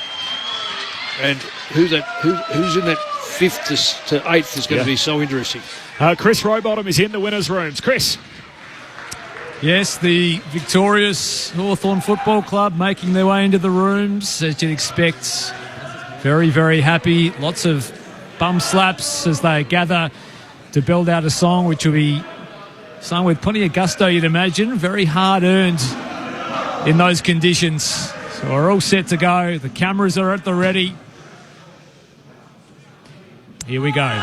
and who's in that 5th to 8th is going to be so interesting. Chris Rowbottom is in the winners' rooms. Chris. Yes, the victorious Hawthorn Football Club making their way into the rooms, as you'd expect. Very, very happy. Lots of bum slaps as they gather to build out a song which will be sung with plenty of gusto, you'd imagine. Very hard earned in those conditions. So we're all set to go. The cameras are at the ready. Here we go.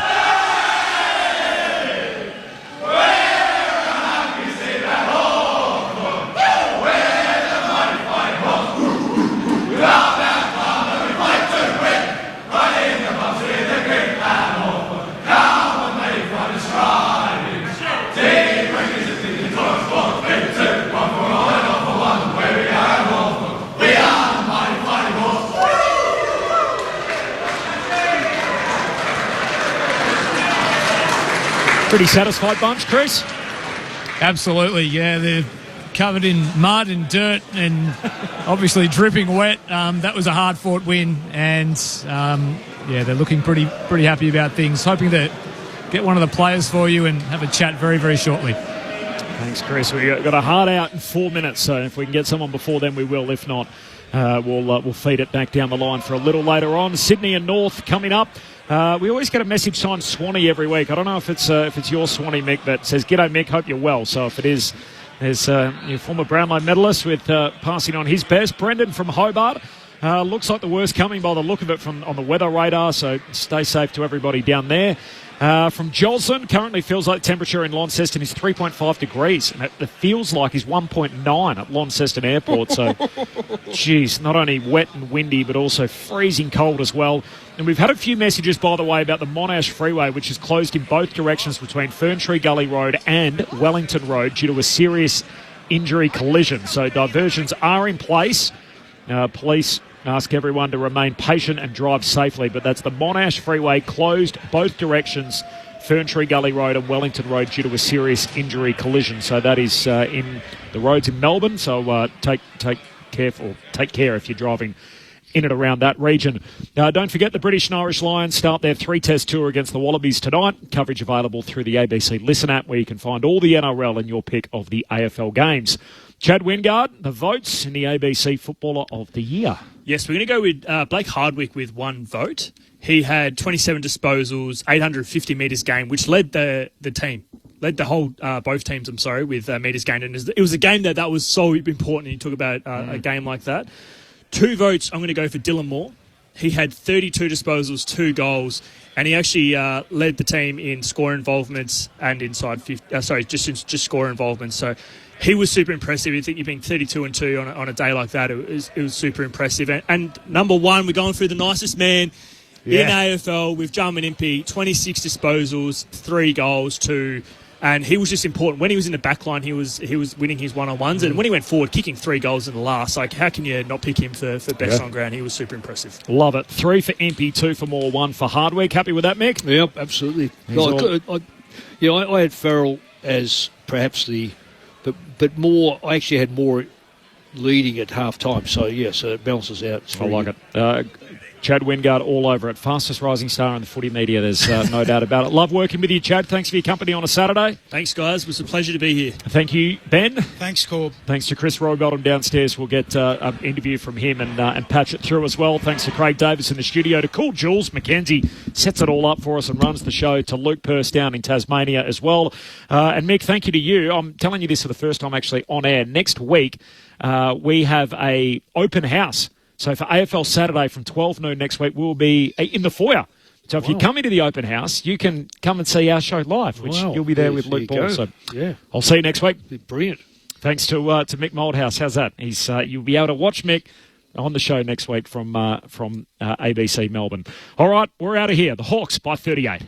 Pretty satisfied bunch, Chris? Absolutely, yeah. They're covered in mud and dirt and obviously dripping wet. That was a hard-fought win, and they're looking pretty happy about things. Hoping to get one of the players for you and have a chat very, very shortly. Thanks, Chris. We've got a hard out in 4 minutes, so if we can get someone before then, we will. If not, we'll feed it back down the line for a little later on. Sydney and North coming up. We always get a message signed Swanee every week. I don't know if it's your Swanee, Mick, that says, "G'day, Mick, hope you're well." So if it is, there's your former Brownlow medalist with passing on his best. Brendan from Hobart. Looks like the worst coming by the look of it on the weather radar, so stay safe to everybody down there. From Jocelyn, currently feels like the temperature in Launceston is 3.5 degrees, and it feels like is 1.9 at Launceston Airport. So, geez, not only wet and windy, but also freezing cold as well. And we've had a few messages, by the way, about the Monash Freeway, which is closed in both directions between Ferntree Gully Road and Wellington Road due to a serious injury collision. So diversions are in place. Police ask everyone to remain patient and drive safely, but that's the Monash Freeway closed both directions, Ferntree Gully Road and Wellington Road, due to a serious injury collision. So that is in the roads in Melbourne. So take care if you're driving in and around that region. Don't forget the British and Irish Lions start their 3-test tour against the Wallabies tonight. Coverage available through the ABC Listen app, where you can find all the NRL and your pick of the AFL games. Chad Wingard, the votes in the ABC Footballer of the Year. Yes, we're going to go with Blake Hardwick with one vote. He had 27 disposals, 850 metres gained, which led the team. Led the whole, both teams, with metres gained. And it was a game that was so important. You talk about a game like that. 2 votes, I'm going to go for Dylan Moore. He had 32 disposals, 2 goals, and he actually led the team in score involvements and inside 50. Just score involvements. So he was super impressive. I think you've been 32-2 on a day like that. It was super impressive. And number 1, we're going through the nicest man in AFL with Jarman Impey. 26 disposals, 3 goals, 2. And he was just important. When he was in the back line, he was winning his one-on-ones. And when he went forward, kicking 3 goals in the last, how can you not pick him for best on ground? He was super impressive. Love it. 3 for Impey, 2 for Moore, 1 for Hardwick. Happy with that, Mick? Yep, absolutely. I had Farrell as perhaps but Moore, I actually had Moore leading at half-time. So, so it balances out. I like it. Chad Wingard all over it. Fastest rising star in the footy media, there's no doubt about it. Love working with you, Chad. Thanks for your company on a Saturday. Thanks, guys. It was a pleasure to be here. Thank you, Ben. Thanks, Corb. Thanks to Chris Roybottom downstairs. We'll get an interview from him and patch it through as well. Thanks to Craig Davis in the studio. To Cool Jules McKenzie sets it all up for us and runs the show. To Luke Purse down in Tasmania as well. And Mick, thank you to you. I'm telling you this for the first time actually on air. Next week, we have a open house. So for AFL Saturday from 12 noon next week, we'll be in the foyer. So if you come into the open house, you can come and see our show live, which you'll be there with Luke Ball. So I'll see you next week. Brilliant. Thanks to Mick Moldhouse. How's that? You'll be able to watch Mick on the show next week from ABC Melbourne. All right, we're out of here. The Hawks by 38.